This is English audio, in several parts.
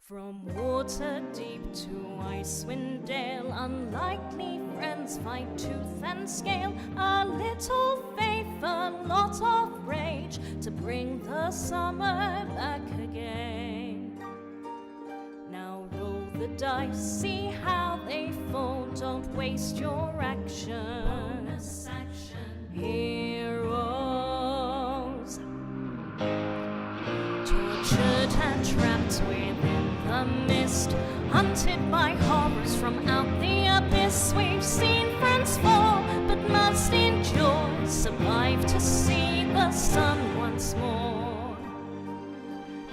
From water deep to Icewind Dale, unlikely friends fight tooth and scale. A little faith, a lot of rage, to bring the summer back again. Now roll the dice, see how they fall, don't waste your action. Heroes, tortured and trapped within the mist, hunted by horrors from out the abyss. We've seen friends fall, but must endure, survive to see the sun once more.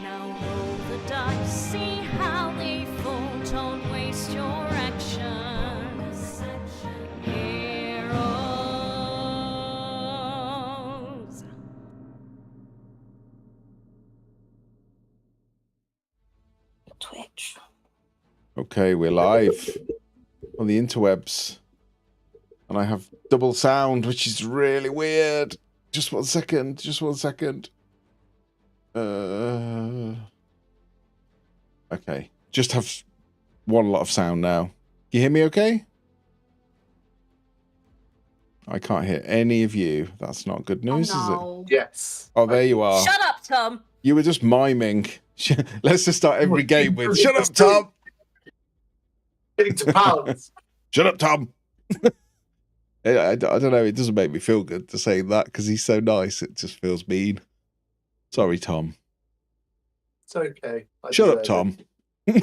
Now roll the dice, see how they fall, don't waste your action. Heroes. Twitch. Okay, we're live on the interwebs. And I have double sound, which is really weird. Just 1 second. Just 1 second. Okay. Just have one lot of sound now. You hear me okay? I can't hear any of you. That's not good news, is it? Yes. Oh, there you are. Shut up, Tom. You were just miming. Let's just start every game with, shut up, Tom! Getting to pounds. Shut up, Tom! I don't know, it doesn't make me feel good to say that because he's so nice. It just feels mean. Sorry, Tom. It's okay. Shut up, Tom. You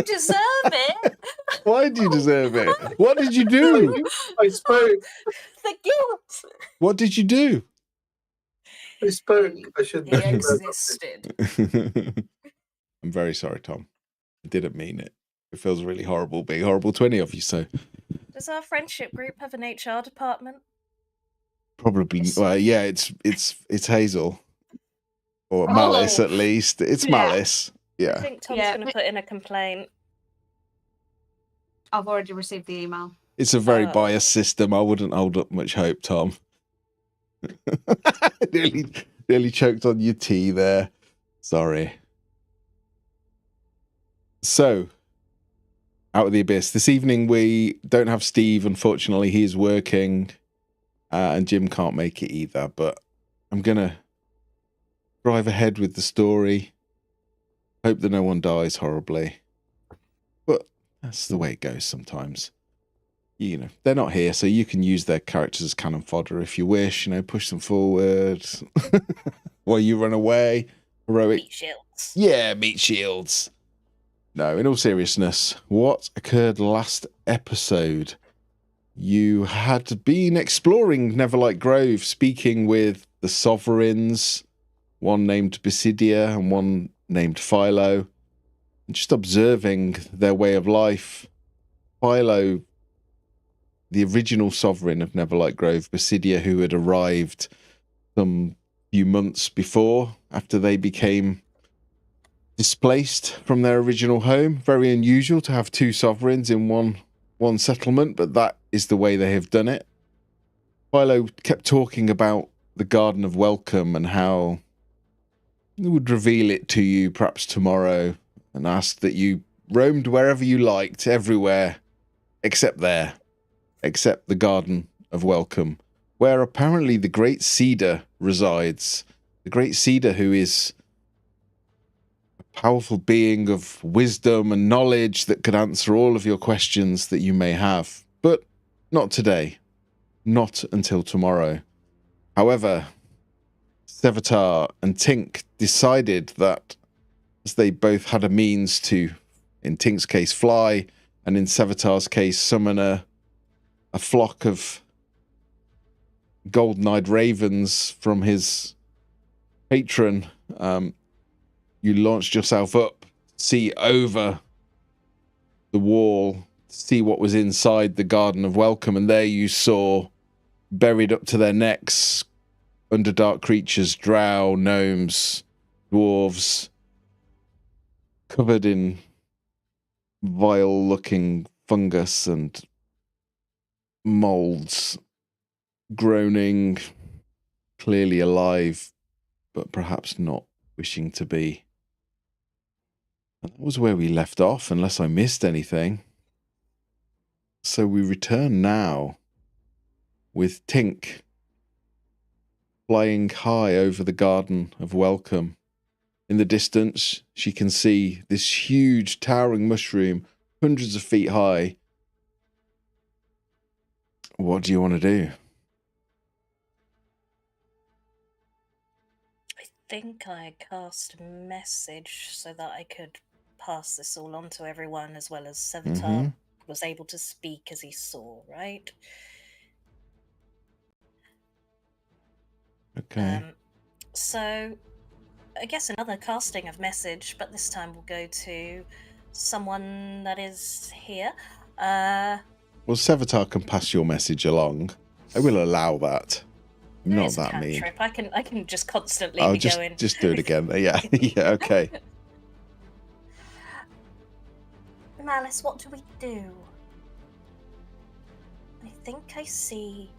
deserve it. Why did you deserve it? What did you do? I spoke. The guilt. What did you do? I spoke. I shouldn't He have. existed. I'm very sorry, Tom. I didn't mean it. It feels really horrible being horrible to any of you, so Does our friendship group have an HR department? probably well, yeah, it's Hazel. Or Malice at least. It's Malice. I Yeah. think Tom's going to put in a complaint. I've already received the email. It's a very biased system. I wouldn't hold up much hope, Tom. nearly choked on your tea there. Sorry. So, Out of the Abyss. This evening we don't have Steve, unfortunately. He is working, and Jim can't make it either. But I'm going to drive ahead with the story. Hope that no one dies horribly. But that's the way it goes sometimes. You know, they're not here, so you can use their characters as cannon fodder if you wish. You know, push them forward while you run away. Heroic. Meat shields. Yeah, meat shields. No, in all seriousness, what occurred last episode? You had been exploring Neverlight Grove, speaking with the sovereigns, one named Basidia and one named Philo, and just observing their way of life. Philo, the original sovereign of Neverlight Grove, Basidia, who had arrived some few months before, after they became displaced from their original home. Very unusual to have two sovereigns in one settlement, but that is the way they have done it. Philo kept talking about the Garden of Welcome and how he would reveal it to you perhaps tomorrow, and asked that you roamed wherever you liked, everywhere, except there. Except the Garden of Welcome, where apparently the Great Cedar resides. The Great Cedar, who is a powerful being of wisdom and knowledge that could answer all of your questions that you may have. But not today. Not until tomorrow. However, Sevatar and Tink decided that as they both had a means to, in Tink's case, fly, and in Sevatar's case, summon a flock of golden-eyed ravens from his patron, you launched yourself up, see over the wall, see what was inside the Garden of Welcome, and there you saw, buried up to their necks, underdark creatures, drow, gnomes, dwarves, covered in vile-looking fungus and molds, groaning, clearly alive, but perhaps not wishing to be. That was where we left off, unless I missed anything. So we return now with Tink flying high over the Garden of Welcome. In the distance, she can see this huge towering mushroom, hundreds of feet high. What do you want to do? I think I cast a message so that I could pass this all on to everyone, as well as Sevatar was able to speak as he saw, right? Okay. So, I guess another casting of message, but this time we'll go to someone that is here. Well, Sevatar can pass your message along. I will allow that. I'm There not is a that mean. cantrip. I can just constantly Oh, be just going. just do it again. Yeah, yeah, okay. Malice, what do we do? I think I see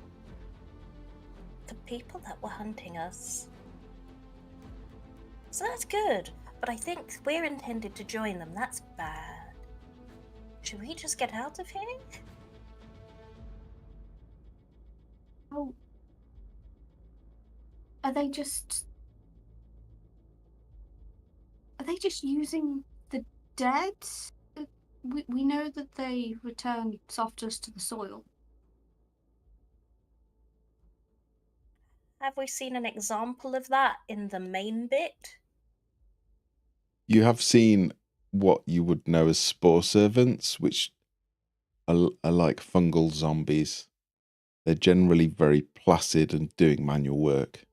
the people that were hunting us. So that's good, but I think we're intended to join them. That's bad. Should we just get out of here? Oh. Are they just using the dead? We know that they return softest to the soil. Have we seen an example of that in the main bit? You have seen what you would know as spore servants, which are like fungal zombies. They're generally very placid and doing manual work.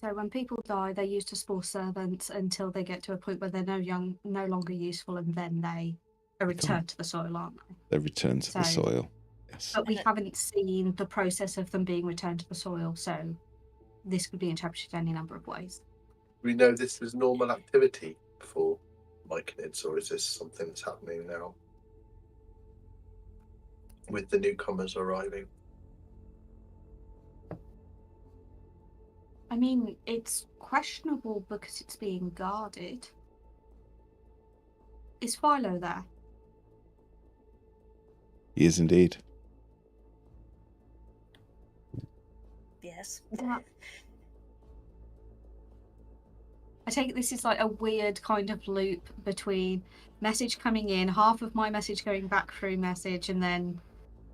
So when people die, they're used as spore servants until they get to a point where they're no longer useful, and then they are returned to the soil, aren't they? They return to the So- soil. Yes. But we haven't seen the process of them being returned to the soil, so this could be interpreted any number of ways. We know this was normal activity for myconids, or is this something that's happening now with the newcomers arriving? I mean, it's questionable because it's being guarded. Is Philo there? He is indeed. Yes. I take it this is like a weird kind of loop between message coming in, half of my message going back through message, and then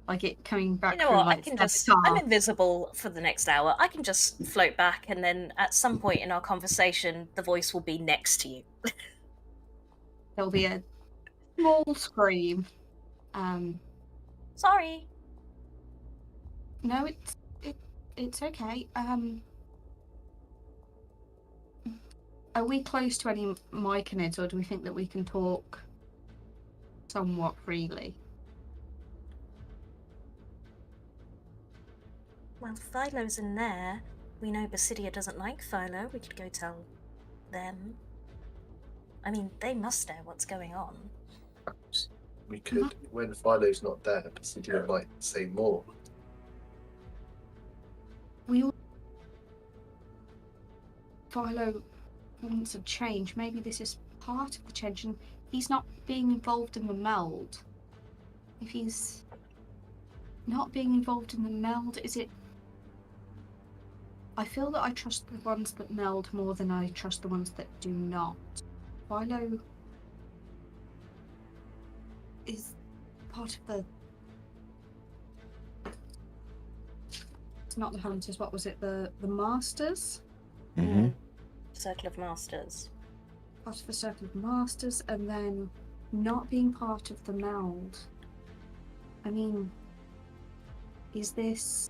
like it coming back You know through what? like I'm invisible for the next hour. I can just float back, and then at some point in our conversation, the voice will be next to you. There'll be a small scream. Sorry. No, it's okay. Are we close to any myconids, or do we think that we can talk somewhat freely? Well, Philo's in there. We know Basidia doesn't like Philo. We could go tell them. I mean, they must know what's going on. Perhaps we could, when Philo's not there, Basidia might say more. Philo wants a change. Maybe this is part of the change, and he's not being involved in the meld. If he's not being involved in the meld, is it... I feel that I trust the ones that meld more than I trust the ones that do not. Philo is part of the... It's not the Hunters, what was it? The Masters? Mm-hmm. Circle of Masters. Part of the Circle of Masters, and then not being part of the meld. I mean, is this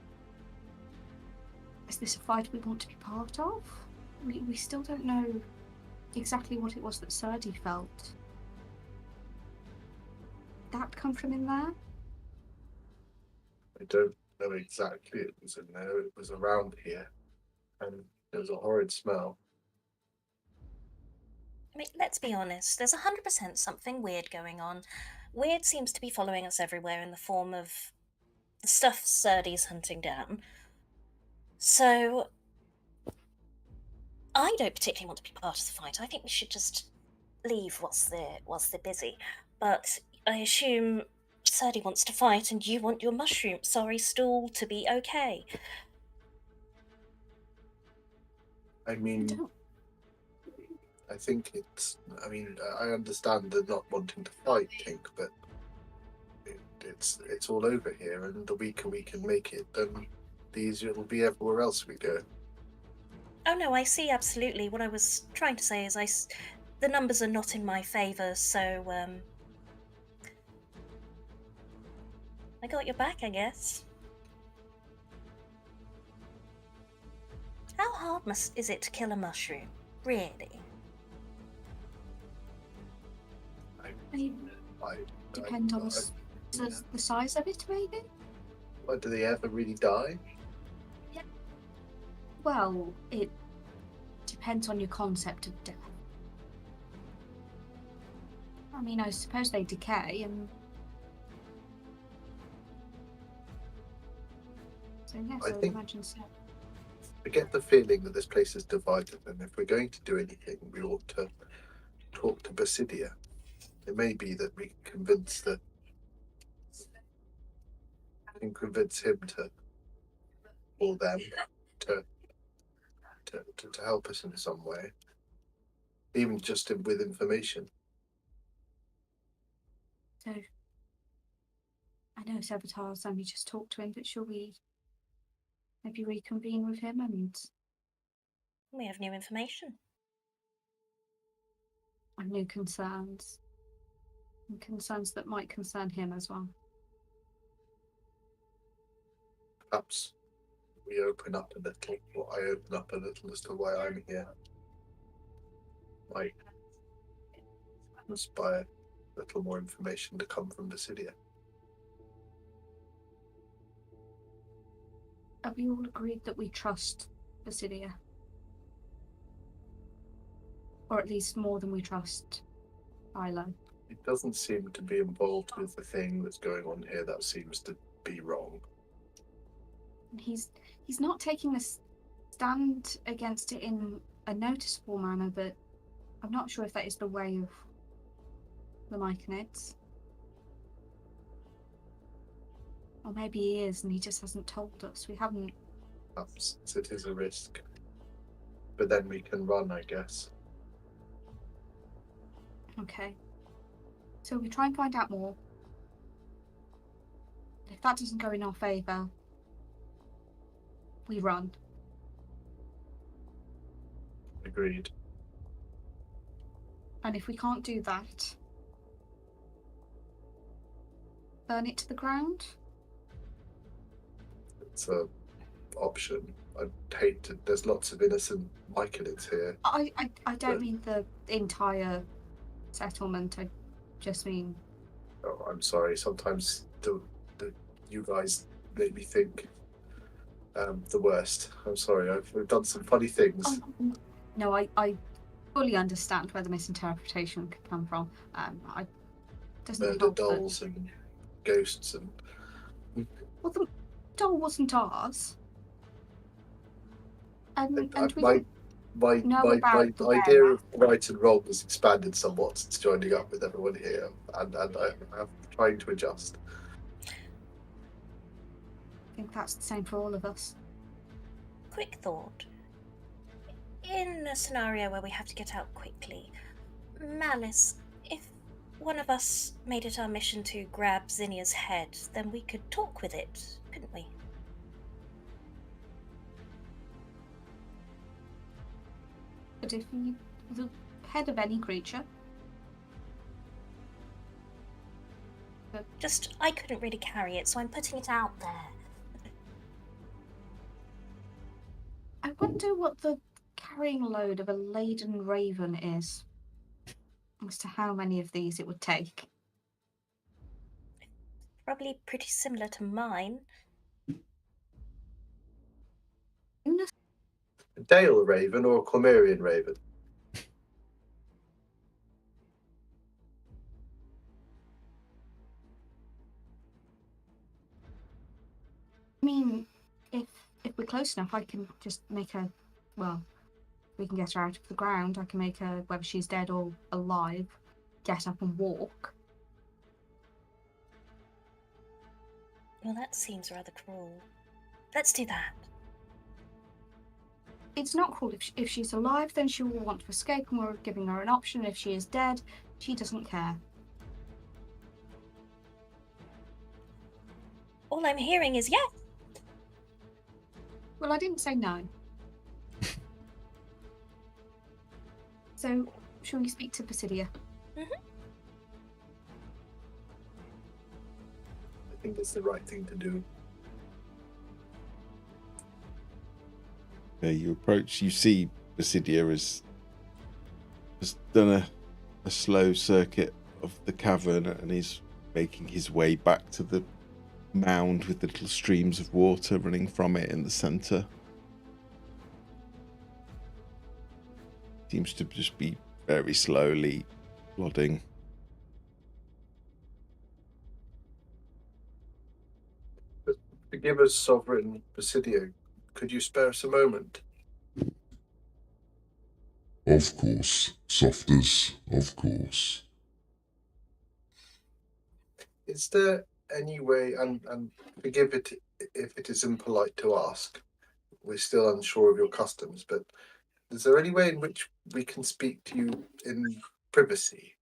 a fight we want to be part of? We still don't know exactly what it was that Serdi felt. Did that come from in there? I don't know exactly. It was in there. It was around here, and there was a horrid smell. I mean, let's be honest. There's 100% something weird going on. Weird seems to be following us everywhere in the form of the stuff Serdi's hunting down. So, I don't particularly want to be part of the fight. I think we should just leave whilst they're busy, but I assume Sadie wants to fight and you want your sorry stool to be okay. I mean, I think it's. I mean, I understand the not wanting to fight, Tink, but it's all over here, and the weaker we can make it, then the easier it'll be everywhere else we go. Oh no, I see absolutely. What I was trying to say is the numbers are not in my favour, so I got your back, I guess. How hard is it to kill a mushroom? Really? Depend on the size of it, maybe? Do they ever really die? Well, it depends on your concept of death. I mean, I suppose they decay and... So yes, I would imagine so. I get the feeling that this place is divided, and if we're going to do anything, we ought to talk to Basidia. It may be that we can convince him to, or them, to help us in some way, even just with information. So, I know Sabotage only just talked to him, but shall we maybe reconvene with him and... We have new information. And new concerns. And concerns that might concern him as well. Perhaps we open up a little, or I open up a little as to why I'm here. Might inspire a little more information to come from Basidia. Have we all agreed that we trust Basidia? Or at least more than we trust Philo? It doesn't seem to be involved with the thing that's going on here. That seems to be wrong. He's not taking a stand against it in a noticeable manner, but I'm not sure if that is the way of the myconids. Or maybe he is and he just hasn't told us. We haven't... Perhaps it is a risk. But then we can run, I guess. Okay. So we try and find out more. If that doesn't go in our favour, we run. Agreed. And if we can't do that, burn it to the ground? It's an option. I hate to. There's lots of innocent myconids here. I don't mean the entire settlement. I just mean... Oh, I'm sorry. Sometimes you guys make me think the worst. I'm sorry. We've done some funny things. No, I fully understand where the misinterpretation could come from. I doesn't Murder help dolls and ghosts and... Well, the doll wasn't ours. And we my know about the idea of right and wrong has expanded somewhat since joining up with everyone here, and I'm trying to adjust. I think that's the same for all of us. Quick thought. In a scenario where we have to get out quickly, Malice, if one of us made it our mission to grab Zinnia's head, then we could talk with it, couldn't we? But if the head of any creature... Just, I couldn't really carry it, so I'm putting it out there. I wonder what the carrying load of a laden raven is. As to how many of these it would take. Probably pretty similar to mine. A Dale raven or a Cormerian raven? I mean, if we're close enough, I can just make a... Well, We can get her out of the ground. I can make her, whether she's dead or alive, get up and walk. Well, that seems rather cruel. Let's do that. It's not cruel. If she's alive, then she will want to escape, and we're giving her an option. If she is dead, she doesn't care. All I'm hearing is yes. Well, I didn't say no. So, shall we speak to Basidia? Mm-hmm. I think it's the right thing to do. You approach, you see Basidia has done a slow circuit of the cavern and is making his way back to the mound with the little streams of water running from it in the centre. Seems to just be very slowly plodding. Forgive us, Sovereign Basidia. Could you spare us a moment? Of course, Softus, of course. Is there any way, and forgive it if it is impolite to ask, we're still unsure of your customs, but is there any way in which we can speak to you in privacy?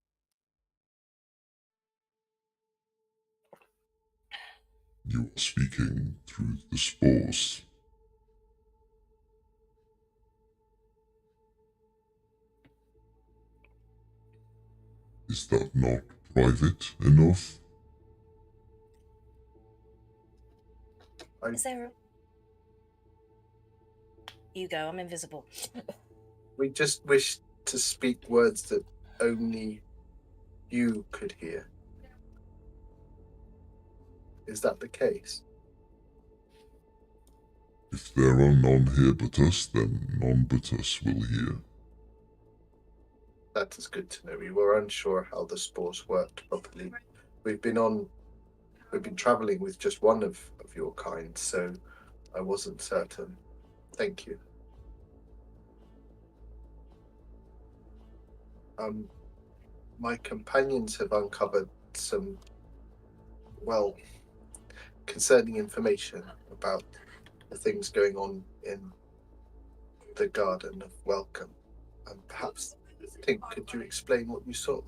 You are speaking through the spores. Is that not private enough? Is there a... You go, I'm invisible. We just wish to speak words that only you could hear. Is that the case? If there are none here but us, then none but us will hear. That is good to know. We were unsure how the spores worked properly. We've been travelling with just one of your kind, so I wasn't certain. Thank you. My companions have uncovered some, well, concerning information about the things going on in the Garden of Welcome. And perhaps, could you explain what you saw?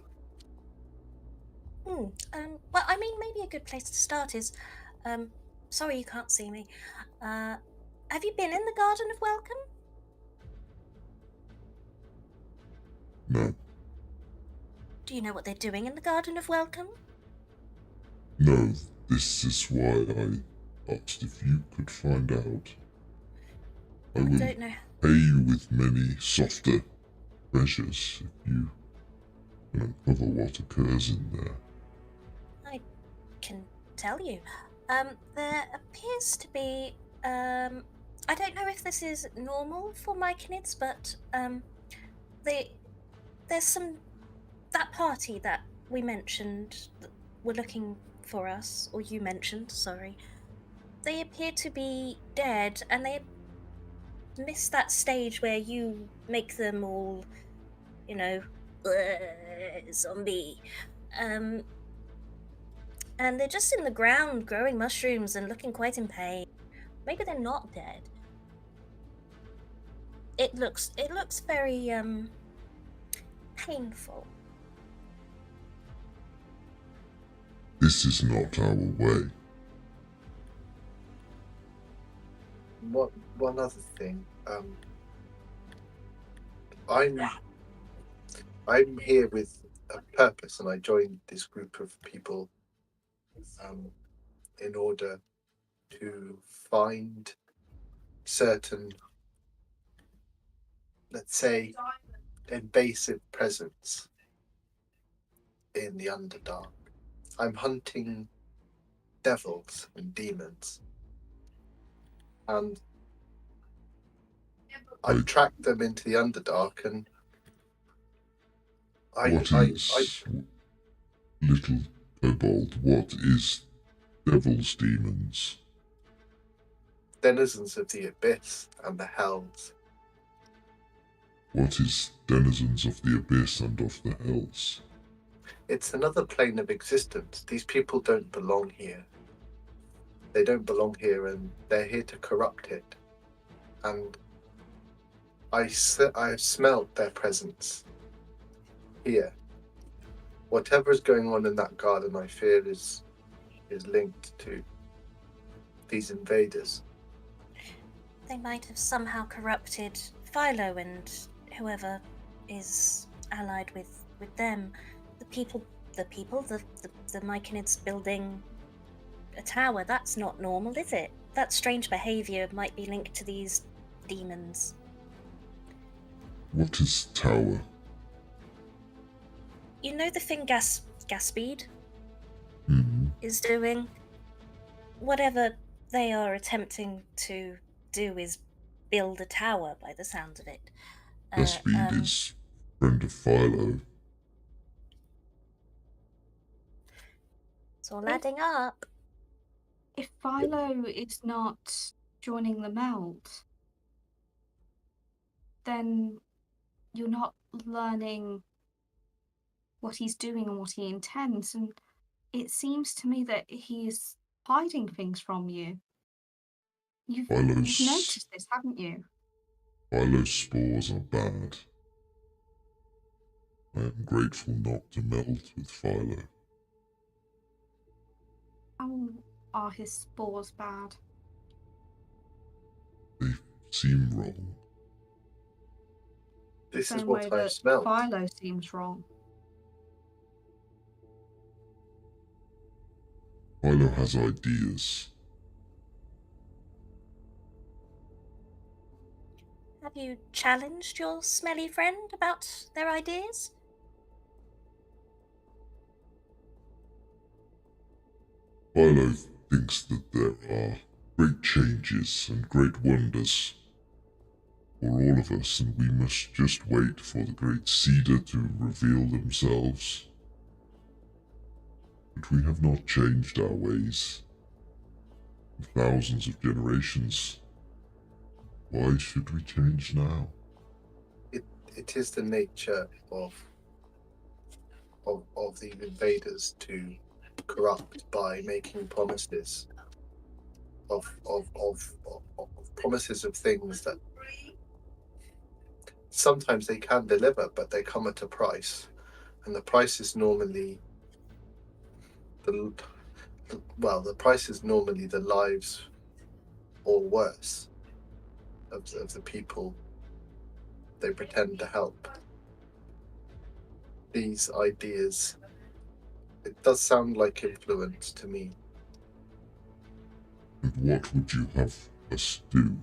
Well, I mean, maybe a good place to start is, sorry you can't see me. Have you been in the Garden of Welcome? No. Do you know what they're doing in the Garden of Welcome? No, this is why I asked if you could find out. I will don't know. pay you with many softer treasures if you can uncover what occurs in there. I can tell you. There appears to be, I don't know if this is normal for myconids, but, there's that party that we mentioned that were looking for us, or you mentioned, sorry. They appear to be dead, and they missed that stage where you make them all, you know, zombie. And they're just in the ground growing mushrooms and looking quite in pain. Maybe they're not dead. It looks very painful. This is not our way. One other thing. I'm here with a purpose, and I joined this group of people in order to find certain, let's say, invasive presence in the Underdark. I'm hunting devils and demons, and I've tracked them into the Underdark, and Little kobold, what is devil's demons? denizens of the abyss and the hells. What is denizens of the abyss and of the hells? It's another plane of existence. These people don't belong here. They don't belong here, and they're here to corrupt it. And I've smelled their presence here. Whatever is going on in that garden, I fear is linked to these invaders. They might have somehow corrupted Philo and whoever is allied with them. The myconids building a tower, that's not normal, is it? That strange behavior might be linked to these demons. What is tower? You know the thing Gasspeed Hmm. is doing? Whatever they are attempting to do is build a tower by the sound of it. Speed is friend of Philo. It's all adding up. If Philo is not joining the meld, then you're not learning what he's doing and what he intends, and it seems to me that he's hiding things from you. You've noticed this, haven't you? Philo's spores are bad. I am grateful not to meld with Philo. How are his spores bad? They seem wrong. This is Same what way I've that smelled. Philo seems wrong. Philo has ideas. Have you challenged your smelly friend about their ideas? Philo thinks that there are great changes and great wonders for all of us, and we must just wait for the great cedar to reveal themselves. But we have not changed our ways in thousands of generations. Why should we change now? It is the nature of the invaders to corrupt by making promises of promises of things that sometimes they can deliver, but they come at a price, and the price is normally the price is normally the lives or worse of the people they pretend to help. These ideas, it does sound like influence to me. And what would you have us do?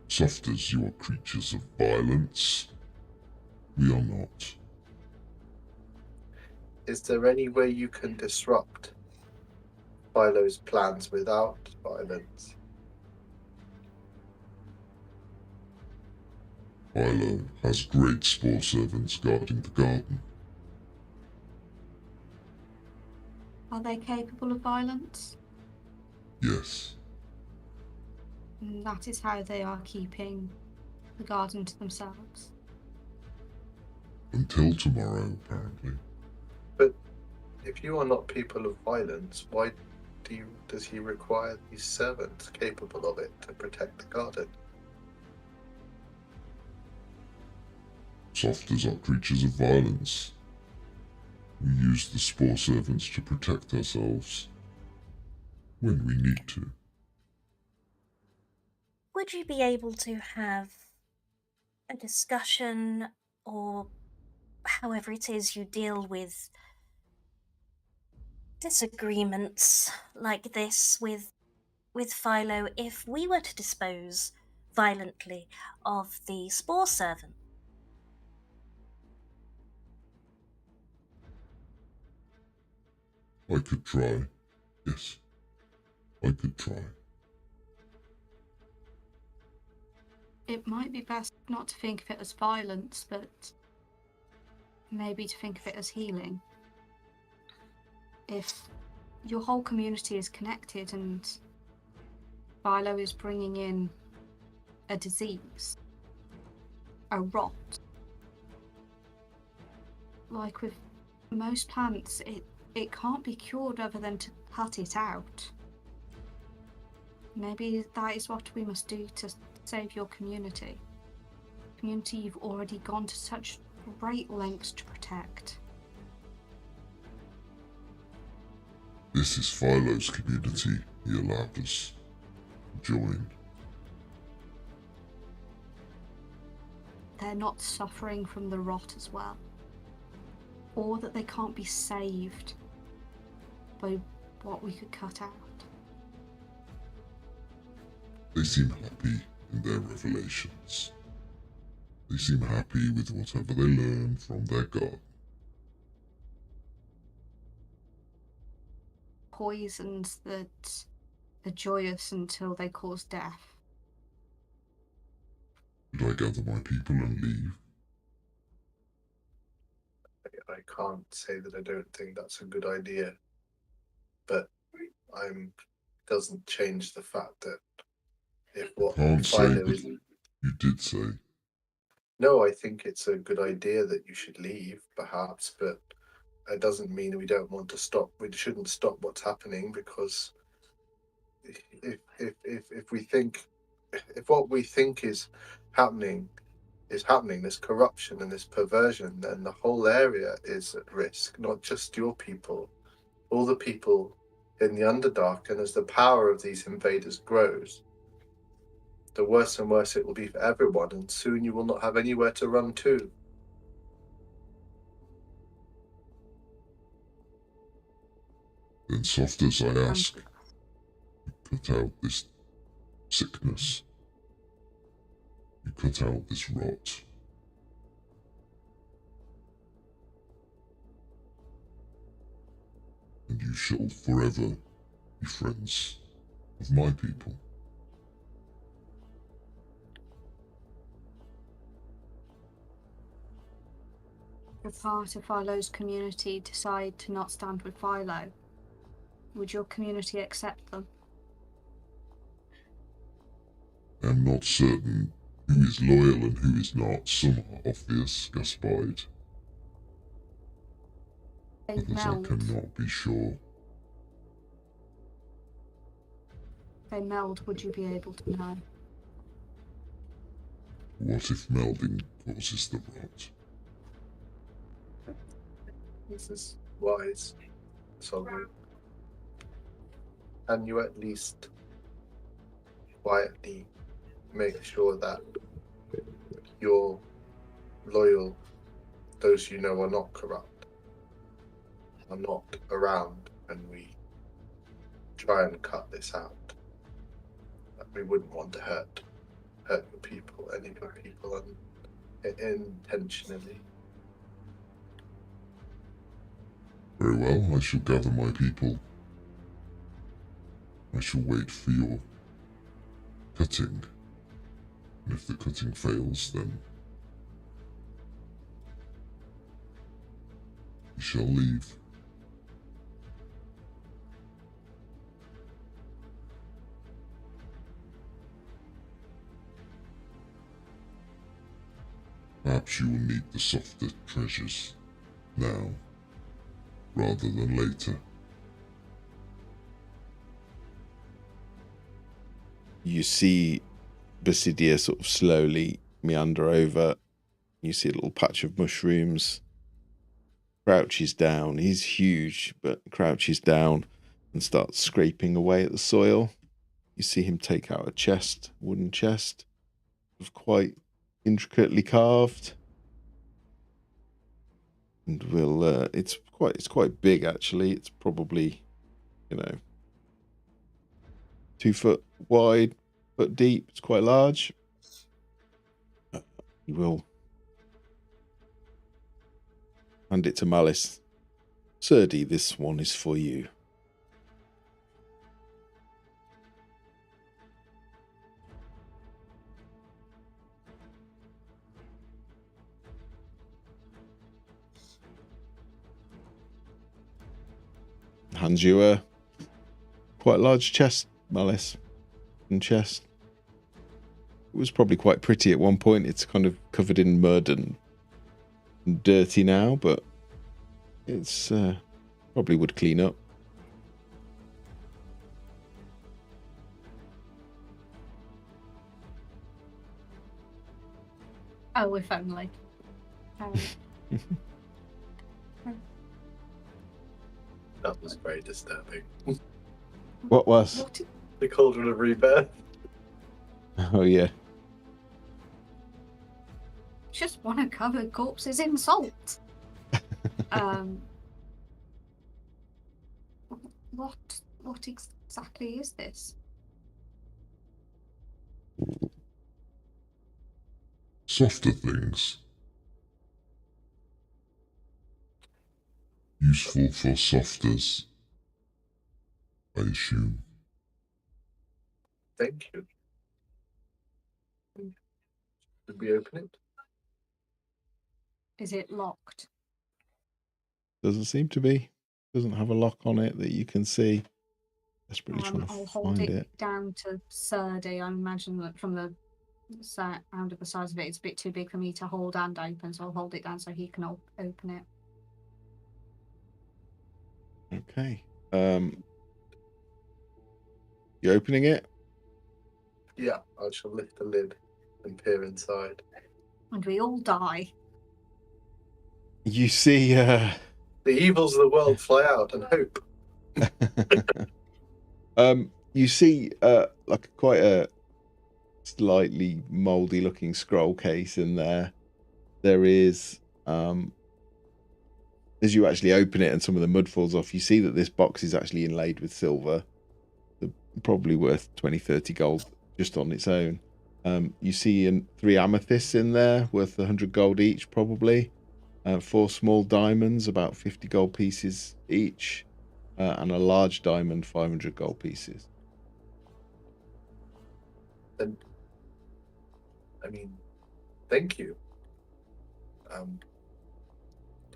Soft as you are creatures of violence, we are not. Is there any way you can disrupt Philo's plans without violence? Philo has great spore servants guarding the garden. Are they capable of violence? Yes. And that is how they are keeping the garden to themselves. Until tomorrow, apparently. But if you are not people of violence, why does he require these servants capable of it to protect the garden? Softers are creatures of violence. We use the spore servants to protect ourselves when we need to. Would you be able to have a discussion, or however it is you deal with disagreements like this with Philo, if we were to dispose violently of the spore servant? I could try. Yes. I could try. It might be best not to think of it as violence, but maybe to think of it as healing. If your whole community is connected and Philo is bringing in a disease, a rot. Like with most plants, it can't be cured other than to cut it out. Maybe that is what we must do to save your community. Community you've already gone to such great lengths to protect. This is Philo's community he allowed us to join. They're not suffering from the rot as well. Or that they can't be saved by what we could cut out. They seem happy in their revelations. They seem happy with whatever they learn from their god. Poisons that are joyous until they cause death. Should I gather my people and leave? I can't say that I don't think that's a good idea, but doesn't change the fact that if what Can't say Philo that is. you did say. No, I think it's a good idea that you should leave, perhaps, but it doesn't mean we don't want to stop. We shouldn't stop what's happening, because if we think, if what we think is happening, this corruption and this perversion, then the whole area is at risk, not just your people, all the people in the Underdark. And as the power of these invaders grows, the worse and worse it will be for everyone, and soon you will not have anywhere to run to. Then soft as I ask, you cut out this sickness. You cut out this rot. And you shall forever be friends of my people. If part of Philo's community decide to not stand with Philo, would your community accept them? I am not certain who is loyal and who is not. Some are obvious, Gaspard. Others I cannot be sure. They meld, would you be able to know? What if melding causes the rot? This is wise, Solomon. Can you at least quietly make sure that your loyal, those you know are not corrupt, are not around when we try and cut this out? That we wouldn't want to hurt your people, any of your people, intentionally. Very well, I shall gather my people. I shall wait for your cutting. And if the cutting fails, then we shall leave. Perhaps you will need the softer treasures now, rather than later. You see Basidia sort of slowly meander over. You see a little patch of mushrooms. Crouches down. He's huge, but crouches down and starts scraping away at the soil. You see him take out a chest, wooden chest, quite intricately carved. And it's quite big actually. It's probably, 2 foot wide, foot deep. It's quite large. He will hand it to Malice. Serdi, this one is for you. Hands you a quite large chest, Malice. And chest. was probably quite pretty at one point. It's kind of covered in mud and dirty now, but it's probably would clean up. Oh, if only. That was very disturbing. What was? What? The Cauldron of Rebirth. Oh yeah. Just want to cover corpses in salt. What exactly is this? Softer things. Useful for softers, I assume. Thank you. Did we open it? Is it locked? Doesn't seem to be. Doesn't have a lock on it that you can see. Desperately trying to I'll hold find it it. down to 30. I imagine that from the sound of the size of it, it's a bit too big for me to hold and open, so I'll hold it down so he can open it. Okay. You opening it? Yeah, I shall lift the lid and peer inside. And we all die. You see The evils of the world fly out and hope. you see like quite a slightly moldy looking scroll case in there. There is as you actually open it and some of the mud falls off, you see that this box is actually inlaid with silver. They're probably worth 20-30 gold just on its own. You see 3 amethysts in there worth 100 gold each probably. 4 small diamonds, about 50 gold pieces each, and a large diamond, 500 gold pieces. And I mean, thank you.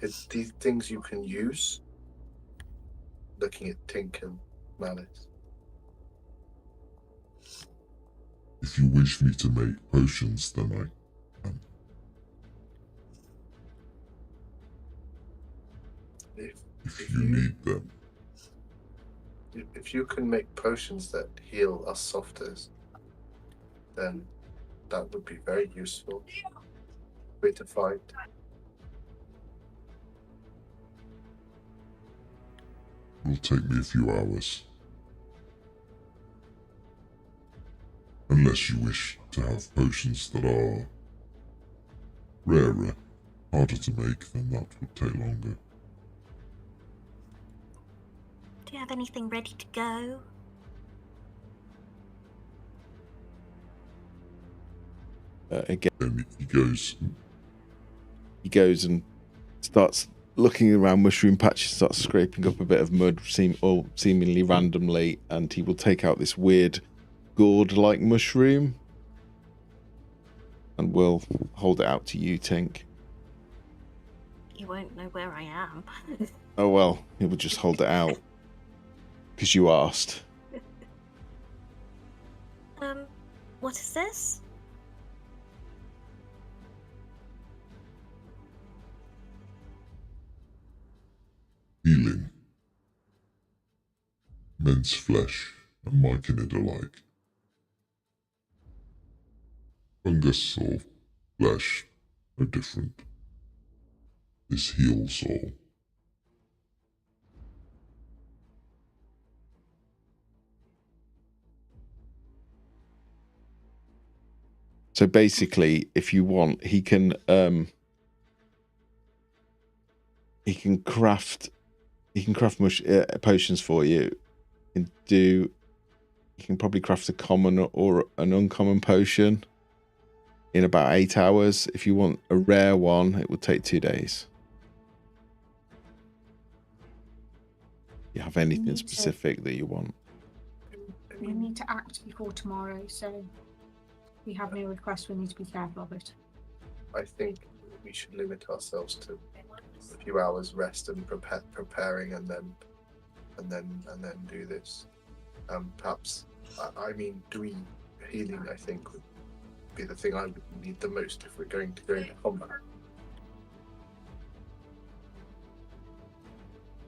It's these things you can use. Looking at Tink and Malice. If you wish me to make potions, then I can. If you need them. If you can make potions that heal us softers, then that would be very useful. Way to find. It will take me a few hours. Unless you wish to have potions that are rarer, harder to make, then that would take longer. Do you have anything ready to go? Again, And he goes and starts looking around mushroom patches, starts scraping up a bit of mud, seemingly randomly, and he will take out this weird gourd-like mushroom and will hold it out to you, Tink. You won't know where I am. Oh well, he will just hold it out because you asked. What is this? healing. Men's flesh and myconid alike. Fungus or flesh, no different. This heals all. So basically, if you want, he can craft potions for you. He can probably craft a common or an uncommon potion in about 8 hours. If you want a rare one, it would take 2 days. You have anything specific that you want? We need to act before tomorrow, so we have no requests. We need to be careful of it. I think we should limit ourselves to a few hours rest and preparing, and then do this. Perhaps, I mean, doing healing, I think, would be the thing I would need the most if we're going to go into combat.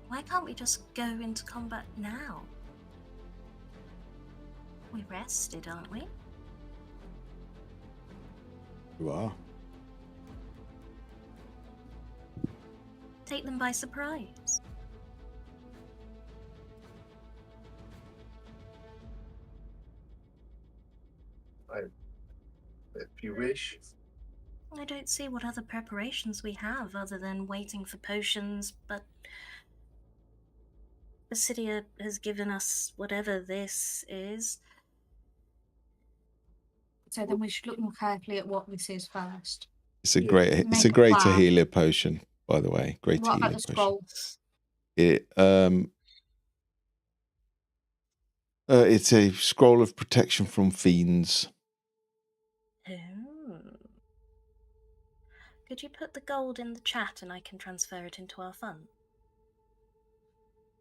Why can't we just go into combat now? We're rested, aren't we? You are. Take them by surprise. If you wish. I don't see what other preparations we have other than waiting for potions, but Basidia has given us whatever this is. So then we should look more carefully at what this is first. It's a Yeah. great. It's Make a a greater plan. healer potion, by the way. Greater What about healer the potion. scroll? It's a scroll of protection from fiends. Oh. Could you put the gold in the chat and I can transfer it into our fund?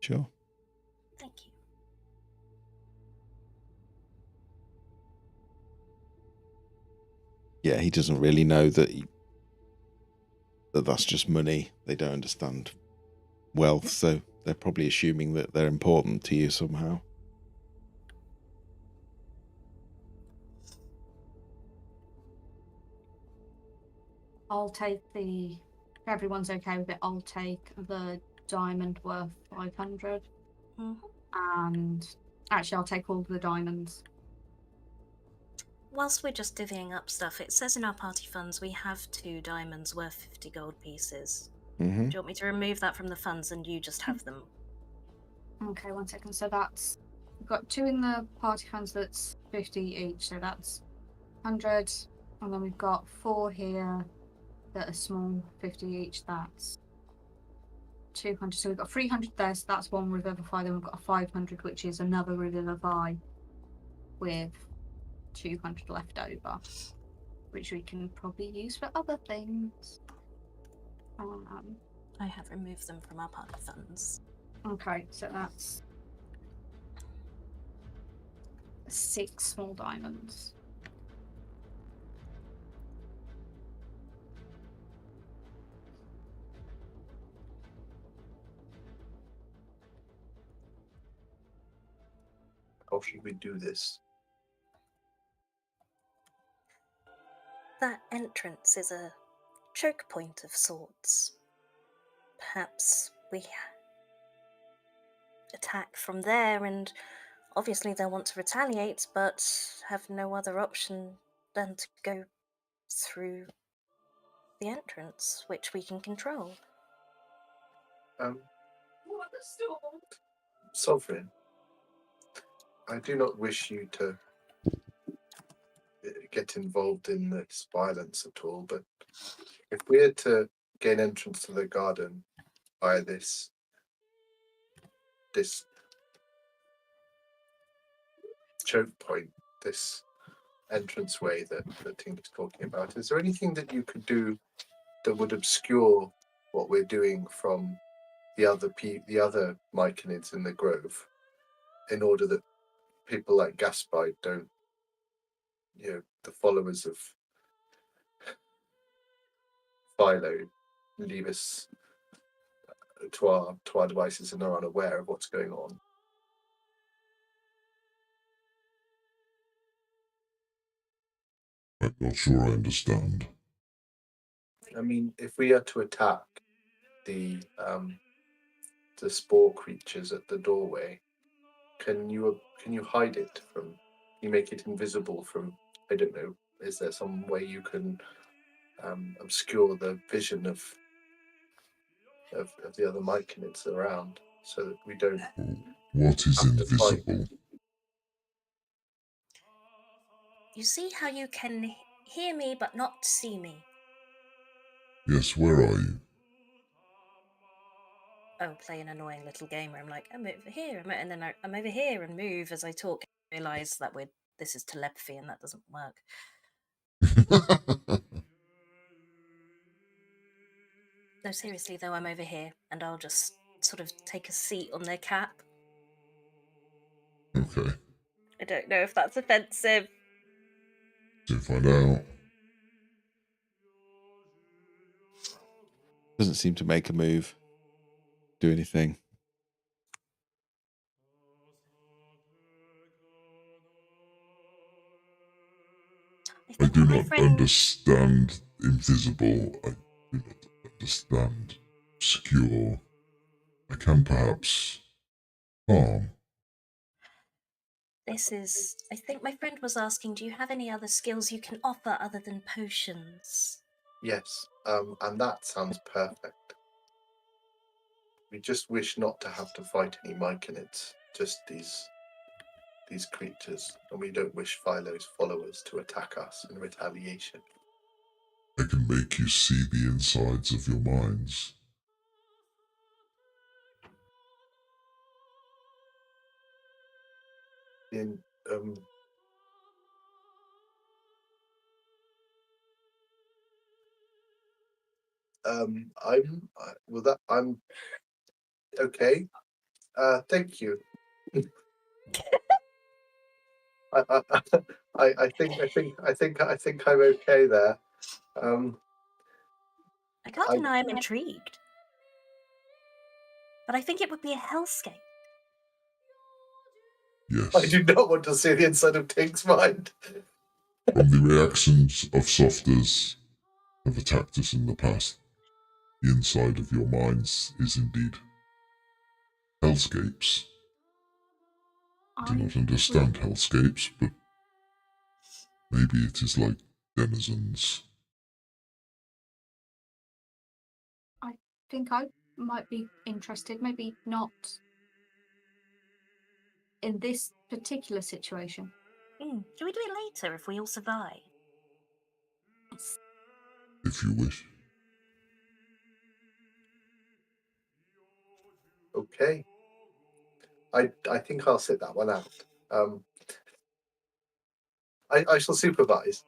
Sure. Thank you. Yeah, he doesn't really know that that's just money. They don't understand wealth, so they're probably assuming that they're important to you somehow. I'll take if everyone's okay with it, I'll take the diamond worth 500. Mm-hmm. And actually, I'll take all the diamonds. Whilst we're just divvying up stuff, it says in our party funds we have 2 diamonds worth 50 gold pieces. Mm-hmm. Do you want me to remove that from the funds and you just have them? Okay, 1 second. So we've got 2 in the party funds, that's 50 each, so that's 100. And then we've got 4 here that are small, 50 each, that's 200. So we've got 300 there, so that's 1 revivify. Then we've got a 500, which is another revivify with 200 left over, which we can probably use for other things. I have removed them from our party funds. Okay, so that's 6 small diamonds. How should we do this? That entrance is a choke point of sorts. Perhaps we attack from there, and obviously they'll want to retaliate, but have no other option than to go through the entrance, which we can control. Sovereign, I do not wish you to get involved in this violence at all, but if we're to gain entrance to the garden via this choke point, this entranceway that Tink is talking about, is there anything that you could do that would obscure what we're doing from the other myconids in the grove, in order that people like Gaspard don't, the followers of Philo, leave us to our devices and are unaware of what's going on? I'm not sure I understand. I mean, if we are to attack the spore creatures at the doorway, can you hide it from? Can you make it invisible from? I don't know. Is there some way you can obscure the vision of the other myconids around, so that we don't? What is have to fight? invisible? You see how you can hear me but not see me? Yes, where are you? Oh, play an annoying little game where I'm like, I'm over here, and then I'm over here and move as I talk. I realise that this is telepathy and that doesn't work. No, seriously though, I'm over here and I'll just sort of take a seat on their cap. Okay. I don't know if that's offensive. Soon find out. Doesn't seem to make a move. Do anything. I do my not friend. understand invisible. I do not understand obscure. I can perhaps harm. I think my friend was asking, do you have any other skills you can offer other than potions? Yes, and that sounds perfect. We just wish not to have to fight any myconids, just these creatures, and we don't wish Philo's followers to attack us in retaliation. I can make you see the insides of your minds. In I'm okay. Thank you. I, I think I'm okay there. I can't I- deny I'm intrigued. But I think it would be a hellscape. Yes. I do not want to see the inside of Tink's mind. From the reactions of softers have attacked us in the past, the inside of your minds is indeed hellscapes. I do not understand hellscapes, but maybe it is like denizens. I think I might be interested, maybe not in this particular situation. Shall we do it later if we all survive? If you wish. Okay. I think I'll sit that one out. I shall supervise.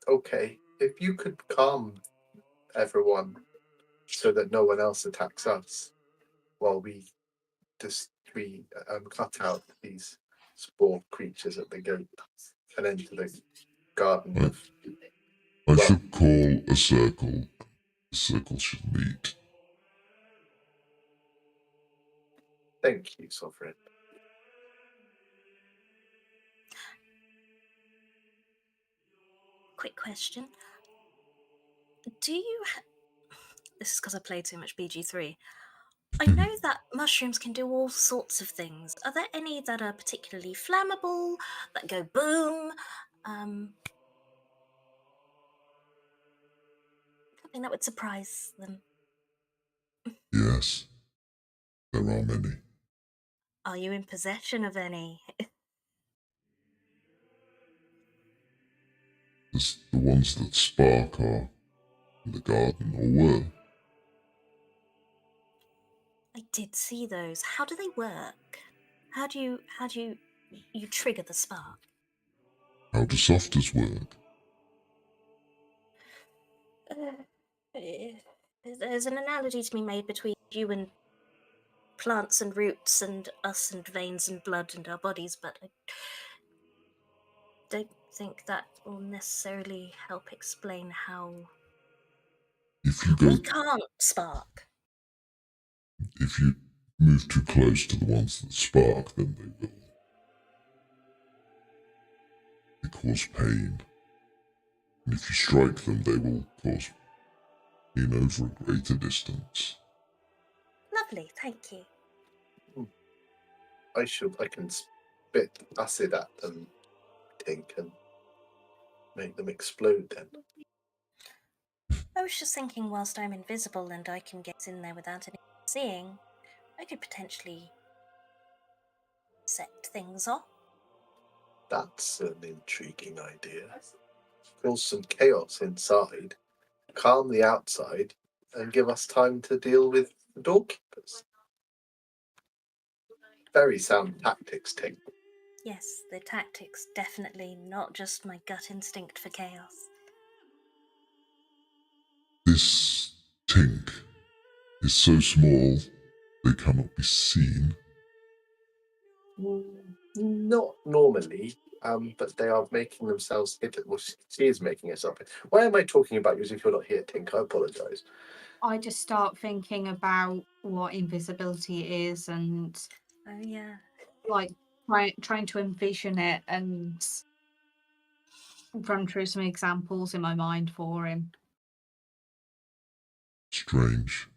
Okay. If you could calm everyone so that no one else attacks us while we cut out these spore creatures at the gate and enter the garden of I should call a circle. The circle should meet. Thank you, Sovereign. Quick question. Do you... This is because I played too much BG3. I know that mushrooms can do all sorts of things. Are there any that are particularly flammable, that go boom? Something that would surprise them. Yes. There are many. Are you in possession of any? The ones that spark are in the garden, or were. I did see those. How do they work? How do you trigger the spark? How do softers work? There's an analogy to be made between you and plants and roots and us and veins and blood and our bodies, but I don't think that will necessarily help explain how If you we can't spark. If you move too close to the ones that spark, then they will. They cause pain. And if you strike them, they will cause pain over a greater distance. Lovely, thank you. I can spit acid at them, Tink, and make them explode then. I was just thinking, whilst I'm invisible and I can get in there without anyone seeing, I could potentially set things off. That's an intriguing idea. Cause some chaos inside, calm the outside, and give us time to deal with the doorkeepers. Very sound tactics, Tink. Yes, the tactics, definitely, not just my gut instinct for chaos. This tink is so small they cannot be seen. Not normally, but they are making themselves hit. Well, she is making herself. Why am I talking about you as if you're not here, Tink? I apologise. I just start thinking about what invisibility is and Oh, yeah. like trying to envision it and run through some examples in my mind for him. Strange.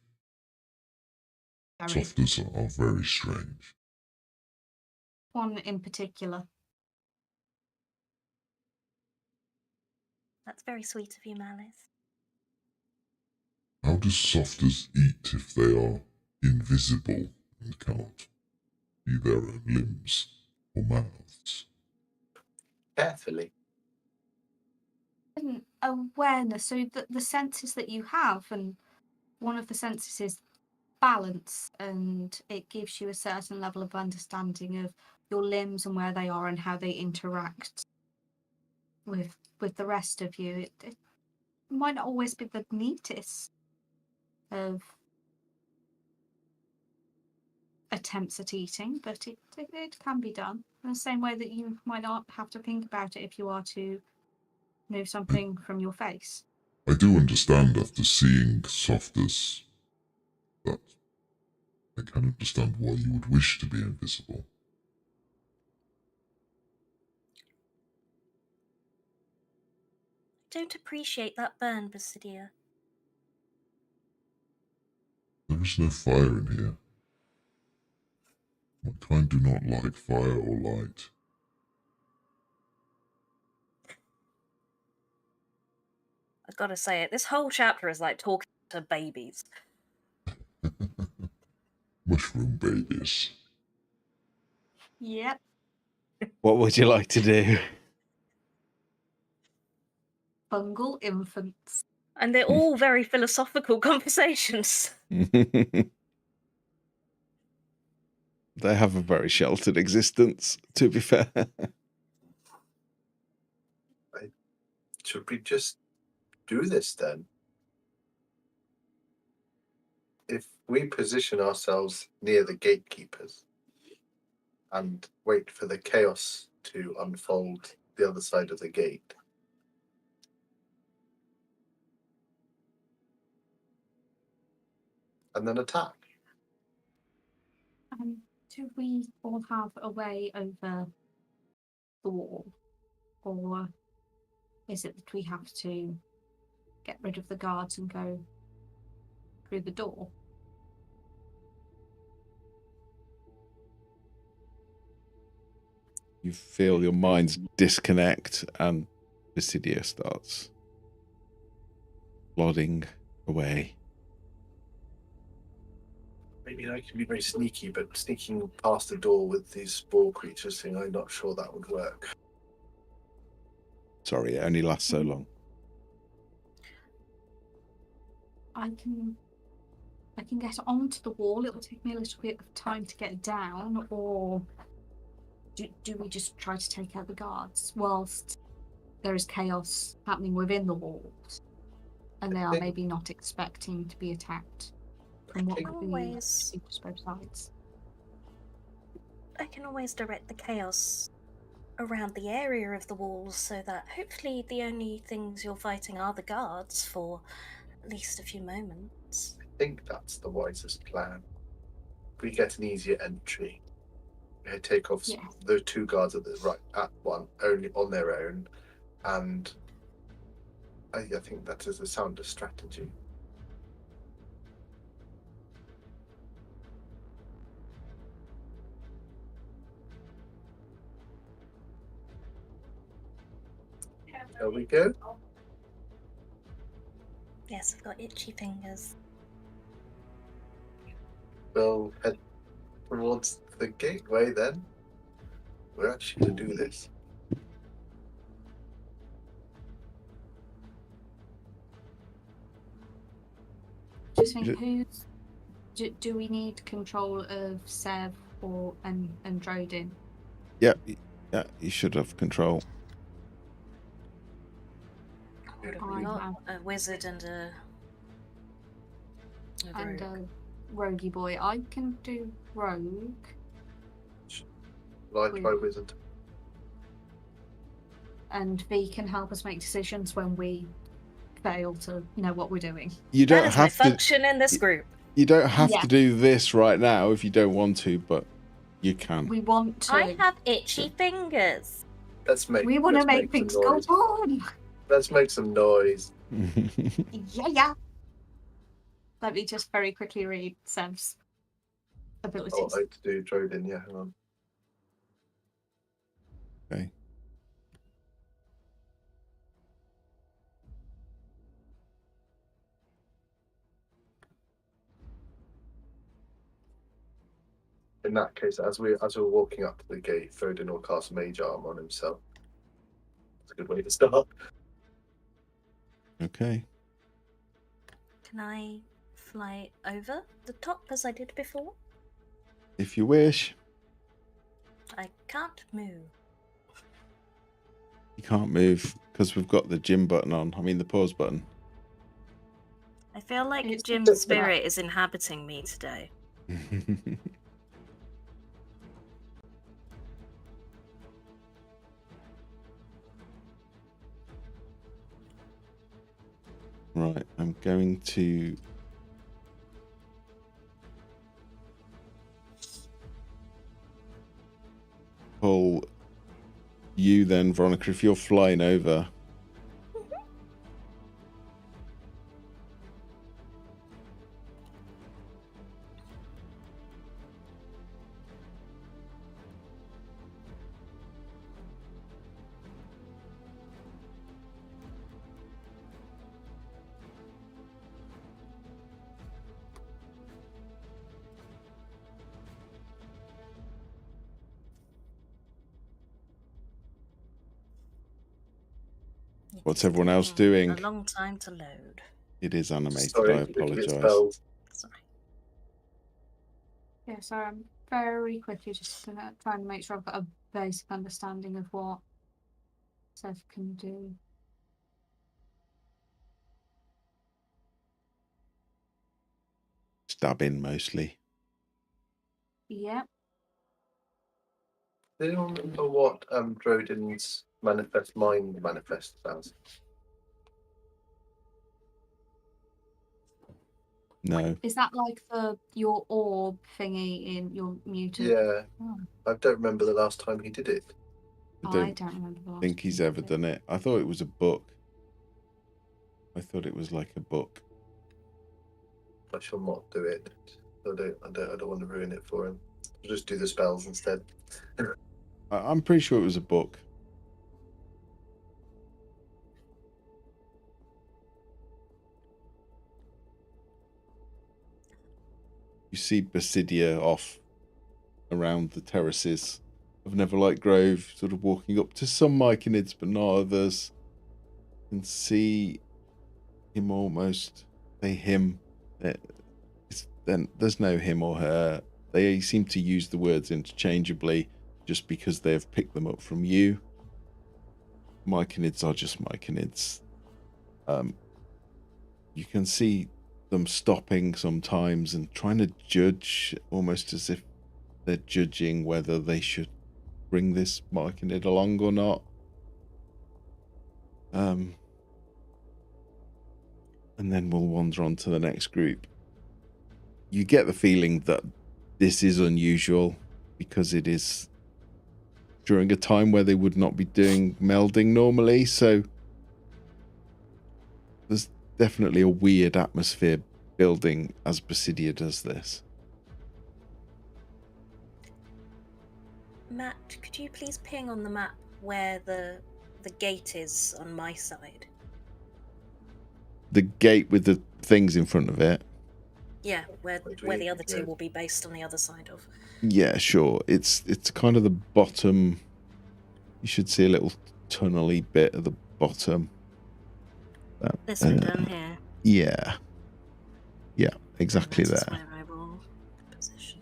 Very. Softers are very strange. One in particular. That's very sweet of you, Malice. How do softers eat if they are invisible and cannot see their own limbs or mouths? Carefully. An awareness, so the senses that you have, and one of the senses is balance, and it gives you a certain level of understanding of your limbs and where they are and how they interact with the rest of you. It might not always be the neatest of attempts at eating, but it can be done in the same way that you might not have to think about it if you are to move something from your face. I do understand after seeing softers that I can understand why you would wish to be invisible. Don't appreciate that burn, Basidia. There is no fire in here. My kind do not like fire or light. I've got to say it, this whole chapter is like talking to babies. Mushroom babies. Yep. What would you like to do? Fungal infants. And they're all very philosophical conversations. They have a very sheltered existence, to be fair. Should we just do this then? If we position ourselves near the gatekeepers and wait for the chaos to unfold the other side of the gate, and then attack. Do we all have a way over the wall? Or is it that we have to get rid of the guards and go through the door? You feel your minds disconnect, and Basidia starts plodding away. Maybe I can be very sneaky, but sneaking past the door with these spore creatures thing, I'm not sure that would work. Sorry, it only lasts so long. I can get onto the wall. It will take me a little bit of time to get down, or do we just try to take out the guards whilst there is chaos happening within the walls, and they are maybe not expecting to be attacked from what we see just both sides? I can always direct the chaos around the area of the walls so that hopefully the only things you're fighting are the guards for at least a few moments. I think that's the wisest plan. We get an easier entry. We take off the two guards at one only on their own, and I think that is a sounder strategy. There we go. Yes, I've got itchy fingers. We'll head towards the gateway then. We're actually going to do this. Just think, do we need control of Sev and Drodin? Yeah, you should have control. What have we got? A wizard and a rogue. And a roguey boy. I can do rogue. I try wizard. And V can help us make decisions when we fail to know what we're doing. You That don't is my have to. function in this group. You don't have Yeah. to do this right now if you don't want to, but you can. We want to. I have itchy fingers. We want to make some things go noise. on. Let's make some noise. Yeah. Let me just very quickly read Sev's abilities. Oh, I like to do Drodin, yeah, hang on. Okay. In that case, as we're walking up to the gate, Drodin will cast Mage Arm on himself. That's a good way to start. Okay. Can I fly over the top as I did before? If you wish. I can't move. You can't move because we've got the gym button on. I mean, the pause button. I feel like It's Jim's just spirit is inhabiting me today. Right, I'm going to pull you then, Veronica, if you're flying over. What's everyone else doing? A long time to load. It is animated, Sorry, I looking at apologise. spells. Sorry. Yeah, so I'm very quickly just gonna try and make sure I've got a basic understanding of what Sev can do. Stabbing mostly. Yep. Do you remember what Drodin's manifest mind manifest as? No. Is that like your orb thingy in your mutant? Yeah. Oh, I don't remember the last time he did it. I don't remember the last think he's time I ever did. done it. I thought it was a book. I thought it was like a book. I shall not do it. I don't want to ruin it for him. I'll just do the spells instead. I'm pretty sure it was a book. You see Basidia off around the terraces of Neverlight Grove, sort of walking up to some myconids, but not others. You can see him almost. Say him. Then there's no him or her. They seem to use the words interchangeably just because they've picked them up from you. Myconids are just myconids. You can see them stopping sometimes and trying to judge, almost as if they're judging whether they should bring this myconid along or not. And then we'll wander on to the next group. You get the feeling that this is unusual because it is during a time where they would not be doing melding normally, so there's definitely a weird atmosphere building as Basidia does this. Matt, could you please ping on the map where the gate is on my side? The gate with the things in front of it. Yeah, where What do the we- other two yeah. will be based on the other side of. Yeah, sure. It's kind of the bottom. You should see a little tunnely bit at the bottom. This one down here. Yeah. Yeah, exactly That is there. where I will position.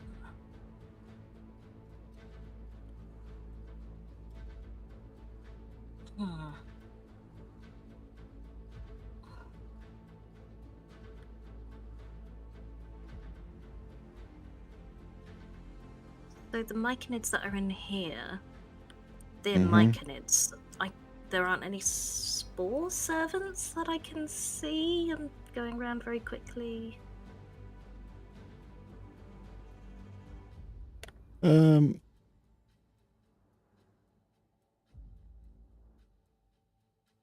Hmm. So the myconids that are in here, they're Mhm. myconids. There aren't any spore servants that I can see. I'm going around very quickly.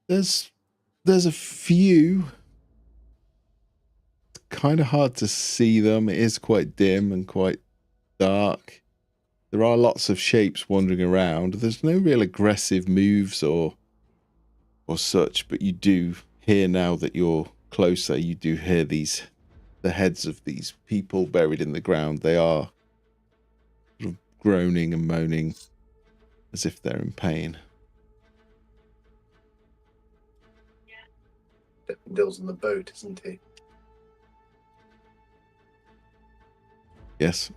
There's a few. It's kind of hard to see them. It is quite dim and quite dark. There are lots of shapes wandering around. There's no real aggressive moves or such, but you do hear, now that you're closer, you do hear the heads of these people buried in the ground. They are sort of groaning and moaning as if they're in pain. Dill's on the boat, isn't he? Yes.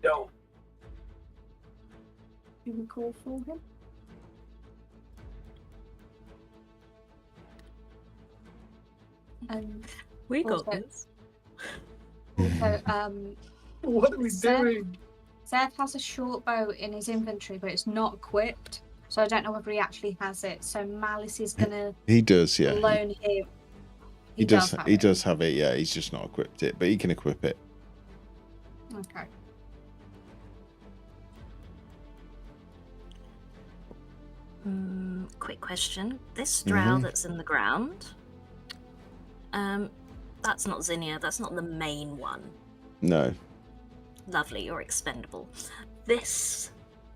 No. Do we call for him? And We got Also- this. also, What are we Seth? doing? Seth has a short bow in his inventory, but it's not equipped. So I don't know whether he actually has it. So Malice is gonna He does, yeah. loan him. He does. have He it. does have it. Yeah, he's just not equipped it, but he can equip it. Okay. Quick question. This drow Mhm. that's in the ground, that's not Zinnia. That's not the main one. No. Lovely, you're expendable. This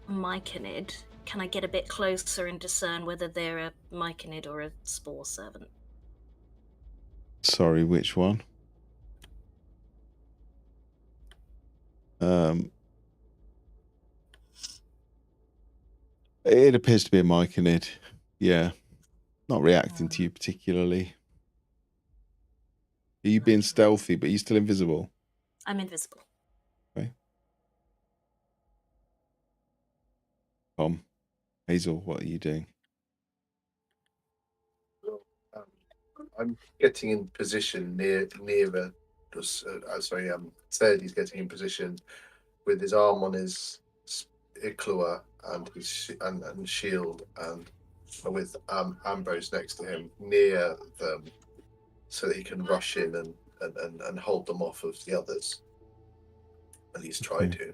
myconid, can I get a bit closer and discern whether they're a myconid or a spore servant? Sorry, which one? It appears to be a myconid. Yeah. Not reacting to you particularly. Are you being stealthy, but you're still invisible? I'm invisible. Tom, Hazel, what are you doing? I'm getting in position nearer. Serdy's getting in position with his arm on his Iklua and his and shield, and with Ambrose next to him near them, so that he can rush in and hold them off of the others. At least try to.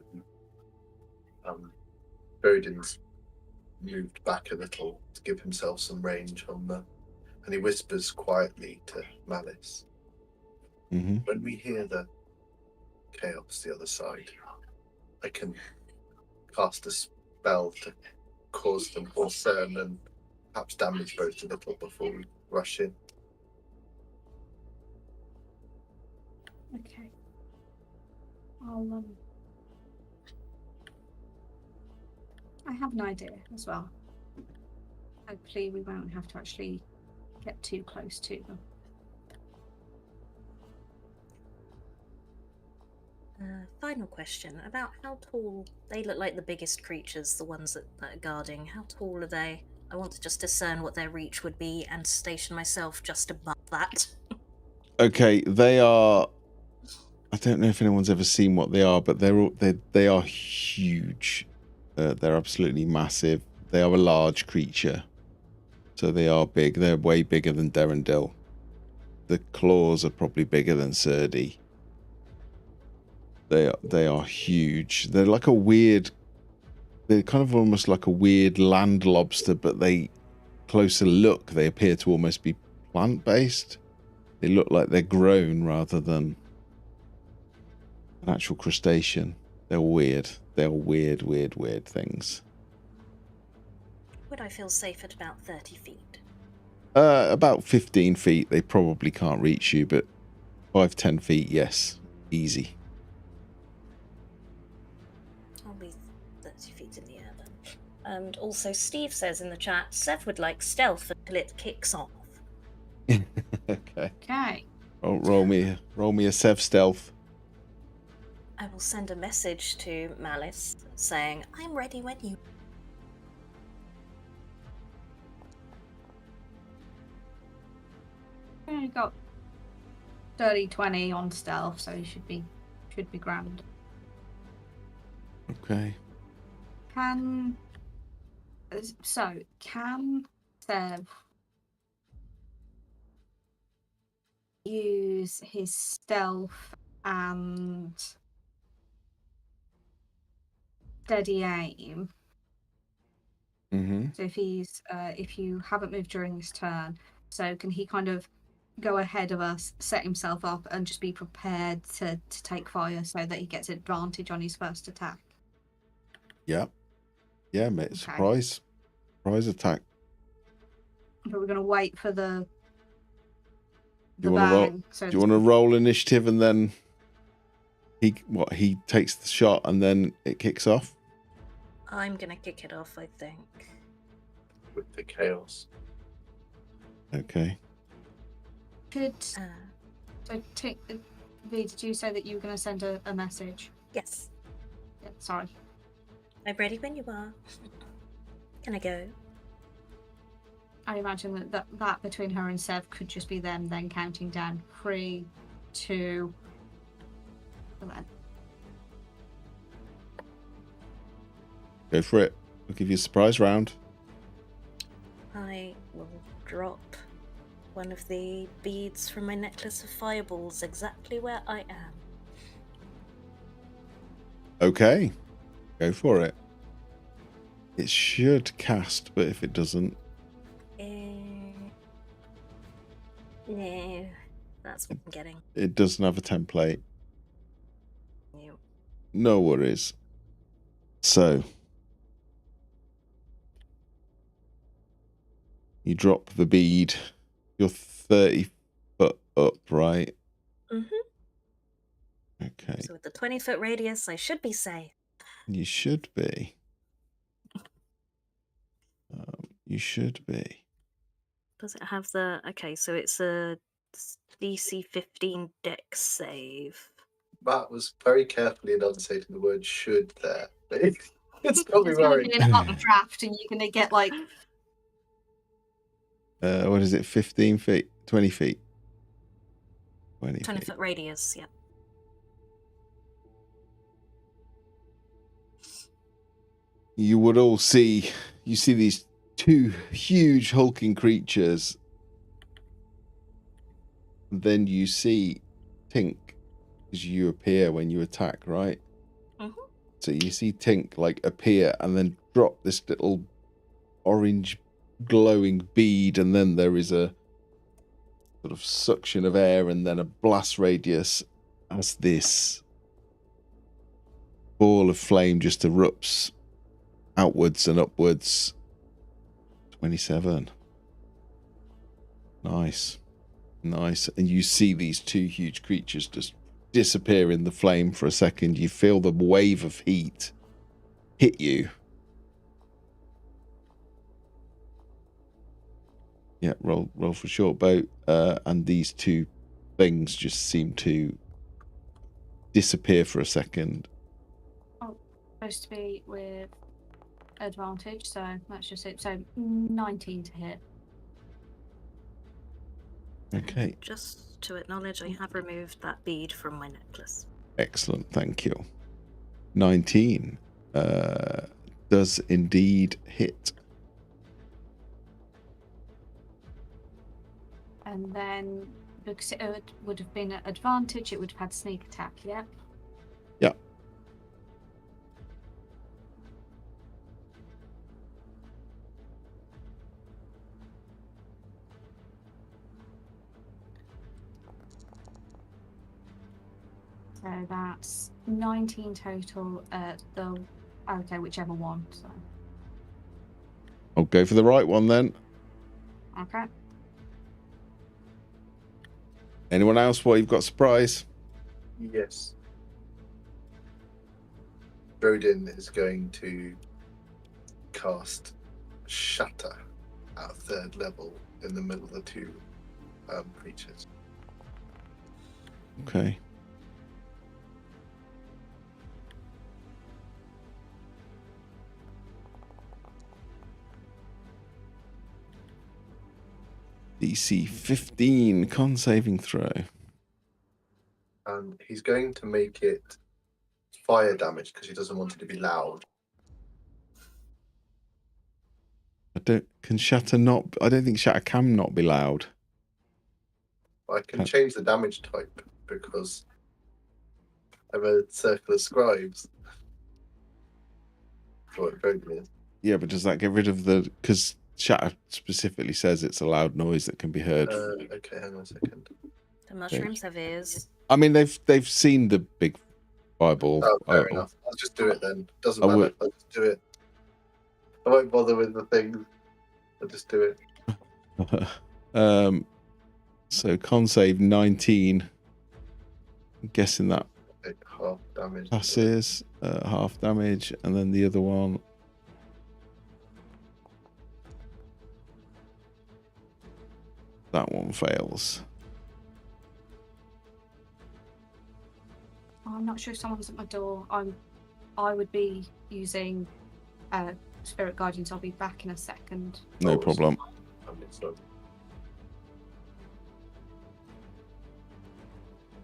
Brodin's moved back a little to give himself some range on the, and he whispers quietly to Malice. Mm-hmm. When we hear the chaos the other side, I can cast a spell to cause them concern and perhaps damage both a little before we rush in. Okay. I'll I have an idea as well. Hopefully we won't have to actually get too close to them. Final question about how tall. They look like the biggest creatures, the ones that are guarding. How tall are they? I want to just discern what their reach would be and station myself just above that. Okay, they are. I don't know if anyone's ever seen what they are, but they are huge. They're absolutely massive. They are a large creature, so they are big. They're way bigger than Derendil. The claws are probably bigger than Serdy. They are huge. They're like a weird. They're kind of almost like a weird land lobster, but closer look, they appear to almost be plant-based. They look like they're grown rather than an actual crustacean. They're weird. They're weird things. Would I feel safe at about 30 feet? About 15 feet, they probably can't reach you, but 5-10 feet, yes, easy. I'll be 30 feet in the air then. And also, Steve says in the chat, Seth would like stealth until it kicks off. Okay. Okay. Roll me a Sev stealth. I will send a message to Malice saying, I'm ready when you... You got 30-20 on stealth, so you should be grand. Okay. Can Sev use his stealth and steady aim? Mm-hmm. So if you haven't moved during this turn, so can he kind of go ahead of us, set himself up, and just be prepared to take fire so that he gets advantage on his first attack? Yeah. Yeah, mate. Okay. Surprise attack. But we're going to wait for the Do you want to roll? bang. So Do you want to roll initiative and then he takes the shot and then it kicks off? I'm gonna kick it off, I think. With the chaos. Okay. Could Uh, so V, did you say that you were going to send a message? yes. Yeah, sorry. I'm ready when you are. Can I go? I imagine that between her and Sev could just be them then counting down 3, 2, and then. Go for it. I'll give you a surprise round. I will drop one of the beads from my necklace of fireballs exactly where I am. Okay. Go for it. It should cast, but if it doesn't... No, that's what I'm getting. It doesn't have a template. No. No worries. So... You drop the bead. You're 30 foot up, right? Mm-hmm. Okay. So with the 20-foot radius, I should be safe. You should be. You should be. Does it have the... Okay, so it's a DC 15 dex save. Matt was very carefully enunciating the word should there. It's got me It's going to worried. be an updraft, and you're going to get like. What is it? 15 feet? 20 feet? 20 feet. 20-foot radius, yeah. You would all see... You see these two huge hulking creatures. Then you see Tink as you appear when you attack, right? Mm-hmm. So you see Tink like appear and then drop this little orange glowing bead, and then there is a sort of suction of air and then a blast radius as this ball of flame just erupts outwards and upwards. 27. Nice. And you see these two huge creatures just disappear in the flame for a second. You feel the wave of heat hit you. Yeah, roll for short bow. And these two things just seem to disappear for a second. Supposed to be with advantage, so that's just it. So 19 to hit. Okay. Just to acknowledge, I have removed that bead from my necklace. Excellent, thank you. 19 does indeed hit. And then, because it would have been at advantage, it would have had sneak attack, yeah? Yeah. So that's 19 total at the... Okay, whichever one, so... I'll go for the right one then. Okay. Anyone else while you've got surprise? Yes. Rodin is going to cast Shatter at 3rd level in the middle of the two creatures. Okay. DC 15 con saving throw. And he's going to make it fire damage because he doesn't want it to be loud. I don't think shatter can not be loud. I can change the damage type because I'm a circle of scribes. Or it very is. Yeah, but does that get rid of the... Because shatter specifically says it's a loud noise that can be heard. Okay, hang on a second. The mushrooms have ears. I mean, they've seen the big fireball. Oh, fair enough. I'll just do it then. Doesn't matter. I'll just do it. I won't bother with the things. I'll just do it. So con save 19. I'm guessing that Half damage. passes. Half damage, and then the other one. That one fails. I'm not sure if someone's at my door. I would be using Spirit Guardians. I'll be back in a second. No problem.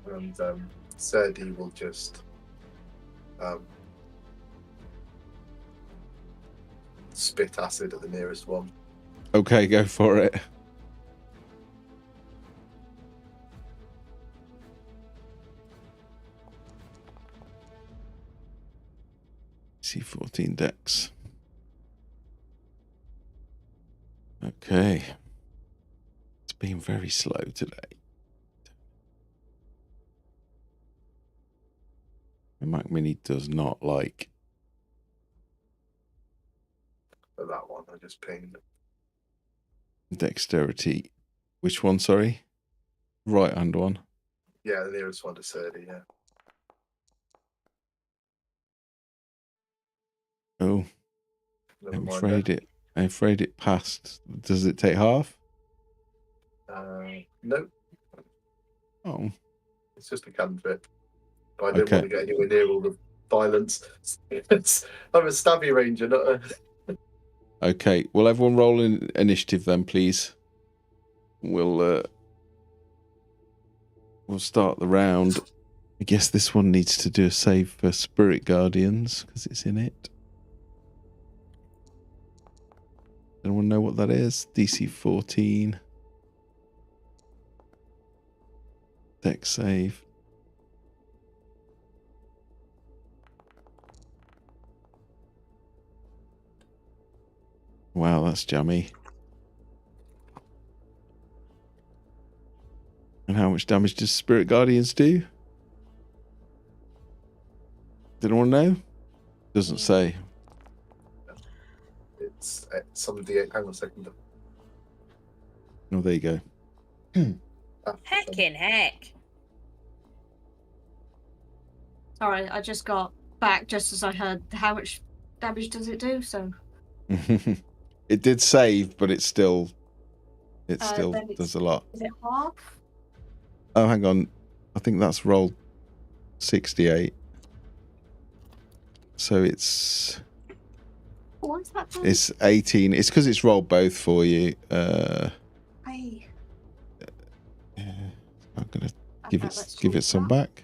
And Serdi will just spit acid at the nearest one. Okay, go for it. C14 dex. Okay. It's been very slow today. The Mac Mini does not like. For that one, I just pinged. Dexterity. Which one, sorry? Right hand one. Yeah, the nearest one to Serdi, yeah. Oh, Never I'm mind afraid it passed. Does it take half? No, Oh. it's just a cantrip. But I didn't want to get anywhere near all the violence. I'm a stabby ranger, not a... Okay, will everyone roll in initiative then, please? We'll start the round. I guess this one needs to do a save for Spirit Guardians because it's in it. Anyone know what that is? DC 14. Dex save. Wow, that's jammy. And how much damage does Spirit Guardians do? Did anyone know? Doesn't say. It's some D8. Hang on a second. Oh, there you go. Heckin' heck. Sorry, I just got back just as I heard how much damage does it do, so... It did save, but it still does a lot. Is it half? Oh, hang on. I think that's rolled 68. So it's... What is that doing? It's 18. It's because it's rolled both for you. Hey. I'm gonna give it some back.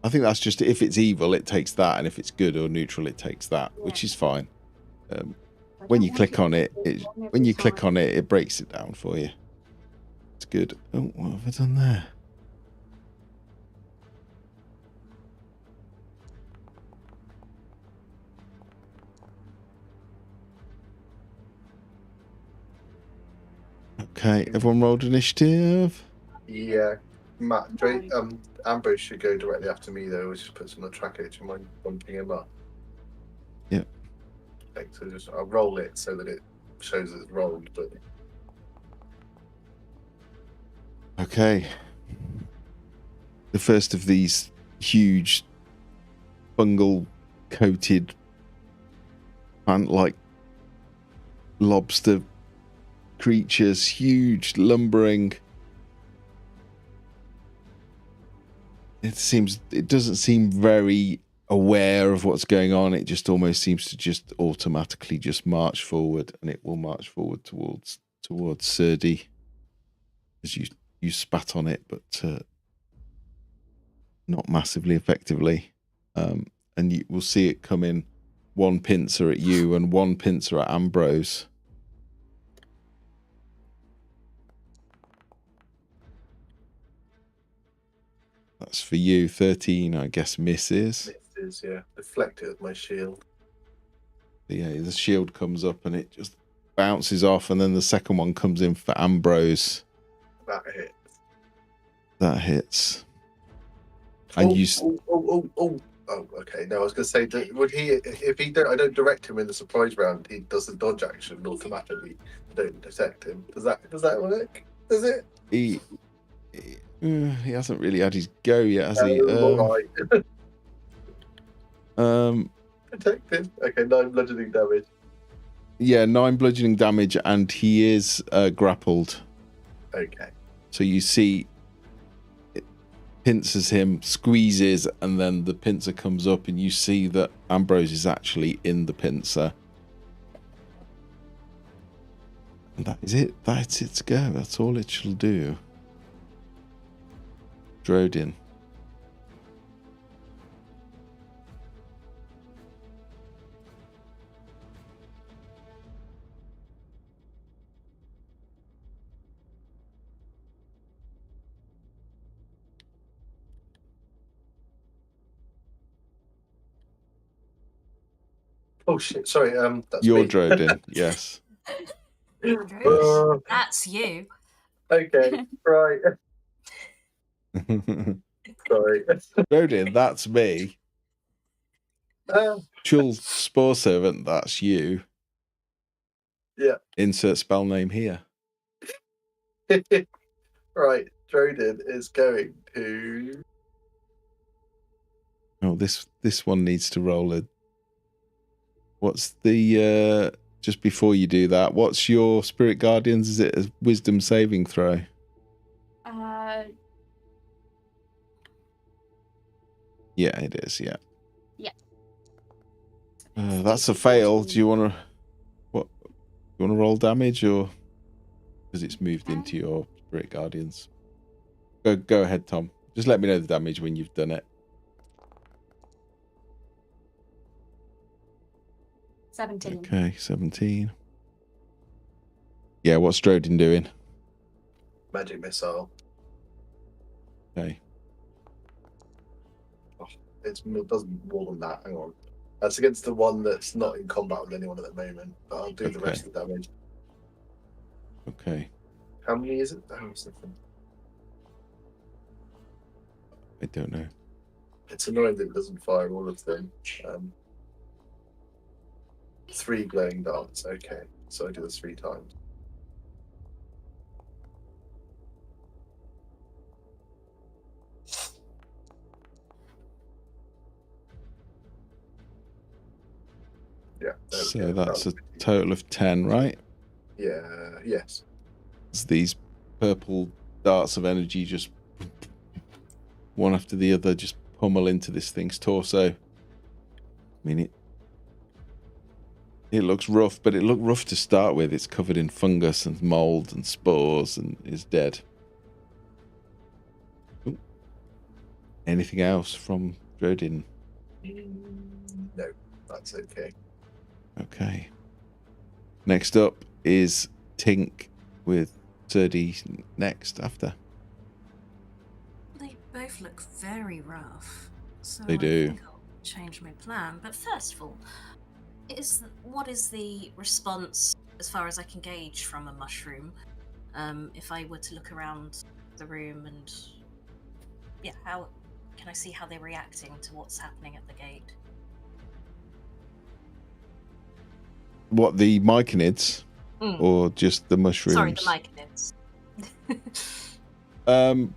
I think that's just if it's evil, it takes that, and if it's good or neutral, it takes that, which is fine. When you click on it, it breaks it down for you. It's good. Oh, what have I done there? Okay, everyone rolled initiative. Yeah, Matt, Ambrose should go directly after me though. Just put some on the tracker. Do you mind bumping him up? Yep. Okay, so I'll roll it so that it shows it's rolled. But okay, the first of these huge fungal-coated plant-like lobster creatures, huge, lumbering. It doesn't seem very aware of what's going on. It just almost seems to just automatically just march forward, and it will march forward towards Serdi as you spat on it, but not massively effectively. and you will see it come in one pincer at you and one pincer at Ambrose. That's for you. 13, I guess, misses. Misses, yeah. Deflect it with my shield. Yeah, the shield comes up and it just bounces off, and then the second one comes in for Ambrose. That hits. That hits. And you. Oh, okay. No, I was going to say, would he? If he don't, I don't direct him in the surprise round. He does the dodge action automatically. I don't detect him. Does that work? Does it? He hasn't really had his go yet, has he? All right. Protected. Okay, 9 bludgeoning damage. Yeah, 9 bludgeoning damage, and he is grappled. Okay. So you see, it pincers him, squeezes, and then the pincer comes up, and you see that Ambrose is actually in the pincer. And that is it. That's its go. That's all it shall do. Drodin. Oh shit! Sorry. That's You're me. Drodin. Yes. Andrew, that's you. Okay. Right. Sorry. Drodin, that's me. Chul Spore Servant, that's you. Yeah. Insert spell name here. Right. Drodin is going to. Oh, this one needs to roll a. What's the just before you do that? What's your Spirit Guardians? Is it a Wisdom saving throw? Yeah, it is. Yeah. Yeah. That's a fail. Do you want to roll damage, or because it's moved into your Spirit Guardians? Go ahead, Tom. Just let me know the damage when you've done it. 17. Okay, 17. Yeah, what's Drodin doing? Magic missile. Okay. It does more than that. Hang on. That's against the one that's not in combat with anyone at the moment. But I'll do the rest of the damage. Okay. How many is it? Oh, something. I don't know. It's annoying that it doesn't fire all of them. 3 glowing darts. Okay, so I do this 3 times. Yeah. So that's a total of 10, right? Yeah. Yes. It's these purple darts of energy just one after the other just pummel into this thing's torso. I mean, it looks rough, but it looked rough to start with. It's covered in fungus and mold and spores and is dead. Ooh. Anything else from Drodin? No, that's okay. Okay. Next up is Tink with Surdy next after. They both look very rough. So They do. I think I'll change my plan. But first of all, what is the response as far as I can gauge from a mushroom? If I were to look around the room and how can I see how they're reacting to what's happening at the gate? What, the myconids? Or just the mushrooms? Sorry, the myconids.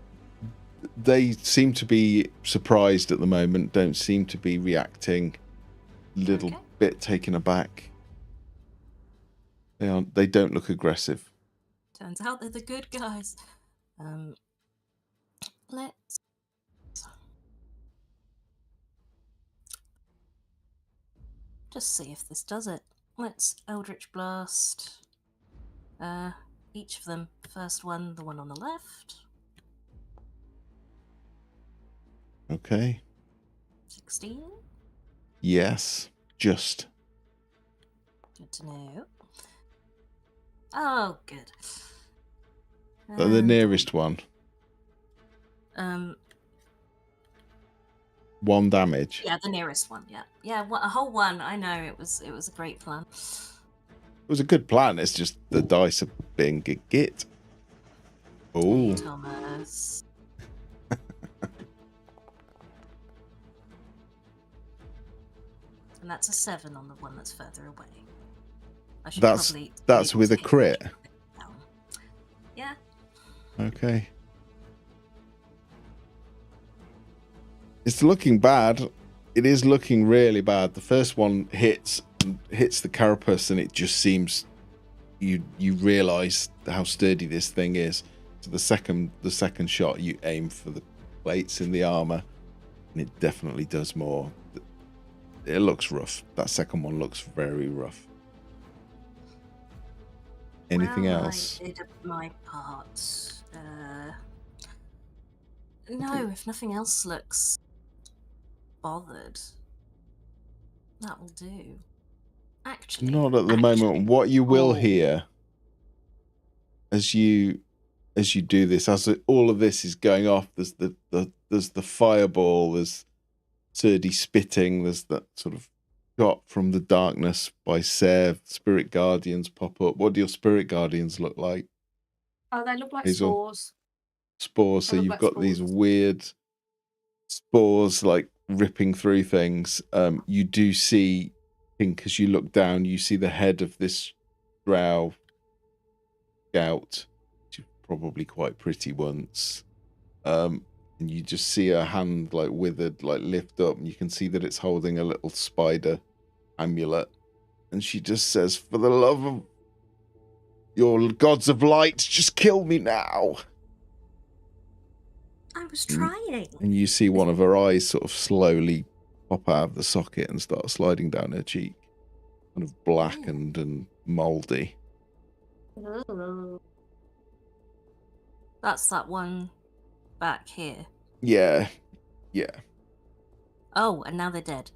They seem to be surprised at the moment, don't seem to be reacting. Little bit taken aback. They don't look aggressive. Turns out they're the good guys. Let's just see if this does it. Let's Eldritch Blast. Each of them. First one, the one on the left. Okay. 16? Yes, just. Good to know. Oh, good. The And, nearest one. 1 damage. Yeah, the nearest one. Yeah, yeah. A whole one. I know it was a great plan. It was a good plan. It's just the dice are being git. Hey, Oh, Thomas. And that's a 7 on the one that's further away. I should that's probably with a take crit. that down. Yeah. Okay. It's looking bad. It is looking really bad. The first one hits the carapace, and it just seems you realise how sturdy this thing is. So the second shot, you aim for the plates in the armor, and it definitely does more. It looks rough. That second one looks very rough. Anything Well, else? I did my part. No, if nothing else looks bothered, that will do. Actually, Not at the moment. What you will Oh. hear as you do this, as all of this is going off, there's the fireball, there's Serdi spitting, there's that sort of shot from the darkness by Sev. Spirit guardians pop up. What do your spirit guardians look like? Oh, they look like Hazel? spores. Spores. So They look you've like got these spores. weird spores like ripping through things. You do see, I think, as you look down, you see the head of this drow scout, which is probably quite pretty once. And you just see her hand like withered, like lift up, and you can see that it's holding a little spider amulet. And she just says, "For the love of your gods of light, just kill me now." I was trying. And you see one of her eyes sort of slowly pop out of the socket and start sliding down her cheek, kind of blackened and mouldy. That's that one back here. Yeah. Oh, and now they're dead.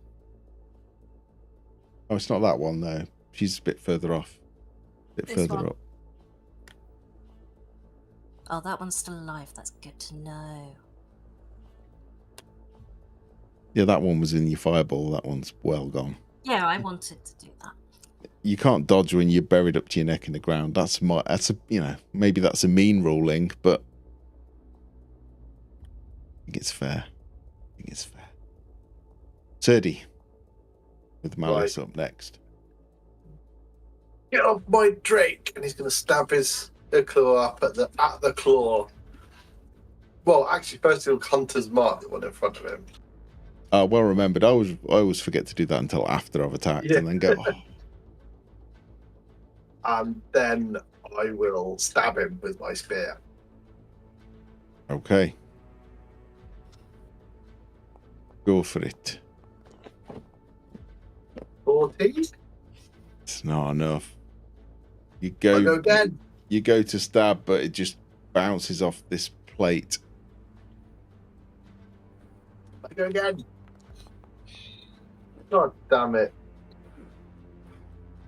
Oh, it's not that one though. She's a bit further off. A bit This further one. up. Oh, that one's still alive. That's good to know. Yeah, that one was in your fireball. That one's well gone. Yeah, I wanted to do that. You can't dodge when you're buried up to your neck in the ground. That's a maybe that's a mean ruling, but I think it's fair. Serdi with Malice up next. Get off my Drake! And he's going to stab his claw up at the claw. Well, actually, first he'll Hunter's Mark, the one in front of him. Well remembered. I always forget to do that until after I've attacked, and then go. Oh. And then I will stab him with my spear. Okay. Go for it. 14? It's not enough. I go again. You go to stab, but it just bounces off this plate. I go again. God damn it.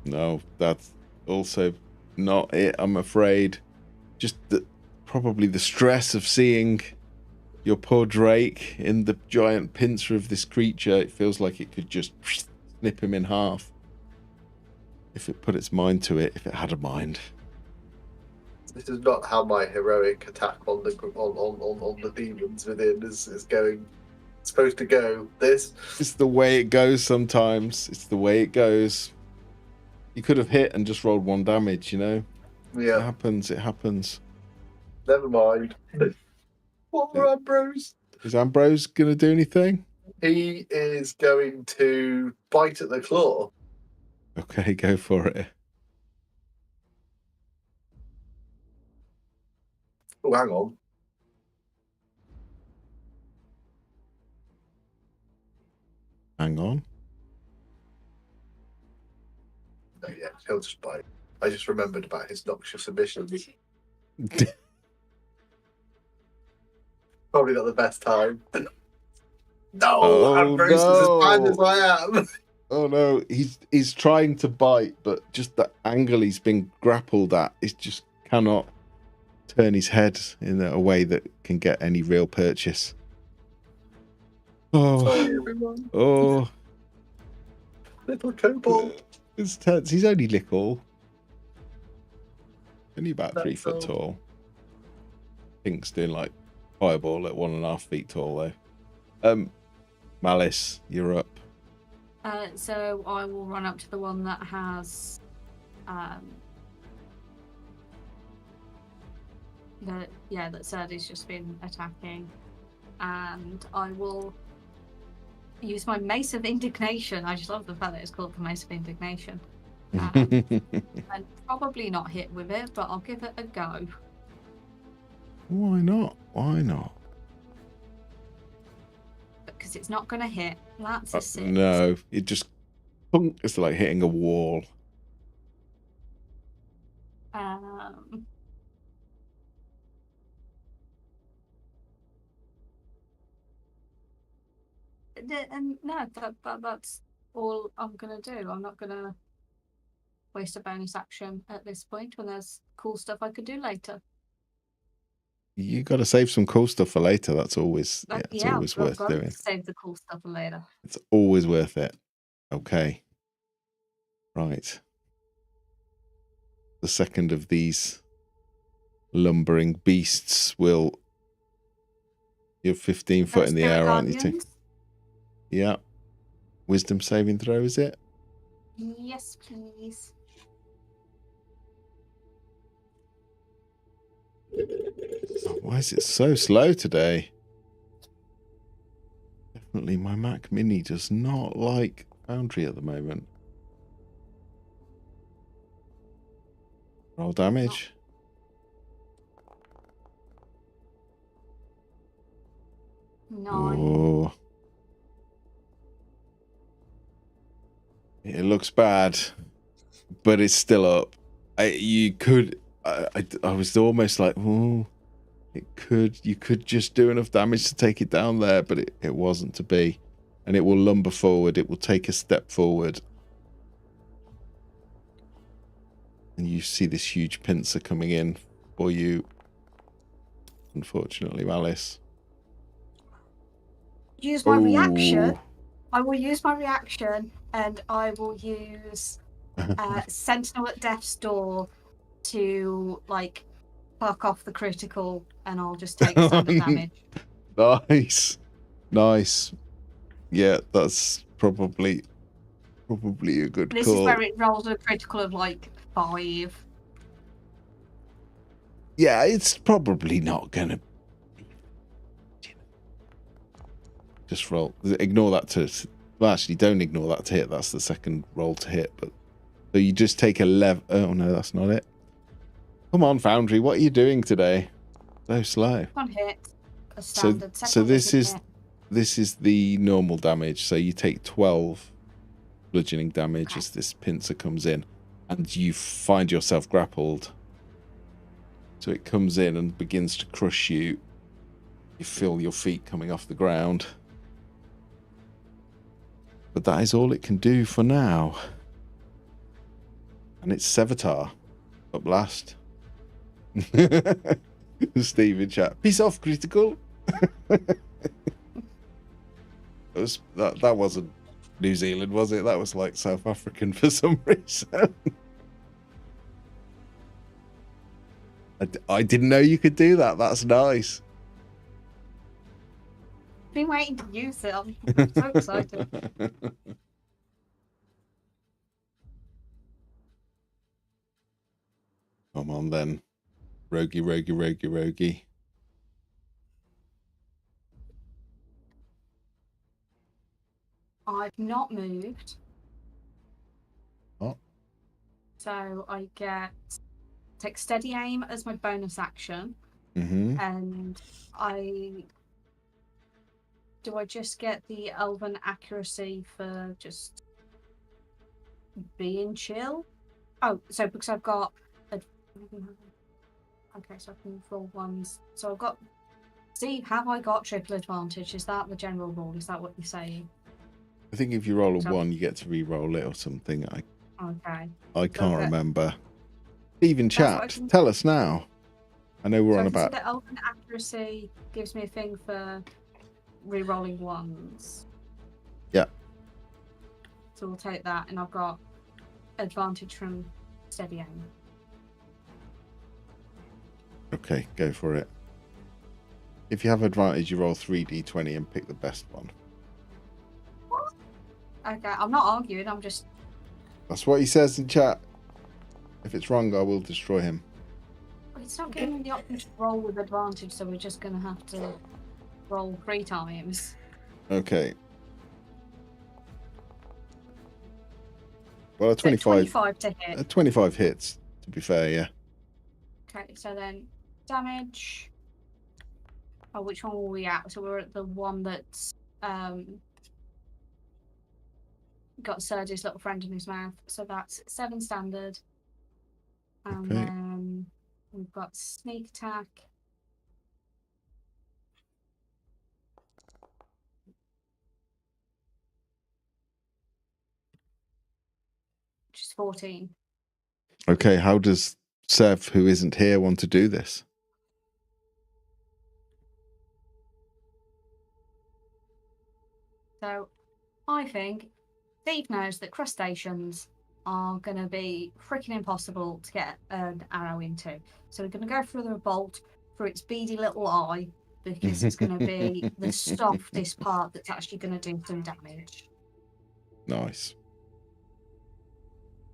No, that's also not it, I'm afraid. Just probably the stress of seeing your poor Drake in the giant pincer of this creature. It feels like it could just snip him in half. If it put its mind to it, if it had a mind. This is not how my heroic attack on the demons within is going. It's supposed to go. This. It's the way it goes sometimes. It's the way it goes. You could have hit and just rolled 1 damage, you know? Yeah. It happens. Never mind. Poor Ambrose. Is Ambrose going to do anything? He is going to bite at the claw. Okay, go for it. Oh, hang on. Hang on. No, yeah, he'll just bite. I just remembered about his noxious emissions. Probably not the best time. No, Oh Ambrose is as bad as no! I am. Oh no, he's trying to bite, but just the angle he's been grappled at, he just cannot turn his head in a way that can get any real purchase. Oh, Sorry, everyone. oh, Little kobold. it's tense. He's only little, only about That's 3 foot all. tall. Pink's doing like fireball at 1.5 feet tall though. Malice, you're up. So I will run up to the one that has that Serdy's just been attacking, and I will use my Mace of Indignation. I just love the fact that it's called the Mace of Indignation. And probably not hit with it, but I'll give it a go. Why not? Why not? Because it's not going to hit. That's a 6. No, it just it's like hitting a wall. No, that's all I'm going to do. I'm not going to waste a bonus action at this point when there's cool stuff I could do later. You got to save some cool stuff for later. That's always always worth I've got doing. to save the cool stuff for later. It's always worth it. Okay. Right. The second of these lumbering beasts will... You're 15 foot in the air, aren't you? Too? Yeah. Wisdom saving throw, is it? Yes, please. Oh, why is it so slow today? Definitely my Mac Mini does not like Foundry at the moment. Roll damage. No. Oh. It looks bad, but it's still up. I was almost like, oh, you could just do enough damage to take it down there, but it wasn't to be. And it will lumber forward. It will take a step forward. And you see this huge pincer coming in for you. Unfortunately, Malice. Use my reaction. I will use my reaction, and I will use Sentinel at Death's Door to like fuck off the critical, and I'll just take standard damage. Nice. Yeah, that's probably a good This call. is where it rolls a critical of like 5. Yeah, it's probably not gonna. Just roll. Ignore that to. Well, actually, don't ignore that to hit. That's the second roll to hit. But so you just take 11. Oh no, that's not it. Come on, Foundry. What are you doing today? So slow. One hit. A standard. So this is the normal damage. So you take 12 bludgeoning damage as this pincer comes in, and you find yourself grappled. So it comes in and begins to crush you. You feel your feet coming off the ground. But that is all it can do for now. And it's Sevatar up last. Steve in chat. Peace off, critical. That wasn't New Zealand, was it? That was like South African for some reason. I didn't know you could do that. That's nice. Been waiting to use it. I'm so excited. Come on then. Rogie. I've not moved. Oh. So I take steady aim as my bonus action. Mm-hmm. And do I just get the elven accuracy for just being chill? Oh, so because I've got okay, so I can roll ones. So I've got Steve, have I got triple advantage? Is that the general rule? Is that what you're saying? I think if you roll a So- 1, you get to re-roll it or something. Okay. I can't that- remember. Even That's what I chat, can- tell us now. I know we're So on I can see about. that Elven accuracy gives me a thing for re-rolling ones. Yeah. So we'll take that, and I've got advantage from steady aim. Okay, go for it. If you have advantage, you roll 3d20 and pick the best one. Okay, I'm not arguing. I'm just. That's what he says in chat. If it's wrong, I will destroy him. It's not giving me the option to roll with advantage, so we're just gonna have to roll 3 times. Okay. Well, a So 25, 25 to hit. 25 hits, to be fair, yeah. Okay, so then damage. Oh, which one were we at? So we're at the one that's got Serge's little friend in his mouth. So that's 7 standard. And Okay. then we've got sneak attack. Which is 14. Okay, how does Sev, who isn't here, want to do this? So I think Steve knows that crustaceans are going to be freaking impossible to get an arrow into. So we're going to go through the bolt through its beady little eye because it's going to be the softest part that's actually going to do some damage. Nice.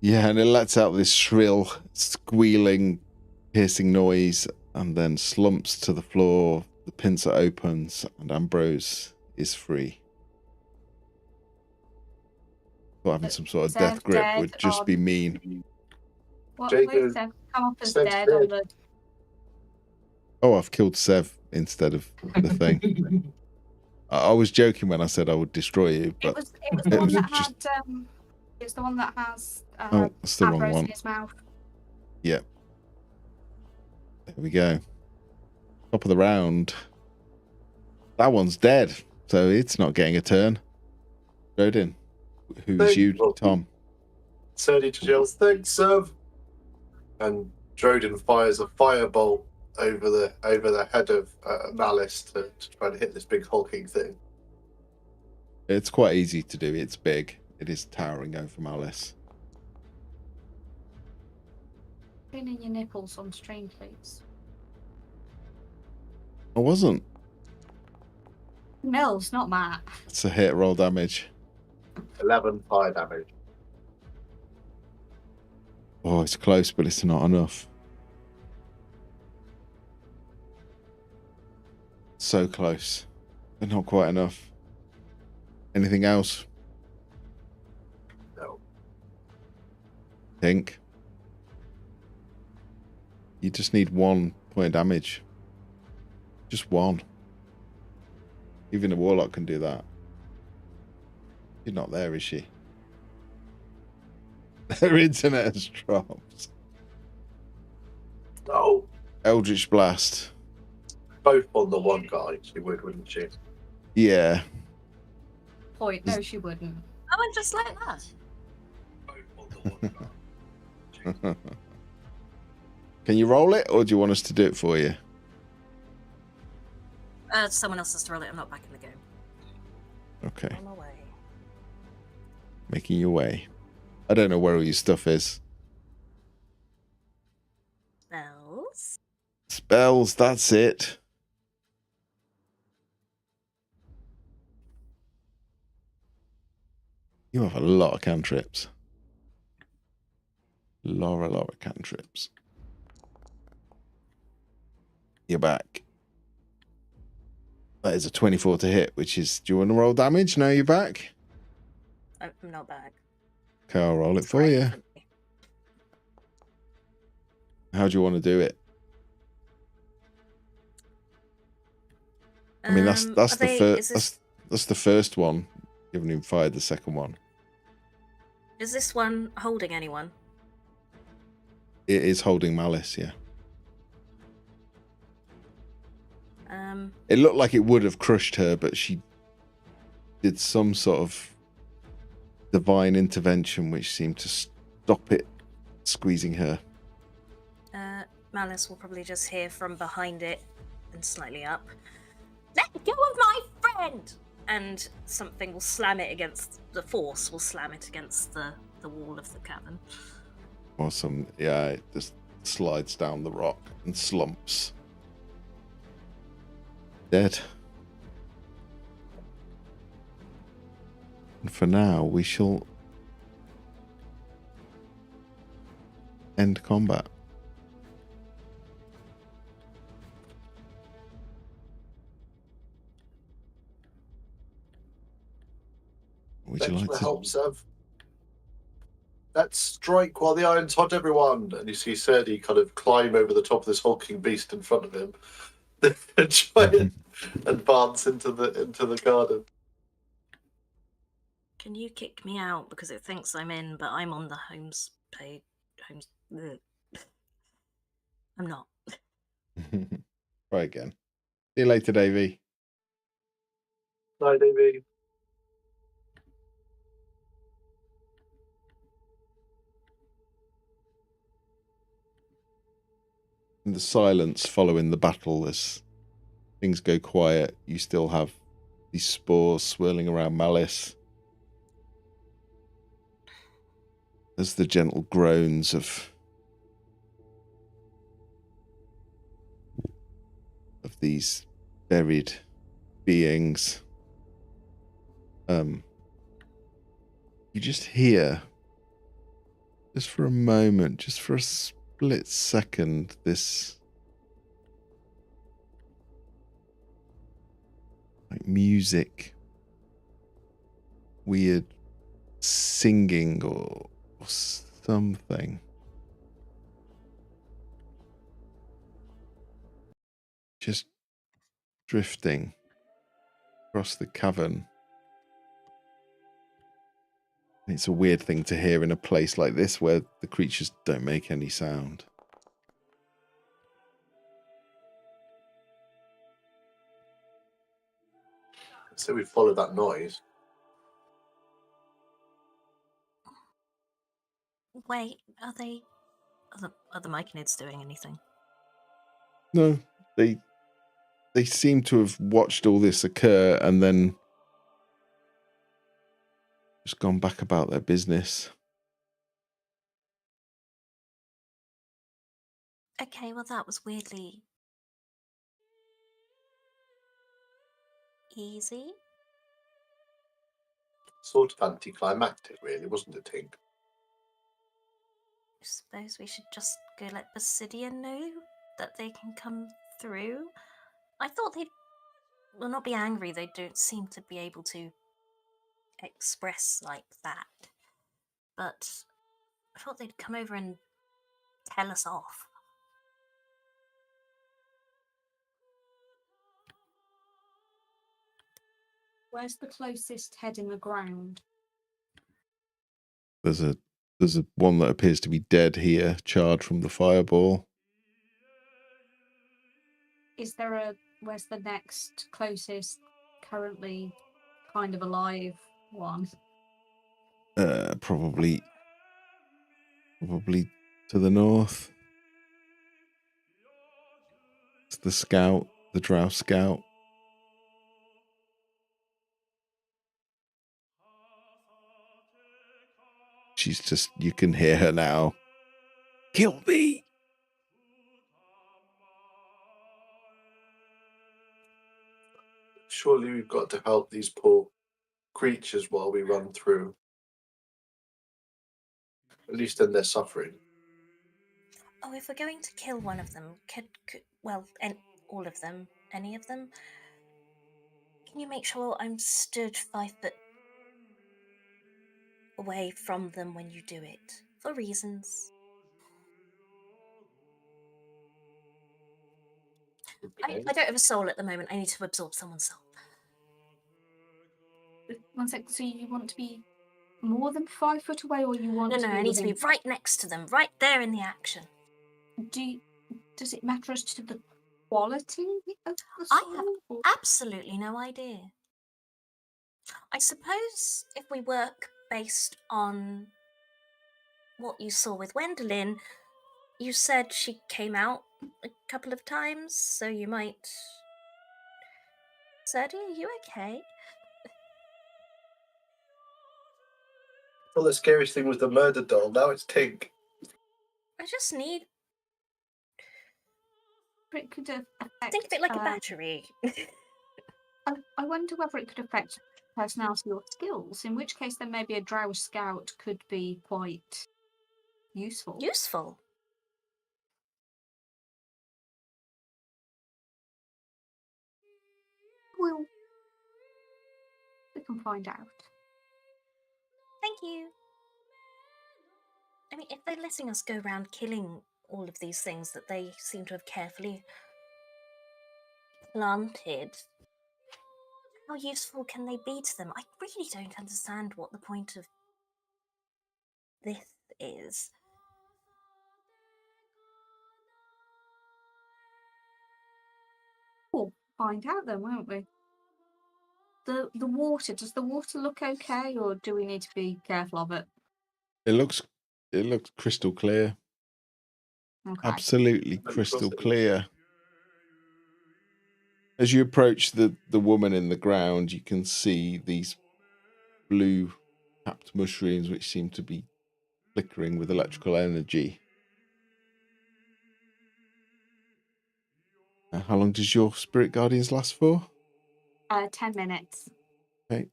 Yeah, and it lets out this shrill, squealing, piercing noise and then slumps to the floor. The pincer opens and Ambrose is free. Thought having some sort of Seth death grip dead would just on- be mean. What Jacob, please, Seth? Come up as Seth's dead on dead. the. Oh, I've killed Sev instead of the thing. I was joking when I said I would destroy you, It but was the it one was that just- had it's the one that has oh, that's the wrong Ambrose one. in his mouth. There we go. Top of the round. That one's dead, so it's not getting a turn. Rodin, who's you, Tom? Serdi to yells, "Thanks, Sev!" And Drodin fires a firebolt over the head of Malice to try to hit this big hulking thing. It's quite easy to do. It's big. It is towering over Malice. Cleaning your nipples on stream, please. I wasn't. Mills, not Matt. It's a hit. Roll damage. 11 fire damage. Oh, it's close, but it's not enough. So close, but not quite enough. Anything else? No. Think. You just need 1 point of damage. Just 1. Even a warlock can do that. She's not there, is she? Her internet has dropped. No. Eldritch Blast. Both on the one guy, she would, wouldn't she? Yeah. Point. No, she wouldn't. I went just like that. Both on the one guy. Can you roll it, or do you want us to do it for you? Someone else has to roll it. I'm not back in the game. Okay. On my way. Making your way. I don't know where all your stuff is. Spells. Spells, that's it. You have a lot of cantrips. A lot of cantrips. You're back. That is a 24 to hit, which is... Do you want to roll damage? No, you're back? I'm not back. Okay, I'll roll it It's for great you. me. How do you want to do it? I mean, that's are the they- first... is this- That's the first one. You haven't even fired the second one. Is this one holding anyone? It is holding Malice, yeah. It looked like it would have crushed her, but she did some sort of divine intervention which seemed to stop it squeezing her. Malice will probably just hear from behind it and slightly up. Let go of my friend! And something will slam it against the force, will slam it against the wall of the cavern. Awesome. Yeah, it just slides down the rock and slumps. Dead. And for now, we shall end combat. Would you Thanks like for the to? help, Sev. Let's strike while the iron's hot, everyone. And you see Serdi kind of climb over the top of this hulking beast in front of him and try and advance into the garden. Can you kick me out because it thinks I'm in, but I'm on the homes page. Ugh. I'm not. Try again. See you later, Davey. Bye, Davey. In the silence following the battle, as things go quiet, you still have these spores swirling around Malice. As the gentle groans of these buried beings, you just hear, just for a moment, just for a split second, this like music, weird singing or something. Just drifting across the cavern. It's a weird thing to hear in a place like this where the creatures don't make any sound. So we follow that noise. Wait, are the myconids doing anything? No, they seem to have watched all this occur and then just gone back about their business. Okay, well that was weirdly easy. Sort of anticlimactic, really, wasn't it, Tink? I suppose we should just go let Basidia know that they can come through. I thought they'd not be angry, they don't seem to be able to express like that. But I thought they'd come over and tell us off. Where's the closest head in the ground? There's a one that appears to be dead here, charred from the fireball. Is there where's the next closest currently kind of alive one? Probably to the north. It's the scout, the drow scout. She's just, you can hear her now. Kill me! Surely we've got to help these poor creatures while we run through. At least in their suffering. Oh, if we're going to kill one of them, all of them, any of them, can you make sure I'm stood 5 foot away from them when you do it? For reasons. Okay. I don't have a soul at the moment. I need to absorb someone's soul. One sec. So you want to be more than 5 foot away, or you want No, to be I need to be within... right next to them, right there in the action. Does it matter as to the quality of the I soul? have or- absolutely no idea. I suppose if we work based on what you saw with Wendelin, you said she came out a couple of times, so you might. Sadie, are you okay? Well, the scariest thing was the murder doll. Now it's Tink. I just need. It could affect. Think of it like a battery. I wonder whether it could affect personality or skills. In which case, then maybe a drow scout could be quite useful. Useful. Well, we can find out. Thank you. I mean, if they're letting us go around killing all of these things that they seem to have carefully planted, how useful can they be to them? I really don't understand what the point of this is. We'll find out then, won't we? The water, does the water look okay, or do we need to be careful of it? It looks crystal clear. Okay. Absolutely crystal clear. As you approach the woman in the ground, you can see these blue capped mushrooms which seem to be flickering with electrical energy. How long does your spirit guardians last for? 10 minutes. Okay.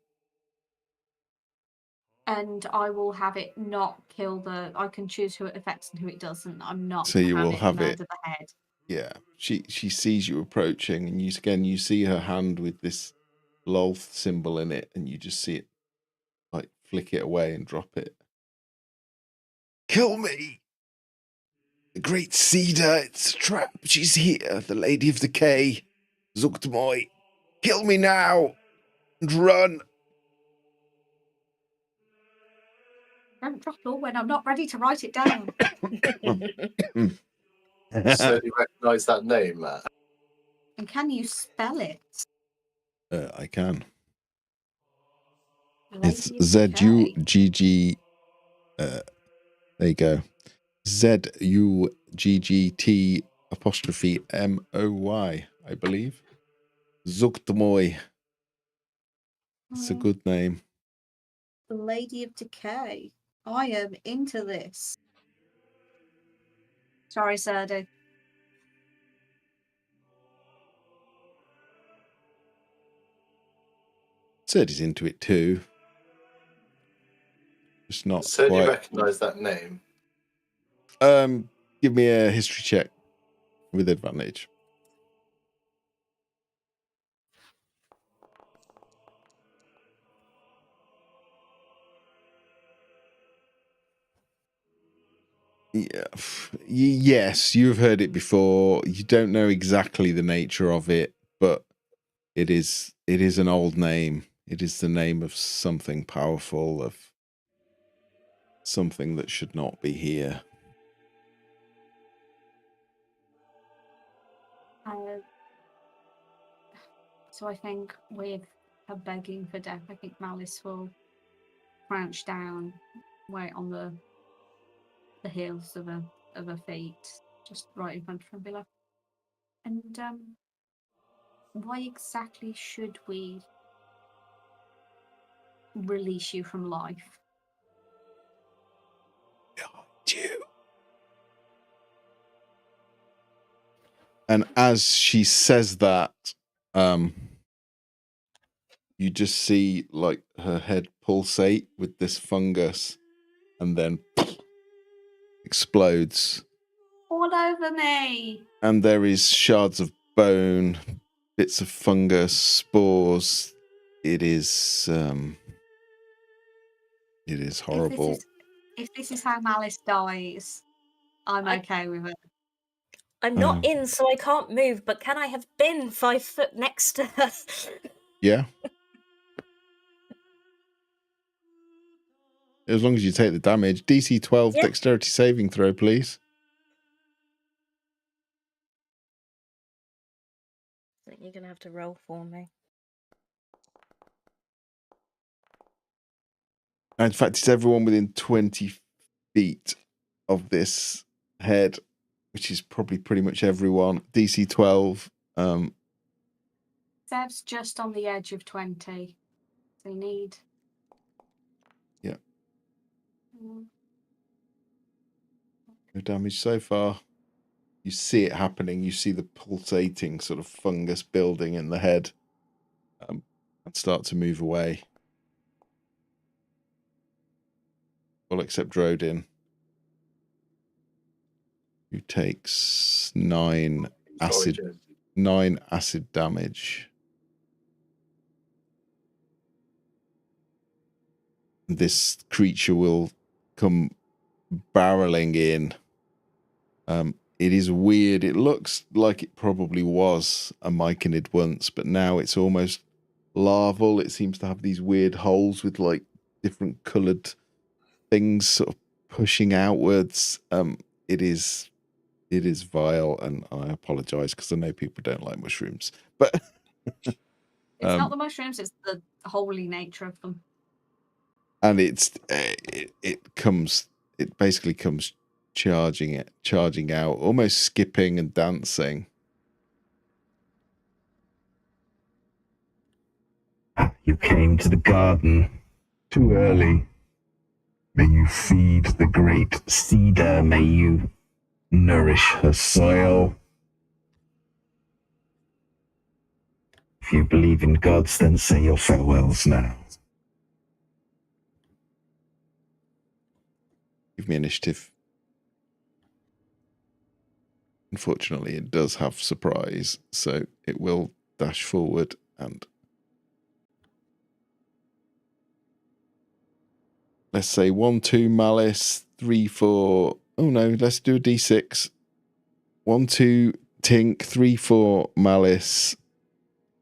And I will have it not kill the. I can choose who it affects and who it doesn't. I'm not. So you will have murder it. the head. Yeah. She sees you approaching, and you see her hand with this Lolth symbol in it, and you just see it like flick it away and drop it. Kill me! The great cedar, it's a trap. She's here, the Lady of Decay. Zuchtmoy. Kill me now! And run! Don't drop it all when I'm not ready to write it down. So you recognise that name, Matt? And can you spell it? I can. It's Lady of Z-U-G-G. Decay. There you go. Z-U-G-G-T apostrophe M-O-Y, I believe. Zuchtmoy. It's a good name. The Lady of Decay. I am into this. Sorry, Serdo. Said he's into it too. Just not So do you quite. recognise that name? Give me a history check with advantage. Yeah. Yes, you've heard it before. You don't know exactly the nature of it, but it is an old name. It is the name of something powerful, of something that should not be here. So I think with her begging for death, I think Malice will crouch down, wait on the heels of her feet, just right in front of her, and be like, and why exactly should we release you from life? You. And as she says that, you just see like her head pulsate with this fungus and then explodes. All over me! And there is shards of bone, bits of fungus, spores. It is horrible. If this is how Malice dies, I'm okay with it. I'm not in, so I can't move, but can I have been 5 foot next to her? Yeah. As long as you take the damage. DC 12 Yeah. dexterity saving throw, please. You're gonna have to roll for me. In fact, it's everyone within 20 feet of this head, which is probably pretty much everyone. DC 12. Sev's just on the edge of 20. They need. Yeah. Mm. No damage so far. You see it happening. You see the pulsating sort of fungus building in the head and start to move away. All except Drodin, who takes 9 acid damage. This creature will come barreling in. It is weird. It looks like it probably was a myconid once, but now it's almost larval. It seems to have these weird holes with like different coloured things sort of pushing outwards. It is vile, and I apologise because I know people don't like mushrooms, but It's not the mushrooms; it's the holy nature of them. And it basically comes charging out, almost skipping and dancing. You came to the garden too early. May you feed the great cedar. May you nourish her soil. If you believe in gods, then say your farewells now. Give me initiative. Unfortunately, it does have surprise, so it will dash forward and let's say 1, 2 malice, 3, 4. Oh no, let's do a d6. 1, 2 tink, 3, 4 malice,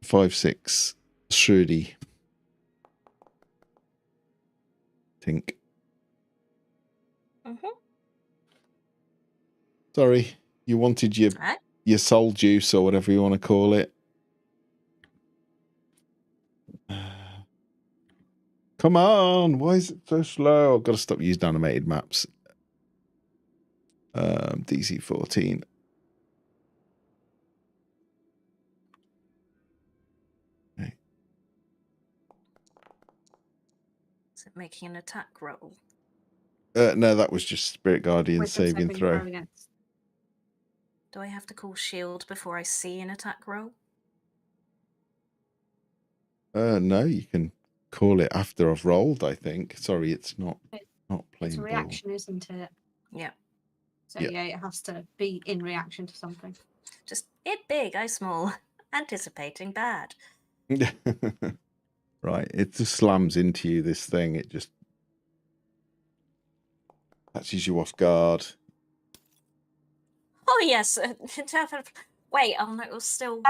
5, 6 shrewdy. Tink. Sorry, you wanted your soul juice or whatever you want to call it. Come on, why is it so slow? I've got to stop using animated maps. DC 14. Okay. Is it making an attack roll? No, that was just Spirit Guardian saving throw. Do I have to call shield before I see an attack roll? No, you can call it after I've rolled, I think. Sorry, it's not plain It's a reaction, isn't it? Yeah. So yeah, it has to be in reaction to something. Just it big, I small. Anticipating bad. Right, it just slams into you, this thing. It just catches you off guard. Oh yes. Wait, no, it was still.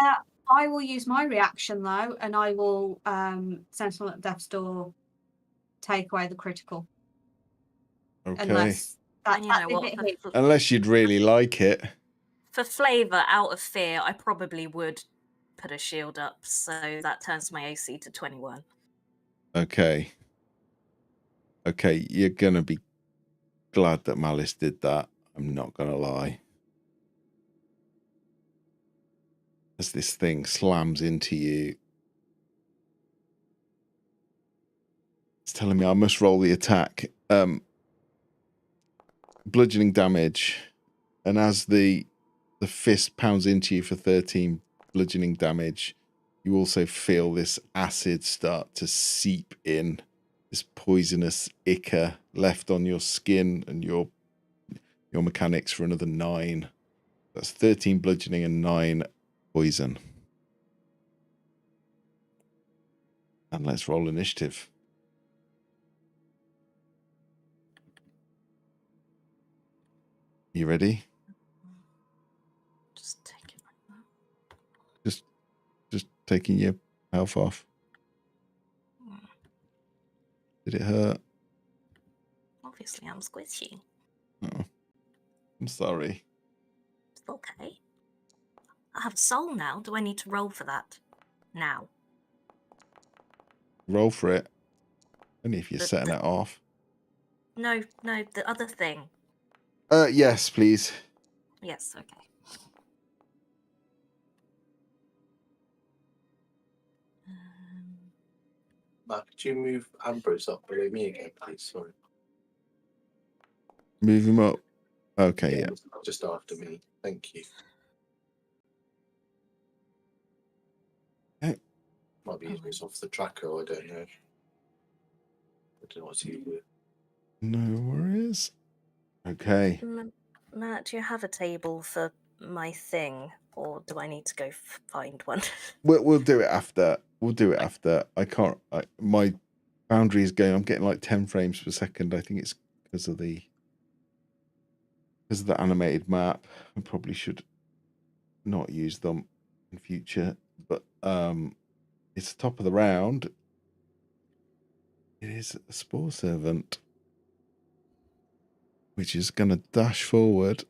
I will use my reaction though, and I will Sentinel at Death's Door take away the critical. Okay. Unless unless you'd really like it. For flavour, out of fear, I probably would put a shield up, so that turns my AC to 21. Okay. Okay, you're gonna be glad that Malice did that. I'm not gonna lie. As this thing slams into you, it's telling me I must roll the attack. Bludgeoning damage, and as the fist pounds into you for 13 bludgeoning damage, you also feel this acid start to seep in, this poisonous ichor left on your skin and your mechanics for another 9. That's 13 bludgeoning and 9 poison. And let's roll initiative. You ready? Just take it like that. Just taking your health off. Did it hurt? Obviously, I'm squishy. Oh, I'm sorry. It's okay. I have a soul now. Do I need to roll for that now? Roll for it. Only if you're The- setting the- it off. No, the other thing. Yes, please. Yes, okay. Mark, could you move Ambrose up below me again, please? Sorry. Move him up. Okay, yeah. Just after me. Thank you. Okay. Might be using this off the tracker, I don't know. I don't know what to do. No worries. Okay. Matt, do you have a table for my thing, or do I need to go find one? We'll do it after. We'll do it after. I can't. My boundary is going. I'm getting like 10 frames per second. I think it's because of the animated map. I probably should not use them in future. But it's the top of the round. It is a spore servant, which is going to dash forward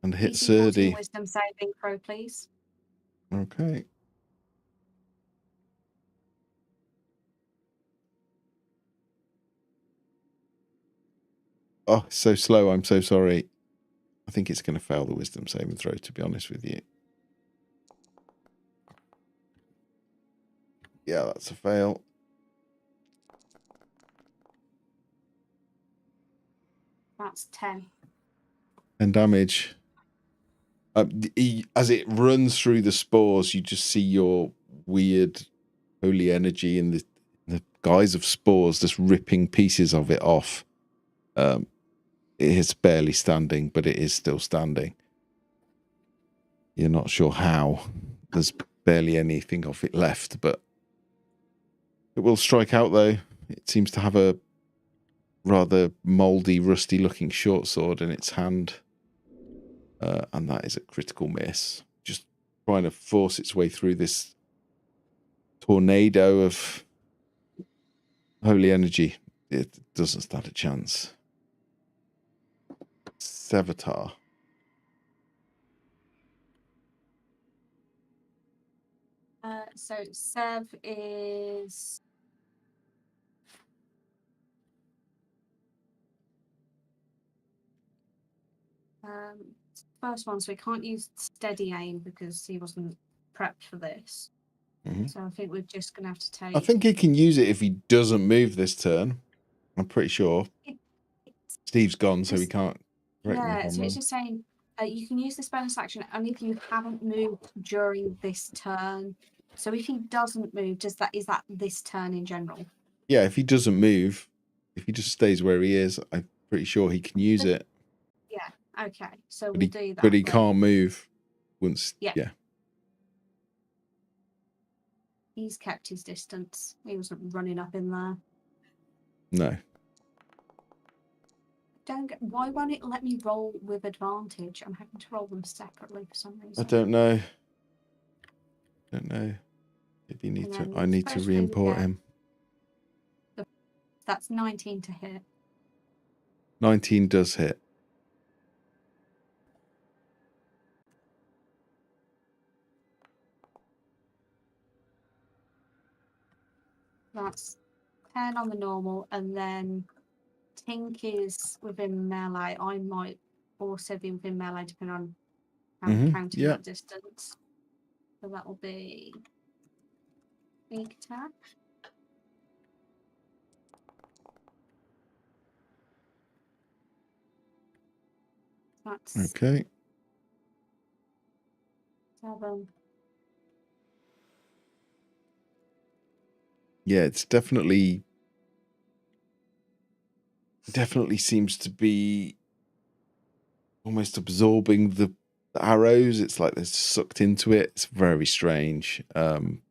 and hit DC 14 Surdy. wisdom saving throw, please. Okay. Oh, so slow. I'm so sorry. I think it's going to fail the wisdom saving throw, to be honest with you. Yeah, that's a fail. That's 10. 10 damage. As it runs through the spores, you just see your weird holy energy in the guise of spores just ripping pieces of it off. It is barely standing, but it is still standing. You're not sure how. There's barely anything of it left, but it will strike out, though. It seems to have a rather mouldy, rusty-looking short sword in its hand. And that is a critical miss. Just trying to force its way through this tornado of holy energy. It doesn't stand a chance. Sevatar. So Sev is... first one, so he can't use steady aim because he wasn't prepped for this. Mhm. So I think we're just going to have to take... I think he can use it if he doesn't move this turn. I'm pretty sure. Steve's gone, so he can't. Yeah, so it's just saying you can use this bonus action only if you haven't moved during this turn. So if he doesn't move, is that this turn in general? Yeah, if he doesn't move, if he just stays where he is, I'm pretty sure he can use it. Yeah, okay. So But we'll do that. But he then. can't move once. Yeah. He's kept his distance. He wasn't running up in there. No. Why won't it let me roll with advantage? I'm having to roll them separately for some reason. I don't know. Maybe I need to re-import him. That's 19 to hit. 19 does hit. That's 10 on the normal, and then Tink is within melee. I might also be within melee depending on how I'm counting that distance. So that will be big attack. That's Okay. 7. Yeah, it's definitely seems to be almost absorbing the arrows. It's like they're sucked into it. It's very strange. But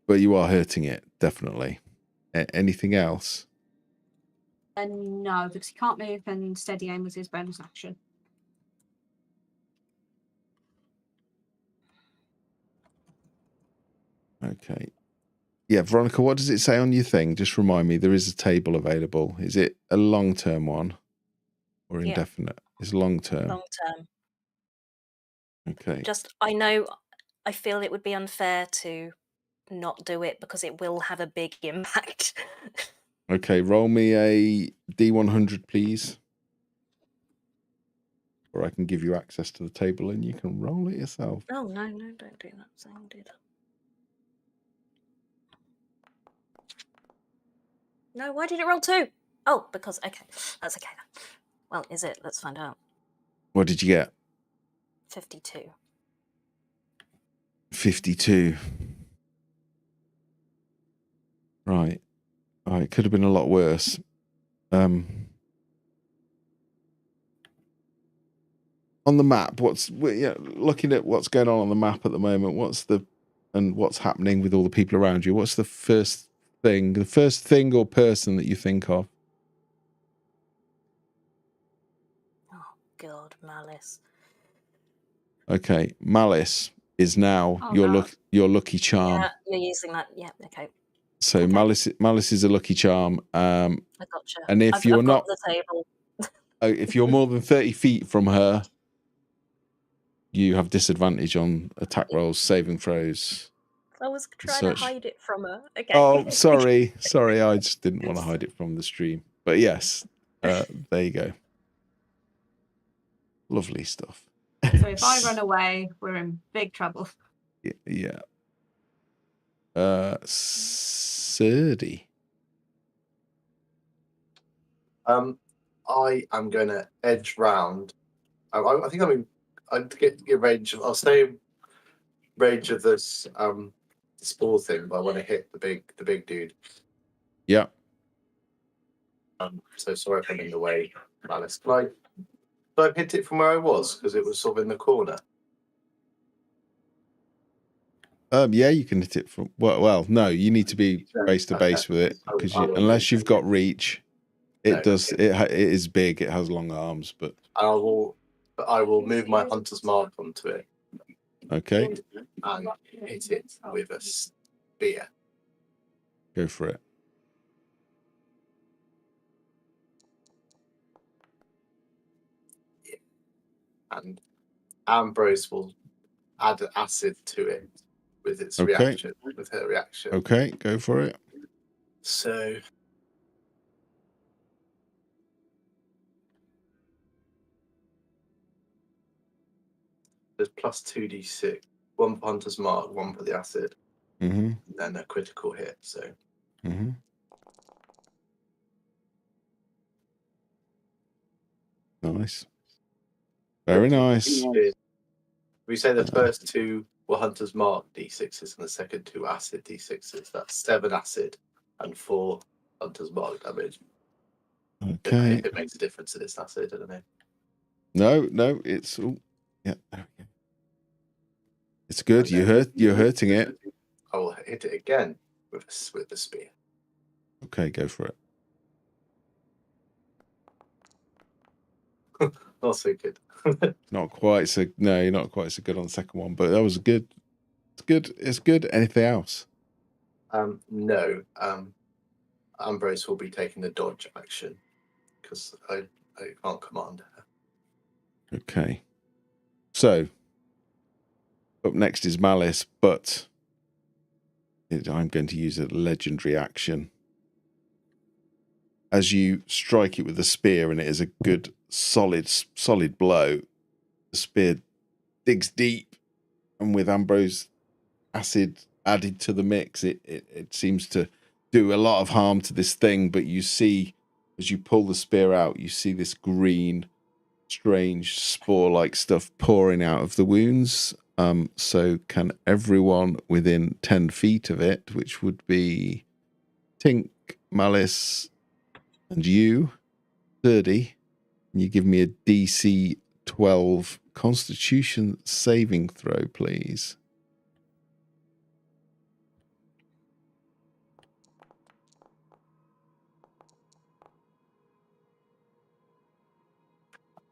you are hurting it, definitely. Anything else? No, because he can't move, and steady aim was his bonus action. Okay. Yeah, Veronica, what does it say on your thing? Just remind me, there is a table available. Is it a long-term one or indefinite? It's long-term. Long term. Okay. Just, I feel it would be unfair to not do it because it will have a big impact. Okay, roll me a D100, please. Or I can give you access to the table and you can roll it yourself. Oh, no, don't do that. Don't do that. No, why did it roll 2? Oh, because, okay, that's okay. Well, is it? Let's find out. What did you get? 52. 52. Right. Oh, it could have been a lot worse. On the map, looking at what's going on the map at the moment, what's happening with all the people around you? What's the first thing or person that you think of? Oh, God, Malice. Okay, Malice is now Oh, your no. your lucky charm. Yeah, you're using that. Yeah, okay. So Okay. Malice is a lucky charm. I gotcha. And if I've you're got not, the table. if you're more than 30 feet from her, you have disadvantage on attack rolls, saving throws. I was trying to hide it from her. Okay. Oh, sorry. I just didn't want to hide it from the stream. But yes, there you go. Lovely stuff. So if I run away, we're in big trouble. Yeah. Serdi. I am going to edge round. I think I'd get range. I'll stay in range of this spore thing, but I want to hit the big dude. Yeah. So sorry if I'm in the way, Alice. Can I hit it from where I was because it was sort of in the corner? Yeah, you can hit it from. Well, no, you need to be base to base with it because unless you've got reach, it does. Okay. It is big. It has long arms, but I will move my hunter's mark onto it. Okay. And hit it with a spear. Go for it. Yeah. And Ambrose will add acid to it with its reaction, with her reaction. Okay, go for it. So there's plus 2d6, 1 for hunter's mark, 1 for the acid, and then a critical hit. So nice, very nice. We say the first 2 were hunter's mark d6s and the second 2 acid d6s. That's 7 acid and 4 hunter's mark damage. Okay. If it makes a difference to this acid, I don't know. No, it's yeah. There we go. It's good. You're hurting it. I will hit it again with the spear. Okay, go for it. Not so good. Not quite so. No, you're not quite so good on the second one, but that was good. It's good. It's good. Anything else? No. Ambrose will be taking the dodge action because I can't command her. Okay. So up next is Malice, but I'm going to use a legendary action. As you strike it with a spear, and it is a good, solid blow, the spear digs deep, and with Ambrose acid added to the mix, it seems to do a lot of harm to this thing. But you see, as you pull the spear out, you see this green, strange spore-like stuff pouring out of the wounds. So can everyone within 10 feet of it, which would be Tink, Malice, and you, 30, and you give me a DC 12 Constitution saving throw, please.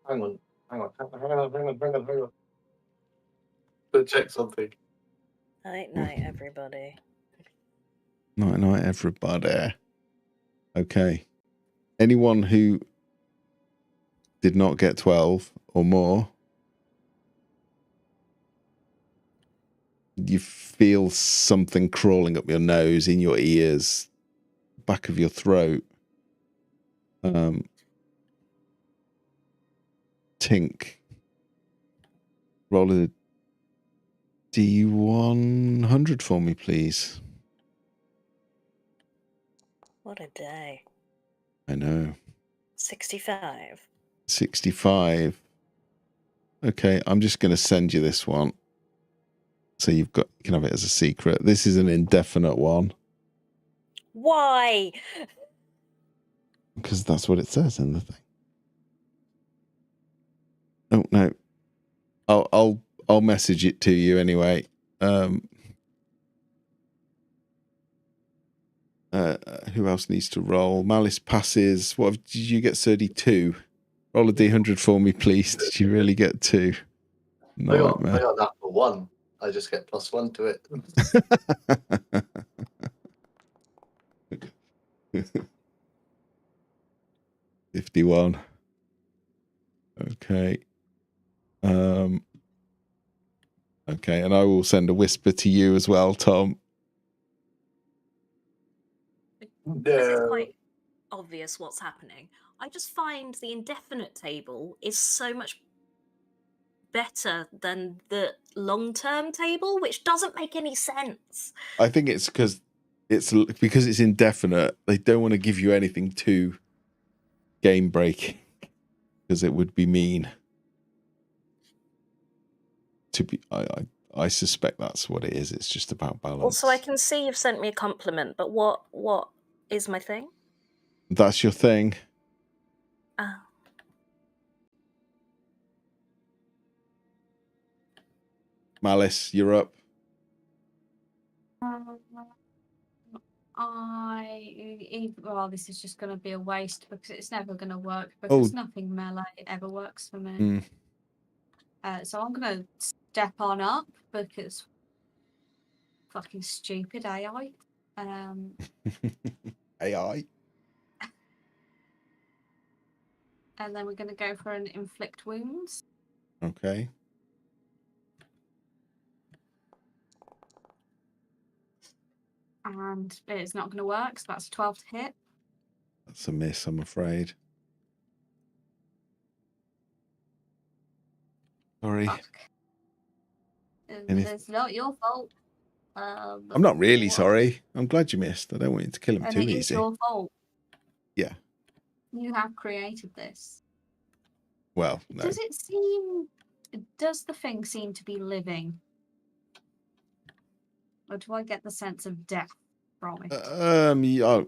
Hang on. Let's check something. Night, everybody. Night night, everybody. Okay. Anyone who did not get 12 or more, you feel something crawling up your nose, in your ears, back of your throat. Tink. Roll a D100 for me, please. What a day. I know. 65. 65. Okay, I'm just going to send you this one. So you can have it as a secret. This is an indefinite one. Why? Because that's what it says in the thing. Oh no. I'll message it to you anyway. Who else needs to roll? Malice passes. Did you get 32? Roll a D100 for me, please. Did you really get 2? I got that for 1. I just get +1 to it. 51. Okay. Okay, and I will send a whisper to you as well, Tom. Because it's quite obvious what's happening. I just find the indefinite table is so much better than the long-term table, which doesn't make any sense. I think it's because it's indefinite. They don't want to give you anything too game breaking because it would be mean. I suspect that's what it is. It's just about balance. Also, I can see you've sent me a compliment, but what is my thing? That's your thing. Oh. Malice, you're up. Well, this is just going to be a waste because it's never going to work because nothing melee ever works for me. So I'm going to step on up because fucking stupid AI. AI. And then we're going to go for an inflict wounds. Okay. And it's not going to work, so that's a 12 to hit. That's a miss, I'm afraid. Sorry. It's not your fault. I'm not really sorry. I'm glad you missed. I don't want you to kill him too easy. It's your fault. Yeah. You have created this. Well, no. Does the thing seem to be living? Or do I get the sense of death from it? Yeah,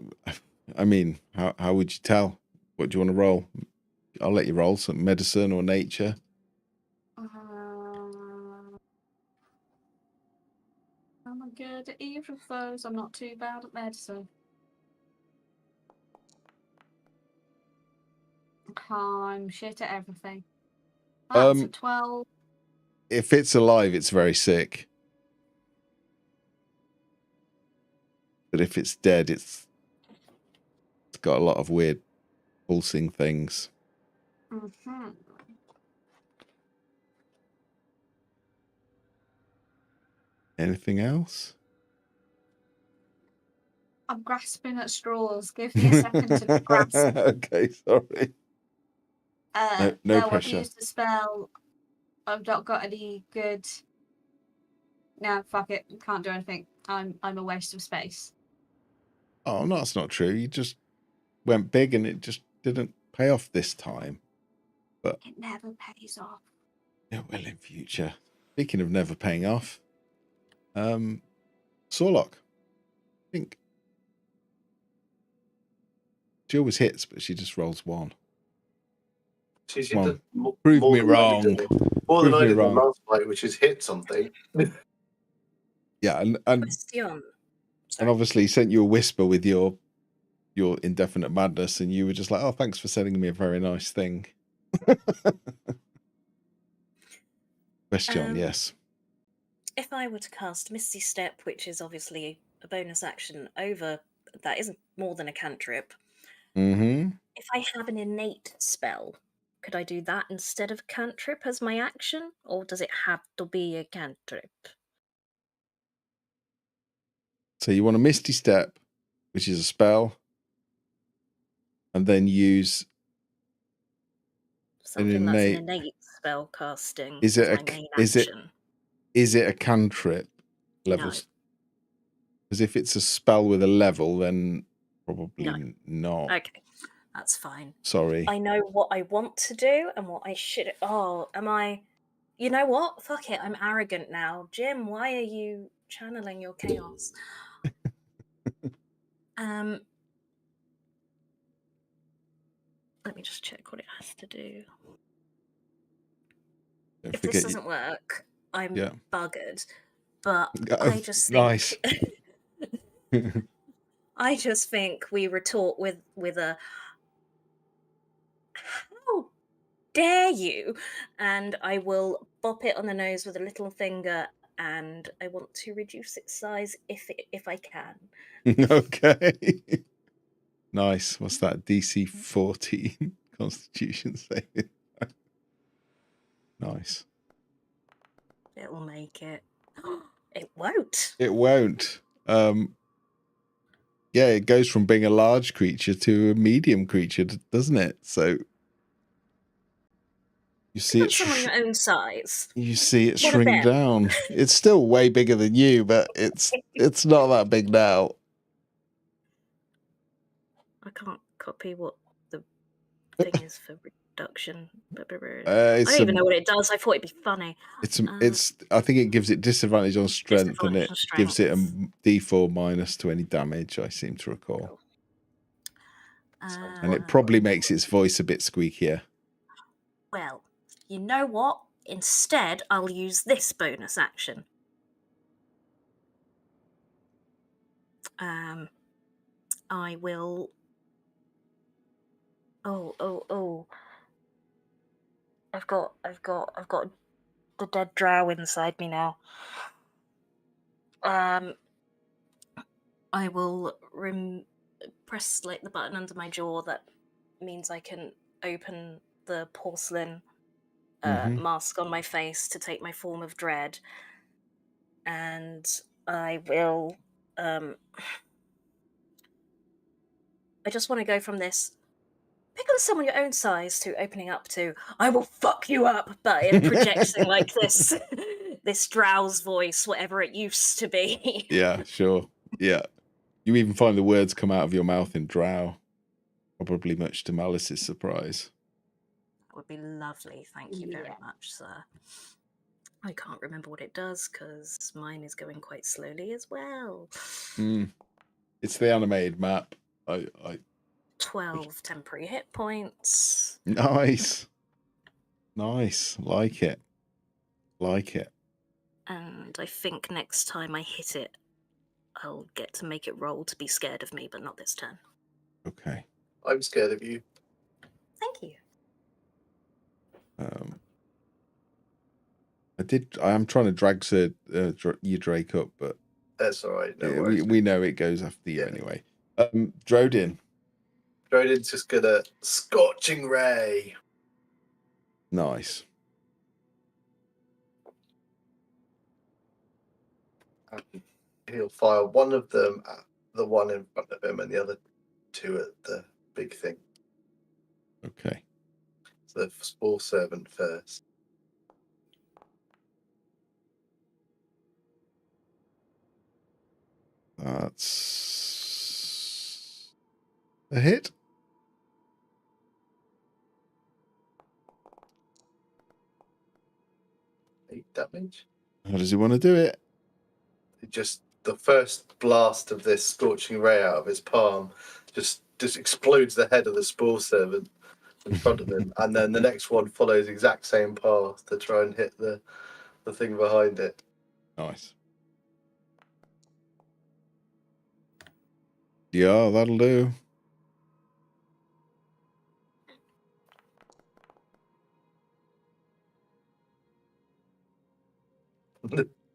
I mean, how would you tell? What do you want to roll? I'll let you roll some medicine or nature. I'm not good at either of those. I'm not too bad at medicine. I'm shit at everything. That's a 12. If it's alive, it's very sick. But if it's dead, it's got a lot of weird pulsing things. Mm-hmm. Anything else? I'm grasping at straws. Give me a second to grasp. Okay, sorry. No pressure. I've used the spell. I've not got any good. No, fuck it. Can't do anything. I'm a waste of space. Oh, no, that's not true. You just went big and it just didn't pay off this time. But it never pays off. It will in future. Speaking of never paying off, Sorlock, I think she always hits, but she just rolls 1. Prove me wrong. More than I did in the last fight, which is hit something. Yeah, and obviously sent you a whisper with your indefinite madness, and you were just like, "Oh, thanks for sending me a very nice thing." Question, yes. If I were to cast Misty Step, which is obviously a bonus action over that isn't more than a cantrip. Mm-hmm. If I have an innate spell, could I do that instead of cantrip as my action? Or does it have to be a cantrip? So you want a Misty Step, which is a spell, and then use Something that's an innate spell casting Is as it my main action. is it a cantrip levels? Because if it's a spell with a level, then probably not. Okay, that's fine. Sorry. I know what I want to do and what I should. Oh, am I? You know what? Fuck it. I'm arrogant now. Jim, why are you channeling your chaos? Let me just check what it has to do. Don't If forget this doesn't work, I'm buggered. But I just think nice. I just think we retort with a how dare you, and I will bop it on the nose with a little finger, and I want to reduce its size if I can. Okay. Nice. What's that? DC 14 Constitution saving. Nice. It'll make it. It won't. It won't. Yeah, it goes from being a large creature to a medium creature, doesn't it? So you see it someone your own size. You see it shrink down. It's still way bigger than you, but it's not that big now. I can't copy what the thing is for reduction. I don't even know what it does. I thought it'd be funny. It's I think it gives it disadvantage on strength, and it gives it a D4 minus to any damage, I seem to recall. And it probably makes its voice a bit squeakier. Well, you know what? Instead, I'll use this bonus action. I will. Oh! I've got the dead drow inside me now. I will press like the button under my jaw that means I can open the porcelain mask on my face to take my form of dread, and I will. I just want to go from this pick on someone your own size to opening up to I will fuck you up, but in projecting like this drow's voice, whatever it used to be. Yeah, sure. Yeah. You even find the words come out of your mouth in drow. Probably much to Malice's surprise. That would be lovely. Thank you very much, sir. I can't remember what it does because mine is going quite slowly as well. It's the animated map. 12 temporary hit points. Nice. Like it. And I think next time I hit it, I'll get to make it roll to be scared of me, but not this turn. Okay. I'm scared of you. Thank you. I am trying to drag you Drake up, but that's all right. No we know it goes after you anyway. Drodin. Drodin's just gonna scorching ray. Nice. He'll fire one of them at the one in front of him and the other two at the big thing. Okay. So the spore servant first. That's a hit. 8 damage. How does he want to do it? Just the first blast of this scorching ray out of his palm just explodes the head of the spore servant in front of him, and then the next one follows the exact same path to try and hit the thing behind it. Nice. Yeah, that'll do.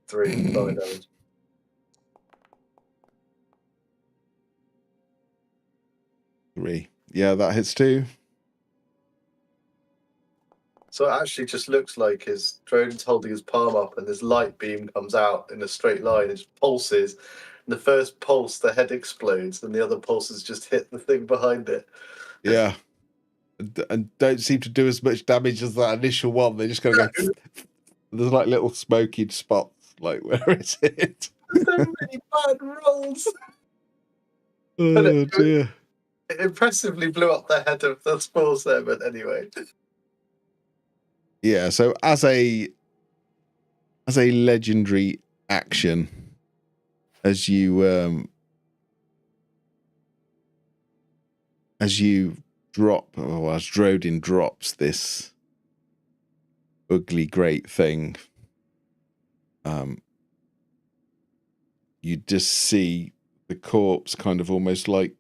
Three, 5 damage. 3. Yeah, that hits too. So it actually just looks like his drone's holding his palm up and this light beam comes out in a straight line. It pulses. And the first pulse, the head explodes, and the other pulses just hit the thing behind it. Yeah. And don't seem to do as much damage as that initial one. They're just going to go... There's like little smoky spots, like, where is it? So many bad rolls. Oh, dear. It impressively blew up the head of the spore servant anyway. Yeah, so as a legendary action, as you drop, or as Drodin drops this ugly great thing, you just see the corpse kind of almost like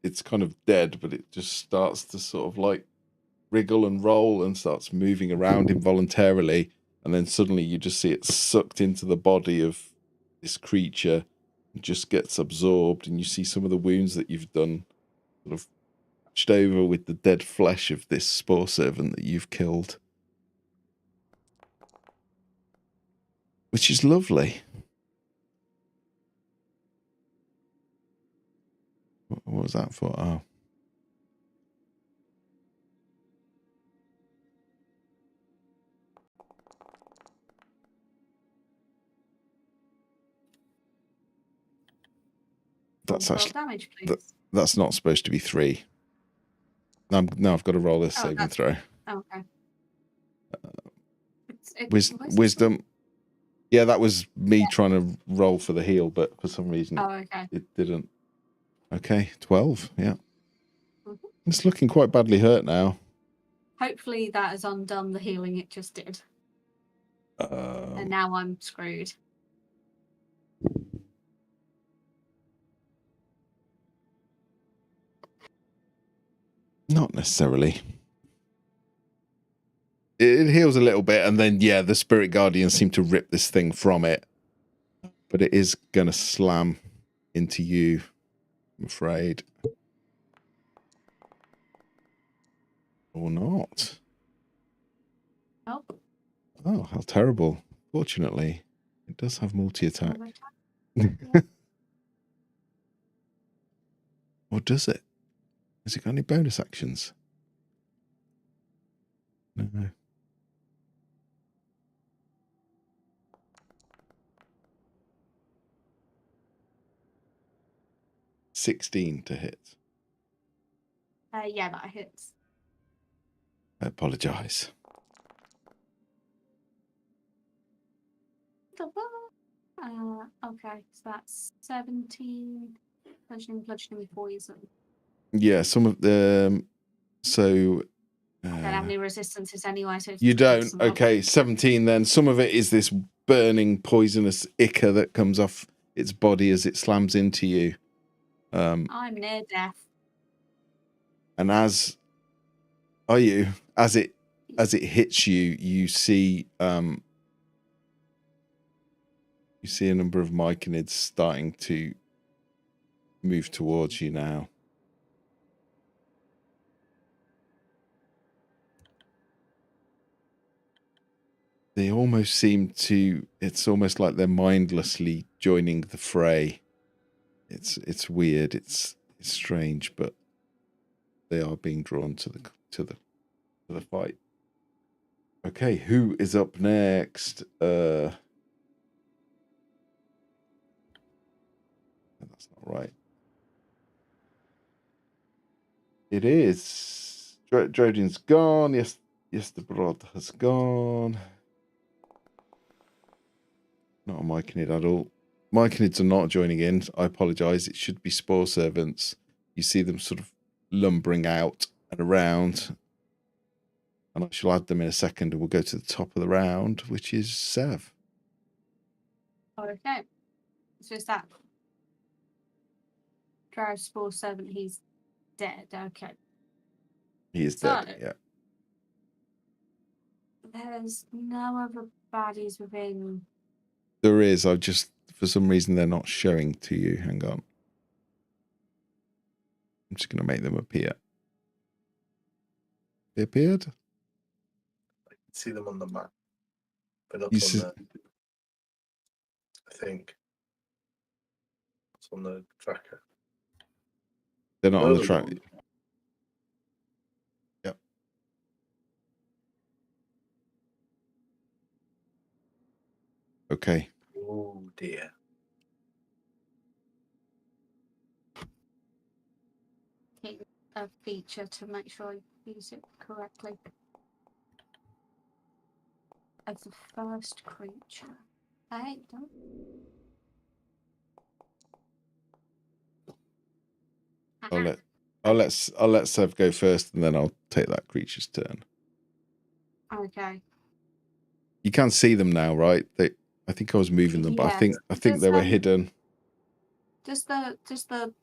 it's kind of dead, but it just starts to sort of like wriggle and roll and starts moving around involuntarily, and then suddenly you just see it sucked into the body of this creature and just gets absorbed, and you see some of the wounds that you've done sort of patched over with the dead flesh of this spore servant that you've killed, which is lovely. What was that for? Oh. That's actually damage, please. that's not supposed to be 3. Now I've got to roll this saving throw. Okay. Wisdom. Yeah, that was me trying to roll for the heal, but for some reason it didn't. Okay, 12. Yeah, it's looking quite badly hurt now. Hopefully that has undone the healing it just did. And now I'm screwed. Not necessarily. It heals a little bit, and then, yeah, the Spirit Guardians seem to rip this thing from it. But it is going to slam into you, I'm afraid. Or not. Oh. Oh, how terrible. Fortunately, it does have multi-attack. Or does it? Has it got any bonus actions? No. $16 to hit. Yeah, that hits. I apologise. Okay, so that's 17. Bludgeoning poison. Yeah, some of them. So. I don't have any resistances anyway. So you don't? Okay, 17 then. Some of it is this burning, poisonous ichor that comes off its body as it slams into you. I'm near death. And as it hits you, you see a number of myconids starting to move towards you now. They almost seem to, it's almost like they're mindlessly joining the fray. It's weird, it's strange, but they are being drawn to the fight. Okay, who is up next? That's not right. It is. Drodin's gone. Yes, the Brod has gone. Not a myconid at all. Myconids are not joining in. I apologise. It should be spore servants. You see them sort of lumbering out and around. And I shall add them in a second, and we'll go to the top of the round, which is Sev. Okay. So is that Drow spore servant? He's dead. Okay. He is dead, yeah. There's no other baddies within. There is. I've just, for some reason, they're not showing to you. Hang on. I'm just going to make them appear. They appeared? I can see them on the map, but not You on see- the. I think it's on the tracker. They're not on the Oh. track. Yep. Okay. Oh dear. A feature to make sure I use it correctly. Of the first creature. Hey, don't. I'll let Sev go first, and then I'll take that creature's turn. Okay. You can see them now, right? I think I was moving them, but I Yes. think they were hidden. Does the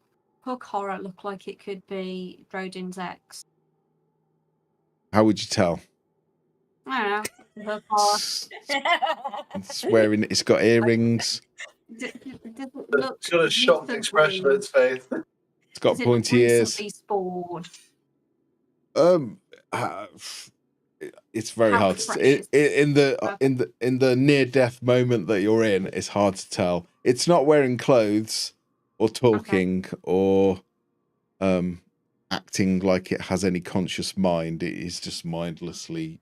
hook horror look like it could be Rodin's ex? How would you tell? I don't know. Hook horror. It's wearing. It's got earrings. Does it look It's got a shocked expression on its face. It's got does it look pointy ears. recently spored? It's very How hard fresh to is in the near death moment that you're in. It's hard to tell. It's not wearing clothes or talking or acting like it has any conscious mind. It is just mindlessly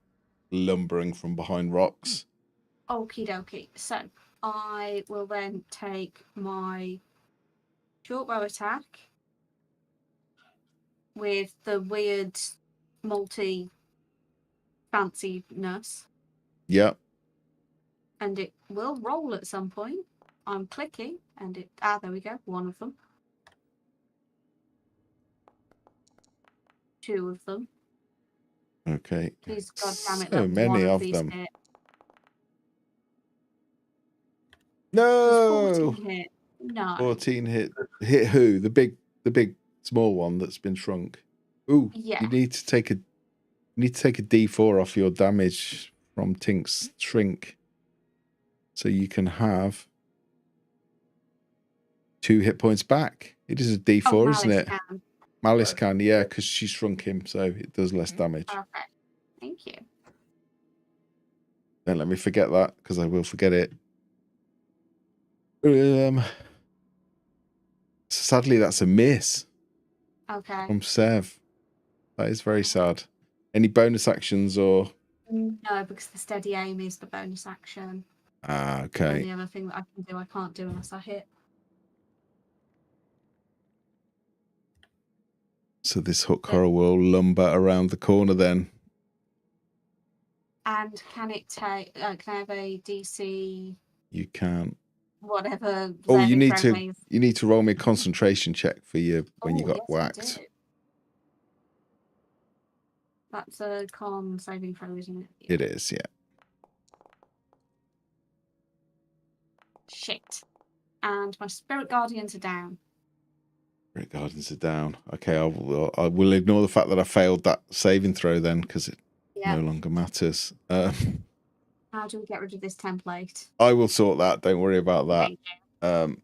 lumbering from behind rocks. Okie dokie. So I will then take my short bow attack with the weird multi fanciness, Yep. and it will roll at some point. I'm clicking, and it there we go. One of them. Two of them. Okay. Please, goddammit, So let many one of these them. hit. No. Does 14 hit? No. 14 hit who? The big small one that's been shrunk. Ooh, Yeah. you need to take a D4 off your damage from Tink's shrink. So you can have 2 hit points back. It is a D4, isn't it? Can. Malice can, yeah, because she shrunk him, so it does less damage. Okay. Thank you. Don't let me forget that, because I will forget it. Sadly, that's a miss Okay. from Sev. That is very sad. Any bonus actions or? No, because the steady aim is the bonus action. Ah, And okay. the other thing that I can do, I can't do unless I hit. So this hook horror will lumber around the corner then. And can it take? Can I have a DC? You can. Whatever. Oh, you saving need throw to is? roll me a concentration check for you when you Oh, got yes, I whacked. do. That's a con saving throw, isn't it? It is, yeah. Shit. And my spirit guardians are down. Spirit Guardians are down. Okay, I will ignore the fact that I failed that saving throw then, because it no longer matters. How do we get rid of this template? I will sort that. Don't worry about that. Thank you.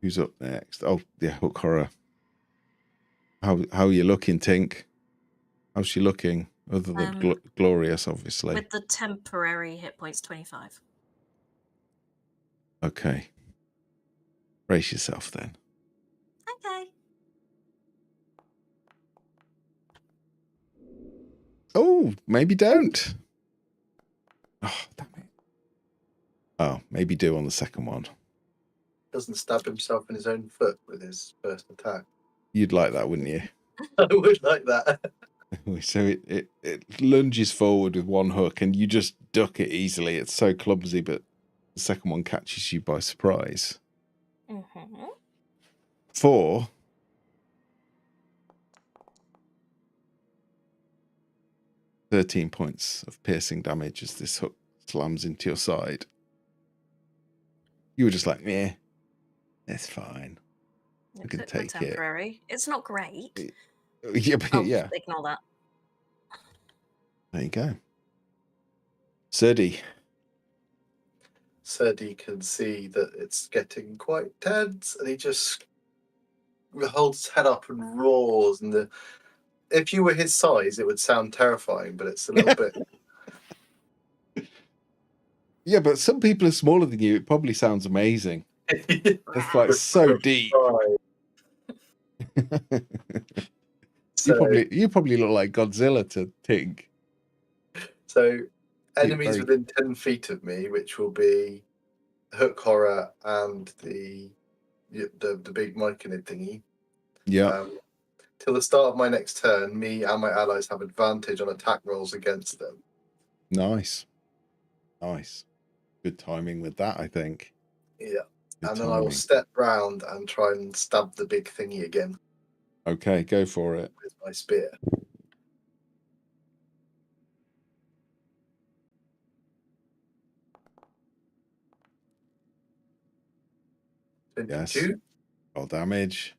Who's up next? Oh, yeah, hook horror. How are you looking, Tink? How's she looking? Other than glorious, obviously. With the temporary hit points, 25. Okay. Brace yourself then. Okay. Oh, maybe don't. Oh, damn it. Oh, maybe do on the second one. Doesn't stab himself in his own foot with his first attack. You'd like that, wouldn't you? I would like that. So it lunges forward with one hook and you just duck it easily. It's so clumsy, but the second one catches you by surprise. Mm-hmm. 4. "13 points of piercing damage as this hook slams into your side." You were just like, "Meh, it's fine. I can take it." Temporary. It's not great. Yeah, but yeah. Ignore that. There you go. Serdi. Serdi can see that it's getting quite tense, and he just holds its head up and roars, and if you were his size, it would sound terrifying, but it's a little bit. Yeah, but some people are smaller than you. It probably sounds amazing. It's like so deep. So, you probably look like Godzilla to Tink. So enemies very- within 10 feet of me, which will be Hook Horror and the big myconid thingy. Yeah. Till the start of my next turn, me and my allies have advantage on attack rolls against them. Nice. Nice. Good timing with that, I think. Yeah. Good and then I will timing. step round and try and stab the big thingy again Okay, go for it. with my spear. Yes. 22. Roll damage.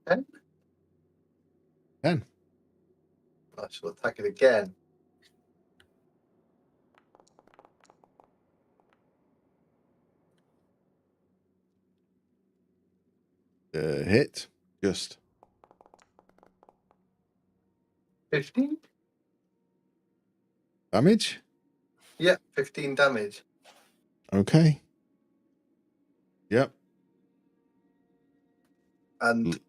10. 10. I shall attack it again. Hit. Just. 15? Damage? Yeah, 15 damage. Okay. Yep. And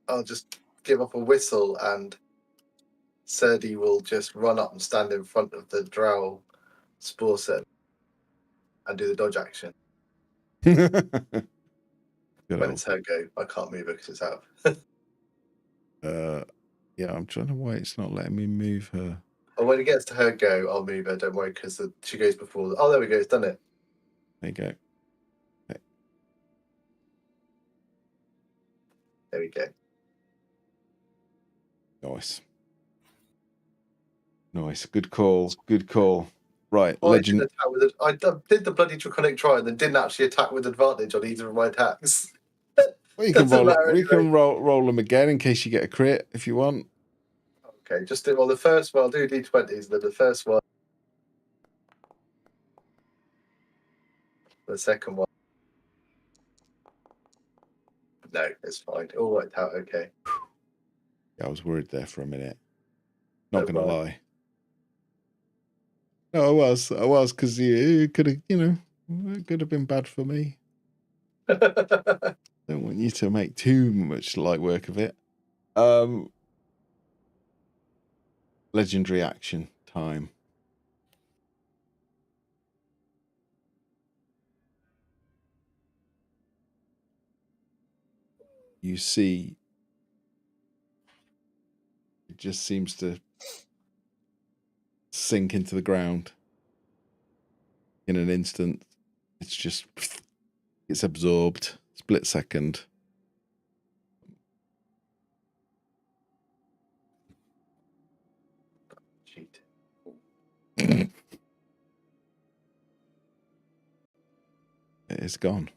I'll just give up a whistle, and Serdi will just run up and stand in front of the drow spore set and do the dodge action. Good When old. it's her go, I can't move her because it's out. Yeah, I'm trying to why it's not letting me move her. Or when it gets to her go, I'll move her. Don't worry, because she goes before. Oh, there we go. It's done it. There you go. Okay. There we go. Nice. Nice. Good call. Good call. Right. Well, Legend. I did the bloody draconic try and then didn't actually attack with advantage on either of my attacks. Well, you can Doesn't roll. matter We can anyway. roll them again in case you get a crit if you want. Okay, just do, well, the first one, I'll do D20s, then the first one, the second one. No, it's fine. It all worked out okay. Yeah, I was worried there for a minute. Not Don't gonna worry. lie. No, I was because you could have, it could have been bad for me. Don't want you to make too much light work of it. Legendary action time. You see, it just seems to sink into the ground in an instant. It's just, it's absorbed. Split second. Cheat. It is gone.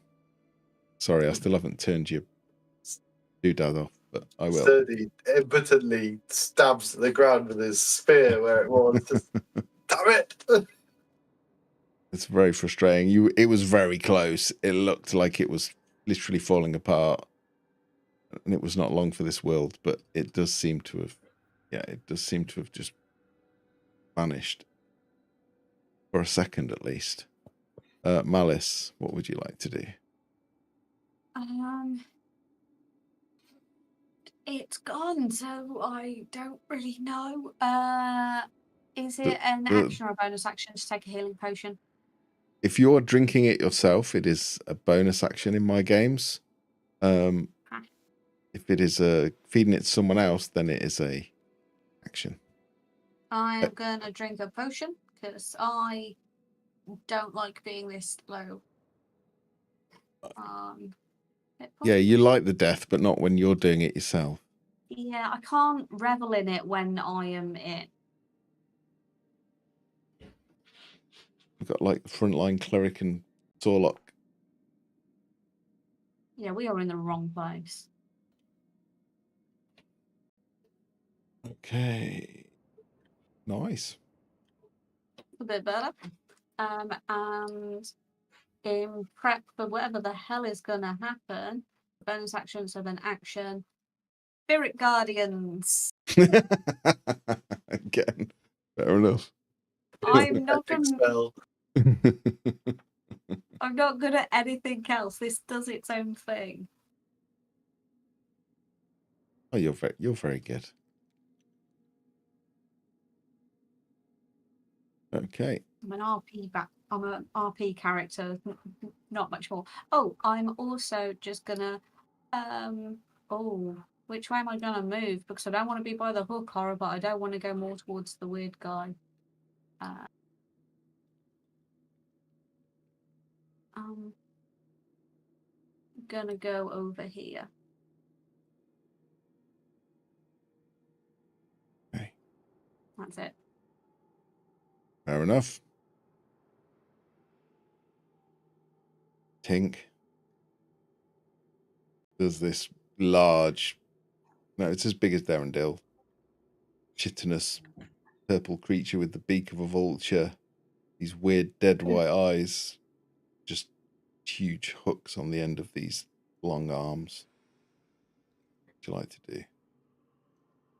Sorry, I still haven't turned your doodad off, but I will. Sturdy impotently stabs the ground with his spear where it was. Just, damn it! It's very frustrating. It was very close. It looked like it was literally falling apart, and it was not long for this world. But it does seem to have, it does seem to have just vanished for a second at least. Malice, what would you like to do? It's gone, so I don't really know. Is it an action or a bonus action to take a healing potion? If you're drinking it yourself, it is a bonus action in my games. If it is feeding it to someone else, then it is a action. I am gonna drink a potion because I don't like being this low. Yeah, you like the death, but not when you're doing it yourself. Yeah, I can't revel in it when I am in. We've got like the frontline cleric and Torlock. Yeah, we are in the wrong place. Okay. Nice. A bit better. And in prep for whatever the hell is going to happen, bonus action, so then action, Spirit Guardians. Again, fair enough. I'm not Epic gonna, spell. I'm not good at anything else. This does its own thing. Oh, you're very good. Okay. I'm an RP character, not much more. Oh, I'm also just gonna which way am I gonna move? Because I don't want to be by the hook horror, but I don't want to go more towards the weird guy. I'm gonna go over here. Okay. That's it. Fair enough. Tink does this large, no, it's as big as Darendil, chitinous purple creature with the beak of a vulture, these weird dead white eyes, just huge hooks on the end of these long arms. What do you like to do?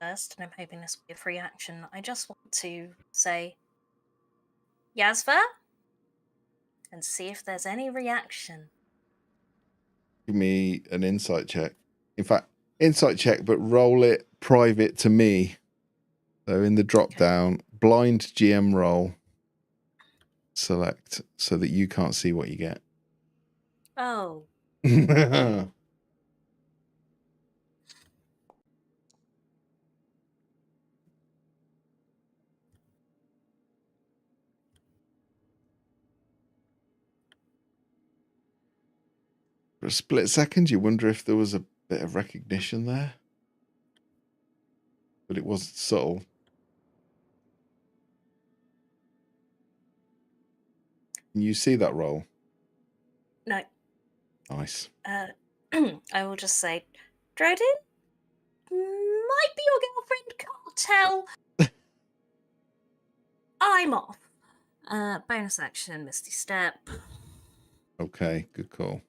First, and I'm hoping this will be a free action, I just want to say Yasva and see if there's any reaction. Give me an insight check. In fact, insight check, but roll it private to me. So in the drop down, blind GM roll, select so that you can't see what you get. Oh. For a split second, you wonder if there was a bit of recognition there. But it wasn't subtle. Can you see that roll? No. Nice. I will just say, Drodin? Might be your girlfriend, can't tell. I'm off. Bonus action, Misty Step. Okay, good call.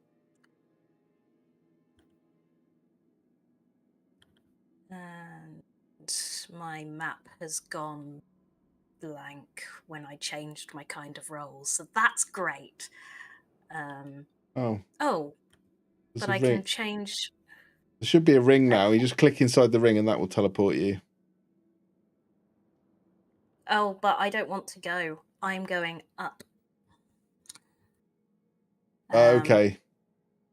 And my map has gone blank when I changed my kind of roll, so that's great. Oh, But I can change. There should be a ring now. You just click inside the ring and that will teleport you. Oh, but I don't want to go. I'm going up. Okay.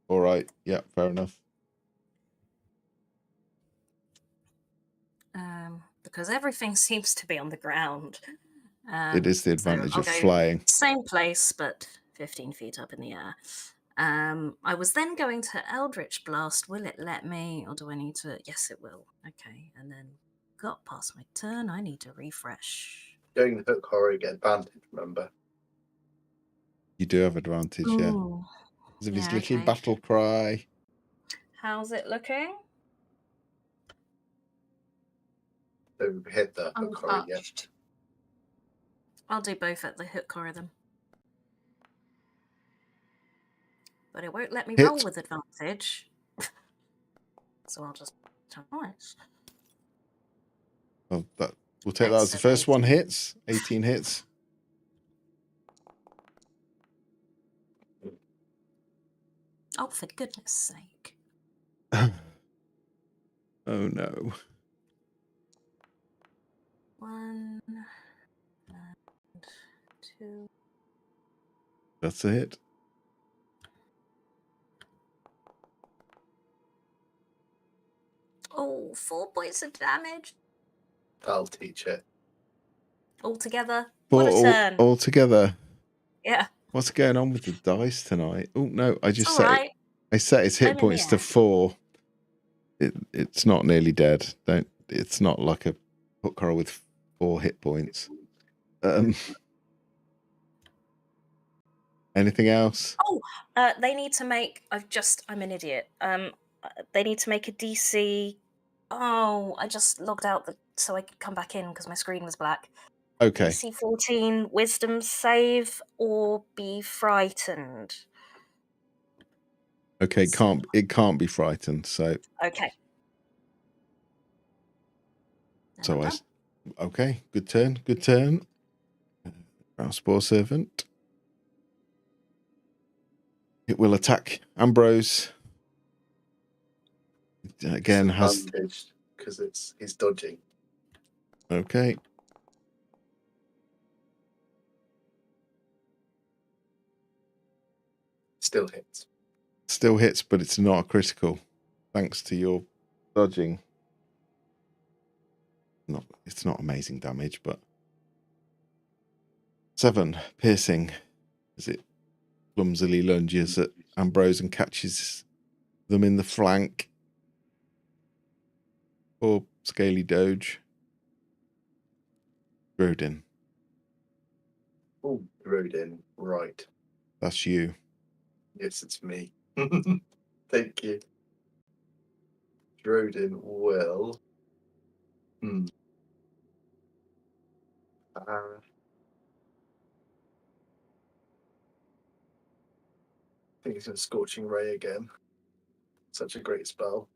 All right. Yeah, fair enough. Because everything seems to be on the ground. It is the advantage of flying. Same place, but 15 feet up in the air. I was then going to Eldritch Blast. Will it let me, or do I need to? Yes, it will. Okay, and then got past my turn. I need to refresh. Going to hook horror, get advantage, remember? You do have advantage, yeah. Because of his little battle cry. How's it looking? So hit the hook horror, yeah. I'll do both at the hook horror then. But it won't let me roll with advantage. So I'll just twice. Well, we'll take that as the first one hits. 18 hits. Oh, for goodness sake. Oh no. 1 and 2. That's a hit. Oh, 4 points of damage. I'll teach it. All together. What a turn. All together. Yeah. What's going on with the dice tonight? Oh no, I just set I set his hit points to 4. It's not nearly dead. It's not like a hook horror with 4 hit points. Anything else? Oh, they need to make. I'm an idiot. They need to make a DC. Oh, I just logged out so I could come back in because my screen was black. Okay. DC 14 wisdom save or be frightened. Okay, it can't be frightened, so Okay. And so I'm I done. s- okay, good turn. Our spore servant. It will attack Ambrose. Again has Disadvantaged because he's dodging. okay. Still hits. Still hits, but it's not a critical. Thanks to your dodging. It's not amazing damage, but 7 piercing as it clumsily lunges at Ambrose and catches them in the flank. Or Scaly Doge. Rodin. Oh, Rodin. Right. That's you. Yes, it's me. Thank you. Rodin will. I think he's going to Scorching Ray again. Such a great spell.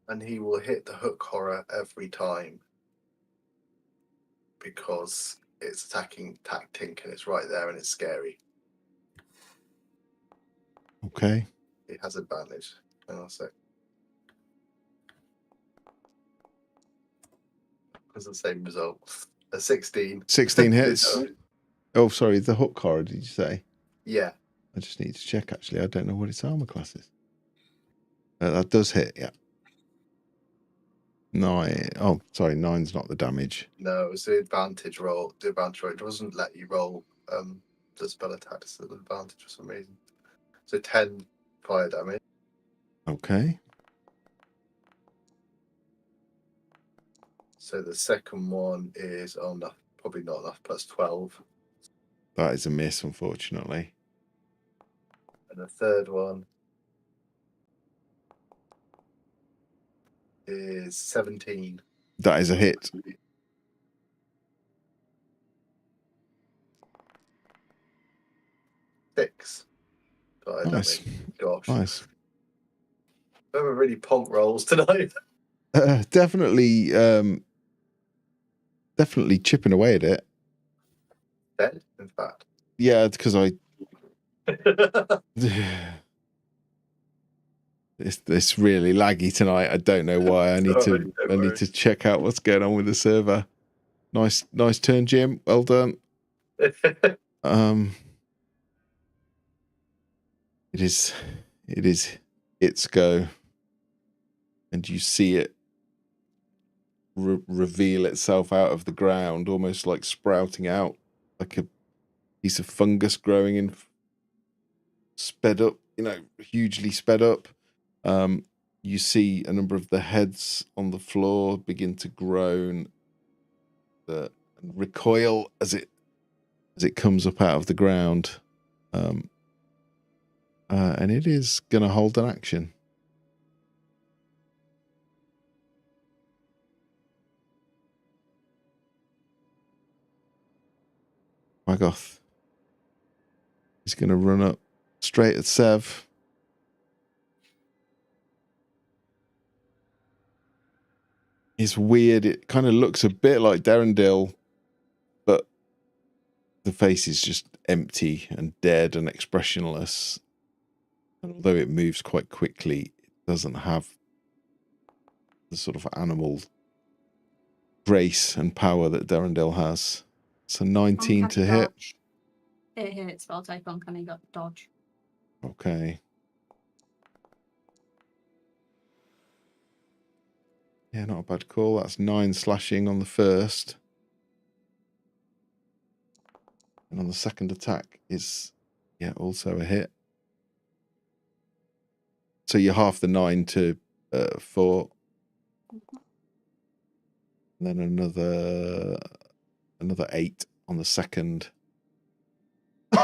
And he will hit the hook horror every time. Because it's attacking Tink and it's right there and it's scary. Okay. It has advantage. And I'll say. It's the same result. A 16. 16 hits. Oh, sorry, the hook horror, did you say? Yeah. I just need to check, actually. I don't know what its armor class is. That does hit, yeah. 9. Oh, sorry, 9's not the damage. No, it's the advantage roll. The advantage roll. It doesn't let you roll the spell attacks at the advantage for some reason. So 10 fire damage. Okay. So the second one is probably not enough, plus 12. That is a miss, unfortunately. And the third one is 17. That is a hit. Six. Fire Nice. damage. Gosh. Nice. We have really ponk rolls tonight. Definitely chipping away at it. Dead, in fact. Yeah, because I it's really laggy tonight. I don't know why. I need to check out what's going on with the server. Nice turn, Jim. Well done. It is its go, and you see it reveal itself out of the ground, almost like sprouting out, like a piece of fungus growing in, sped up, hugely sped up. You see a number of the heads on the floor begin to groan and recoil as it comes up out of the ground. And it is going to hold an action. Magoth. He's going to run up straight at Sev. It's weird. It kind of looks a bit like Derendil, but the face is just empty and dead and expressionless. And although it moves quite quickly, it doesn't have the sort of animal grace and power that Derendil has. It's a 19 to hit. Dodge. It hits, but I'll take uncanny dodge. Okay. Yeah, not a bad call. That's 9 slashing on the first. And on the second attack is, also a hit. So you half the 9 to 4. Mm-hmm. And then another 8 on the second. So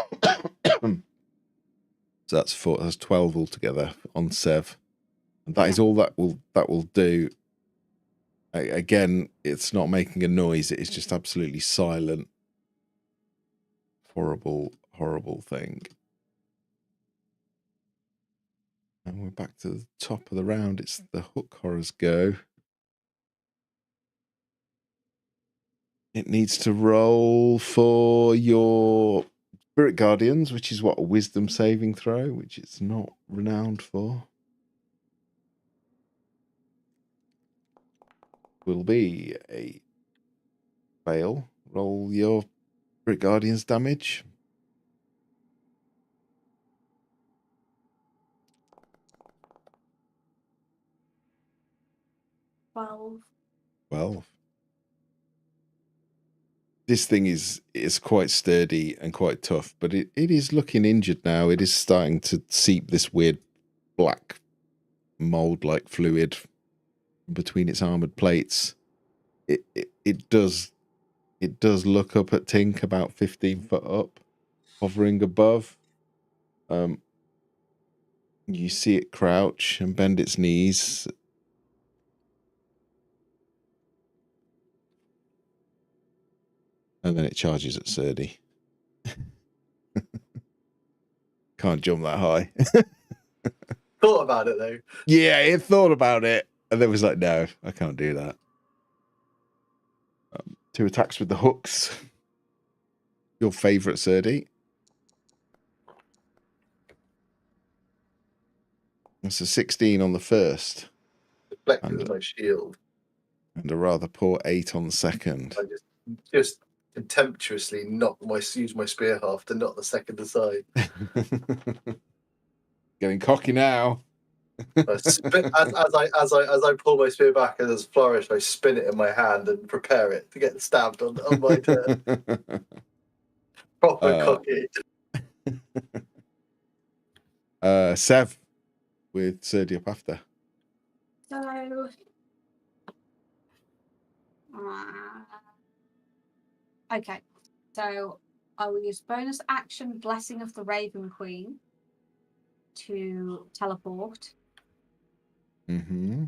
that's 4. That's 12 altogether on Sev. And that is all that will do. Again, it's not making a noise. It is just absolutely silent. Horrible, horrible thing. And we're back to the top of the round. It's the hook horror's go. It needs to roll for your Spirit Guardians, which is what, a wisdom saving throw, which it's not renowned for. Will be a fail. Roll your Spirit Guardians damage. 12. This thing is quite sturdy and quite tough, but it is looking injured now. It is starting to seep this weird black mold-like fluid between its armored plates. It does look up at Tink about 15 foot up, hovering above. You see it crouch and bend its knees. And then it charges at Surdy. Can't jump that high. Thought about it though. Yeah, it thought about it. And then was like, no, I can't do that. 2 attacks with the hooks. Your favourite, Surdy. That's a 16 on the first. Deflected with my shield. And a rather poor 8 on the second. I just contemptuously use my spear half to knock the second aside. Getting cocky now. As I pull my spear back and as flourish, I spin it in my hand and prepare it to get stabbed on my turn. Proper cocky. Sev with Surdy up after. So, okay. So I will use bonus action Blessing of the Raven Queen to teleport. Mm-hmm.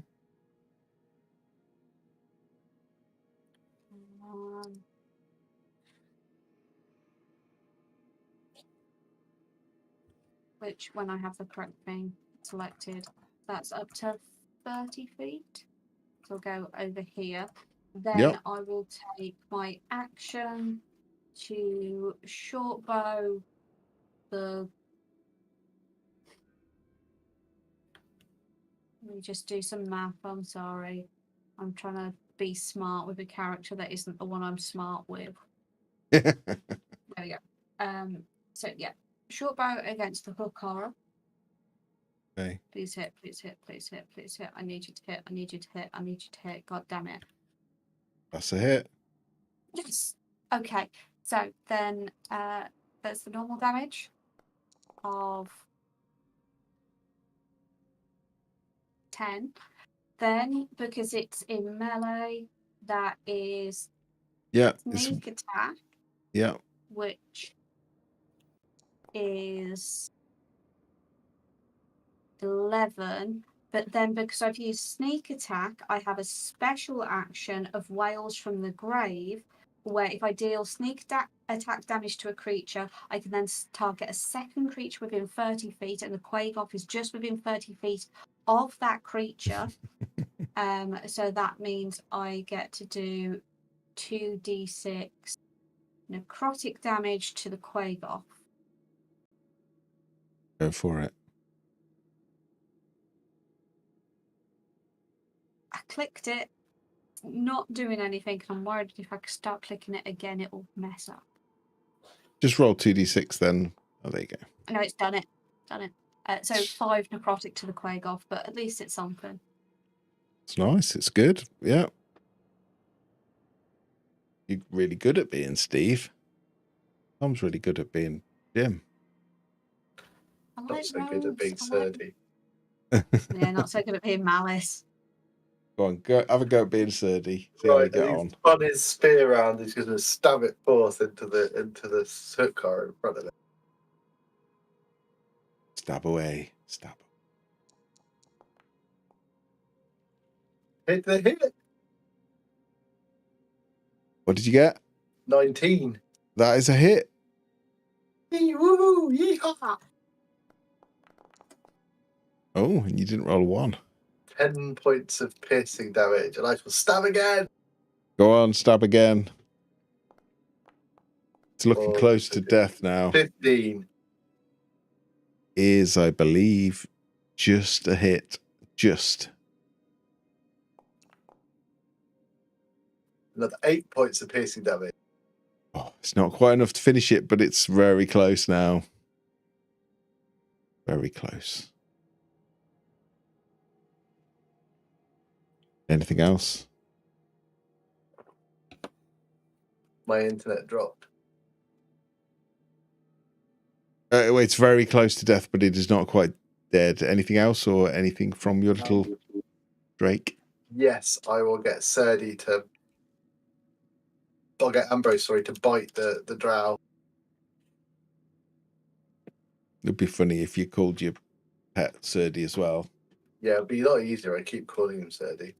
Which, when I have the correct thing selected, that's up to 30 feet. So I'll go over here. Then I will take my action to short bow the. Let me just do some math. I'm sorry. I'm trying to be smart with a character that isn't the one I'm smart with. There we go. So yeah, short bow against the hook horror. Okay. Please hit, please hit, please hit, please hit. I need you to hit, I need you to hit, I need you to hit. God damn it. That's a hit. Yes. Okay. So then there's the normal damage of 10. Then, because it's in melee, that is sneak attack. Yeah. Which is 11. But then, because I've used sneak attack, I have a special action of Wails from the Grave, where if I deal sneak attack damage to a creature, I can then target a second creature within 30 feet, and the Quagoff is just within 30 feet of that creature. So that means I get to do 2d6 necrotic damage to the Quagoff. Go for it. I clicked it, not doing anything. I'm worried if I start clicking it again, it will mess up. Just roll 2d6 then. Oh, there you go. No, it's done it. Done it. So 5 necrotic to the Quagoff, but at least it's something. It's nice. It's good. Yeah. You're really good at being Steve. Tom's really good at being Jim. Not so good at being Surdy. Yeah, not so good at being Malice. Go on, go have a go at being Surdy. See how you get on. He's spun his spear around. He's going to stab it forth into the hook car in front of it. Stab away. Stab. Hit the hit. What did you get? 19. That is a hit. Woohoo! Yeehaw! Oh, and you didn't roll a 1. 10 points of piercing damage, and I shall stab again. Go on, stab again. It's looking Oh, close to death now. 15. Is, I believe, just a hit. Just. Another 8 points of piercing damage. Oh, it's not quite enough to finish it, but it's very close now. Very close. Anything else? My internet dropped. It's very close to death, but it is not quite dead. Anything else or anything from your little Drake? Yes, I will get Serdi to. I'll get Ambrose, sorry, to bite the drow. It'd be funny if you called your pet Serdi as well. Yeah, it'd be a lot easier. I keep calling him Serdi.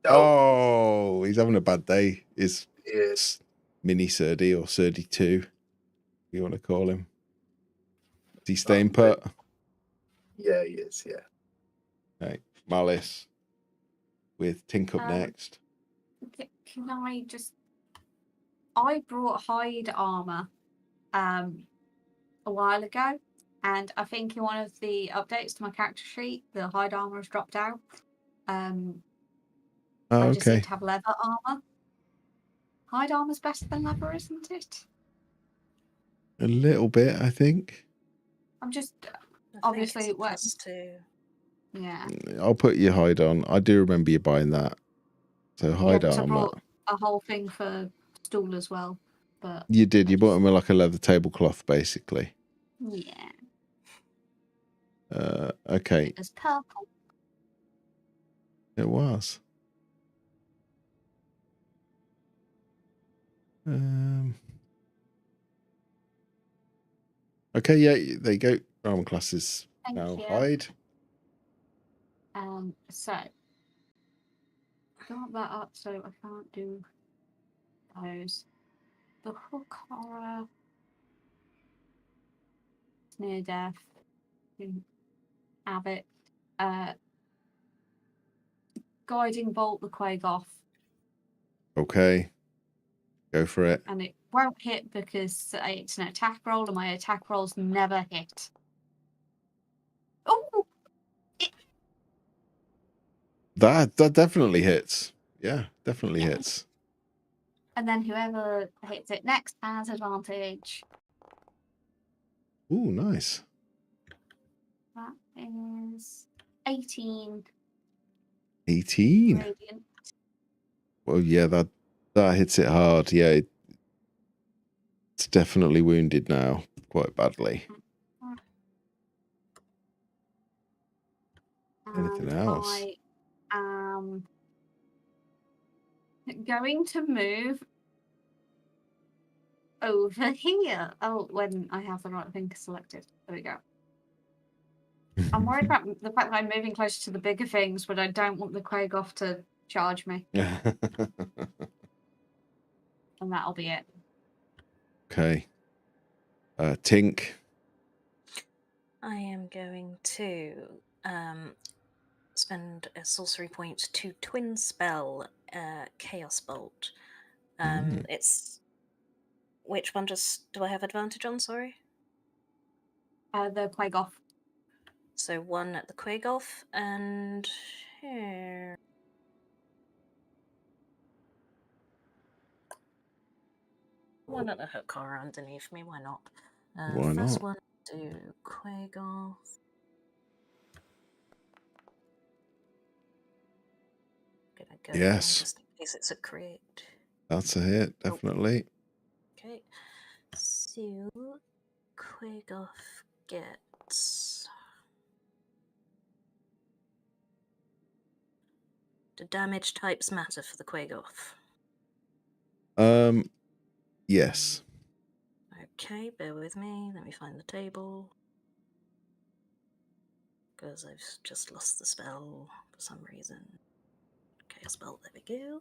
Oh, he's having a bad day. Is Yes. Mini Serdi or Serdi 2, if you want to call him. Is he staying put? Yeah, he is, yeah. Okay. Malice with Tink up next. Can I just... I brought hide armor a while ago, and I think in one of the updates to my character sheet, the hide armor has dropped out. I just Okay. need to have leather armor. Hide armor's better than leather, isn't it? A little bit, I think. I'm just... I Obviously think it works. +2. Yeah. I'll put your hide on. I do remember you buying that. So hide I armor. brought a whole thing for stool as well, but... You did. You bought him like a leather tablecloth, basically. Yeah. Okay. It's purple. It was. Okay, yeah, there you go. Armor classes Thank now you. hide. So got that up, so I can't do those. The hook horror, near death, Abbott, guiding bolt the quag off, Okay. Go for it. and it won't hit because it's an attack roll, and my attack rolls never hit. Oh, That definitely hits. Yeah, definitely hits. and then whoever hits it next has advantage. Ooh, nice. That is 18. 18. Radiant. Well, yeah, that hits it hard. Yeah, it's definitely wounded now, quite badly. Anything else? I am going to move over here. Oh, when I have the right thing selected. There we go. I'm worried about the fact that I'm moving closer to the bigger things, but I don't want the Quagoff to charge me. And that'll be it. Okay. Tink. I am going to spend a sorcery point to twin spell Chaos Bolt. It's which one do I have advantage on? Sorry. The Quagoff. So one at the Quagoff and here. One at the hook horror underneath me. Why not? Why first not? one to Quagoff. Gonna go Yes. just in case it's a crit. That's a hit, definitely. Okay. So Quagoff gets. Do damage types matter for the Quagoff? Yes. Okay, bear with me. Let me find the table. Because I've just lost the spell for some reason. Okay, Chaos Bolt. There we go.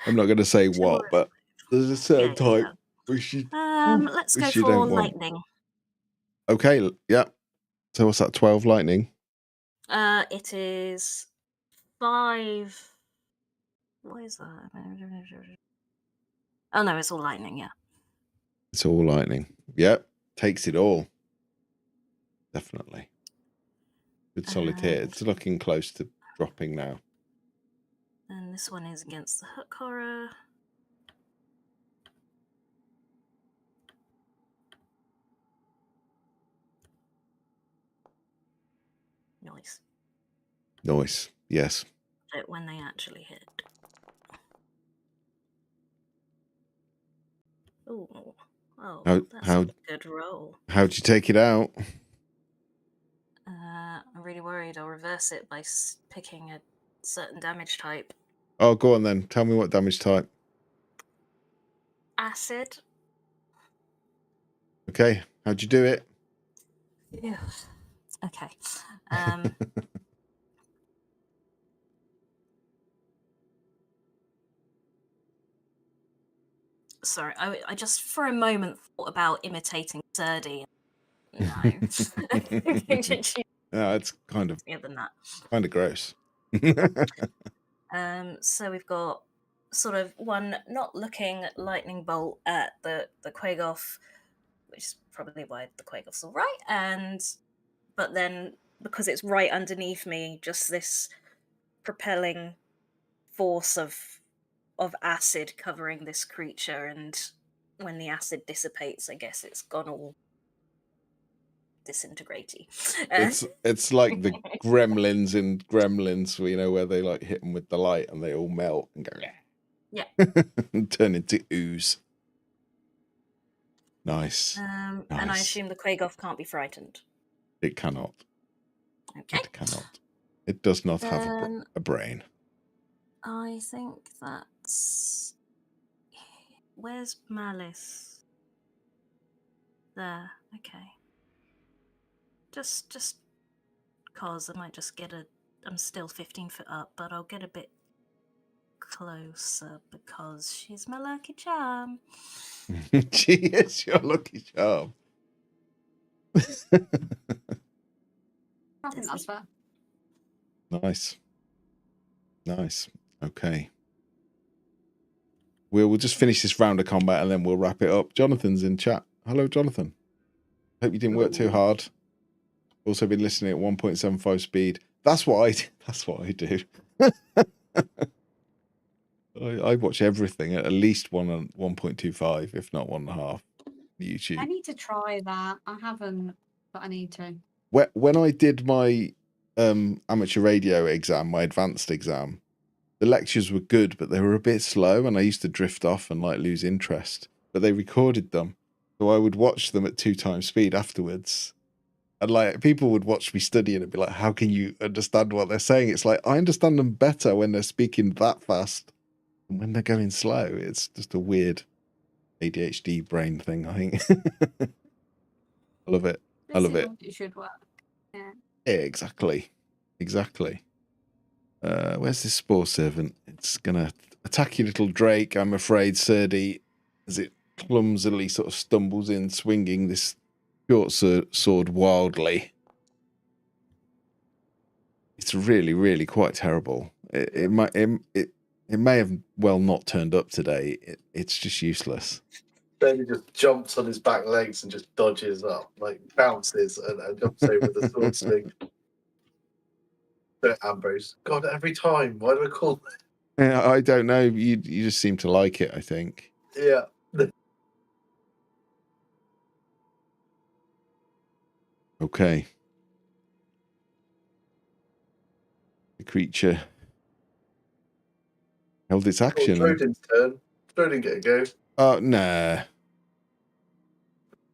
I'm not going to say Two what, more. but there's a certain Yeah. type which you, Let's go which you for don't want. lightning. Okay, yeah. So what's that? 12 lightning. It is 5. What is that? Oh no, it's all lightning. Yeah. It's all lightning. Yep, takes it all. Definitely. Good solid hit. It's looking close to dropping now. And this one is against the hook horror. Nice. Nice. Yes. It when they actually hit. Ooh. Oh, that's a good roll. How'd you take it out? I'm really worried I'll reverse it by picking a certain damage type. Oh, go on then. Tell me what damage type. Acid. Okay. How'd you do it? Yeah. Okay. Sorry, I just for a moment thought about imitating Sturdy. No. No, it's kind of than that. Kind of gross. So we've got sort of one not looking lightning bolt at the Quagoff, which is probably why the Quagoff's all right, but then because it's right underneath me, just this propelling force of acid covering this creature, and when the acid dissipates, I guess it's gone all disintegrating. It's like the gremlins in Gremlins, where they like hit them with the light and they all melt and go yeah, and turn into ooze. Nice. And I assume the Quagoff can't be frightened. It cannot. Okay. It cannot. It does not have a brain. I think that's... Where's Malice? There. Okay. Just cause I might just get I'm still 15 foot up, but I'll get a bit closer because she's my lucky charm. She is your lucky charm. I think that's fair. Nice. Okay. We'll just finish this round of combat and then we'll wrap it up. Jonathan's in chat. Hello, Jonathan. Hope you didn't work too hard. Also been listening at 1.75 speed. That's what I do. I watch everything at least 1.25, if not 1.5. YouTube. I need to try that. I haven't, but I need to. When I did my amateur radio exam, my advanced exam, the lectures were good, but they were a bit slow, and I used to drift off and like lose interest. But they recorded them, so I would watch them at 2 times speed afterwards. And like people would watch me study and it'd be like, how can you understand what they're saying? It's like I understand them better when they're speaking that fast than when they're going slow. It's just a weird ADHD brain thing, I think. I love it. I love it. It should work. Yeah. Exactly. Where's this spore servant? It's gonna attack your little Drake, I'm afraid, Surdy, as it clumsily sort of stumbles in, swinging this short sword wildly. It's really, really quite terrible. It may have well not turned up today. It's just useless. Then he just jumps on his back legs and just dodges up, like bounces and jumps over the sword swing. Ambrose. God, every time. Why do I call it? I don't know. You just seem to like it, I think. Yeah. Okay. The creature held its action. Troden's turn. Troden get a go. Oh, nah.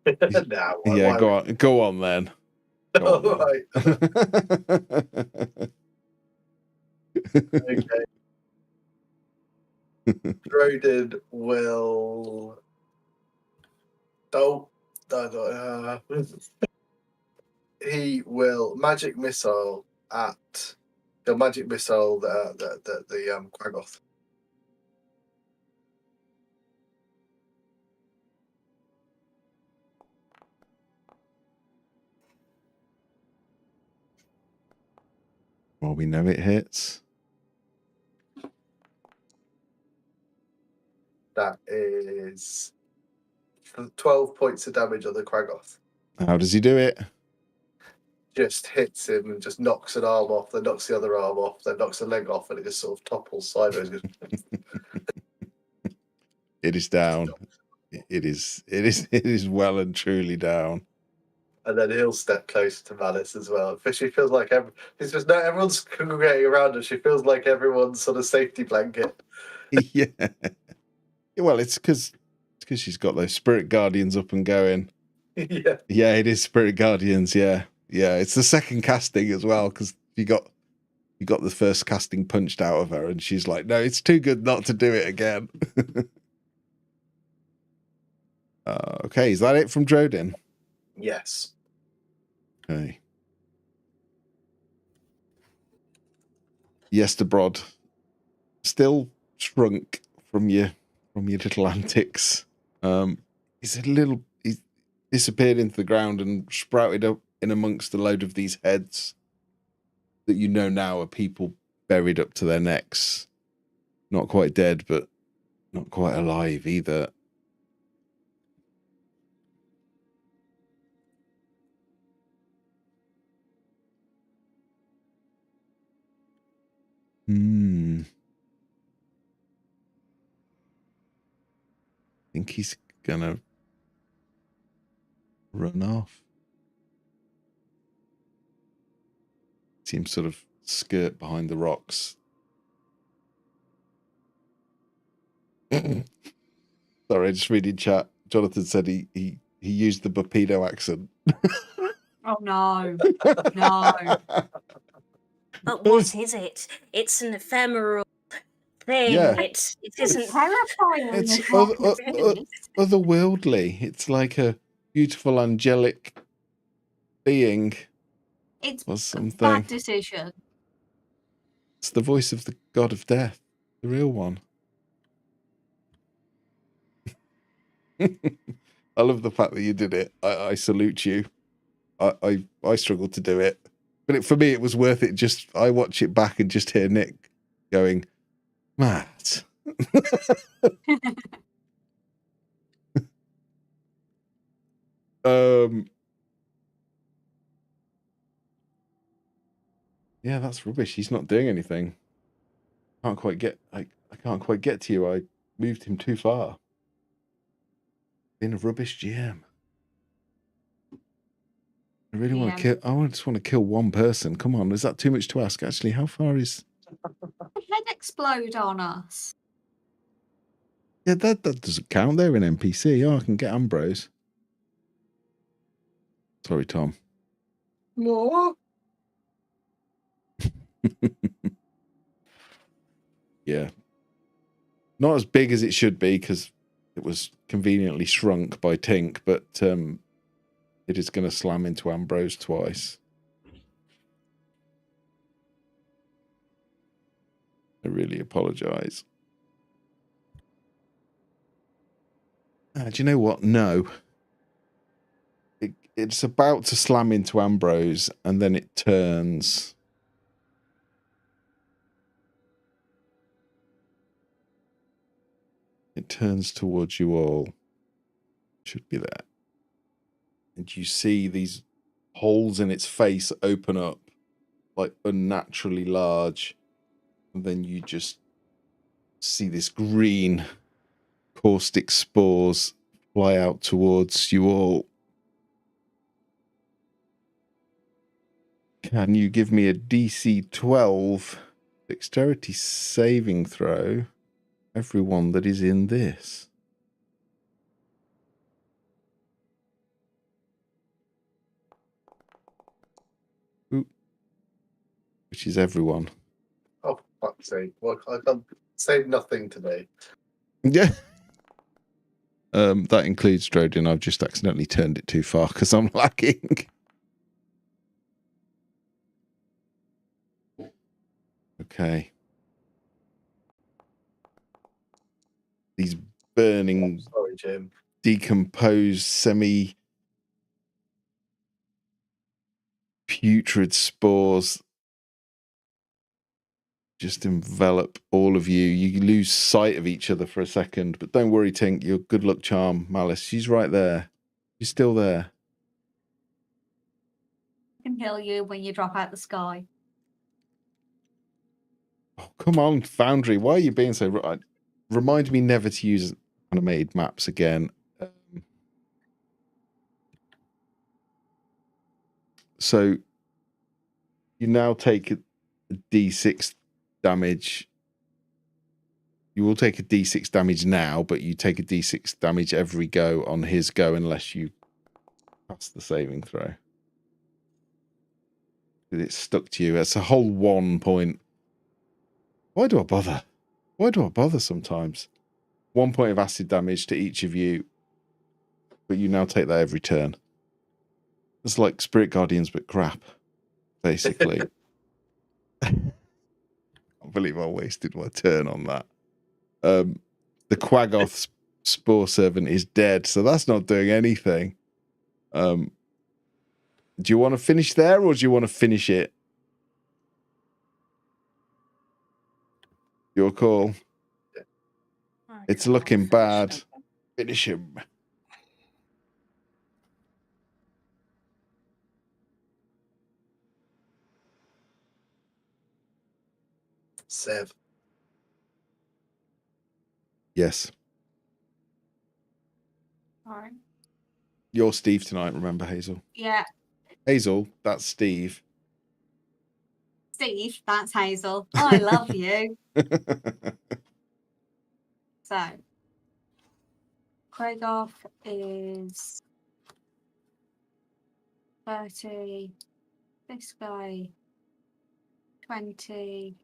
Nah, yeah, go on then. All right. Okay. Troden will. He will magic missile at He'll magic missile the Quaggoth. Well, we know it hits. That is 12 points of damage on the Quaggoth. How does he do it? Just hits him and just knocks an arm off, then knocks the other arm off, then knocks a leg off, and it just sort of topples sideways. It is down. It is well and truly down. And then he'll step closer to Malice as well. But she feels like everyone's congregating around her. She feels like everyone's sort of safety blanket. Yeah. Well, it's because she's got those spirit guardians up and going. Yeah. Yeah, it is spirit guardians. Yeah. Yeah, it's the second casting as well because you got the first casting punched out of her, and she's like, "No, it's too good not to do it again." Okay, is that it from Drodin? Yes. Okay. Yesterbrod, still shrunk from your little antics. He's disappeared into the ground and sprouted up in amongst a load of these heads that you know now are people buried up to their necks. Not quite dead, but not quite alive either. I think he's gonna run off. See him sort of skirt behind the rocks. Sorry, I just reading chat. Jonathan said he used the Bupido accent. Oh no. No. But what is it? It's an ephemeral thing. Yeah. It isn't. Terrifying. It's It's otherworldly. It's like a beautiful angelic being or a something. bad decision. It's the voice of the god of death, the real one. I love the fact that you did it. I salute you. I struggled to do it, but for me it was worth it. Just I watch it back and just hear Nick going, "Matt." Yeah, that's rubbish. He's not doing anything. I can't quite get to you. I moved him too far. Been a rubbish GM. I really want to kill. I just want to kill one person. Come on, is that too much to ask? Actually, how far is? Head explode on us. Yeah, that doesn't count. They're an NPC. Oh, I can get Ambrose. Sorry, Tom. What? Yeah. Not as big as it should be because it was conveniently shrunk by Tink, but it is going to slam into Ambrose twice. I really apologise. Do you know what? No. It's about to slam into Ambrose, and then it turns. It turns towards you all. Should be there. And you see these holes in its face open up, like unnaturally large. And then you just see this green caustic spores fly out towards you all. Can you give me a DC 12 dexterity saving throw? Everyone that is in this. Ooh. Which is everyone. Oh, fuck's sake. Well, I can't say nothing today. Yeah. That includes Drodin. I've just accidentally turned it too far because I'm lagging. Okay. These burning, Sorry, Jim. decomposed, semi-putrid spores just envelop all of you. You lose sight of each other for a second, but don't worry, Tink. Your good luck charm, Malice, she's right there. She's still there. I can heal you when you drop out the sky. Oh, come on, Foundry. Why are you being so... Remind me never to use animated maps again. So you now take a D6 damage. You will take a D6 damage now, but you take a D6 damage every go on his go unless you pass the saving throw. It's stuck to you. It's a whole 1 point. Why do I bother? Why do I bother sometimes? 1 point of acid damage to each of you, but you now take that every turn. It's like Spirit Guardians, but crap, basically. I can't believe I wasted my turn on that. The Quaggoth Spore Servant is dead, so that's not doing anything. Do you want to finish there, or do you want to finish it? Your call. It's looking bad. Finish him. Sev. Yes. All right. You're Steve tonight, remember, Hazel? Yeah. Hazel, that's Steve. Steve, that's Hazel. I love you. So, Quaggoth is 30. This guy, 20.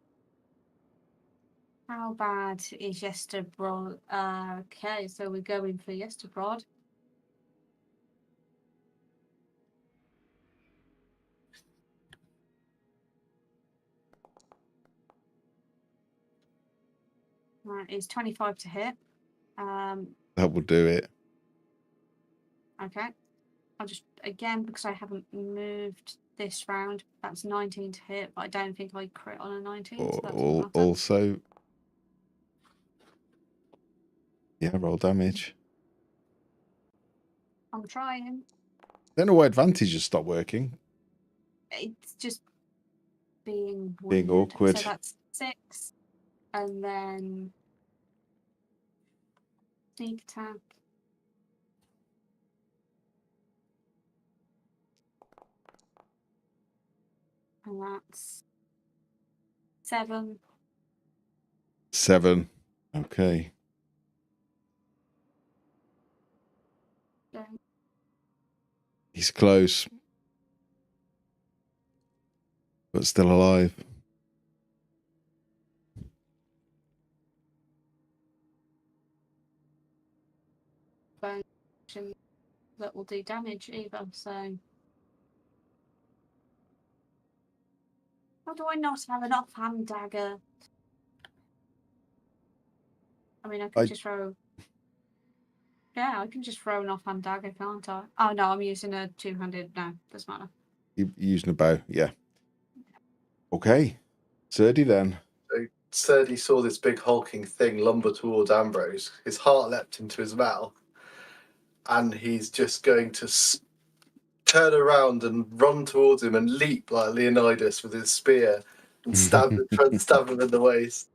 How bad is Yesterbrod? Okay, so we're going for Yesterbrod. That is 25 to hit. That will do it. Okay. I'll just, again, because I haven't moved this round, that's 19 to hit, but I don't think I crit on a 19, so that doesn't matter. Also, yeah, roll damage. I'm trying. Don't know why advantage has stopped working. It's just being Being weird. awkward. So that's 6. And then sneak attack. And that's 7. 7. Okay. So He's close. But still alive. bone that will do damage either, so how do I not have an offhand dagger? I mean, I can just throw. Yeah, I can just throw an offhand dagger, can't I? Oh no, I'm using a two-handed. No, doesn't matter. You're using a bow, yeah. Okay. Serdi then. So Serdi saw this big hulking thing lumber towards Ambrose. His heart leapt into his mouth, and he's just going to turn around and run towards him and leap like Leonidas with his spear and try to stab him in the waist.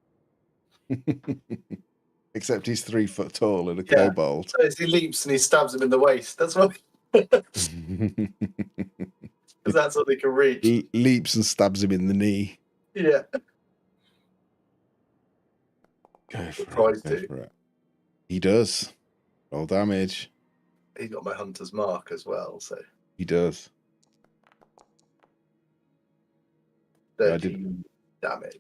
Except he's 3 foot tall and a Yeah. kobold. So as he leaps and he stabs him in the waist. That's right. Because that's what they can reach. Leaps and stabs him in the knee. Yeah. Go for Tries it. Go to. for it. He does. Roll damage. He got my hunter's mark as well, so He does. 13 damage.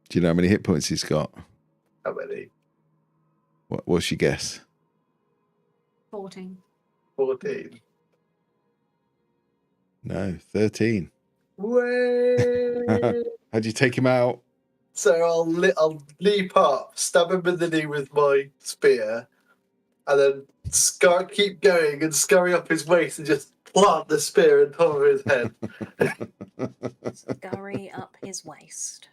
Do you know how many hit points he's got? How many? What's your guess? 14. 14. No, 13. Way. How'd you take him out? So I'll leap up, stab him in the knee with my spear, and then keep going and scurry up his waist and just plant the spear on top of his head. Scurry up his waist.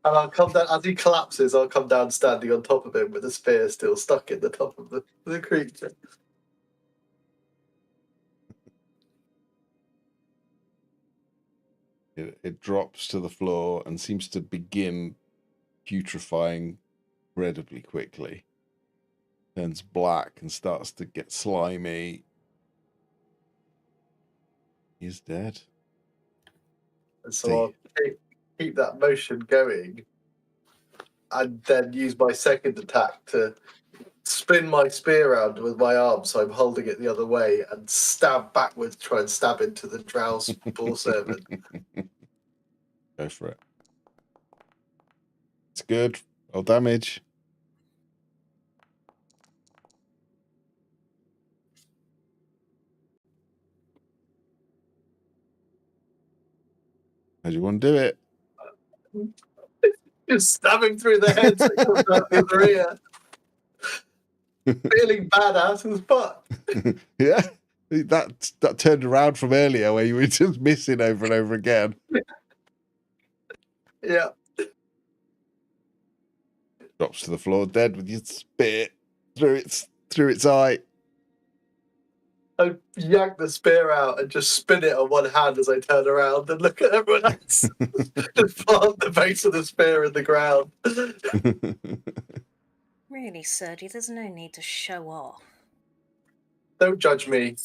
And I'll come down, as he collapses, I'll come down standing on top of him with the spear still stuck in the top of the creature. It drops to the floor and seems to begin putrefying incredibly quickly. Turns black and starts to get slimy. He's dead. And so I'll keep that motion going and then use my second attack to spin my spear around with my arm so I'm holding it the other way and stab backwards, try and stab into the drow spore servant. Go for it. It's good. Roll damage. How do you want to do it? Just stabbing through the head so it comes out the other ear. Feeling badass as fuck. Yeah. That turned around from earlier where you were just missing over and over again. Yeah. Drops to the floor, dead with your spit through its eye. I yank the spear out and just spin it on one hand as I turn around and look at everyone else. Just plant the base of the spear in the ground. Really, Sergi, there's no need to show off. Don't judge me.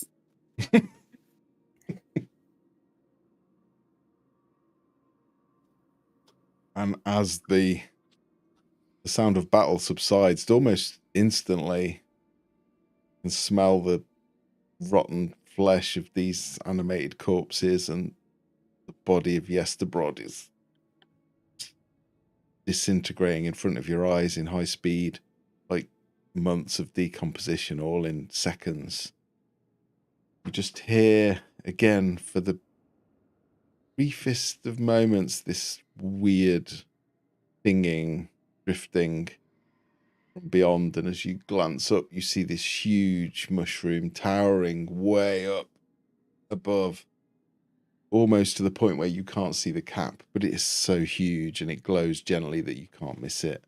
And as the sound of battle subsides, almost instantly, you can smell the rotten flesh of these animated corpses, and the body of Yesterbrod is disintegrating in front of your eyes in high speed, like months of decomposition all in seconds. You just hear again, for the briefest of moments, this weird dinging, drifting from beyond, and as you glance up, you see this huge mushroom towering way up above, almost to the point where you can't see the cap, but it is so huge and it glows gently that you can't miss it.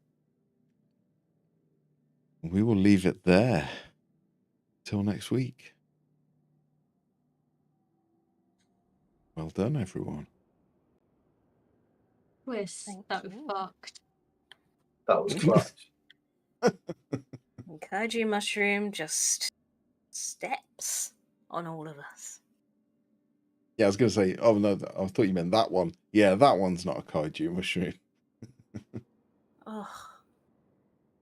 We will leave it there till next week. Well done, everyone. We're Thank so you. fucked. That was clutch. Kaiju mushroom just steps on all of us. Yeah, I was going to say, oh no, I thought you meant that one. Yeah, that one's not a kaiju mushroom. Oh,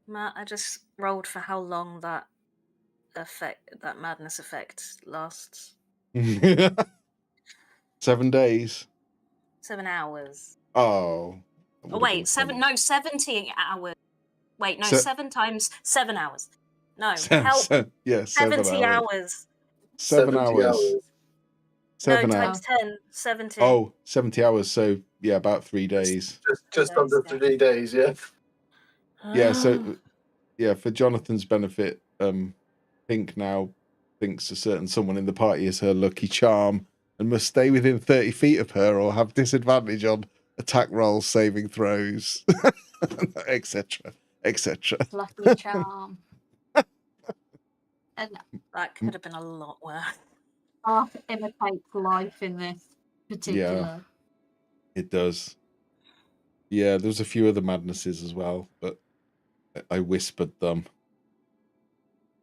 Matt, I just rolled for how long that madness effect lasts. 7 days. 7 hours. Oh. Oh wait, 70 hours. Wait, no, 7 times 7 hours. No, help. 70 hours. 7 hours. 7 no, hours. times 10. 70. Oh, 70 hours. So, yeah, about 3 days. Just under 3 days, yeah. Yeah, so, yeah, for Jonathan's benefit, Pink now thinks a certain someone in the party is her lucky charm and must stay within 30 feet of her or have disadvantage on attack rolls, saving throws, etc., etc. Lucky charm. And that could have been a lot worse. art imitates life in this particular. Yeah, it does. Yeah, there's a few other madnesses as well, but I whispered them,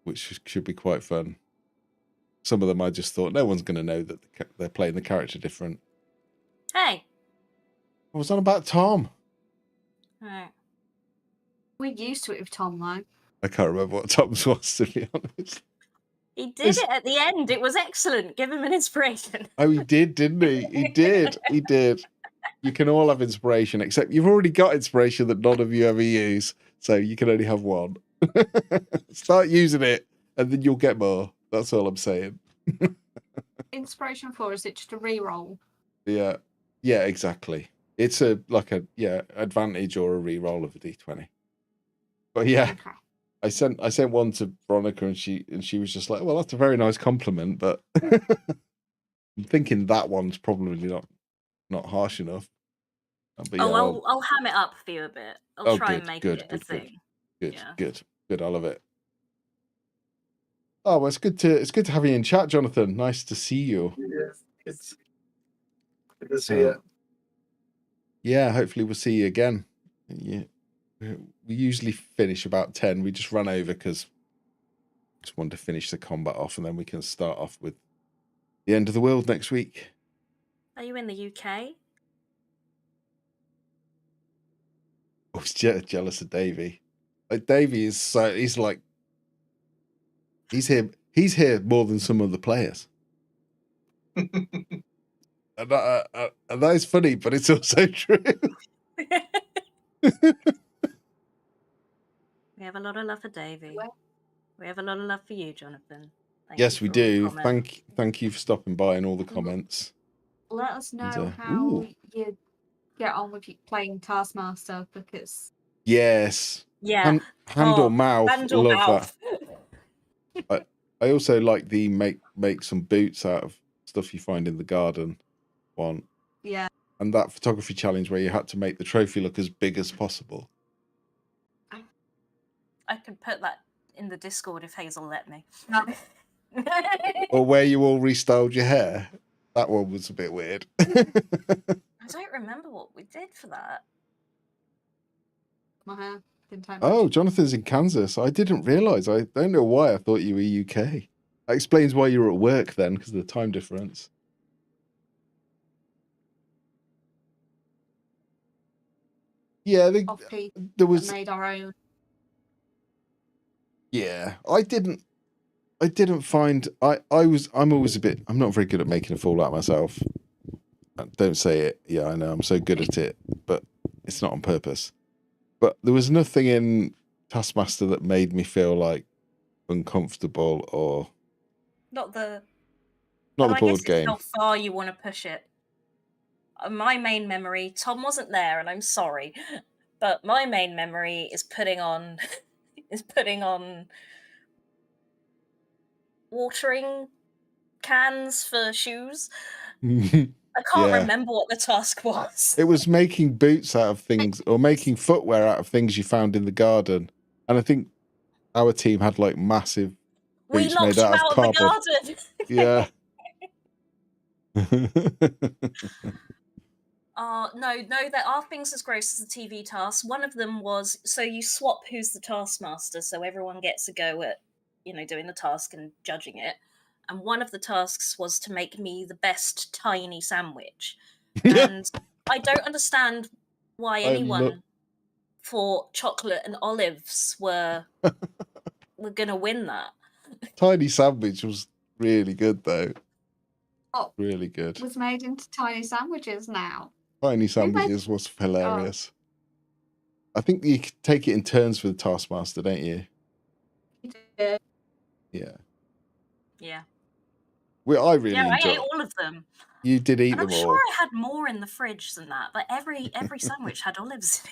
which should be quite fun. Some of them I just thought no one's going to know that they're playing the character different. Hey. I was on about Tom. Right. We're used to it with Tom, though. I can't remember what Tom's was, to be honest. He did it at the end. It was excellent. Give him an inspiration. Oh, he did, didn't he? He did. He did. You can all have inspiration, except you've already got inspiration that none of you ever use, so you can only have one. Start using it, and then you'll get more. That's all I'm saying. inspiration for? Is it just a reroll? Yeah, exactly. It's like a advantage or a reroll of a d20. But yeah, Okay. I sent one to Veronica, and she was just like, "Well, that's a very nice compliment," but I'm thinking that one's probably not harsh enough. But yeah, I'll ham it up for you a bit. I'll try and make it a thing. Good. Yeah. I love it. Oh, well, it's good to have you in chat, Jonathan. Nice to see you. Yeah, it's good to see you. Yeah, hopefully we'll see you again. Yeah, we usually finish about 10. We just run over because just wanted to finish the combat off, and then we can start off with the end of the world next week. Are you in the UK? I was jealous of Davey. Like, Davey is he's here more than some of the players. And that is funny, but it's also true. We have a lot of love for Davey. We have a lot of love for you, Jonathan. Yes, we do. Thank you for stopping by and all the comments. Let us know how you get on with playing Taskmaster, because yes, yeah, hand or mouth, love mouth. that. I also like the make some boots out of stuff you find in the garden one. Yeah. And that photography challenge where you had to make the trophy look as big as possible. I could put that in the Discord if Hazel let me. Or where you all restyled your hair. That one was a bit weird. I don't remember what we did for that. My hair didn't take much. Oh, Jonathan's in Kansas. I didn't realise. I don't know why I thought you were UK. That explains why you were at work then, because of the time difference. Yeah, there was made our own. Yeah, I didn't find I'm always a bit. I'm not very good at making a fool out of myself. Don't say it. Yeah, I know. I'm so good at it, but it's not on purpose. But there was nothing in Taskmaster that made me feel like uncomfortable or not the board game. How far you want to push it. My main memory, Tom wasn't there, and I'm sorry, but my main memory is putting on watering cans for shoes. I can't remember what the task was. It was making boots out of things or making footwear out of things you found in the garden. And I think our team had like massive boots made out of cardboard. Yeah. No, there are things as gross as the TV tasks. One of them was, so you swap who's the taskmaster, so everyone gets a go at, doing the task and judging it. And one of the tasks was to make me the best tiny sandwich. And I don't understand why anyone for chocolate and olives were gonna win that. Tiny sandwich was really good though. Oh, really good. Was made into tiny sandwiches now. Tiny sandwiches was hilarious. I think you take it in turns for the Taskmaster, don't you? Yeah. Yeah. Well, I really enjoyed. I ate all of them. You did eat them all. I'm sure I had more in the fridge than that, but every sandwich had olives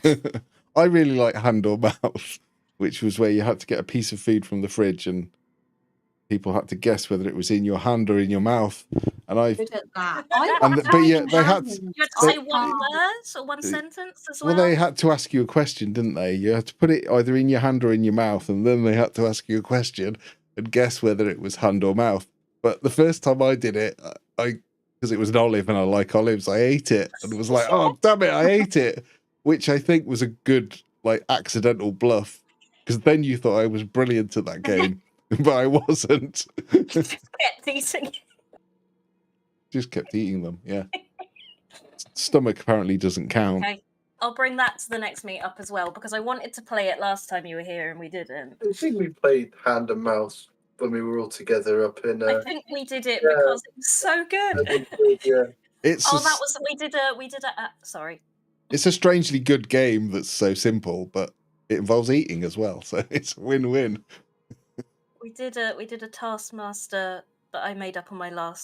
in it. I really like hand or mouth, which was where you had to get a piece of food from the fridge and people had to guess whether it was in your hand or in your mouth. And I did that. But yeah, they had to. You had to say one word or one sentence as well. Well, they had to ask you a question, didn't they? You had to put it either in your hand or in your mouth, and then they had to ask you a question and guess whether it was hand or mouth. But the first time I did it, because it was an olive and I like olives, I ate it and was like, oh damn it, I ate it, which I think was a good accidental bluff, because then you thought I was brilliant at that game, but I wasn't. Kept eating. Just kept eating them. Yeah. Stomach apparently doesn't count. Okay. I'll bring that to the next meetup as well, because I wanted to play it last time you were here and we didn't. I think we played hand and mouse when we were all together up in. I think we did it because it was so good. Yeah. We did a. Sorry. It's a strangely good game that's so simple, but it involves eating as well, so it's a win-win. We did a Taskmaster that I made up on our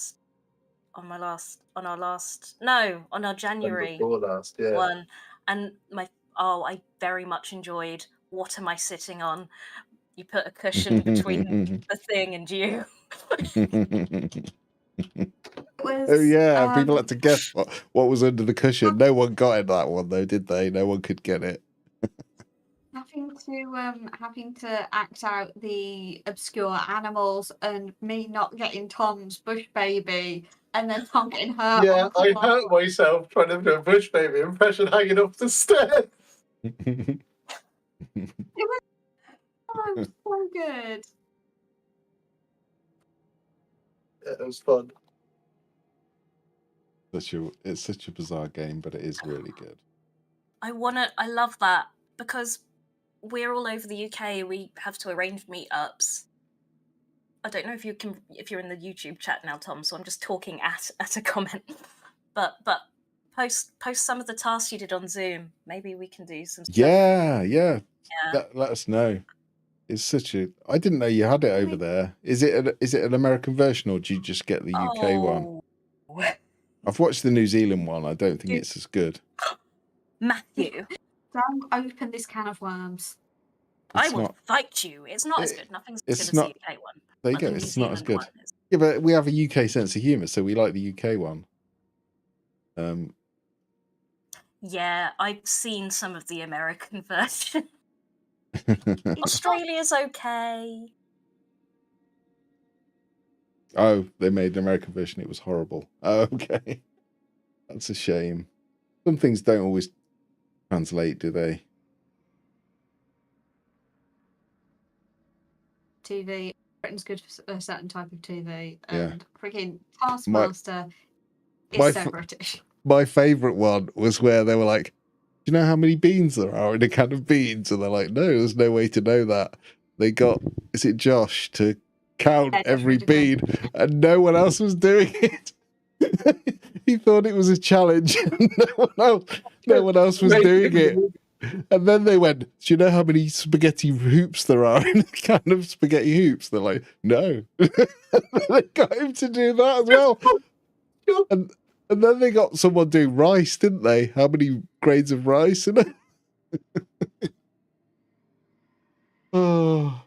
January Before last, yeah. one, and I very much enjoyed What Am I Sitting On? You put a cushion between the thing and you. It was, Oh yeah, people had to guess what was under the cushion. No one got in that one though, did they? No one could get it. having to act out the obscure animals and me not getting Tom's bush baby and then Tom getting hurt. Yeah, on the I floor. hurt myself trying to do a bush baby impression hanging off the stairs. It was so good. Yeah, it was fun. It's such a bizarre game, but it is really good. I love that because we're all over the UK. We have to arrange meetups. I don't know if you're in the YouTube chat now, Tom. So I'm just talking at a comment. But post some of the tasks you did on Zoom. Maybe we can do some stuff. Yeah. Let us know. It's such a. I didn't know you had it over there. Is it an American version or do you just get the UK one? I've watched the New Zealand one. I don't think it's as good. Matthew, Don't open this can of worms. I will fight you. It's not as good. Nothing's as good as the UK one. There you go. It's not as good. Yeah, but we have a UK sense of humour, so we like the UK one. Yeah, I've seen some of the American version. Australia's okay. Oh, they made an American version. It was horrible. Oh, okay. That's a shame. Some things don't always translate, do they? TV. Britain's good for a certain type of TV. Yeah. And freaking Taskmaster my is so British. My favourite one was where they were like, do you know how many beans there are in a can of beans? And they're like, no, there's no way to know that. They got, is it Josh, to count every bean, and no one else was doing it. He thought it was a challenge. No one else was doing it. And then they went, do you know how many spaghetti hoops there are in a can of spaghetti hoops? They're like, no. They got him to do that as well. And then they got someone doing rice, didn't they? How many grains of rice in it? Oh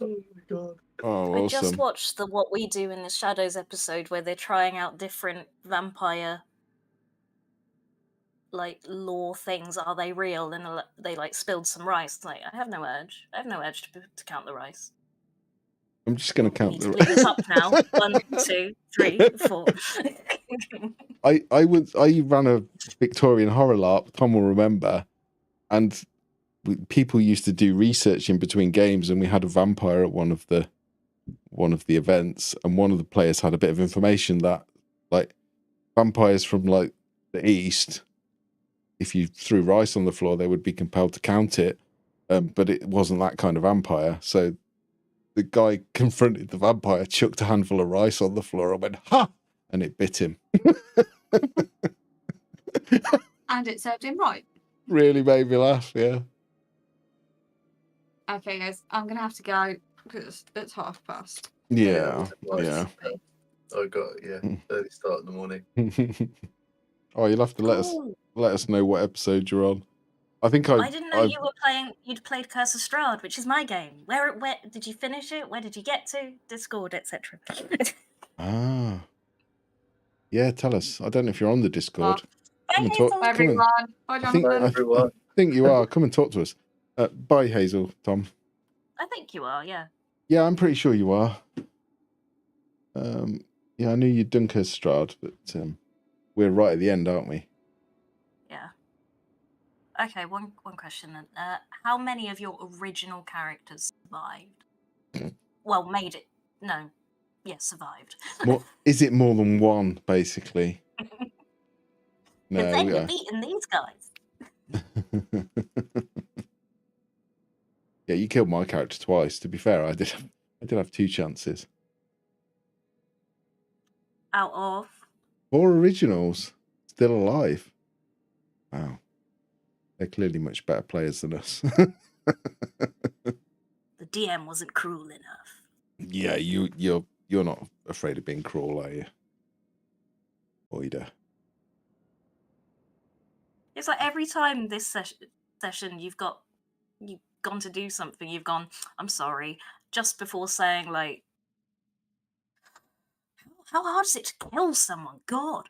my god. Oh, I awesome. just watched the What We Do in the Shadows episode where they're trying out different vampire lore things. Are they real? And they spilled some rice. It's like, I have no urge to count the rice. I'm just going to count the rice. This up now. 1, 2, 3, 4. I ran a Victorian horror LARP, Tom will remember, and people used to do research in between games, and we had a vampire at one of the events, and one of the players had a bit of information that vampires from the east, if you threw rice on the floor, they would be compelled to count it, but it wasn't that kind of vampire. So the guy confronted the vampire, chucked a handful of rice on the floor and went, ha! And it bit him. And it served him right. Really made me laugh, yeah. Okay, guys, I'm going to have to go because it's past. Yeah. I got early start in the morning. Oh, you'll have to let us know what episode you're on. I didn't know you'd played Curse of Strahd, which is my game. Where did you finish it? Where did you get to? Discord, etc. Yeah, tell us. I don't know if you're on the Discord. Bye, everyone. Bye, I think you are. Come and talk to us. Bye, Hazel, Tom. I think you are, yeah. Yeah, I'm pretty sure you are. Yeah, I knew you'd done Curse of Strahd, but we're right at the end, aren't we? Yeah. Okay, one question then. How many of your original characters survived? Well, made it. No. Yes, survived. Is it more than one, basically? No, then you're beating these guys. Yeah, you killed my character twice. To be fair, I did have 2 chances. Out of 4 originals still alive. Wow, they're clearly much better players than us. The DM wasn't cruel enough. Yeah, you're you're not afraid of being cruel, are you? Oida. It's like every time this session you've gone to do something, you've gone, I'm sorry, just before saying, like, how hard is it to kill someone? God.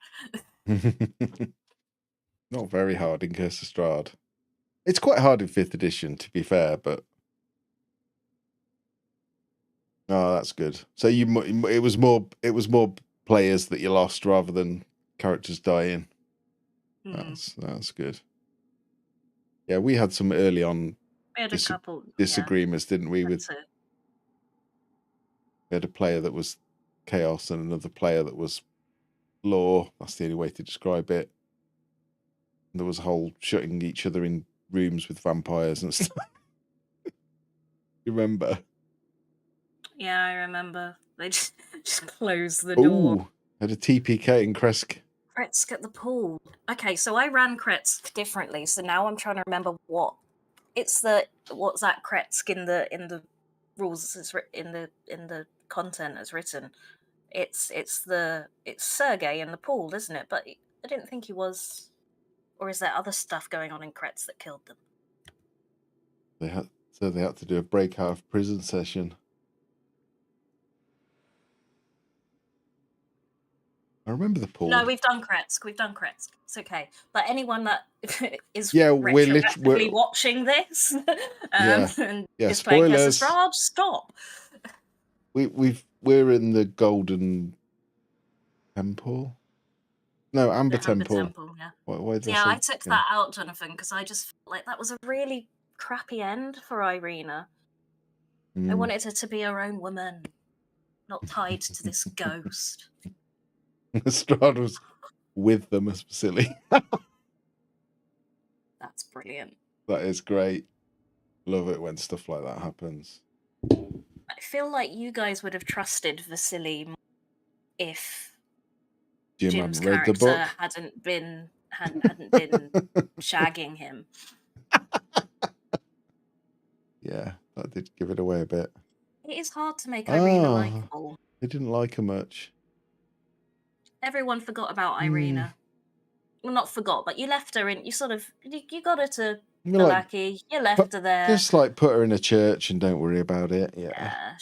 Not very hard in Curse of Strahd. It's quite hard in 5th edition, to be fair, but... Oh, that's good. So it was more players that you lost rather than characters dying. That's good. Yeah, we had some early on We had a couple disagreements, didn't we? That's We had a player that was chaos and another player that was law. That's the only way to describe it. There was a whole shutting each other in rooms with vampires and stuff. You remember? Yeah, I remember. They just closed the door. Ooh, had a TPK in Kresk. Kretsk at the pool. Okay, so I ran Kretsk differently. So now I'm trying to remember what's that Kretsk in the rules in the content as written. It's Sergei in the pool, isn't it? But I didn't think he was. Or is there other stuff going on in Kretsk that killed them? They had to do a breakout of prison session. I remember the pool. No, we've done Kretsk. It's okay. But anyone that is we're watching this and is spoilers. playing Curse of Strahd, stop. We're in the Golden Temple. No, Amber Temple. Yeah. Why did I took that out, Jonathan, because I just felt like that was a really crappy end for Irina. I wanted her to be her own woman, not tied to this ghost. Strahd was with them as Vasily. That's brilliant. That is great. Love it when stuff like that happens. I feel like you guys would have trusted Vasily if Jim's character hadn't been shagging him. Yeah, that did give it away a bit. It is hard to make Irina likable. They didn't like her much. Everyone forgot about Irina. Well, not forgot, but you left her in. You sort of you got her to Balaki. You left her there. Just like put her in a church and don't worry about it. Yeah.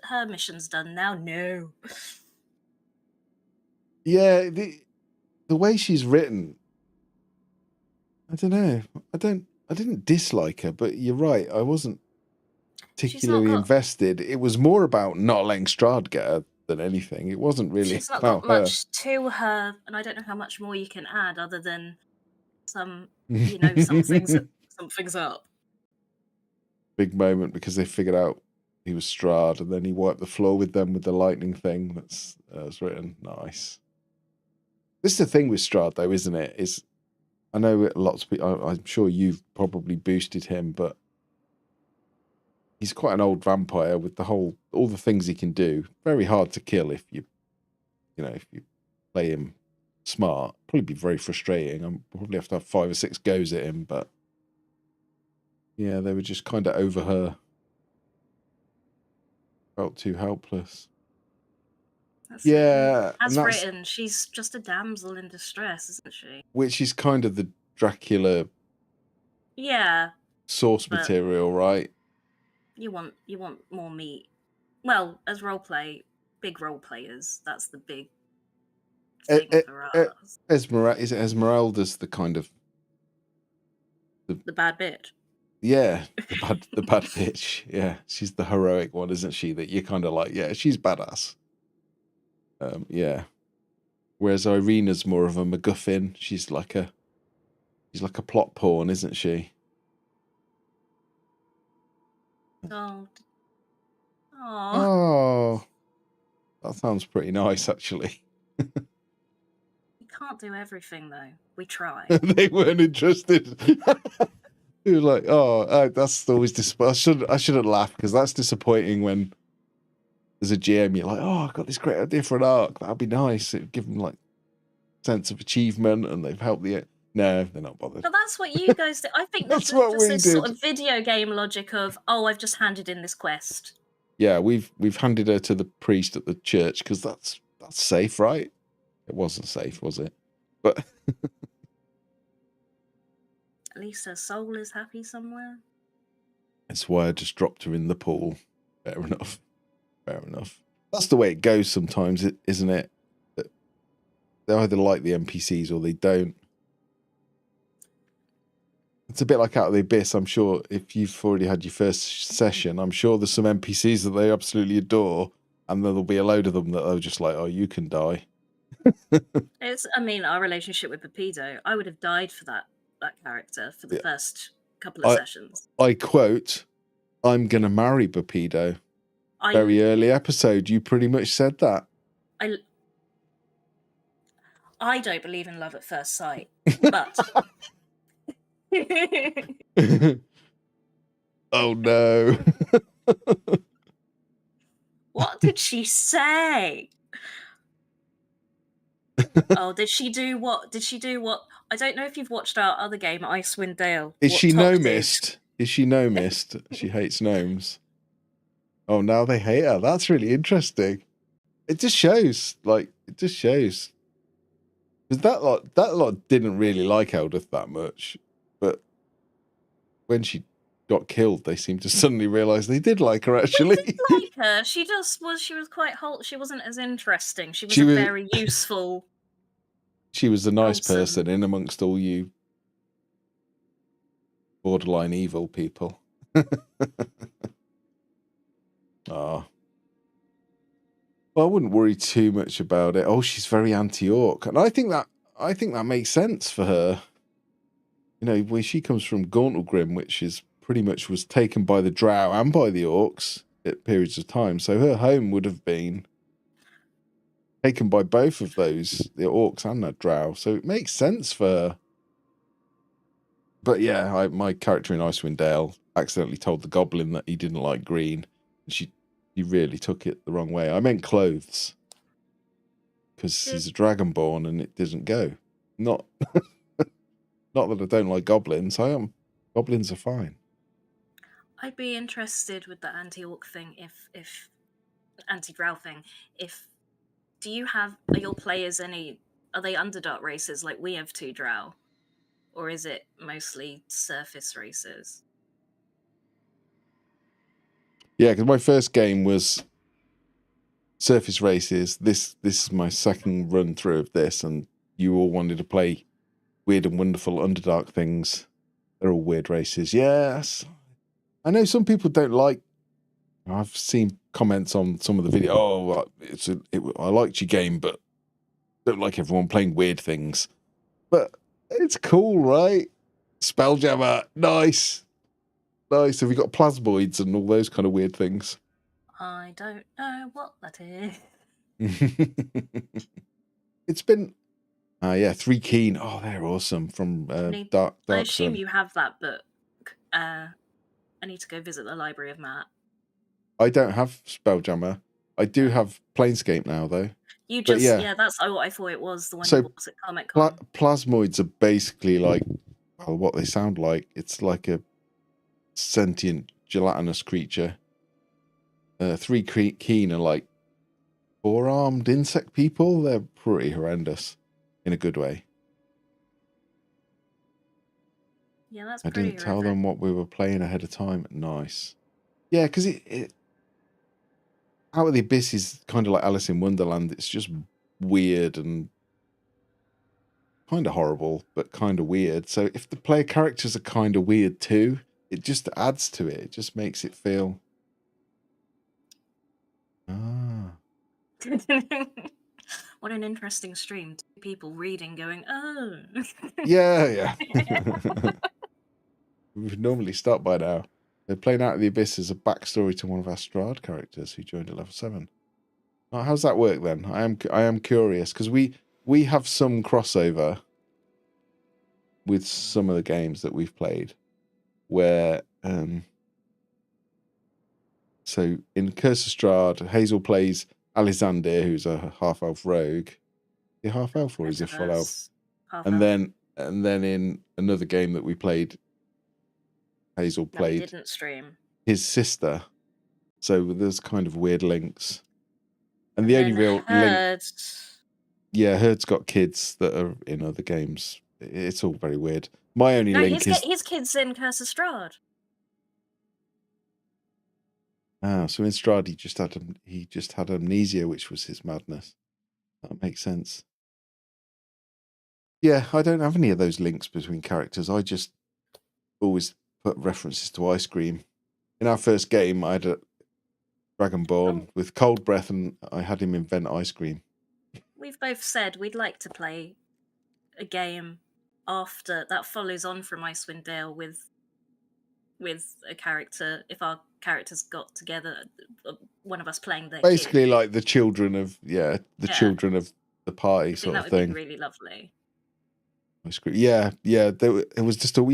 Her mission's done now. No. Yeah, the way she's written, I don't know. I didn't dislike her, but you're right. I wasn't particularly invested. It was more about not letting Strahd get her than anything. It wasn't really. She's not got much to her, and I don't know how much more you can add other than something's up. Big moment because they figured out he was Strahd, and then he wiped the floor with them with the lightning thing. That's written nice. This is the thing with Strahd, though, isn't it? I know lots of people. I'm sure you've probably boosted him, but he's quite an old vampire with all the things he can do. Very hard to kill if you play him smart. Probably be very frustrating. I'm probably have to have 5 or 6 goes at him, but yeah, they were just kind of over her. Felt too helpless. As written, she's just a damsel in distress, isn't she? Which is kind of the Dracula source material, right? You want more meat. Well, as big role players, that's the big thing for us. Is it Esmeralda's the kind of the bad bitch? Yeah, the bad bitch. Yeah, she's the heroic one, isn't she? That you're kind of like, yeah, she's badass. Yeah. Whereas Irina's more of a MacGuffin. She's like a plot pawn, isn't she? Oh, that sounds pretty nice, actually. We can't do everything, though. We try. They weren't interested. He was like, "Oh, that's always disappointing." I shouldn't laugh because that's disappointing when, as a GM, you're like, "Oh, I've got this great idea for an arc. That'd be nice. It'd give them like sense of achievement, and they've helped the." No, they're not bothered. But that's what you guys do. I think That's there's what just we this did. sort of video game logic of, I've just handed in this quest. Yeah, we've handed her to the priest at the church because that's safe, right? It wasn't safe, was it? But At least her soul is happy somewhere. that's why I just dropped her in the pool. Fair enough. Fair enough. That's the way it goes sometimes, isn't it? They either like the NPCs or they don't. It's a bit like Out of the Abyss. I'm sure if you've already had your first session, I'm sure there's some NPCs that they absolutely adore, and there'll be a load of them that are just like, oh, you can die. I mean, our relationship with Pepido, I would have died for that character for the Yeah. first couple of sessions. I quote, I'm going to marry Pepido. Very early episode, you pretty much said that. I don't believe in love at first sight, but... Oh, no. What did she say? Oh, did she do what? I don't know if you've watched our other game, Icewind Dale. Is she gnomist? Is she gnomist? She hates gnomes. Oh, now they hate her. That's really interesting. It just shows. Because that lot didn't really like Eldith that much. But when she got killed, they seemed to suddenly realise they did like her, actually. They did like her. She was quite she wasn't as interesting. She was very useful. She was a nice person in amongst all you borderline evil people. Ah. Well, I wouldn't worry too much about it. Oh, she's very anti-orc. And I think that makes sense for her. You know, where she comes from Gauntlgrim, which is pretty much was taken by the drow and by the orcs at periods of time. So her home would have been taken by both of those, the orcs and the drow. So it makes sense for her. But yeah, my character in Icewind Dale accidentally told the goblin that he didn't like green. And he really took it the wrong way. I meant clothes. Because he's a dragonborn and it doesn't go. Not that I don't like goblins. Goblins are fine. I'd be interested with the anti-orc thing if anti-drow thing. Are your players are they Underdark races like we have 2 drow? Or is it mostly surface races? Yeah, because my first game was surface races. This is my second run through of this, and you all wanted to play weird and wonderful Underdark things. They're all weird races. Yes. I know some people don't like. I've seen comments on some of the video. Oh, I liked your game, but don't like everyone playing weird things. But it's cool, right? Spelljammer, nice. Have you got plasmoids and all those kind of weird things? I don't know what that is. It's been 3 Keen. Oh, they're awesome from Dark I assume Sun. you have that book. I need to go visit the library of Matt. I don't have Spelljammer. I do have Planescape now, though. You just that's what I thought it was. The one you bought at Comic Con. Plasmoids are basically like what they sound like. It's like a sentient gelatinous creature. 3 Keen are like 4-armed insect people. They're pretty horrendous in a good way. Yeah, that's I pretty didn't tell them what we were playing ahead of time. Nice. Yeah, because it Out of the Abyss is kind of like Alice in Wonderland. It's just weird and kind of horrible, but kind of weird. So if the player characters are kind of weird too, it just adds to it. It just makes it feel... What an interesting stream. 2 people reading, going, oh. Yeah. We've normally stopped by now. They're playing Out of the Abyss as a backstory to one of our Strahd characters who joined at level 7. Oh, how's that work then? I am curious because we have some crossover with some of the games that we've played, where so in Curse of Strahd, Hazel plays Alexander, who's a half-elf rogue. Is he half-elf or is he full elf? And then in another game that we played, Hazel played didn't stream his sister. So there's kind of weird links. And the only Then real link, Herd. yeah, Herd's got kids that are in other games. It's all very weird. My only No, link is his kid's in Curse of Strahd. so in Strahd he just had amnesia, which was his madness. That makes sense. Yeah, I don't have any of those links between characters. I just always put references to ice cream. In our first game, I had a Dragonborn with cold breath, and I had him invent ice cream. We've both said we'd like to play a game after that follows on from Icewind Dale with a character. If our characters got together, one of us playing their Basically, kid. like the children of children of the party I think sort that of would thing. be really lovely. Ice cream. Yeah. It was just do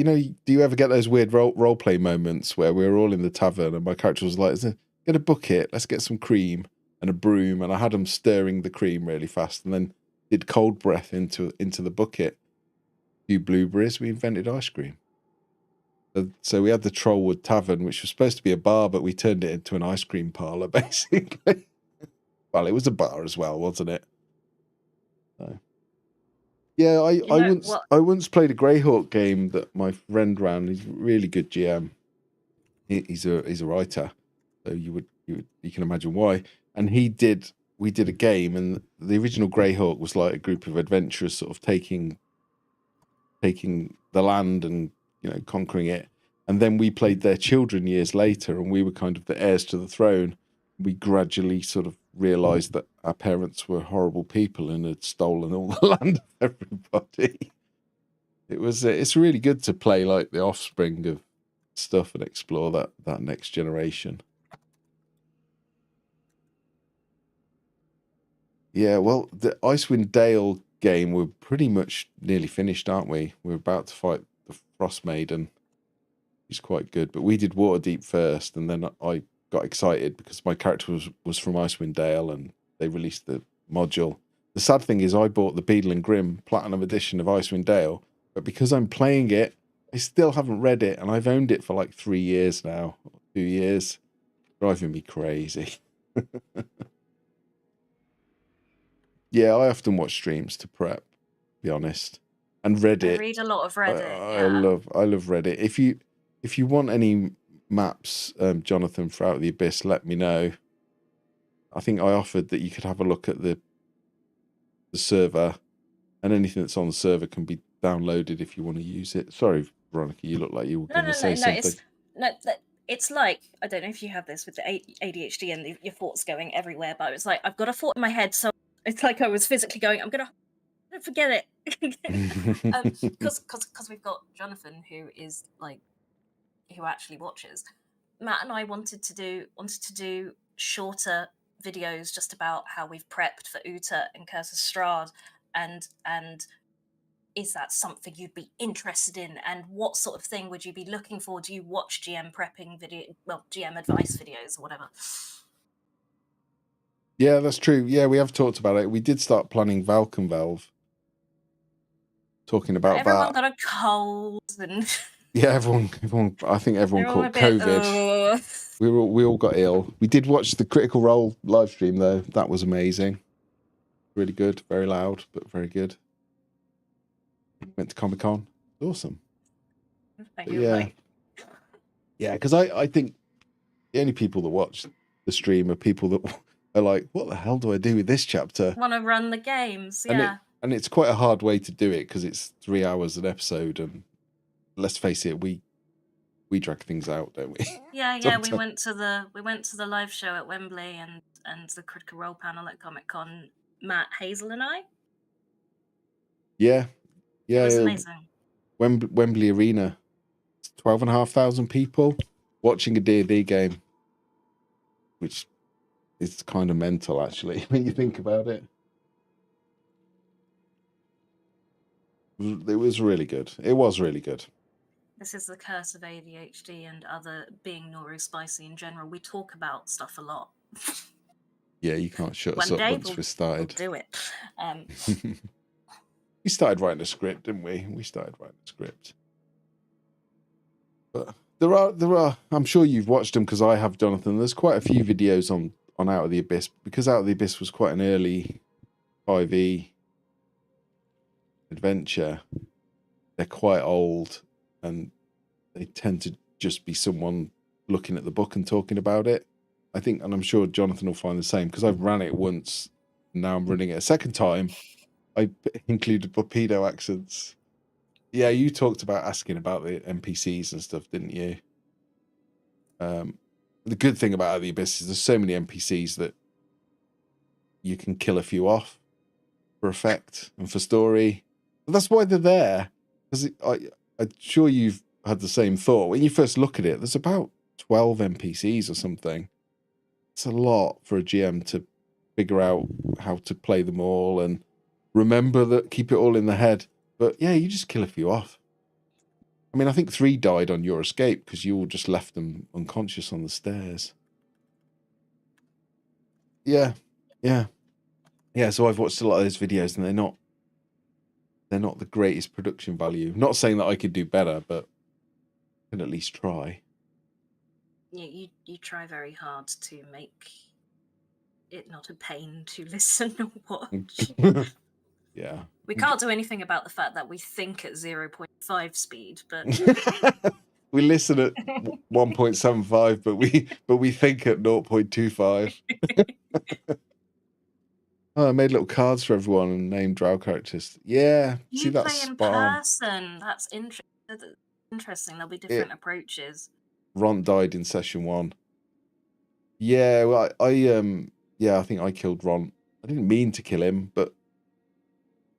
you ever get those weird role play moments where we were all in the tavern and my character was like, "Get a bucket, let's get some cream and a broom," and I had him stirring the cream really fast, and then did cold breath into the bucket. A few blueberries. We invented ice cream. So we had the Trollwood Tavern, which was supposed to be a bar, but we turned it into an ice cream parlor, basically. Well, it was a bar as well, wasn't it? So. Yeah, I once played a Greyhawk game that my friend ran. He's a really good GM. He's a writer, so you can imagine why. And we did a game, and the original Greyhawk was like a group of adventurers sort of taking the land and conquering it. And then we played their children years later, and we were kind of the heirs to the throne. We gradually sort of realised that our parents were horrible people and had stolen all the land of everybody. It's really good to play like the offspring of stuff and explore that next generation. Yeah, well, the Icewind Dale game, we're pretty much nearly finished, aren't we? We're about to fight the Frost Maiden. She's quite good, but we did Waterdeep first, and then I got excited because my character was from Icewind Dale, and they released the module. The sad thing is I bought the Beadle and Grimm Platinum Edition of Icewind Dale, but because I'm playing it, I still haven't read it, and I've owned it for like 3 years now, 2 years. Driving me crazy. Yeah, I often watch streams to prep, to be honest. And Reddit. I read a lot of Reddit. I love Reddit. If you want any maps, Jonathan, for Out of the Abyss, let me know. I think I offered that you could have a look at the server, and anything that's on the server can be downloaded if you want to use it. Sorry, Veronica, you look like you were going to say something. It's like, I don't know if you have this with the ADHD and your thoughts going everywhere, but it's like I've got a thought in my head, so it's like I was physically going, I'm gonna forget it. Because we've got Jonathan who actually watches. Matt and I wanted to do shorter videos just about how we've prepped for Uta and Curse of Strahd, and is that something you'd be interested in, and what sort of thing would you be looking for? Do you watch GM prepping GM advice videos or whatever? Yeah, that's true. Yeah, we have talked about it. We did start planning Valken Valve. Talking about everyone got a cold and yeah, everyone. I think everyone caught COVID. We all got ill. We did watch the Critical Role live stream though. That was amazing. Really good. Very loud, but very good. Went to Comic-Con. Awesome. Yeah, because I think the only people that watch the stream are people that are like, what the hell do I do with this chapter? Want to run the games, yeah. And it's quite a hard way to do it because it's 3 hours an episode, and let's face it, we drag things out, don't we? Yeah. We went to the live show at Wembley and the Critical Role panel at Comic-Con. Matt, Hazel, and I. Yeah. It was amazing. Wembley Arena, 12,500 people watching a D&D game, which is kind of mental, actually, when you think about it. It was really good. It was really good. This is the curse of ADHD and other being neurospicy in general. We talk about stuff a lot. Yeah, you can't shut us up once we started. We'll do it. We started writing a script, didn't we? We started writing a script. But There are. I'm sure you've watched them because I have, Jonathan. There's quite a few videos on Out of the Abyss because Out of the Abyss was quite an early 5e adventure. They're quite old, and they tend to just be someone looking at the book and talking about it. I think, and I'm sure Jonathan will find the same because I've ran it once. Now I'm running it a second time. I included Torpedo accents. Yeah, you talked about asking about the NPCs and stuff, didn't you? The good thing about Out of the Abyss is there's so many NPCs that you can kill a few off for effect and for story. But that's why they're there. Because I'm sure you've had the same thought. When you first look at it, there's about 12 NPCs or something. It's a lot for a GM to figure out how to play them all and remember that, keep it all in the head. But yeah, you just kill a few off. I mean, I think 3 died on your escape because you all just left them unconscious on the stairs. Yeah. So I've watched a lot of those videos, and they're not the greatest production value. Not saying that I could do better, but I can at least try. Yeah, you try very hard to make it not a pain to listen or watch. Yeah. We can't do anything about the fact that we think at 0.5 speed, but we listen at 1.75, but we think at 0.25. Oh, I made little cards for everyone and named drow characters. Yeah, see, you that's play in spot on. person. That's interesting. There'll be different approaches. Ron died in session 1. Yeah, well, I think I killed Ron. I didn't mean to kill him, but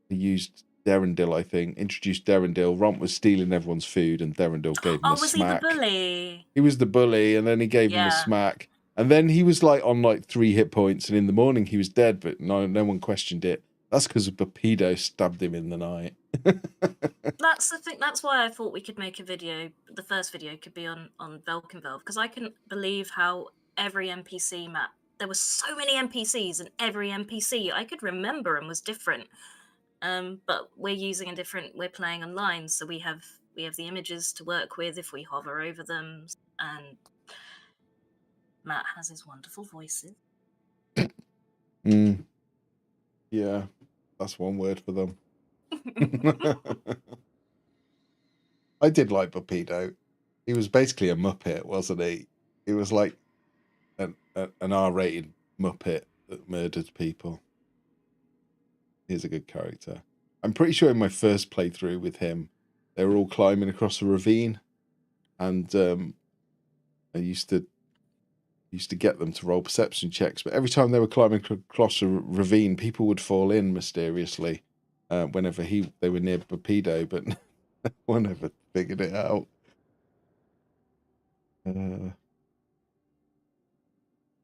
he used Derendil, I think. Introduced Derendil. Ron was stealing everyone's food, and Derendil gave him a was smack. he the bully? He was the bully, and then he gave him a smack. And then he was like on like 3 hit points, and in the morning he was dead, but no one questioned it. That's because a Torpedo stabbed him in the night. That's the thing. That's why I thought we could make a video. The first video could be on Velkenvelve, because I couldn't believe how every NPC map, there were so many NPCs, and every NPC I could remember and was different. But we're playing online, so we have the images to work with if we hover over them, and Matt has his wonderful voices. Yeah, that's one word for them. I did like Torpedo. He was basically a Muppet, wasn't he? He was like an R-rated Muppet that murdered people. He's a good character. I'm pretty sure in my first playthrough with him, they were all climbing across a ravine, and I used to get them to roll perception checks, but every time they were climbing across a ravine, people would fall in mysteriously whenever they were near Torpedo, but no one ever figured it out.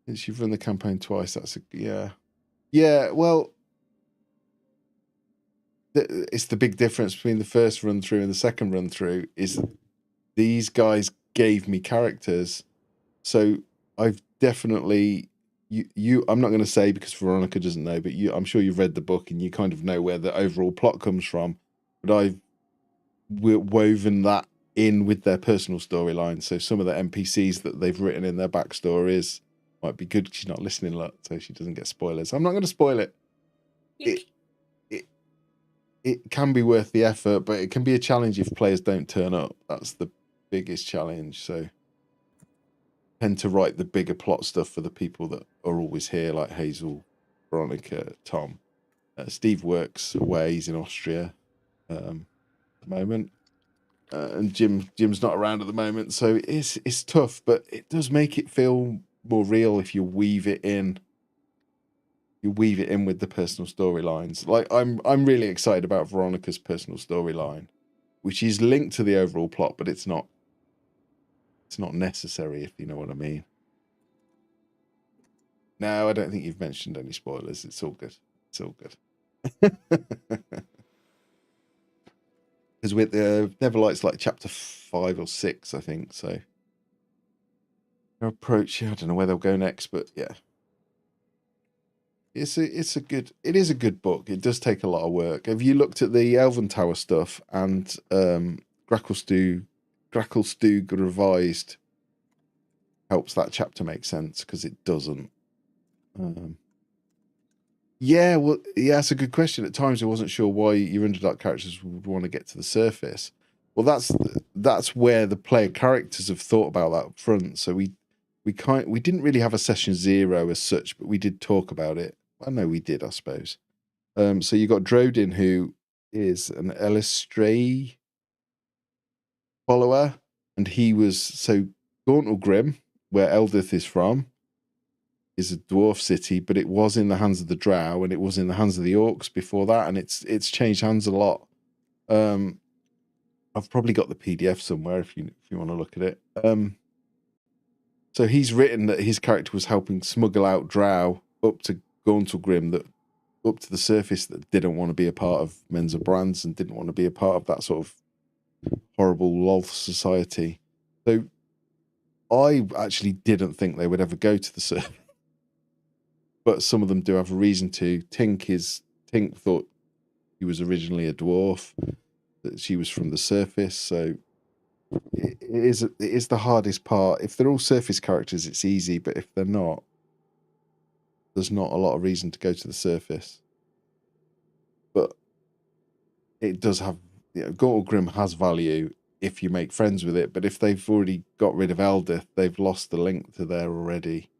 Since you've run the campaign twice, that's yeah. Well, it's the big difference between the first run through and the second run through is these guys gave me characters, so I've definitely I'm not going to say because Veronica doesn't know, but I'm sure you've read the book and you kind of know where the overall plot comes from, but I've woven that in with their personal storyline. So some of the NPCs that they've written in their backstories might be good. She's not listening a lot, so she doesn't get spoilers. I'm not going to spoil it. It can be worth the effort, but it can be a challenge if players don't turn up. That's the biggest challenge. So tend to write the bigger plot stuff for the people that are always here, like Hazel, Veronica, Tom. Steve works away; he's in Austria at the moment, and Jim's not around at the moment. So it's tough, but it does make it feel more real if you weave it in. You weave it in with the personal storylines. Like I'm really excited about Veronica's personal storyline, which is linked to the overall plot, but it's not necessary, if you know what I mean. No, I don't think you've mentioned any spoilers. It's all good. It's all good. Because with the Neverlight's like chapter 5 or 6, I think. So their approach, I don't know where they'll go next, but yeah. It is a good book. It does take a lot of work. Have you looked at the Elven Tower stuff and Gracklestew Gracklstug revised helps that chapter make sense, because it doesn't. Yeah, well, yeah, that's a good question. At times, I wasn't sure why your Underdark characters would want to get to the surface. Well, that's where the player characters have thought about that up front. So we didn't really have a session 0 as such, but we did talk about it. I know we did, I suppose. So you got Drodin, who is an Elistray follower, and he was Gauntlgrim, where Eldith is from, is a dwarf city, but it was in the hands of the Drow, and it was in the hands of the Orcs before that, and it's changed hands a lot. I've probably got the PDF somewhere if you want to look at it. So he's written that his character was helping smuggle out Drow up to Gauntlgrim, that up to the surface, that didn't want to be a part of Mensa Brands and didn't want to be a part of that sort of horrible Loth society. So I actually didn't think they would ever go to the surface, but some of them do have a reason to. Tink thought he was originally a dwarf, that she was from the surface. So it is the hardest part. If they're all surface characters, it's easy, but if they're not, there's not a lot of reason to go to the surface. But it does have, Gauntlgrim has value if you make friends with it, but if they've already got rid of Eldith, they've lost the link to there already.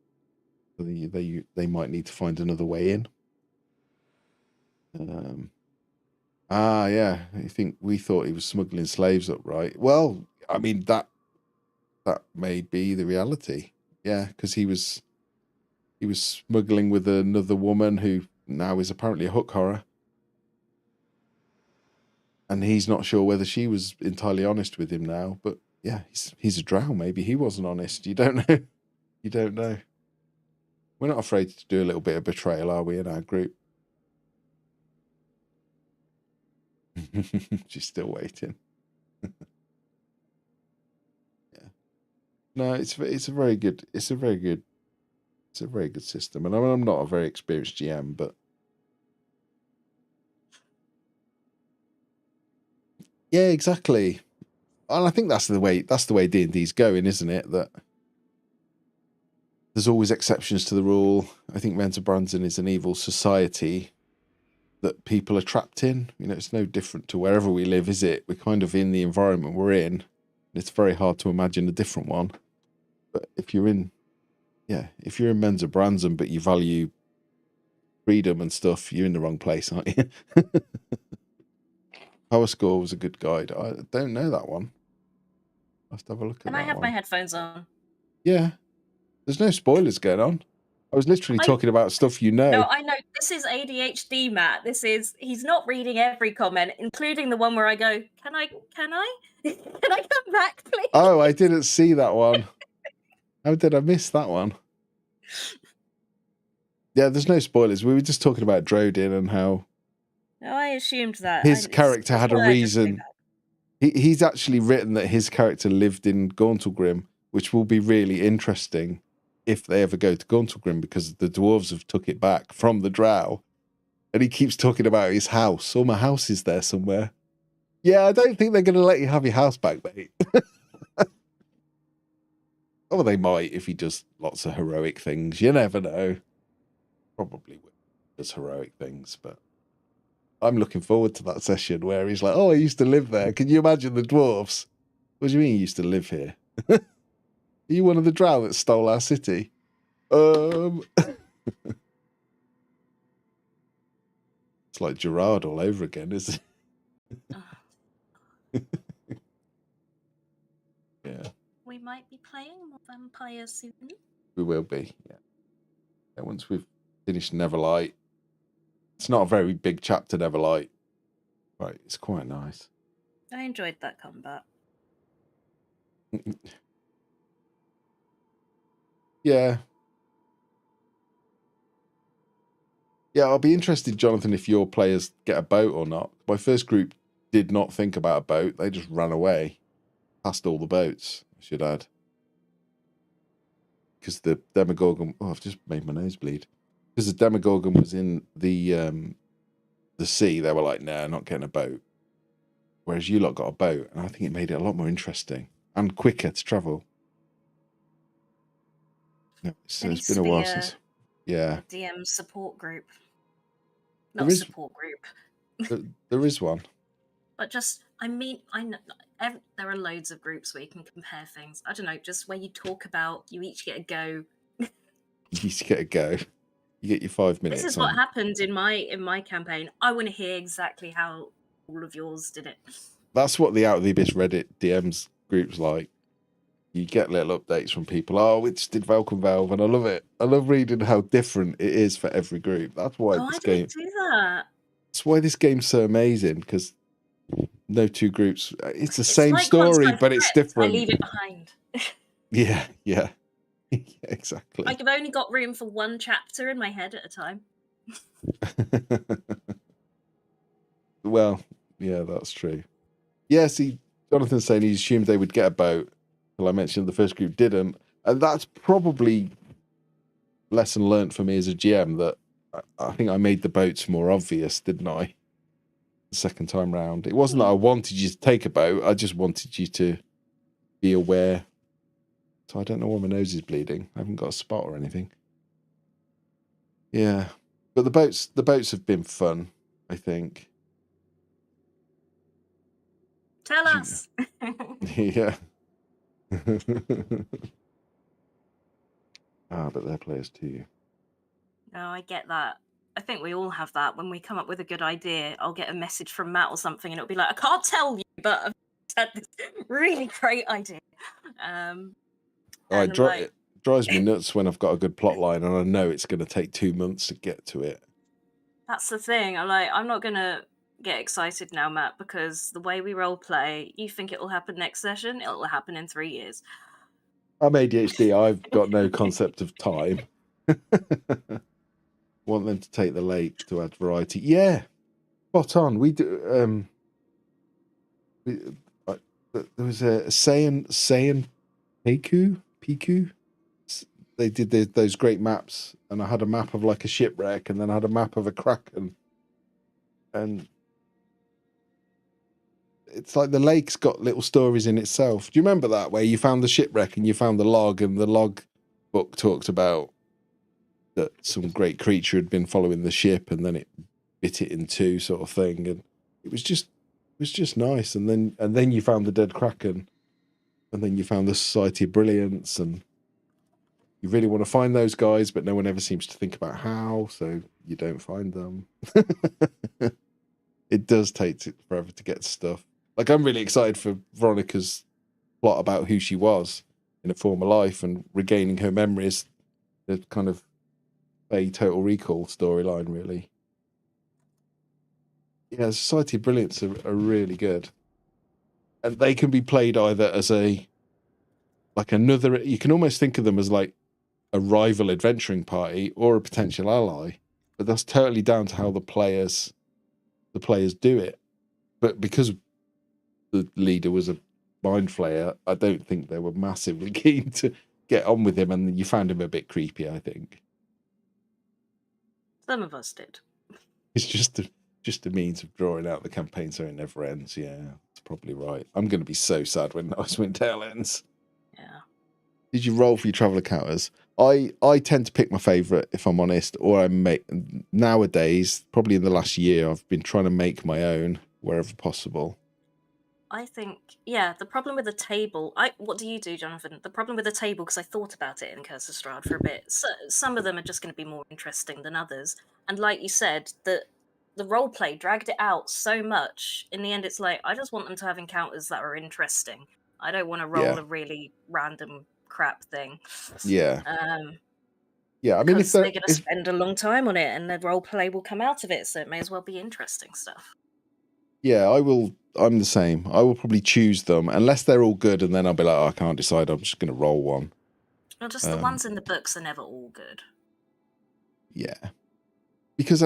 So they might need to find another way in. Yeah, I think we thought he was smuggling slaves up, right? Well, I mean, that may be the reality. Yeah, because he was smuggling with another woman who now is apparently a hook horror. And he's not sure whether she was entirely honest with him now. But yeah, he's a drow. Maybe he wasn't honest. You don't know. You don't know. We're not afraid to do a little bit of betrayal, are we, in our group? She's still waiting. Yeah. No, it's a very good system. And I'm not a very experienced GM, but yeah, exactly. And I think that's the way D&D's going, isn't it? That there's always exceptions to the rule. I think Mensa Branson is an evil society that people are trapped in. It's no different to wherever we live, is it? We're kind of in the environment we're in. It's very hard to imagine a different one. But if you're in Mensa Branson, but you value freedom and stuff, you're in the wrong place, aren't you? Power Score was a good guide. I don't know that one. I'll have to have a look at that one. Can I have my headphones on? Yeah. There's no spoilers going on. I was literally talking about stuff you know. No, I know. This is ADHD, Matt. He's not reading every comment, including the one where I go, can I can I come back, please? Oh, I didn't see that one. How did I miss that one? Yeah, there's no spoilers. We were just talking about Drodin and how No, I assumed that. his character had a reason. He's actually written that his character lived in Gauntlgrim, which will be really interesting if they ever go to Gauntlgrim, because the dwarves have took it back from the drow. And he keeps talking about his house. Oh, my house is there somewhere. Yeah, I don't think they're going to let you have your house back, mate. Oh, they might if he does lots of heroic things. You never know. Probably does heroic things, but I'm looking forward to that session where he's like, oh, I used to live there. Can you imagine the dwarves? What do you mean you used to live here? Are you one of the drow that stole our city? It's like Gerard all over again, isn't it? Yeah. We might be playing more vampires soon. We will be, yeah. Once we've finished Neverlight. It's not a very big chapter, Neverlight. Right, it's quite nice. I enjoyed that combat. Yeah. Yeah, I'll be interested, Jonathan, if your players get a boat or not. My first group did not think about a boat. They just ran away. Past all the boats, I should add. Because the Demogorgon... Oh, I've just made my nose bleed. Because the Demogorgon was in the sea, they were like, nah, not getting a boat. Whereas you lot got a boat, and I think it made it a lot more interesting. and quicker to travel. No, There it's needs been to a be while a since. Yeah, DM support group. there Not a is support group, there is one. but just, I know there are loads of groups where you can compare things. I don't know, just where you talk about, you each get a go. You used to get a go. You get your 5 minutes. This is what happened in my campaign. I want to hear exactly how all of yours did it. That's what the Out of the Abyss Reddit DMs groups like. You get little updates from people. Oh, we just did Vulcan Valve, and I love it. I love reading how different it is for every group. That's why Oh, this I game. didn't do that. That's why this game's so amazing, because no two groups. It's the It's same like once story, I but it's script, I different. leave it behind. Yeah, yeah, yeah, exactly. Like, I've only got room for one chapter in my head at a time. Well, yeah, that's true. Yeah, see, Jonathan's saying he assumed they would get a boat. Well, I mentioned the first group didn't. And that's probably lesson learnt for me as a GM, that I think I made the boats more obvious, didn't I? The second time round. It wasn't that I wanted you to take a boat, I just wanted you to be aware. So I don't know why my nose is bleeding. I haven't got a spot or anything. Yeah. But the boats have been fun, I think. Tell us. Yeah. But they're players too. No, I get that. I think we all have that. When we come up with a good idea, I'll get a message from Matt or something, and it'll be like, I can't tell you, but I've had this really great idea. It drives me nuts when I've got a good plot line and I know it's going to take 2 months to get to it. That's the thing. I'm not going to get excited now, Matt, because the way we role play, you think it will happen next session, it will happen in 3 years. I'm ADHD. I've got no concept of time. Want them to take the lake to add variety. Yeah, spot on. We do. There was a Saiyan Piku. They did those great maps, and I had a map of like a shipwreck, and then I had a map of a kraken, and it's like the lake's got little stories in itself. Do you remember that, where you found the shipwreck and you found the log, and the log book talked about that some great creature had been following the ship, and then it bit it in two, sort of thing, and it was just nice. And then you found the dead kraken, and then you found the Society of Brilliance, and you really want to find those guys, but no one ever seems to think about how, so you don't find them. It does take forever to get stuff. Like, I'm really excited for Veronica's plot about who she was in a former life and regaining her memories. The kind of a Total Recall storyline, really. Yeah, Society of Brilliance are really good. And they can be played either as another, you can almost think of them as like a rival adventuring party or a potential ally, but that's totally down to how the players do it. But because the leader was a mind flayer, I don't think they were massively keen to get on with him, and you found him a bit creepy, I think. Some of us did. It's just a means of drawing out the campaign so it never ends. Yeah, that's probably right. I'm going to be so sad when Icewind Dale ends. Yeah. Did you roll for your travel encounters? I tend to pick my favourite, if I'm honest, or nowadays, probably in the last year, I've been trying to make my own wherever possible. I think, yeah, the problem with the table, what do you do, Jonathan? The problem with the table, because I thought about it in Curse of Strahd for a bit, some of them are just going to be more interesting than others. And like you said, the role play dragged it out so much. In the end, it's like, I just want them to have encounters that are interesting. I don't want to roll a really random crap thing. Yeah. I mean, if they're going to spend a long time on it, and the role play will come out of it, so it may as well be interesting stuff. Yeah, I'm the same. I will probably choose them unless they're all good, and then I'll be like, I can't decide. I'm just going to roll one. Well, just the ones in the books are never all good. Yeah, because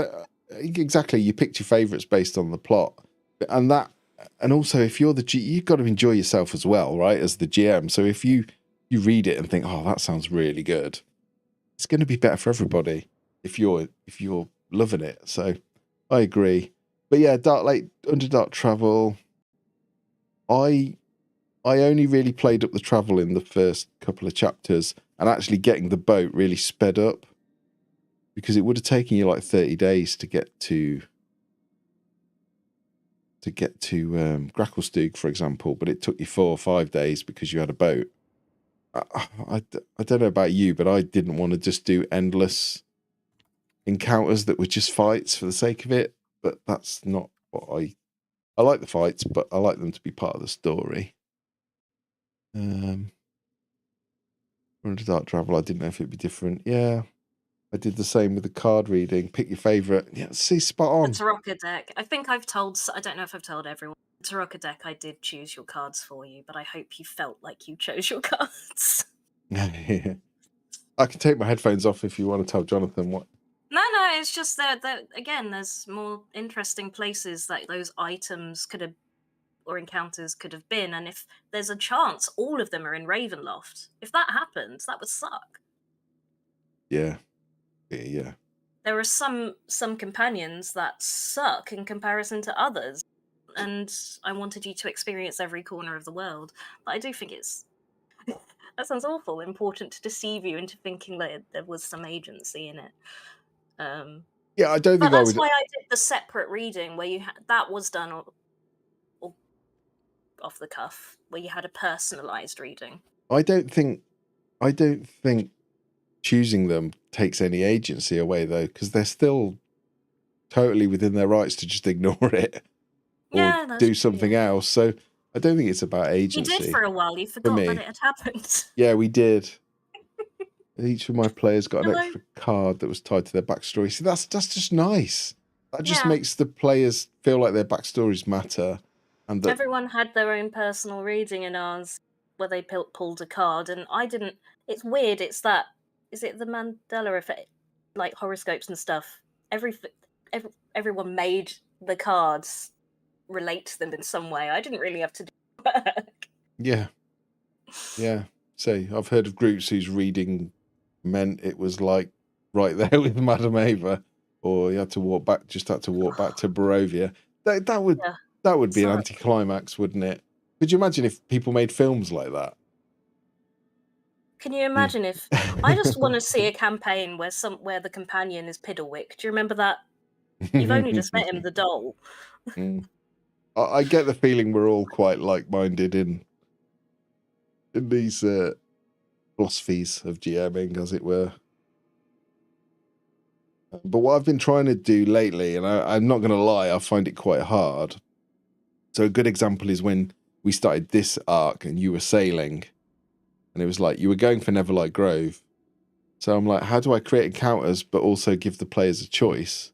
exactly, you picked your favourites based on the plot, and also if you're you've got to enjoy yourself as well, right? As the GM, so if you read it and think, oh, that sounds really good, it's going to be better for everybody if you're loving it. So I agree. But yeah, Underdark Travel, I I only really played up the travel in the first couple of chapters, and actually getting the boat really sped up, because it would have taken you like 30 days to get to Gracklestug, for example, but it took you 4 or 5 days because you had a boat. I don't know about you, but I didn't want to just do endless encounters that were just fights for the sake of it. But that's not what I like the fights, but I like them to be part of the story. Run to Dark Travel, I didn't know if it'd be different. Yeah, I did the same with the card reading. Pick your favourite. Yeah, see, spot on. The Tarocca deck. I think I've told. I don't know if I've told everyone. The Tarocca deck. I did choose your cards for you, but I hope you felt like you chose your cards. I can take my headphones off if you want to tell Jonathan what. No, it's just that again, there's more interesting places that those items could have, or encounters could have been, and if there's a chance all of them are in Ravenloft, if that happens, that would suck. Yeah. There are some companions that suck in comparison to others, and I wanted you to experience every corner of the world. But I do think it's that sounds awful, important to deceive you into thinking that there was some agency in it. Yeah, I don't But think I that's would. why I did the separate reading where that was done off the cuff, where you had a personalized reading. I don't think choosing them takes any agency away, though, because they're still totally within their rights to just ignore it or do something else. So I don't think it's about agency. You did for a while. You forgot that it had happened. Yeah, we did. Each of my players got an extra card that was tied to their backstory. See, that's just nice. That just makes the players feel like their backstories matter, and that everyone had their own personal reading in ours, where they pulled a card, and I didn't. It's weird. It's that. Is it the Mandela effect, like horoscopes and stuff? Everyone made the cards relate to them in some way. I didn't really have to do work. Yeah. So I've heard of groups whose reading meant it was like right there with Madame Ava, or you had to walk back to Barovia. That would be an anticlimax, wouldn't it? Could you imagine if people made films like that? Can you imagine if I just want to see a campaign where the companion is Piddlewick? Do you remember that? You've only just met him, the doll. I get the feeling we're all quite like-minded in these philosophies of GMing, as it were. But what I've been trying to do lately, and I'm not going to lie, I find it quite hard. So a good example is when we started this arc and you were sailing, and it was like you were going for Neverlight Grove. So I'm like, how do I create encounters but also give the players a choice?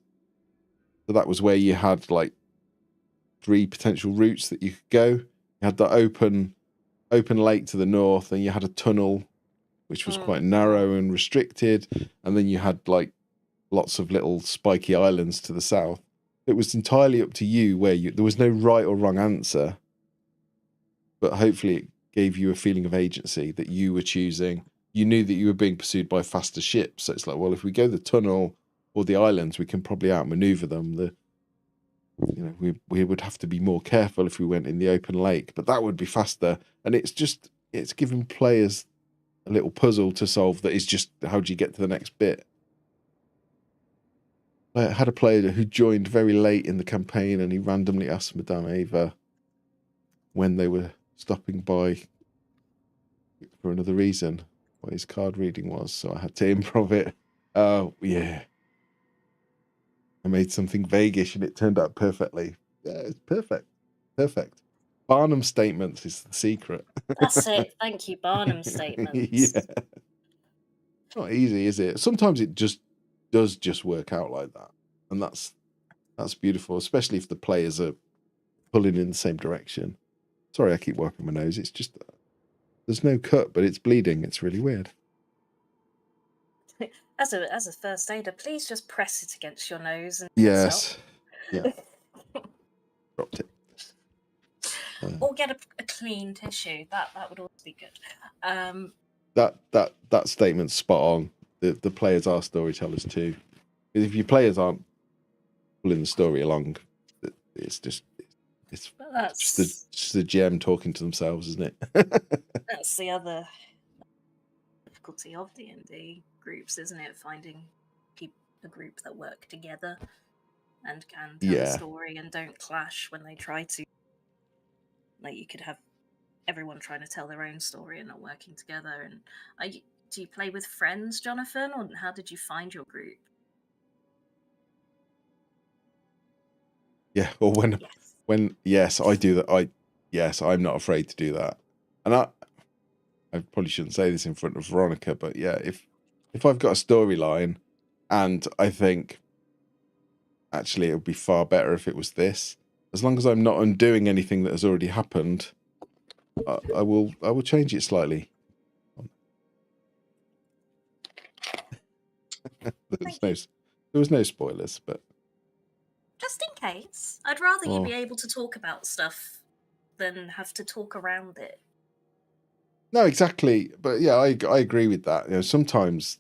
So that was where you had like 3 potential routes that you could go. You had the open lake to the north, and you had a tunnel which was quite narrow and restricted, and then you had like lots of little spiky islands to the south. It was entirely up to you there was no right or wrong answer, but hopefully it gave you a feeling of agency that you were choosing. You knew that you were being pursued by faster ships, so it's like, well, if we go the tunnel or the islands, we can probably outmaneuver them. We would have to be more careful if we went in the open lake, but that would be faster. And it's giving players a little puzzle to solve that is just, how do you get to the next bit? I had a player who joined very late in the campaign, and he randomly asked Madame Ava when they were stopping by for another reason what his card reading was, so I had to improv it. Oh, yeah. I made something vaguish and it turned out perfectly. Yeah, it's perfect. Perfect. Barnum statements is the secret. That's it. Thank you, Barnum statements. Yeah. Not easy, is it? Sometimes it just does just work out like that. And that's beautiful, especially if the players are pulling in the same direction. Sorry, I keep wiping my nose. It's just, there's no cut, but it's bleeding. It's really weird. As a first aider, please just press it against your nose. And yes. Yeah. Dropped it. Or get a clean tissue. That would also be good. That statement's spot on. The players are storytellers too. Because if your players aren't pulling the story along, it's just It's But just the GM talking to themselves, isn't it? that's the other difficulty of D&D groups, isn't it? Finding a group that work together and can tell a Yeah. story and don't clash when they try to. Like, you could have everyone trying to tell their own story and not working together. And do you play with friends, Jonathan, or how did you find your group? Yeah. Or Yes. yes, I do that. Yes, I'm not afraid to do that. And I probably shouldn't say this in front of Veronica, but yeah, if I've got a storyline and I think actually it would be far better if it was this, as long as I'm not undoing anything that has already happened, I will change it slightly. There was no spoilers, but Just in case. I'd rather you be able to talk about stuff than have to talk around it. no, exactly. But yeah, I agree with that. You know, sometimes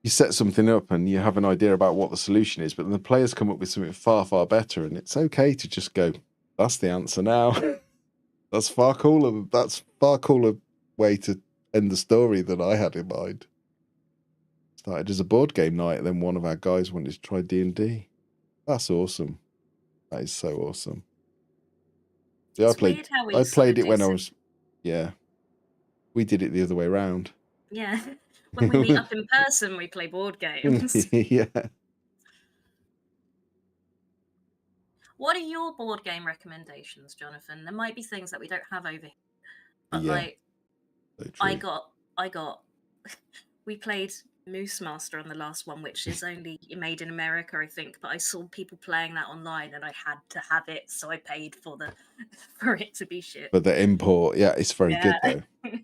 you set something up and you have an idea about what the solution is, but then the players come up with something far, far better, and it's okay to just go, that's the answer now. That's far cooler. That's far cooler way to end the story than I had in mind. Started as a board game night, and then one of our guys wanted to try D&D. That's awesome. That is so awesome. Yeah, It's weird how we I sort played of it when I do was. Yeah, we did it the other way around. Yeah. When we meet up in person, we play board games. Yeah. What are your board game recommendations, Jonathan? There might be things that we don't have over here. But Yeah. like, So I true. got we played Moose Master on the last one, which is only made in America, I think, but I saw people playing that online and I had to have it, so I paid for it to be shipped. But the import, yeah, it's very good Yeah. though.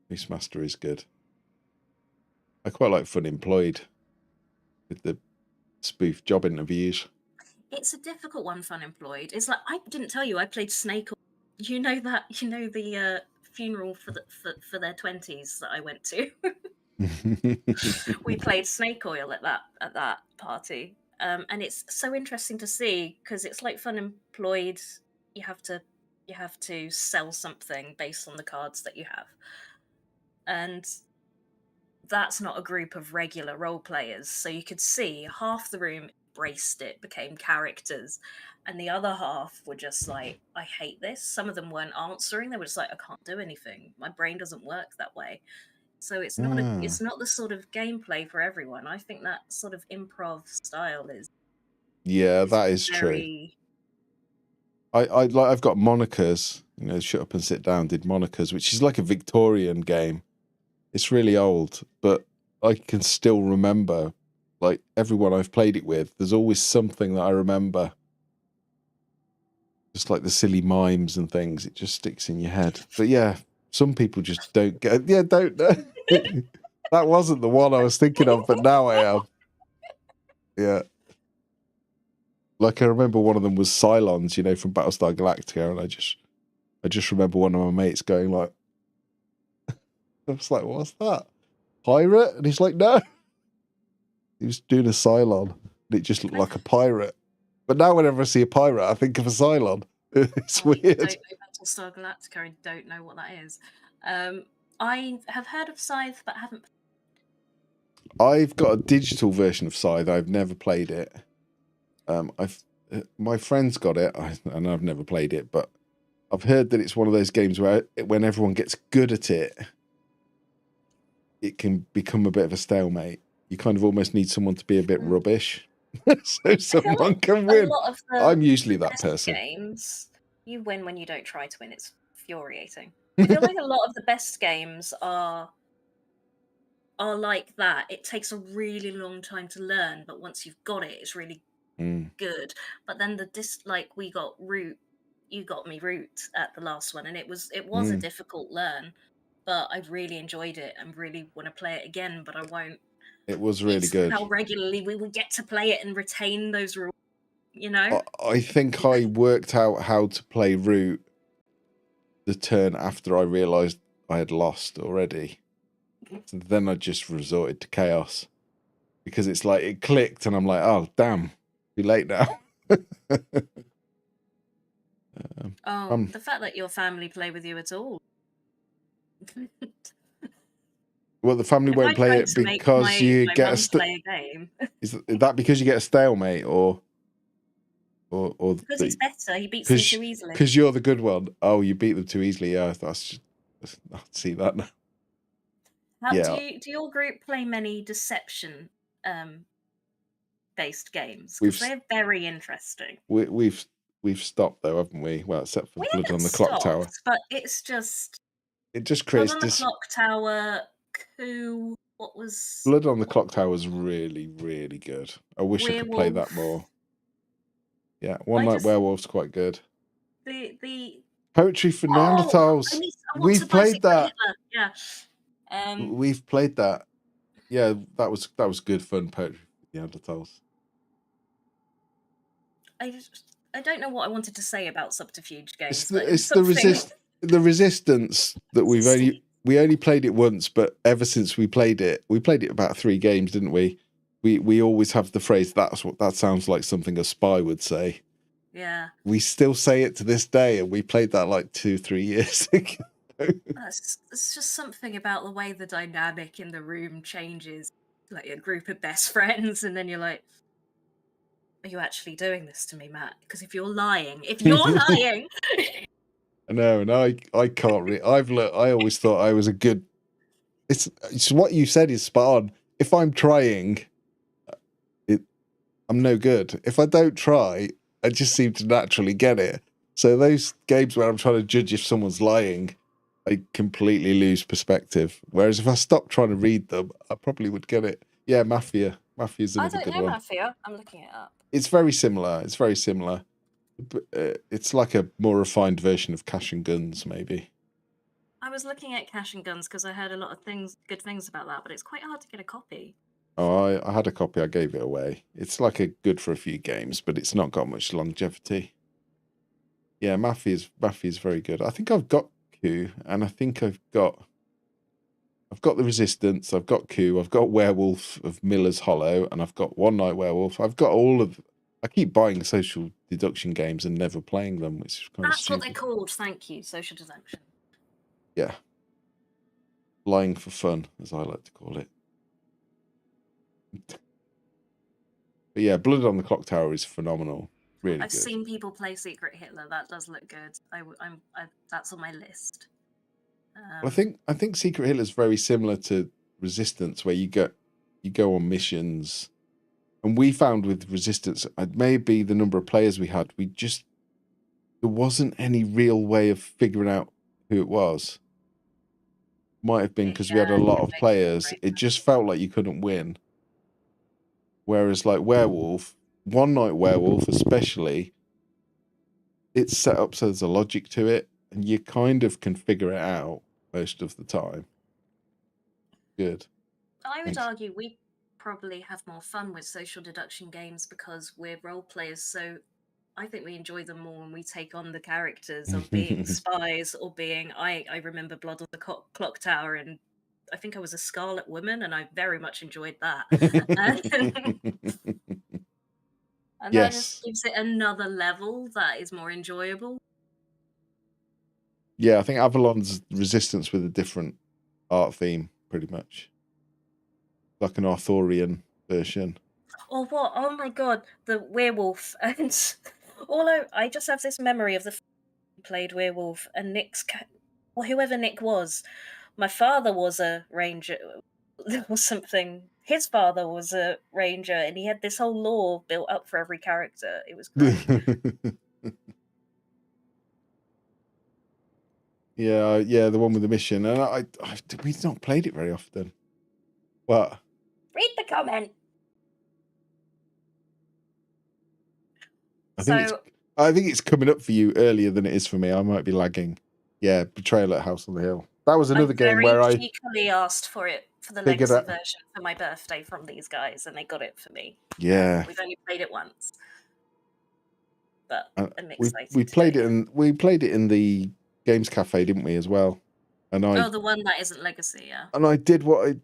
Moose Master is good. I quite like Fun Employed with the spoof job interviews. It's a difficult one for Unemployed. It's like, I didn't tell you I played Snake Oil. You know the funeral for their 20s that I went to. We played Snake Oil at that party, and it's so interesting to see because it's like Fun Employed. You have to sell something based on the cards that you have, and that's not a group of regular role players. So you could see half the room embraced it, became characters, and the other half were just like, I hate this. Some of them weren't answering. They were just like, I can't do anything. My brain doesn't work that way. So it's not the sort of gameplay for everyone. I think that sort of improv style is that is very... true. I've got Monica's, Shut Up and Sit Down did Monica's, which is like a Victorian game. It's really old, but I can still remember, like, everyone I've played it with, there's always something that I remember. Just like the silly mimes and things, it just sticks in your head. But yeah, some people just don't get. Yeah, don't know. That wasn't the one I was thinking of, but now I am. Yeah. Like, I remember one of them was Cylons, from Battlestar Galactica, and I just remember one of my mates going like, I was like, what's that? Pirate? And he's like, no. He was doing a Cylon, and it just looked like a pirate. But now whenever I see a pirate, I think of a Cylon. It's weird. I don't know Battlestar Galactica. I don't know what that is. I have heard of Scythe, but haven't. I've got a digital version of Scythe. I've never played it. My friend's got it, and I've never played it, but I've heard that it's one of those games where when everyone gets good at it, it can become a bit of a stalemate. You kind of almost need someone to be a bit rubbish, so someone can win. I'm usually that person. Games, you win when you don't try to win. It's infuriating. I feel like a lot of the best games are like that. It takes a really long time to learn, but once you've got it, it's really good. But then we got Root. You got me Root at the last one, and it was a difficult learn, but I really enjoyed it and really want to play it again, but I won't. It was really good. How regularly we would get to play it and retain those rules, I think I worked out how to play Root the turn after I realised I had lost already. So then I just resorted to chaos because it's like it clicked, and I'm like, oh damn, too late now. The fact that your family play with you at all. Well, the family If won't I play tried it to make because you my get mum play a game. Is that because you get a stalemate, or Because he's better, he beats them too easily. Because you're the good one. Oh, you beat them too easily. Yeah, I see that now. Do your group play many deception based games? Because they're very interesting. We've stopped though, haven't we? Well, except for Blood on the Clock Tower. But it's just creates Blood on the Clock Tower. Coup. What was Blood on the Clock Tower was really, really good. I wish I could play that more. Yeah, One Night Werewolf's quite good. The Poetry for Neanderthals. We've played that. Hitler. Yeah. We've played that. Yeah, that was good fun. Poetry for Neanderthals. I don't know what I wanted to say about subterfuge games. It's the resistance that we only played it once, but ever since we played it about 3 games, didn't we? We always have the phrase, that sounds like something a spy would say. Yeah. We still say it to this day, and we played that like 2-3 years ago. It's just something about the way the dynamic in the room changes. Like a group of best friends, and then you're like, are you actually doing this to me, Matt? Because if you're lying, I know, and I can't I always thought I was a good. It's what you said is spot on. If I'm trying, I'm no good. If I don't try, I just seem to naturally get it. So those games where I'm trying to judge if someone's lying, I completely lose perspective. Whereas if I stop trying to read them, I probably would get it. Yeah, Mafia. Mafia's another good one. I don't know Mafia. I'm looking it up. It's very similar. But, it's like a more refined version of Cash and Guns, maybe. I was looking at Cash and Guns because I heard a lot of good things about that, but it's quite hard to get a copy. Oh, I had a copy. I gave it away. It's like a good for a few games, but it's not got much longevity. Yeah, Mafia's very good. I think I've got Coup, and I think I've got the Resistance. I've got Coup. I've got Werewolf of Miller's Hollow, and I've got One Night Werewolf. I've got all of. I keep buying social deduction games and never playing them, which is kind of stupid. That's what they're called. Thank you, social deduction. Yeah, lying for fun, as I like to call it. But yeah, Blood on the Clock Tower is phenomenal. Really good. I've seen people play Secret Hitler. That does look good. That's on my list. I think Secret Hitler is very similar to Resistance, where you go on missions, and we found with Resistance, it may be the number of players we had. There wasn't any real way of figuring out who it was. Might have been because we had a lot of players. It just felt like you couldn't win. Whereas like Werewolf, One Night Werewolf especially, it's set up so there's a logic to it, and you kind of can figure it out most of the time. Good. I would argue we probably have more fun with social deduction games because we're role players, so I think we enjoy them more when we take on the characters of being spies or being. I remember Blood on the Clock Tower, and I think I was a Scarlet Woman, and I very much enjoyed that. And that just gives it another level that is more enjoyable. Yeah, I think Avalon's Resistance with a different art theme, pretty much. Like an Arthurian version. Or what? Oh my god, the werewolf. And I just have this memory of the played werewolf and whoever Nick was. My father was a ranger. There was something. His father was a ranger, and he had this whole lore built up for every character. It was great. Yeah, the one with the mission, and we've not played it very often. What? Read the comment. I think it's coming up for you earlier than it is for me. I might be lagging. Yeah, Betrayal at House on the Hill. That was another game where I cheekily asked for it for the legacy version for my birthday from these guys, and they got it for me. Yeah, we've only played it once, but we played it in the Games Cafe, didn't we, as well? And the one that isn't legacy, yeah. And I did I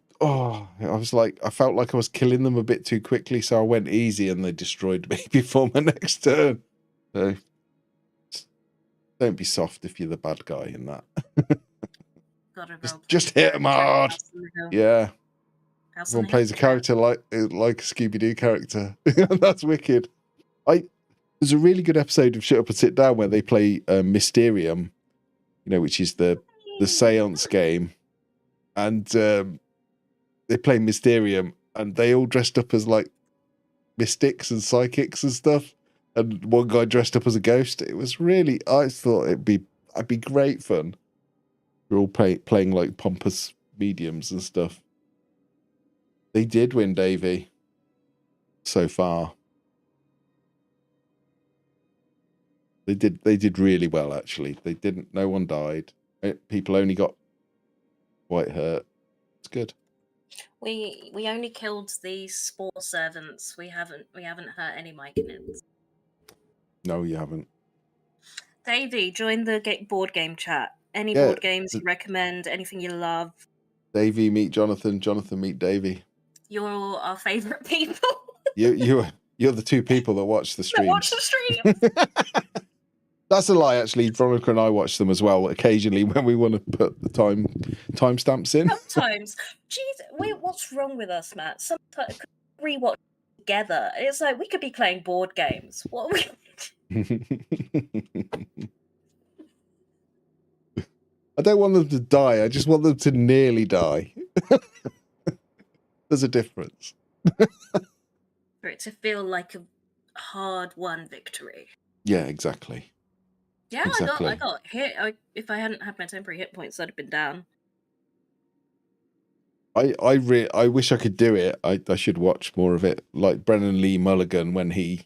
was like, I felt like I was killing them a bit too quickly, so I went easy, and they destroyed me before my next turn. So Don't be soft if you're the bad guy in that. Gotta Just hit him hard. Yeah. House Everyone on the plays a Hill. character like a Scooby-Doo character. That's wicked. There's a really good episode of Shut Up and Sit Down where they play Mysterium, which is the seance game. And they play Mysterium and they all dressed up as like mystics and psychics and stuff. And one guy dressed up as a ghost. It was really, I thought it'd be great fun. We're all playing like pompous mediums and stuff. They did win, Davey. So far. They did really well, actually. They didn't, no one died. People only got quite hurt. It's good. We only killed the spore servants. We haven't hurt any myconids. No, you haven't. Davey, join the board game chat. Any Yeah, board games you recommend? Anything you love? Davey meet Jonathan. Jonathan meet Davey. You're our favourite people. You're the two people that watch the streams. Watch the streams. That's a lie, actually. Veronica and I watch them as well occasionally when we want to put the timestamps in. Sometimes. Jeez, what's wrong with us, Matt? Sometimes we rewatch together. It's like we could be playing board games. What are we... I don't want them to die. I just want them to nearly die. There's a difference. For it to feel like a hard-won victory. Yeah, exactly. Yeah, exactly. I got hit. If I hadn't had my temporary hit points, I'd have been down. I wish I could do it. I should watch more of it. Like Brennan Lee Mulligan, when he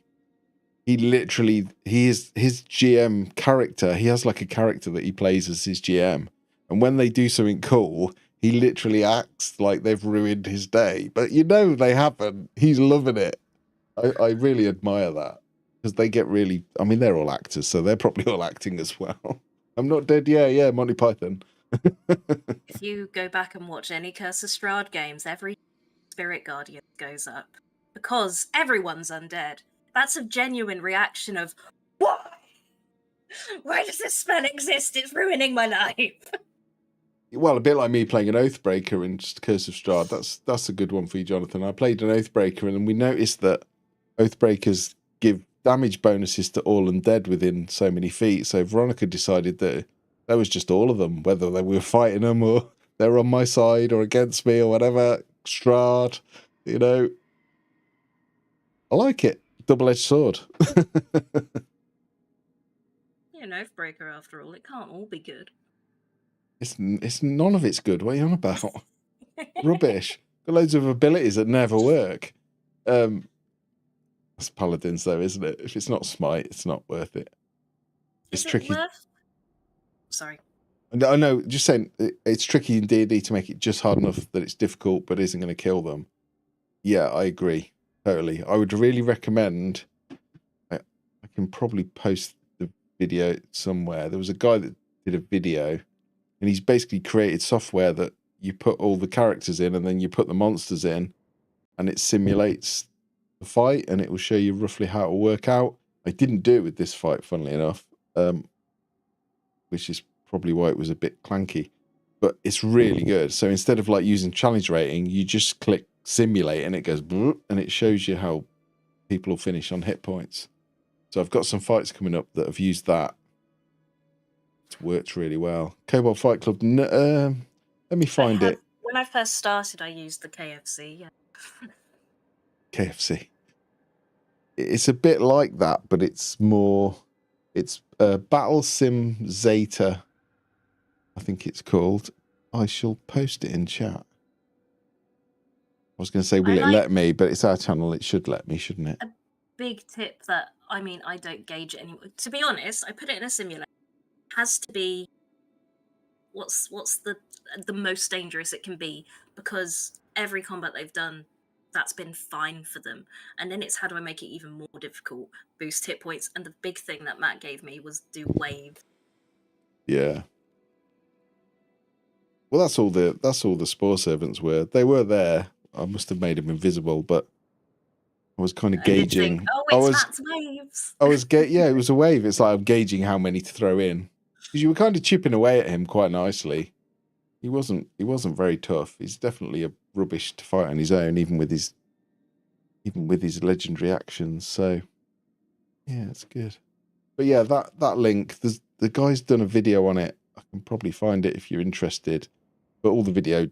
literally, his GM character, he has like a character that he plays as his GM. And when they do something cool, he literally acts like they've ruined his day. But they haven't. He's loving it. I really admire that. Because they get really, I mean, they're all actors, so they're probably all acting as well. I'm not dead. Yeah, Monty Python. If you go back and watch any Curse of Strahd games, every Spirit Guardian goes up. Because everyone's undead. That's a genuine reaction of, why? Why does this spell exist? It's ruining my life. Well, a bit like me playing an Oathbreaker in Curse of Strahd. That's a good one for you, Jonathan. I played an Oathbreaker, and we noticed that Oathbreakers give damage bonuses to all undead within so many feet. So Veronica decided that was just all of them, whether we were fighting them or they were on my side or against me or whatever. Strahd, I like it. Double-edged sword. You're an Oathbreaker after all. It can't all be good. It's none of it's good. What are you on about? Rubbish. Got loads of abilities that never work. That's paladins, though, isn't it? If it's not smite, it's not worth it. It's tricky. Sorry. I know. Just saying, it's tricky in D&D to make it just hard enough that it's difficult, but isn't going to kill them. Yeah, I agree. Totally. I would really recommend. I can probably post the video somewhere. There was a guy that did a video, and he's basically created software that you put all the characters in, and then you put the monsters in, and it simulates the fight, and it will show you roughly how it will work out. I didn't do it with this fight, funnily enough, which is probably why it was a bit clanky. But it's really good. So instead of like using challenge rating, you just click simulate, and it goes and it shows you how people will finish on hit points. So I've got some fights coming up that have used that. It's worked really well. Cobalt Fight Club. Let me find it. When I first started, I used the KFC. Yeah. KFC. It's a bit like that, but it's more. It's Battle Sim Zeta, I think it's called. I shall post it in chat. I was going to say, will it let me? But it's our channel. It should let me, shouldn't it? A big tip that, I don't gauge it anymore. To be honest, I put it in a simulator. It has to be what's the most dangerous it can be, because every combat they've done, that's been fine for them. And then it's how do I make it even more difficult? Boost hit points. And the big thing that Matt gave me was do wave. Yeah. Well, that's all the spore servants were. They were there. I must have made them invisible, but I was kind of I did think, gauging. oh, I it's was Matt's waves. yeah, it was a wave. It's like I'm gauging how many to throw in, because you were kind of chipping away at him quite nicely. He wasn't very tough. He's definitely a rubbish to fight on his own, even with his legendary actions. So yeah, it's good. But yeah, that link, the guy's done a video on it. I can probably find it if you're interested. But all the video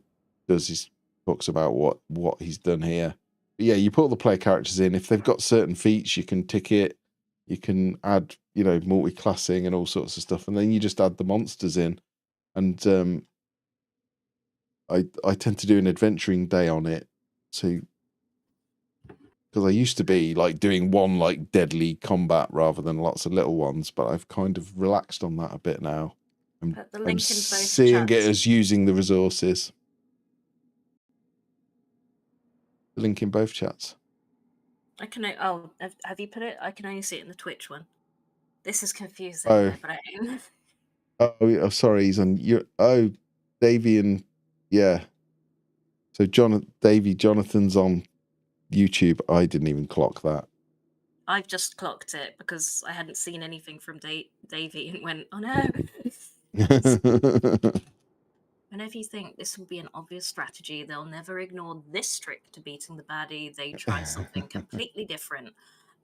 does is talks about what he's done here. But yeah, you put all the player characters in. If they've got certain feats, you can tick it. You can add, multi-classing and all sorts of stuff, and then you just add the monsters in. And I tend to do an adventuring day on it, so because I used to be like doing one like deadly combat rather than lots of little ones, but I've kind of relaxed on that a bit now. Put the I'm link in both seeing chats. it as using the resources. The link in both chats. I can. Oh, have you put it? I can only see it in the Twitch one. This is confusing Oh. my brain. Oh, sorry, he's on. Davey and yeah. So Jonathan's on YouTube. I didn't even clock that. I've just clocked it because I hadn't seen anything from Davey and went, oh no. Whenever you think this will be an obvious strategy, they'll never ignore this trick to beating the baddie. They try something completely different.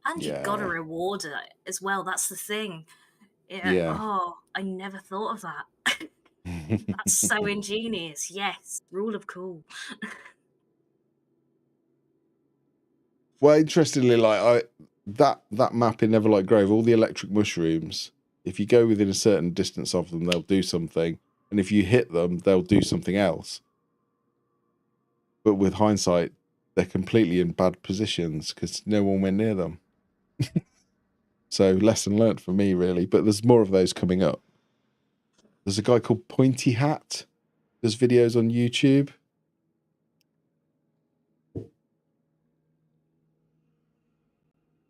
And you've got to reward it as well. That's the thing. Yeah. Oh, I never thought of that. That's so ingenious. Yes. Rule of cool. Well, interestingly, like that map in Neverlight Grove, all the electric mushrooms, if you go within a certain distance of them, they'll do something, and if you hit them, they'll do something else. But with hindsight, they're completely in bad positions because no one went near them. So lesson learnt for me, really. But there's more of those coming up. There's a guy called Pointy Hat. There's videos on YouTube.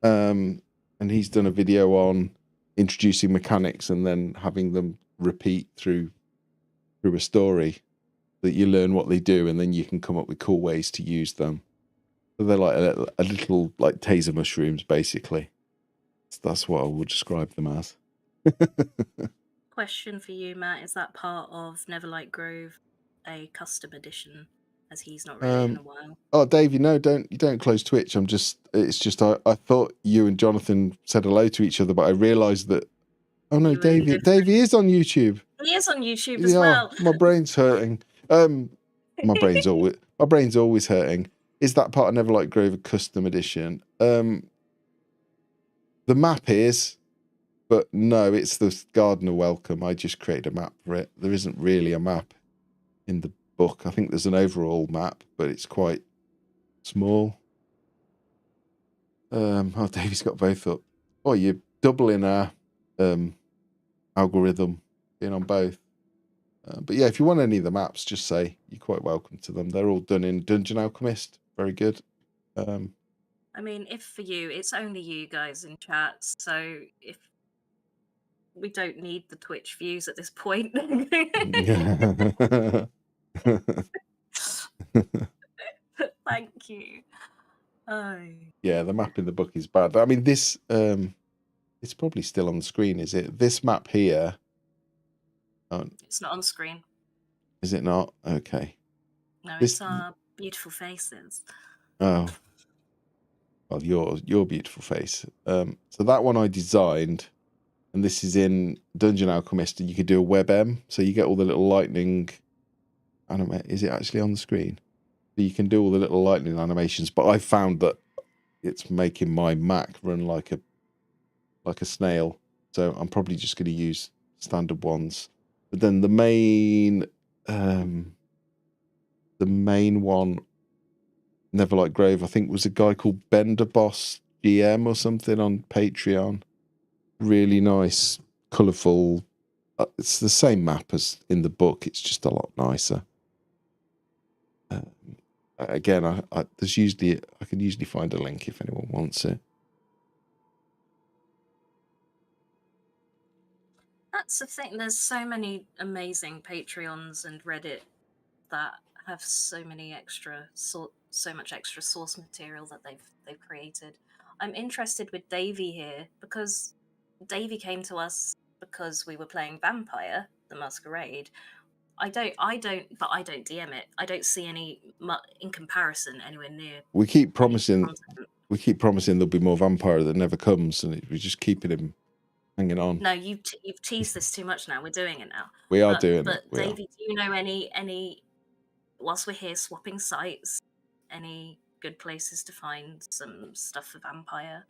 And he's done a video on introducing mechanics and then having them repeat through a story, that you learn what they do and then you can come up with cool ways to use them. So they're like a little like taser mushrooms, basically. So that's what I would describe them as. Question for you, Matt. Is that part of Neverlight Grove a custom edition, as he's not read it in a while? Oh, Davey, no, don't close Twitch. It's just I thought you and Jonathan said hello to each other, but I realised that, oh no, Davey is on YouTube. He is on YouTube as well. My brain's hurting. My brain's always hurting. Is that part of Neverlight Grove a custom edition? The map is, but no, it's the Gardener Welcome. I just created a map for it. There isn't really a map in the book. I think there's an overall map, but it's quite small. Oh, Davey's got both up. Oh, you're doubling our algorithm being on both. But yeah, if you want any of the maps, just say. You're quite welcome to them. They're all done in Dungeon Alchemist. Very good. I mean, if for you, it's only you guys in chat, so if we don't need the Twitch views at this point. Thank you. Yeah, the map in the book is bad. I mean, this it's probably still on the screen, is it? This map here. It's not on screen. Is it not? Okay. No, it's our beautiful faces. Oh. Well, your beautiful face. So that one I designed, and this is in Dungeon Alchemist, and you could do a WebM, so you get all the little lightning is it actually on the screen? So you can do all the little lightning animations, but I found that it's making my Mac run like a snail. So I'm probably just going to use standard ones. But then the main one, Neverlight Grove, I think was a guy called Benderboss GM or something on Patreon. Really nice, colourful. It's the same map as in the book. It's just a lot nicer. Again, I can usually find a link if anyone wants it. That's the thing. There's so many amazing Patreons and Reddit that have so many extra so much extra source material that they've created. I'm interested with Davy here because Davy came to us because we were playing Vampire the Masquerade. I don't DM it. I don't see any in comparison anywhere near. We keep any promising content. there'll be more Vampire that never comes, and we're just keeping him hanging on. No, you've teased this too much now. We're doing it now. We are doing But it. We are. Davey, do you know any whilst we're here swapping sites, any good places to find some stuff for Vampire?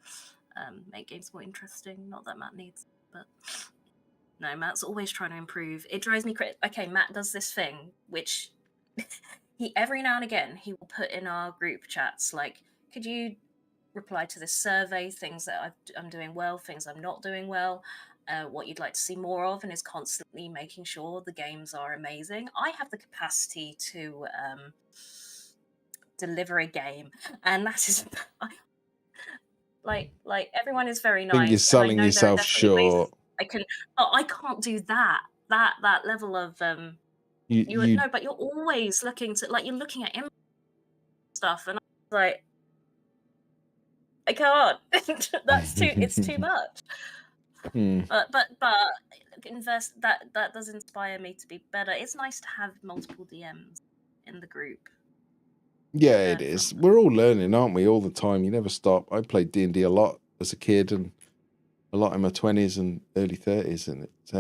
Make games more interesting. Not that Matt needs, but no, Matt's always trying to improve. It drives me crazy. Okay, Matt does this thing which he every now and again he will put in our group chats like, could you reply to this survey, things that I'm doing well, things I'm not doing well, what you'd like to see more of, and is constantly making sure the games are amazing. I have the capacity to deliver a game, and that is like everyone is very I nice. think you're selling and I know there are yourself definitely ways short. I can't do that level of no, but you're always looking to you're looking at stuff, and I'm like, I can't. That's too. It's too much. But that does inspire me to be better. It's nice to have multiple DMs in the group. Yeah, it is. We're all learning, aren't we? All the time. You never stop. I played D&D a lot as a kid, and a lot in my 20s and early 30s, and it's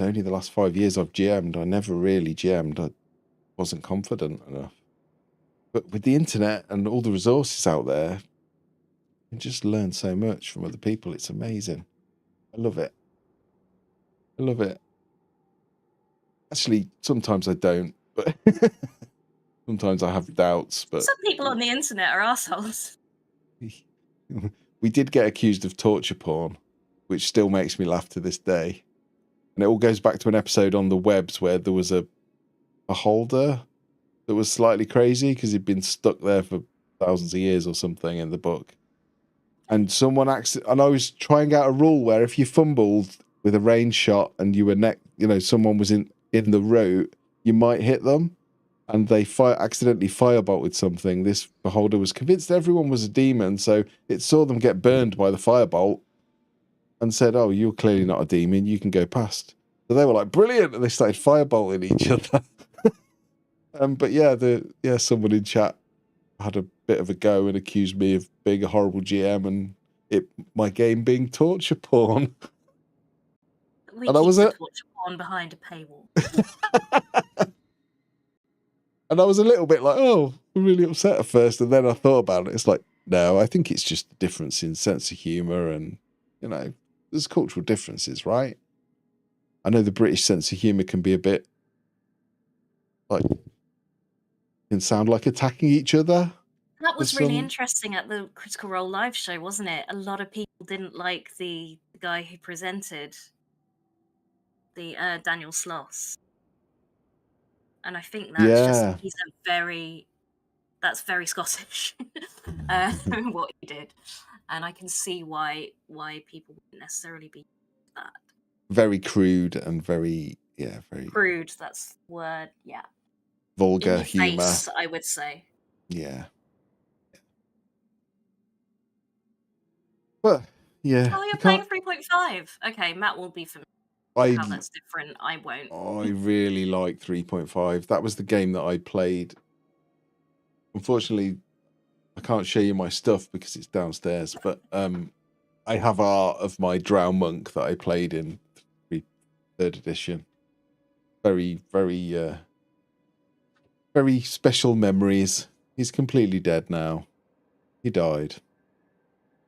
only the last 5 years I've GM'd. I never really GM'd. I wasn't confident enough. But with the internet and all the resources out there, you can just learn so much from other people. It's amazing. I love it. I love it. Actually, sometimes I don't, but sometimes I have doubts. But some people on the internet are assholes. We did get accused of torture porn, which still makes me laugh to this day. And it all goes back to an episode on the webs where there was a holder that was slightly crazy because he'd been stuck there for thousands of years or something in the book. And someone and I was trying out a rule where if you fumbled with a range shot and you were someone was in the route, you might hit them, and they accidentally firebolted something. This beholder was convinced everyone was a demon, so it saw them get burned by the firebolt and said, "Oh, you're clearly not a demon. You can go past." So they were like, "Brilliant!" And they started firebolting each other. But someone in chat had a bit of a go and accused me of being a horrible GM and my game being torture porn. We keep the torture porn behind a paywall. And I was a little bit like, oh, I'm really upset at first. And then I thought about it. It's like, no, I think it's just a difference in sense of humour and, there's cultural differences, right? I know the British sense of humour can be a bit can sound like attacking each other. That was really interesting at the Critical Role live show, wasn't it? A lot of people didn't like the guy who presented the Daniel Sloss. And I think that's that's very Scottish, what he did. And I can see why people wouldn't necessarily be that. Very crude and very crude, that's the word, yeah. Vulgar humour. Face, I would say. Yeah. But yeah. Oh, you're playing 3.5. Okay, Matt will be familiar with how that's different. I won't. I really like 3.5. That was the game that I played. Unfortunately, I can't show you my stuff because it's downstairs, but I have art of my Drow Monk that I played in 3rd edition. Very, very, very special memories. He's completely dead now. He died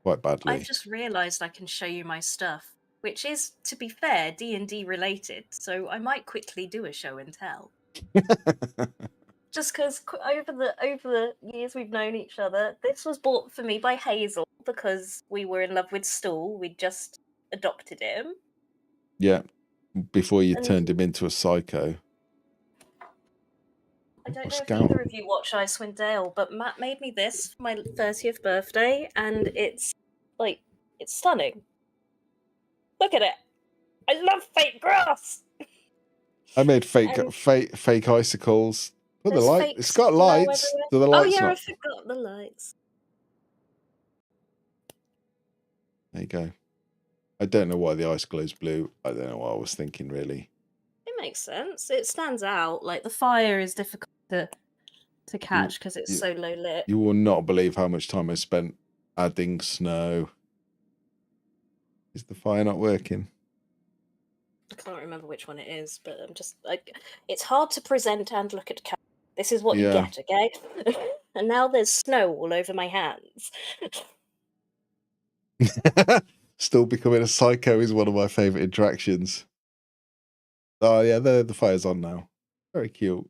quite badly. I've just realised I can show you my stuff, which is, to be fair, D&D related, so I might quickly do a show and tell. Just because over the years we've known each other, this was bought for me by Hazel because we were in love with Stool. We'd just adopted him. Yeah, before you turned him into a psycho. I don't know if either of you watch Icewind Dale, but Matt made me this for my 30th birthday, and it's stunning. Look at it. I love fake grass. I made fake icicles. Put the There's light. fake It's got snow lights. everywhere. Do the Oh lights yeah, I not? forgot the lights. There you go. I don't know why the ice glows blue. I don't know what I was thinking, really. It makes sense. It stands out. Like the fire is difficult to catch because it's so low lit. You will not believe how much time I spent adding snow. Is the fire not working? I can't remember which one it is, but I'm just like, it's hard to present and look at camera. This is what you Yeah. get, okay? And now there's snow all over my hands. Still becoming a psycho is one of my favourite interactions. Oh yeah, the fire's on now. Very cute.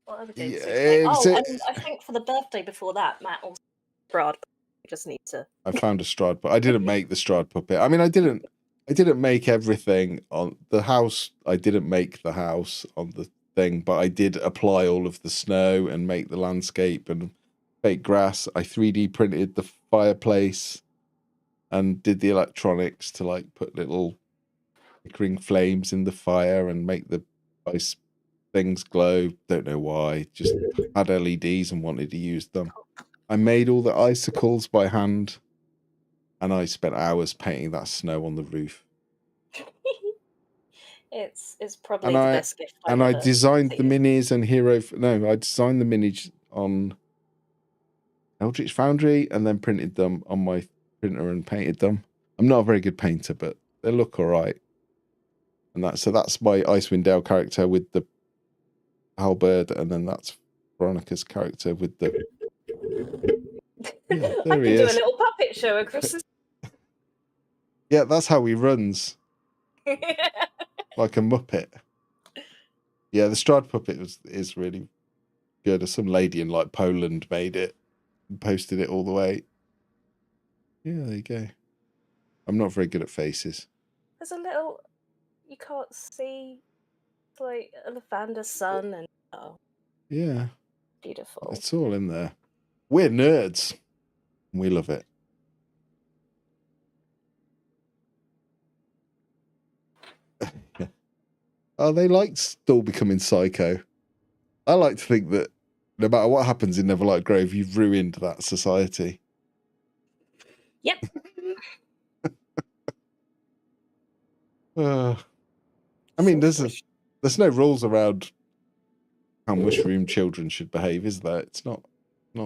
What other Yeah, games did you play? it's Oh, it. and I think for the birthday before that, Matt also Brad. We just need to. I found a Strahd, but I didn't make the Strahd puppet. I mean, I didn't make everything on the house. I didn't make the house on the thing, but I did apply all of the snow and make the landscape and fake grass. I 3D printed the fireplace and did the electronics to like put little flickering flames in the fire and make the ice things glow. Don't know why. Just had LEDs and wanted to use them. I made all the icicles by hand, and I spent hours painting that snow on the roof. It's probably the best gift. I designed the minis and I designed the minis on Eldritch Foundry and then printed them on my printer and painted them. I'm not a very good painter, but they look all right. And that's my Icewind Dale character with the halberd, and then that's Veronica's character with the. Yeah, I can do a little puppet show across the. Yeah, that's how he runs. Like a Muppet. Yeah, the Strahd puppet is really good. Some lady in like Poland made it and posted it all the way. Yeah, there you go. I'm not very good at faces. There's a little, you can't see, like a lavender sun and Yeah, beautiful. it's all in there. We're nerds. We love it. Oh, they like still becoming psycho. I like to think that no matter what happens in Neverlight Grove, you've ruined that society. Yep. I mean, there's no rules around how mushroom children should behave, is there? It's not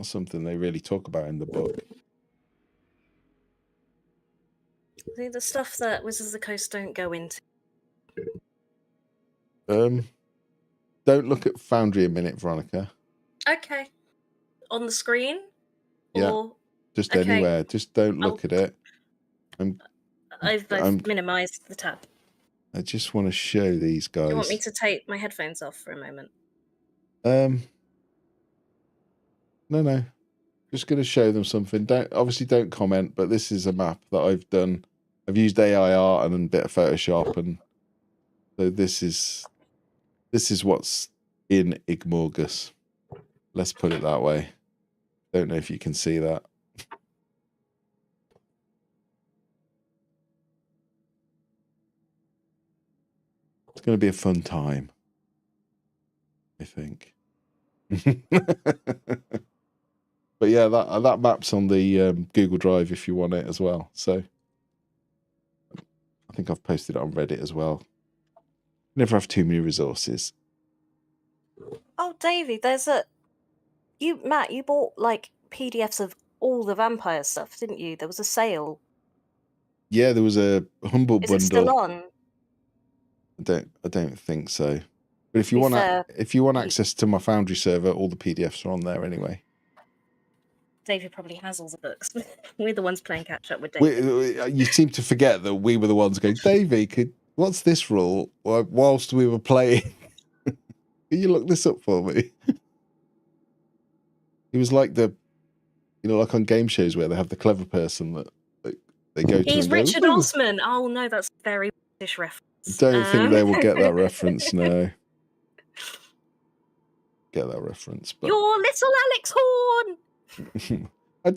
something they really talk about in the book. I think the stuff that Wizards of the Coast don't go into. Don't look at Foundry a minute, Veronica. Okay. On the screen? Yeah. Or... Just anywhere. Just don't look at it. I've minimized the tab. I just want to show these guys. Do you want me to take my headphones off for a moment? No. Just going to show them something. Don't comment, but this is a map that I've done. I've used AI art and a bit of Photoshop, and so this is what's in Igmorgus. Let's put it that way. Don't know if you can see that. It's going to be a fun time, I think. But yeah, that map's on the Google Drive if you want it as well. So I think I've posted it on Reddit as well. Never have too many resources. Oh, Davey, Matt, you bought like PDFs of all the vampire stuff, didn't you? There was a sale. Yeah, there was a humble bundle. Is it still on? I don't think so. But if you want access to my Foundry server, all the PDFs are on there anyway. Davey probably has all the books. We're the ones playing catch up with Davey. You seem to forget that we were the ones going, Davey, what's this rule? Whilst we were playing, can you look this up for me? He was like like on game shows where they have the clever person that they go to. He's Richard Osman. Oh no, that's a very British reference. Don't think they will get that reference. No, get that reference. But you're little Alex Horn. I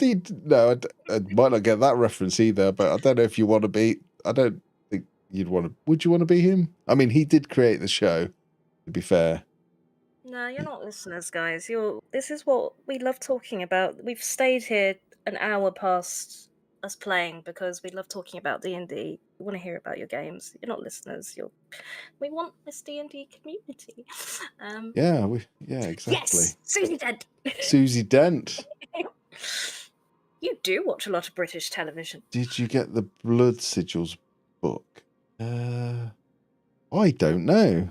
might not get that reference either, but I don't know if you want to be. I don't think Would you want to be him? I mean, he did create the show, to be fair. No, you're not listeners, guys. This is what we love talking about. We've stayed here an hour past us playing because we love talking about D&D. We want to hear about your games. You're not listeners. We want this D&D community. Yeah, exactly. Yes, Susie Dent. Susie Dent. You do watch a lot of British television. Did you get the Blood Sigils book? I don't know.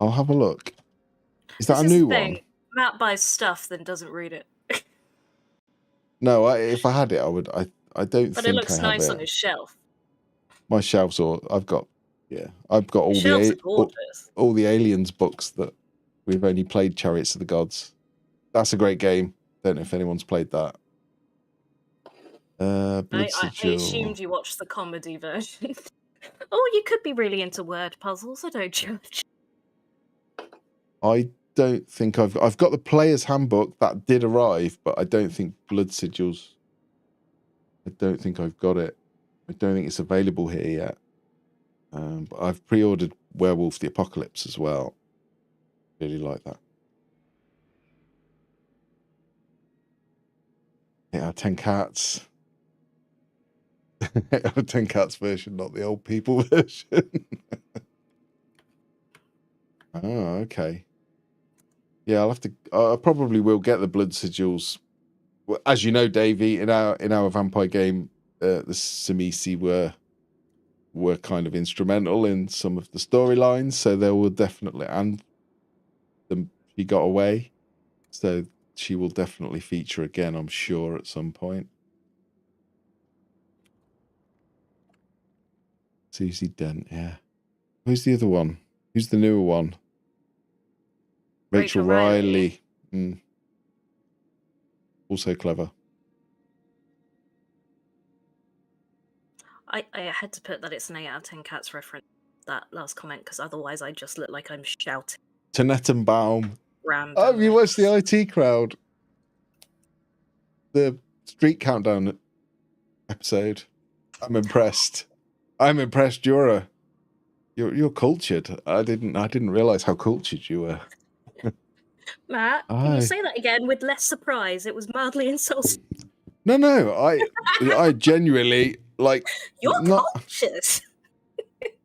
I'll have a look. Is that This a is the new thing. one? Matt buys stuff, then doesn't read it. No, if I had it, I would. I don't But think it looks I have nice it. on his shelf. My shelves are. I've got all His shelves are the gorgeous. all the Aliens books that we've only played. Chariots of the Gods. That's a great game. Don't know if anyone's played that. Blood I Sigil. assumed you watched the comedy version. Oh, you could be really into word puzzles. I don't judge. I don't think I've got the player's handbook that did arrive, but I don't think Blood Sigils. I don't think I've got it. I don't think it's available here yet. But I've pre-ordered Werewolf the Apocalypse as well. Really like that. 8 out of 10 cats. 8 out of 10 cats version, not the old people version. Oh, okay. Yeah, I'll have to. I probably will get the Blood Sigils. Well, as you know, Davey, in our vampire game, the Samisi were kind of instrumental in some of the storylines, so there will definitely, and she got away, so she will definitely feature again, I'm sure, at some point. Susie Dent, yeah. Who's the other one? Who's the newer one? Rachel Riley. Also clever. I had to put that it's an 8 out of 10 cats reference, that last comment, because otherwise I just look like I'm shouting. Tenettenbaum. Random. Oh, have you watched the IT Crowd? The Street Countdown episode. I'm impressed. You're cultured. I didn't realize how cultured you were. Matt, can you say that again with less surprise? It was mildly insulting. No, I genuinely like. You're cultured.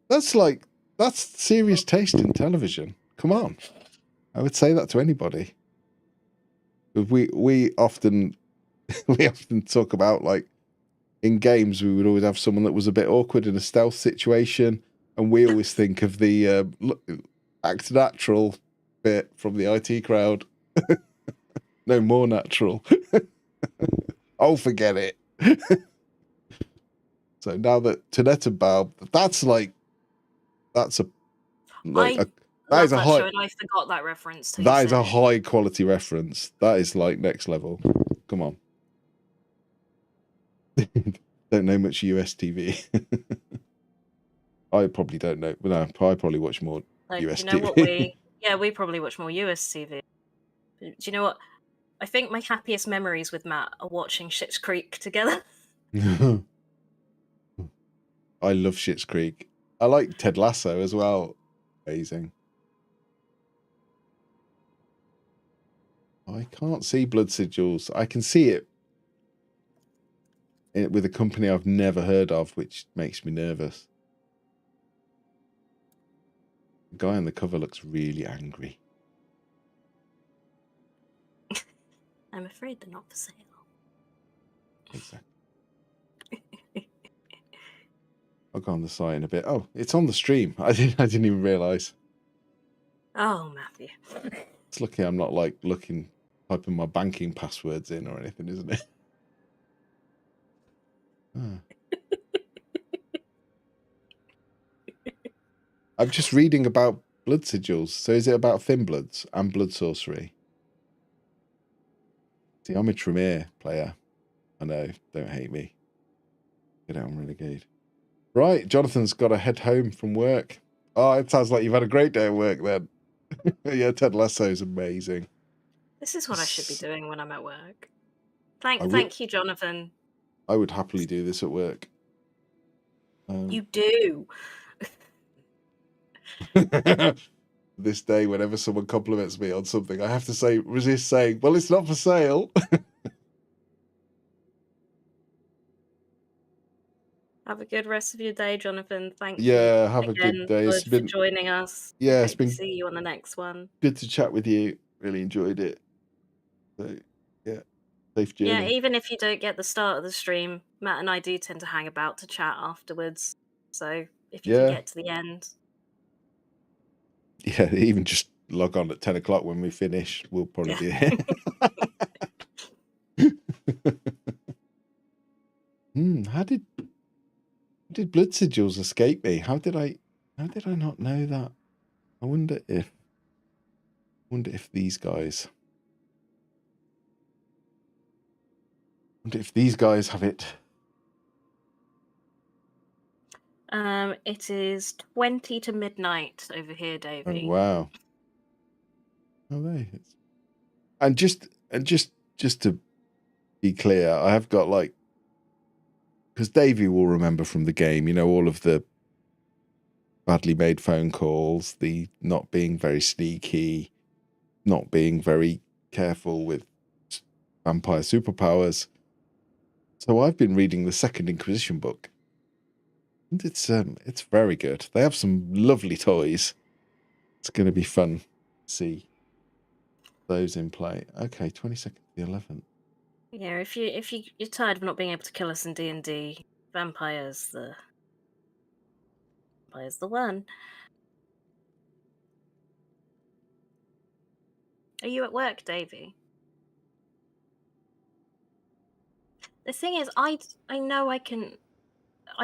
That's serious taste in television. Come on, I would say that to anybody. We often talk about, like, in games we would always have someone that was a bit awkward in a stealth situation, and we always think of the act natural bit from the IT Crowd. No, more natural. Oh, forget it. So now that Tenettenbaum, that is a high. Show, and I forgot that reference. That is a high quality reference. That is like next level. Come on. Don't know much US TV. I probably don't know. No, I probably watch more US you know TV. What we probably watch more US TV. Do you know what? I think my happiest memories with Matt are watching Schitt's Creek together. I love Schitt's Creek. I like Ted Lasso as well. Amazing. I can't see Blood Sigils. I can see it with a company I've never heard of, which makes me nervous. The guy on the cover looks really angry. I'm afraid they're not for sale. Exactly. I'll go on the site in a bit. Oh, it's on the stream. I didn't even realise. Oh, Matthew. It's lucky I'm not like typing my banking passwords in or anything, isn't it? I'm just reading about blood sigils. So is it about thin bloods and blood sorcery? See, I'm a Tremere player. I know, don't hate me. Get out on Renegade. Right, Jonathan's got to head home from work. Oh, it sounds like you've had a great day at work then. Yeah, Ted Lasso's amazing. This is what I should be doing when I'm at work. Thank you, Jonathan. I would happily do this at work. You do. This day, whenever someone compliments me on something, I have to resist saying, well, it's not for sale. Have a good rest of your day, Jonathan. Thank you Yeah, have a good again day. It's for been, joining us. yeah, it's Hope to been see you on the next one. good to chat with you. Really enjoyed it. So, yeah, safe Yeah, journey. even if you don't get the start of the stream, Matt and I do tend to hang about to chat afterwards. So if you can Yeah, get to the end, yeah, even just log on at 10 o'clock when we finish. We'll probably be here. How did blood sigils escape me? How did I not know that? I wonder if these guys have it. it is 20 to midnight over here, Oh Davey. wow. Oh and just to be clear, I have got like, because Davey will remember from the game, you know, all of the badly made phone calls, the not being very sneaky, not being very careful with vampire superpowers. So I've been reading the Second Inquisition book, and it's very good. They have some lovely toys. It's going to be fun to see those in play. Okay, 22nd to the 11th. Yeah, if you're tired of not being able to kill us in D&D, vampires the one. Are you at work, Davey? The thing is, I know I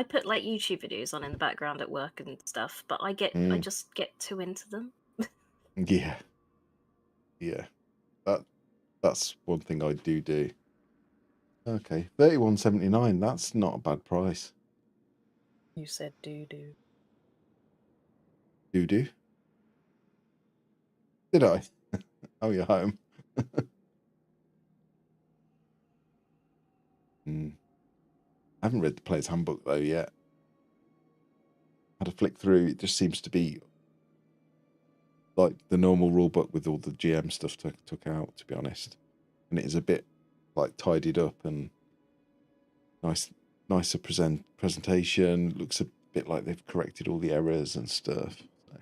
put like YouTube videos on in the background at work and stuff, but I just get too into them. Yeah. That's one thing I do. Okay, 31.79. That's not a bad price. You said do. Do. Did I? Oh, you're home. I haven't read the player's handbook though yet. Had a flick through. It just seems to be like the normal rule book with all the GM stuff took out, to be honest. And it is a bit like tidied up and nicer presentation. Looks a bit like they've corrected all the errors and stuff. So.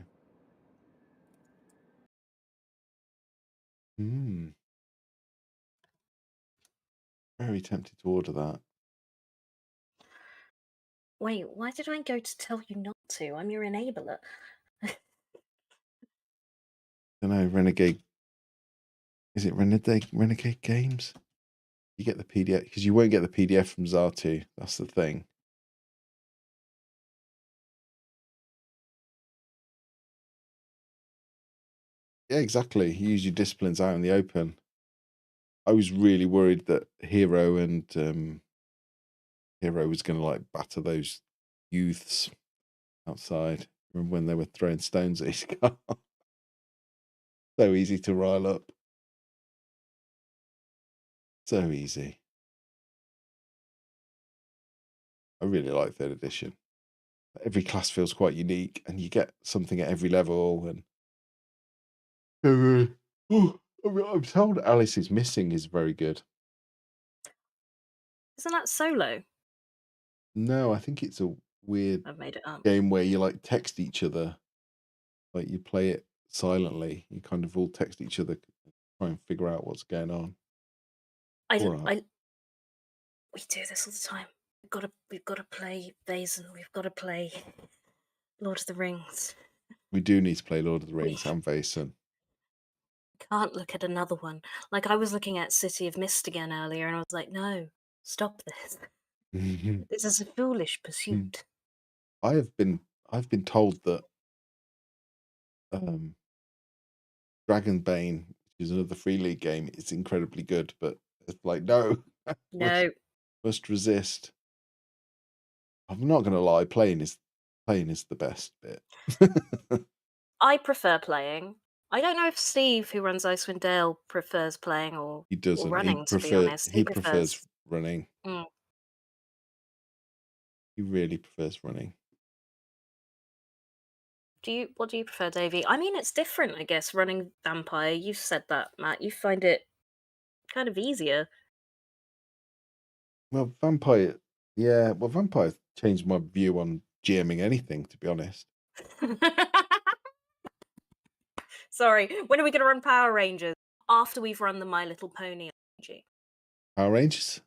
Very tempted to order that. Wait, why did I go to tell you not to? I'm your enabler. I don't know, Renegade. Is it Renegade Games? You get the PDF, because you won't get the PDF from Zartu. That's the thing. Yeah, exactly. You use your disciplines out in the open. I was really worried that Hero was going to like batter those youths outside. Remember when they were throwing stones at his car? So easy to rile up. So easy. I really like third edition. Every class feels quite unique, and you get something at every level. And I'm told Alice's Missing is very good. Isn't that solo? No, I think it's a weird I've made it up. game where you like text each other. Like you play it silently. You kind of all text each other, try and figure out what's going on. We do this all the time. We've got to play Vaesen. We've got to play Lord of the Rings. We do need to play Lord of the Rings and Vaesen. Can't look at another one. Like I was looking at City of Mist again earlier, and I was like, no, stop this. This is a foolish pursuit. I've been told that Dragonbane, which is another Free League game, is incredibly good, but it's like no. Must resist. I'm not gonna lie, playing is the best bit. I prefer playing. I don't know if Steve, who runs Icewind Dale, prefers playing or He doesn't. running, to be honest. He prefers running. Mm. He really prefers running. What do you prefer, Davey? I mean, it's different, I guess. Running vampire, you've said that, Matt. You find it kind of easier. Well, vampire, yeah. Well, vampire changed my view on GMing anything, to be honest. Sorry, when are we going to run Power Rangers? After we've run the My Little Pony RPG. Power Rangers.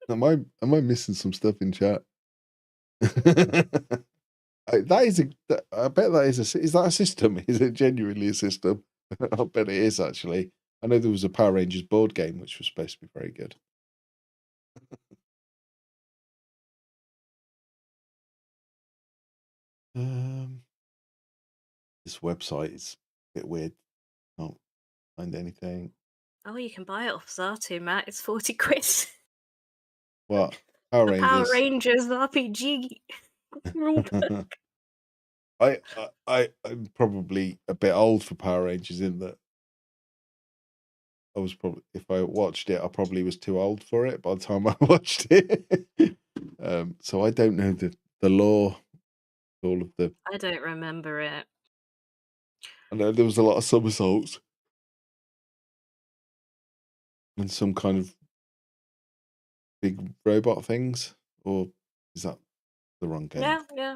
Am I missing some stuff in chat? That is I bet that is that a system? Is it genuinely a system? I bet it is actually. I know there was a Power Rangers board game which was supposed to be very good. This website is a bit weird. Can't find anything. Oh, you can buy it off Zatu, Matt. It's 40 quid. What? Power The Rangers. Power Rangers RPG rulebook. I'm probably a bit old for Power Rangers in that I was probably, if I watched it, I probably was too old for it by the time I watched it. So I don't know the lore, all of the. I don't remember it. I know there was a lot of somersaults and some kind of big robot things, or is that the wrong game? Yeah.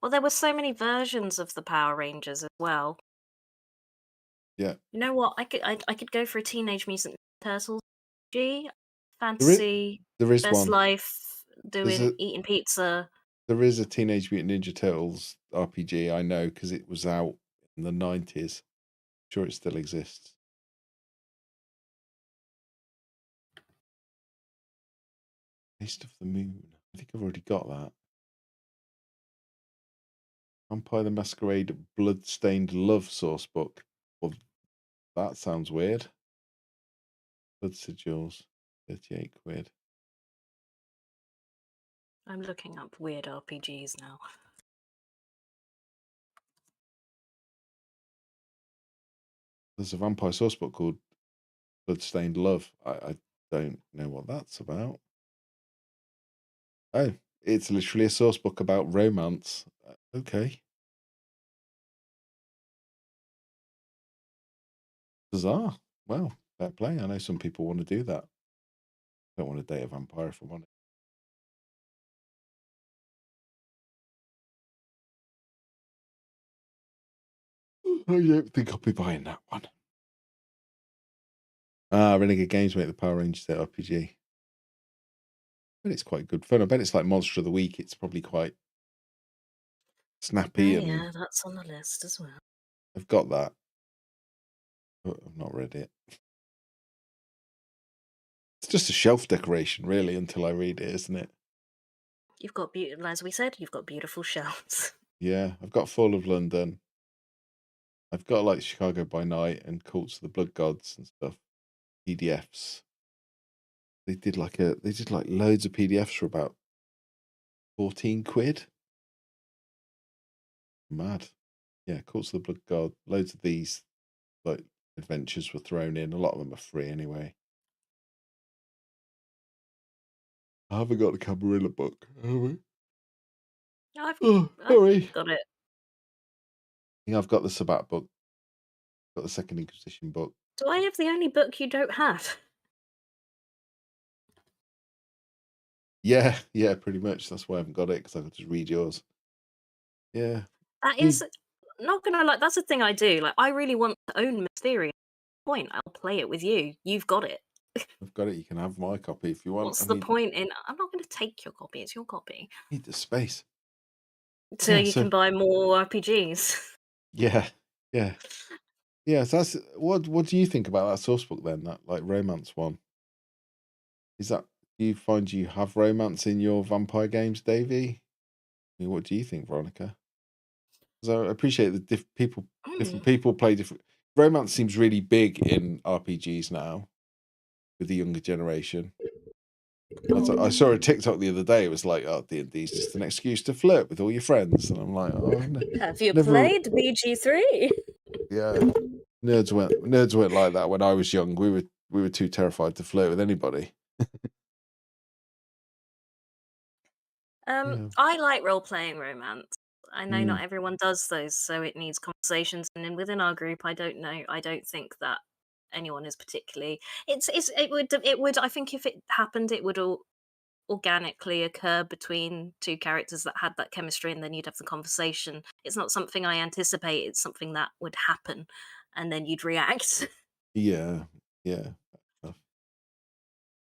Well, there were so many versions of the Power Rangers as well. Yeah. You know what? I could go for a Teenage Mutant Turtles RPG. Fantasy. There is Best one. life eating pizza. There is a Teenage Mutant Ninja Turtles RPG, I know, because it was out in the 90s. I'm sure it still exists. Taste of the Moon. I think I've already got that. Vampire the Masquerade Bloodstained Love Source Book. Well, that sounds weird. Blood Sigils, 38 quid. I'm looking up weird RPGs now. There's a vampire source book called Bloodstained Love. I don't know what that's about. Oh, it's literally a source book about romance. Okay. Bizarre. Well, fair play. I know some people want to do that. Don't want to date a vampire if I'm honest. I don't think I'll be buying that one. Renegade Games make the Power Rangers RPG. But it's quite good fun. I bet it's like Monster of the Week. It's probably quite snappy. Yeah, that's on the list as well. I've got that, but I've not read it. It's just a shelf decoration, really, until I read it, isn't it? You've got as we said, you've got beautiful shelves. Yeah, I've got Fall of London. I've got like Chicago by Night and Cults of the Blood Gods and stuff. PDFs. They did like loads of PDFs for about 14 quid. Mad. Yeah, Cults of the Blood God. Loads of these like adventures were thrown in. A lot of them are free anyway. I haven't got the Camarilla book, have we? No, I've got it. I think I've got the Sabbat book. Got the Second Inquisition book. Do I have the only book you don't have? Yeah, pretty much. That's why I haven't got it, because I could just read yours. Yeah. That is not gonna lie. That's the thing I do. Like, I really want to own Mysteria. Point. I'll play it with you. You've got it. I've got it. You can have my copy if you want. What's the point in? I'm not going to take your copy. It's your copy. I need the space. So you can buy more RPGs. Yeah. So that's what do you think about that source book then? That like romance one. Is that, do you find you have romance in your vampire games, Davey? I mean, what do you think, Veronica? Because I appreciate that different people play different. Romance seems really big in RPGs now with the younger generation. I saw a TikTok the other day. It was like, "Oh, D&D is just an excuse to flirt with all your friends," and I'm like, "Oh, have you played BG3?" Yeah, nerds weren't like that when I was young. We were too terrified to flirt with anybody. I like role-playing romance. I know not everyone does those, so it needs conversations. And then within our group, I don't know. I don't think that anyone is particularly. It would. I think if it happened, it would all organically occur between two characters that had that chemistry, and then you'd have the conversation. It's not something I anticipate. It's something that would happen, and then you'd react. Yeah, yeah.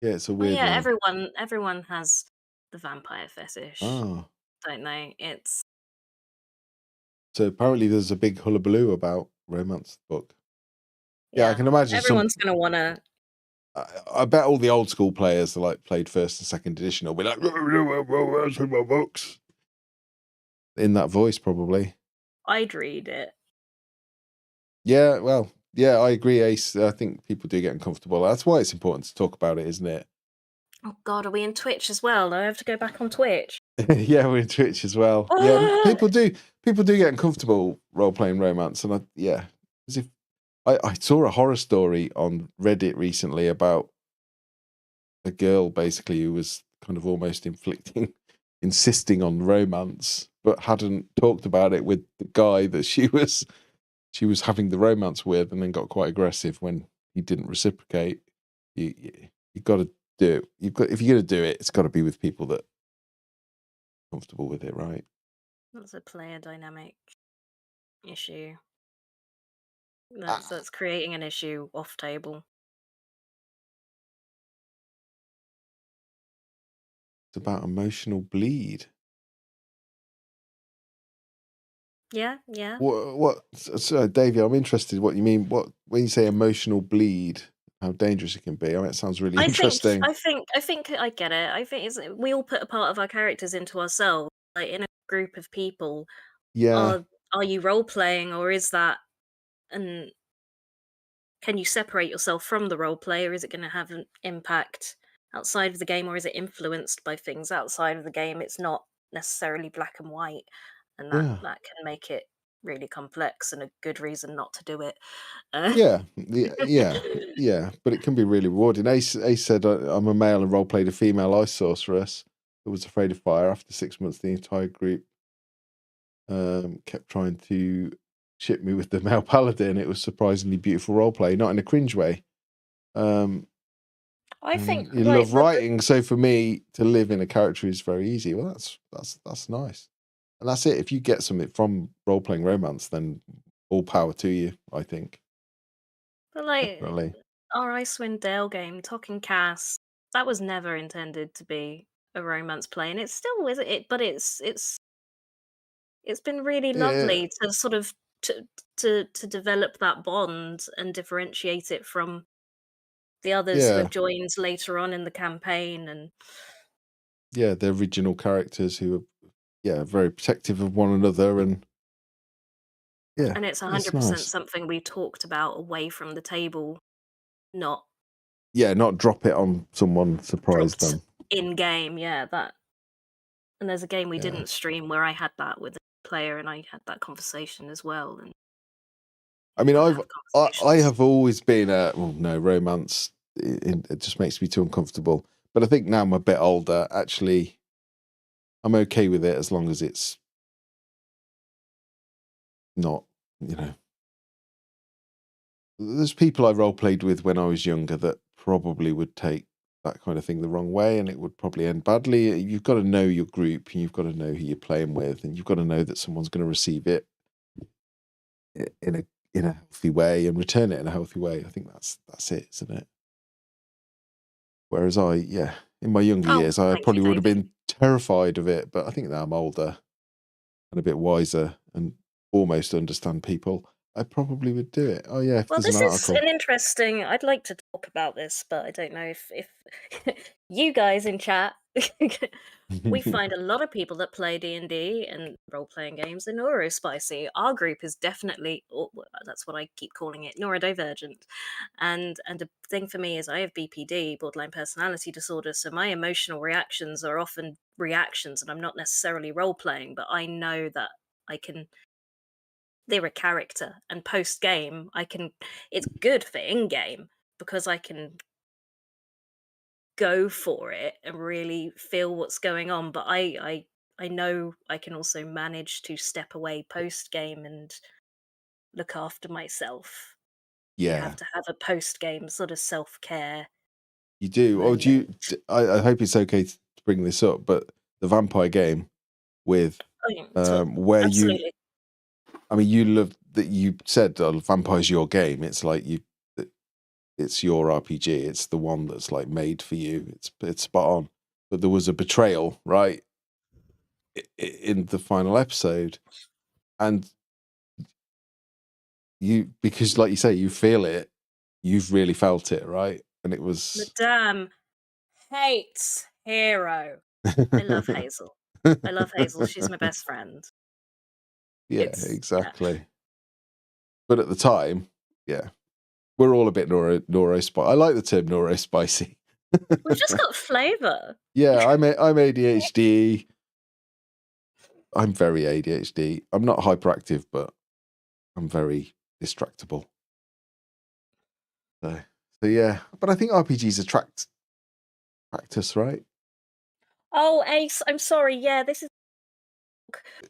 Yeah, it's a Well, weird yeah, one. everyone has the vampire fetish, Ah, don't they? It's so apparently there's a big hullabaloo about romance book. Yeah, I yeah. can imagine some. Everyone's gonna wanna. I bet all the old school players that like played first and second edition will be like, romance in my books. In that voice, probably. I'd read it. Yeah, well, yeah, I agree, Ace. I think people do get uncomfortable. That's why it's important to talk about it, isn't it? Oh God, are we in Twitch as well? Do I have to go back on Twitch? Yeah, we're in Twitch as well. Yeah, people do get uncomfortable role playing romance, and as if I saw a horror story on Reddit recently about a girl basically who was kind of almost insisting on romance, but hadn't talked about it with the guy that she was having the romance with, and then got quite aggressive when he didn't reciprocate. You got to do it. If you're going to do it, it's got to be with people that are comfortable with it, right? That's a player dynamic issue. Ah, That's creating an issue off table. it's about emotional bleed. Yeah, yeah. What? So, Davey, I'm interested. What you mean? What when you say emotional bleed? How dangerous it can be? I mean, it sounds really interesting. I think I get it. I think we all put a part of our characters into ourselves. Like in a group of people, Yeah, are you role playing, or is that, and can you separate yourself from the role play, or is it going to have an impact outside of the game, or is it influenced by things outside of the game? It's not necessarily black and white, and that yeah, that can make it really complex and a good reason not to do it. yeah. But it can be really rewarding. Ace said, "I'm a male and role played a female ice sorceress who was afraid of fire. After 6 months, the entire group kept trying to ship me with the male paladin. It was surprisingly beautiful role play, not in a cringe way. I think You like love writing, so for me to live in a character is very easy. Well, that's nice, and that's it. If you get something from role playing romance, then all power to you. I think but like definitely. our Icewind Dale game, Talking Cass, that was never intended to be a romance play, and it still is it. But it's been really Yeah, lovely to sort of to develop that bond and differentiate it from the others who yeah, have joined later on in the campaign. And yeah. The original characters who are very protective of one another, and yeah, it's it's 100% nice. something we talked about away from the table, not Yeah, not drop it on someone, surprise dropped them. in game. Yeah, that. And there's a game we Yeah, didn't stream where I had that with a player, and I had that conversation as well. And I you've mean, got to have I conversations. have always been no romance. It just makes me too uncomfortable. But I think now I'm a bit older. Actually, I'm okay with it as long as it's not, you know. There's people I role played with when I was younger that probably would take that kind of thing the wrong way, and it would probably end badly. You've got to know your group, and you've got to know who you're playing with, and you've got to know that someone's going to receive it in a healthy way and return it in a healthy way. I think that's it, isn't it? Whereas in my younger Oh, years, I thank you, probably would have Davey. been terrified of it, but I think now I'm older and a bit wiser and almost understand people. I probably would do it. Oh yeah, if Well, there's an this is article. an interesting. I'd like to talk about this, but I don't know if you guys in chat. We find a lot of people that play D&D and role-playing games are neurospicy. Our group is definitely, that's what I keep calling it, neurodivergent. And a thing for me is I have BPD, borderline personality disorder, so my emotional reactions are often reactions, and I'm not necessarily role-playing, but I know that I can. They're a character, and post game, it's good for in game because I can go for it and really feel what's going on. But I I know I can also manage to step away post game and look after myself. You Yeah, have to have a post game sort of self care you do. Or do moment. you? I hope it's okay to bring this up, but the vampire game with Oh, yeah, so where you, absolutely. I mean, you love that you said vampire's your game. It's like it's your RPG. It's the one that's like made for you. It's spot on. But there was a betrayal, right, in the final episode, and you, because like you say, you feel it. You've really felt it, right? And it was. Madame hates Hero. I love Hazel. I love Hazel. She's my best friend. Yeah, It's yeah. exactly. But at the time, yeah, we're all a bit neurospicy. I like the term neurospicy. We've just got flavour. Yeah, I'm ADHD. I'm very ADHD. I'm not hyperactive, but I'm very distractible. So yeah. But I think RPGs attract us, right? Oh, Ace, I'm sorry. Yeah, this is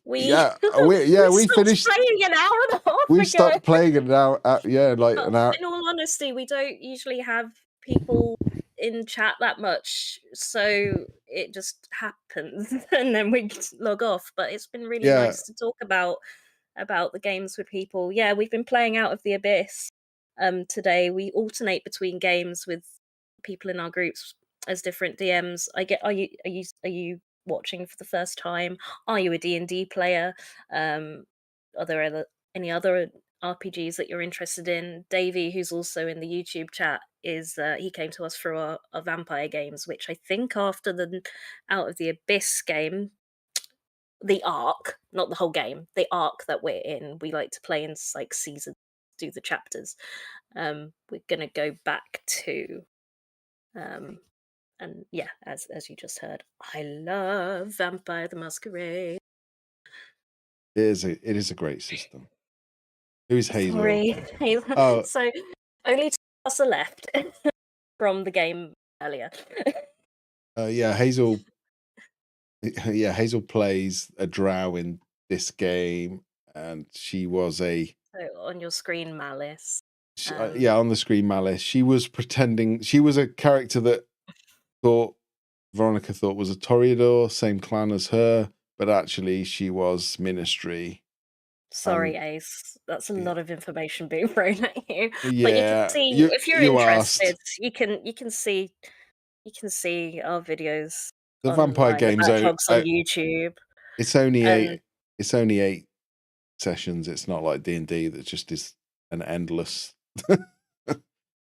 we Yeah, we we stopped finished. playing an hour and a half We've ago. stopped playing it now. Yeah, like an hour. In all honesty, we don't usually have people in chat that much, so it just happens, and then we log off. But it's been really Yeah, nice to talk about the games with people. Yeah, we've been playing Out of the Abyss. Today we alternate between games with people in our groups as different DMs. Are you watching for the first time? Are you a D&D player? Are there any other RPGs that you're interested in? Davey, who's also in the YouTube chat, is he came to us through our vampire games, which I think after the Out of the Abyss game, the arc, not the whole game, the arc that we're in, we like to play in like seasons, do the chapters. We're gonna go back to and yeah, as you just heard, I love Vampire the Masquerade. it is a great system. Who's Hazel? Sorry. Oh, So only two of us are left from the game earlier. yeah, Hazel. Yeah, Hazel plays a drow in this game, and she was So on your screen, Malice. yeah, on the screen, Malice. She was pretending she was a character that thought Veronica thought was a Toreador, same clan as her, but actually she was Ministry. Sorry, And Ace. That's a yeah, lot of information being thrown at you. But you can yeah, see if you're you interested, asked. you can see our videos The vampire online, the game's backlogs on YouTube. it's only And 8 sessions. It's not like D&D that just is an endless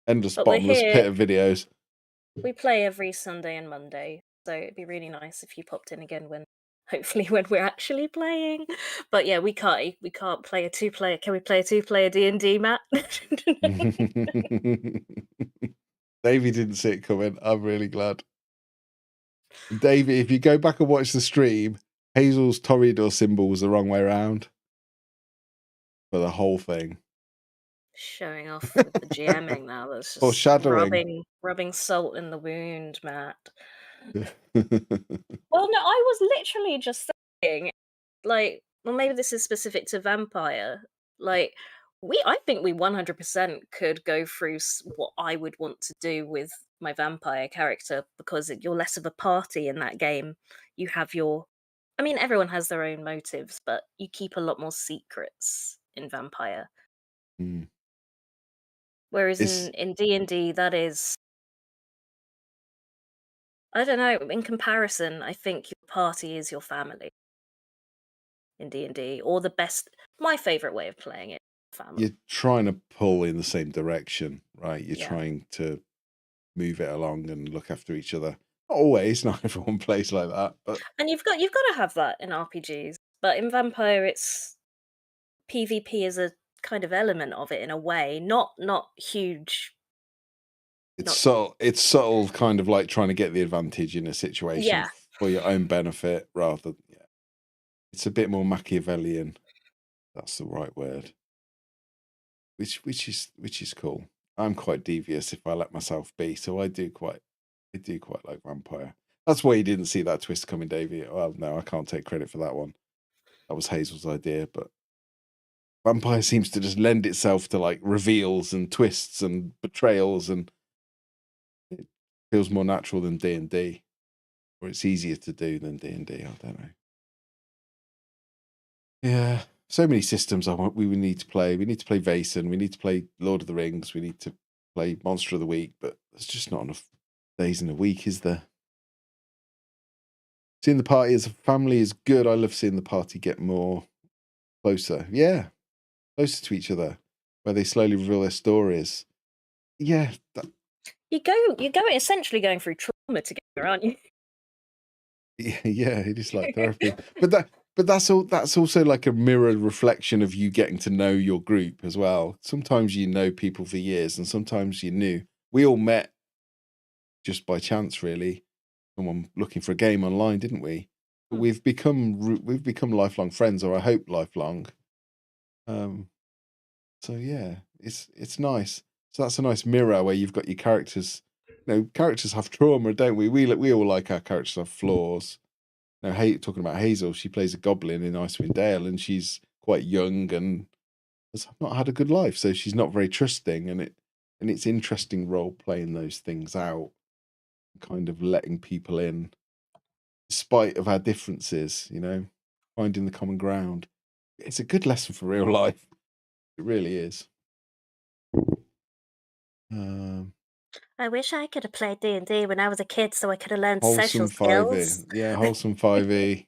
endless but we're bottomless pit here. of videos. We play every Sunday and Monday, so it'd be really nice if you popped in again hopefully when we're actually playing. But yeah, we can't play a 2-player. Can we play a 2-player D&D, Matt? Davey didn't see it coming. I'm really glad. Davey, if you go back and watch the stream, Hazel's Toreador symbol was the wrong way around for the whole thing. Showing off with the GMing now. That's just Foreshadowing. rubbing salt in the wound, Matt. Well, no, I was literally just saying, like, well, maybe this is specific to Vampire. Like, I think we 100% could go through what I would want to do with my vampire character, because you're less of a party in that game. You have I mean, everyone has their own motives, but you keep a lot more secrets in Vampire. Mm. Whereas It's in D&D, that is, I don't know, in comparison, I think your party is your family in D&D, or my favorite way of playing it, family. you're trying to pull in the same direction, right? You're Yeah. trying to move it along and look after each other. Not always, not everyone plays like that, but And you've got to have that in RPGs, but in Vampire, it's PvP is a kind of element of it in a way, not huge. it's Not subtle, kind of like trying to get the advantage in a situation yeah. for your own benefit rather. Yeah, it's a bit more Machiavellian. That's the right word. Which is cool. I'm quite devious if I let myself be, so I do quite like Vampire. That's why you didn't see that twist coming, Davey. Well, no, I can't take credit for that one. That was Hazel's idea, but Vampire seems to just lend itself to like reveals and twists and betrayals, and it feels more natural than D&D, or it's easier to do than D&D. I don't know. Yeah, so many systems we would need to play. We need to play Vaesen. We need to play Lord of the Rings. We need to play Monster of the Week, but there's just not enough days in a week, is there? Seeing the party as a family is good. I love seeing the party get more closer. Yeah, closer to each other, where they slowly reveal their stories. Yeah, You're essentially going through trauma together, aren't you? yeah, it is like therapy. But that's also like a mirror reflection of you getting to know your group as well. Sometimes you know people for years, and sometimes you knew. We all met just by chance, really. Someone looking for a game online, didn't we? But we've become lifelong friends, or I hope lifelong. So yeah, it's nice. So that's a nice mirror where you've got your characters. You know, characters have trauma, don't we? We all like our characters have flaws. Now, talking about Hazel, she plays a goblin in Icewind Dale, and she's quite young and has not had a good life, so she's not very trusting. And it's interesting role playing those things out, kind of letting people in, despite of our differences. You know, finding the common ground. It's a good lesson for real life. It really is. I wish I could have played D&D when I was a kid, so I could have learned social Wholesome 5e. skills. Yeah, wholesome 5e.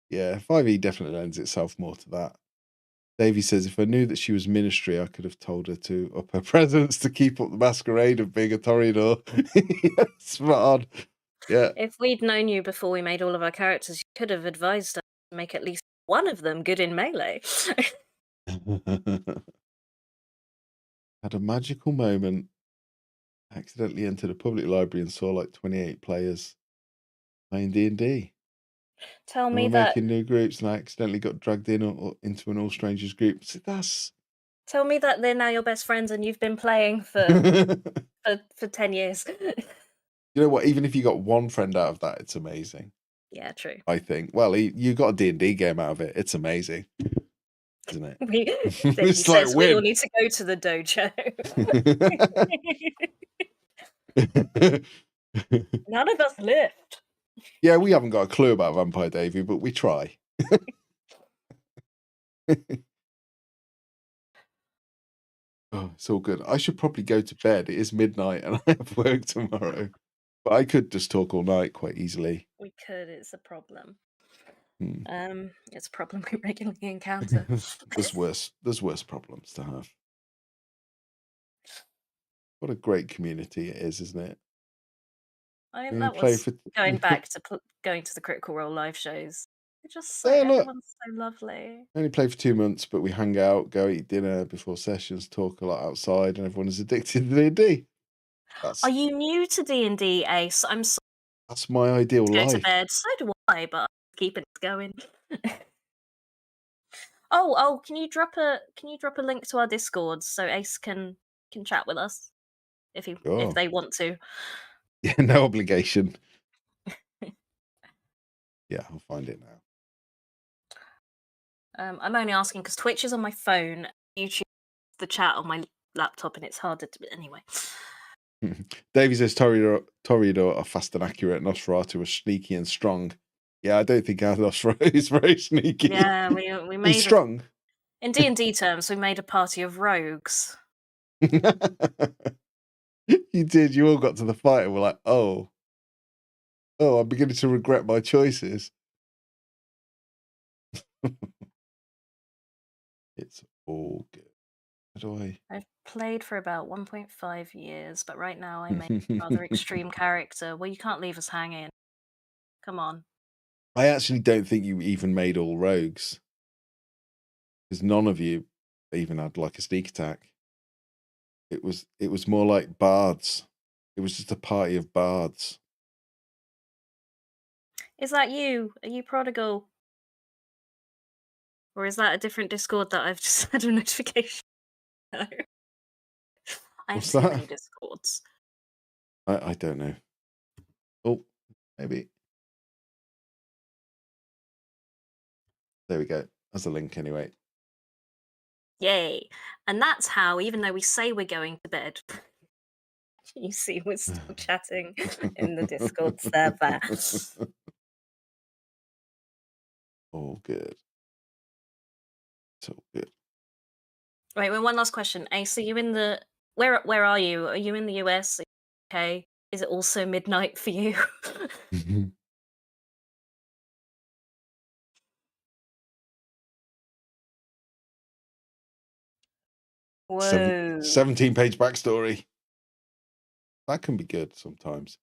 Yeah, 5e definitely lends itself more to that. Davey says, if I knew that she was ministry, I could have told her to up her presence to keep up the masquerade of being a Toreador. Yeah, spot on. Yeah. If we'd known you before we made all of our characters, you could have advised us to make at least one of them good in melee. Had a magical moment. Accidentally entered a public library and saw like 28 players playing D&D. Tell And me we're that. making new groups, and I accidentally got dragged in or into an all strangers group. So Tell me that they're now your best friends and you've been playing for 10 years. You know what? Even if you got one friend out of that, it's amazing. Yeah, true. I think. Well, you got a D&D game out of it. It's amazing, isn't it? Then It's he like says we all win. need to go to the dojo. None of us lift. Yeah, we haven't got a clue about Vampire Davey, but we try. Oh, it's all good. I should probably go to bed. It is midnight and I have work tomorrow. But I could just talk all night quite easily. We could, it's a problem. Hmm. It's a problem we regularly encounter. There's worse problems to have. What a great community it is, isn't it? I think We that play was for going back to going to the Critical Role live shows. They're just so, Yeah, look. everyone's so lovely. Only play for 2 months, but we hang out, go eat dinner before sessions, talk a lot outside, and everyone is addicted to D&D. Are you new to D&D, Ace? I'm sorry That's my ideal to go to life. bed. So do I, but I'm keeping it going. Oh, can you drop a link to our Discord so Ace can chat with us if Sure. they want to. Yeah, no obligation. Yeah, I'll find it now. I'm only asking because Twitch is on my phone, YouTube the chat on my laptop, and it's harder to. Anyway. Davey says Toreador are fast and accurate. Nosferatu are sneaky and strong. Yeah, I don't think our Nosferatu is very sneaky. Yeah, we made He's strong. In D&D terms, we made a party of rogues. You did. You all got to the fight and were like, oh, I'm beginning to regret my choices. It's all good. How do I? I've played for about 1.5 years, but right now I make a rather extreme character. Well, you can't leave us hanging. Come on. I actually don't think you even made all rogues. Because none of you even had like a sneak attack. It was more like bards. It was just a party of bards. Is that you? Are you Prodigal? Or is that a different Discord that I've just had a notification? No. I have so many Discords. I don't know. Oh, maybe. There we go. That's a link anyway. Yay. And that's how, even though we say we're going to bed, you see we're still chatting in the Discord server. All good. It's all good. Right, well, one last question. Ace, are you in the... Where are you? Are you in the US? Okay. Is it also midnight for you? Whoa. 17-page backstory. That can be good sometimes.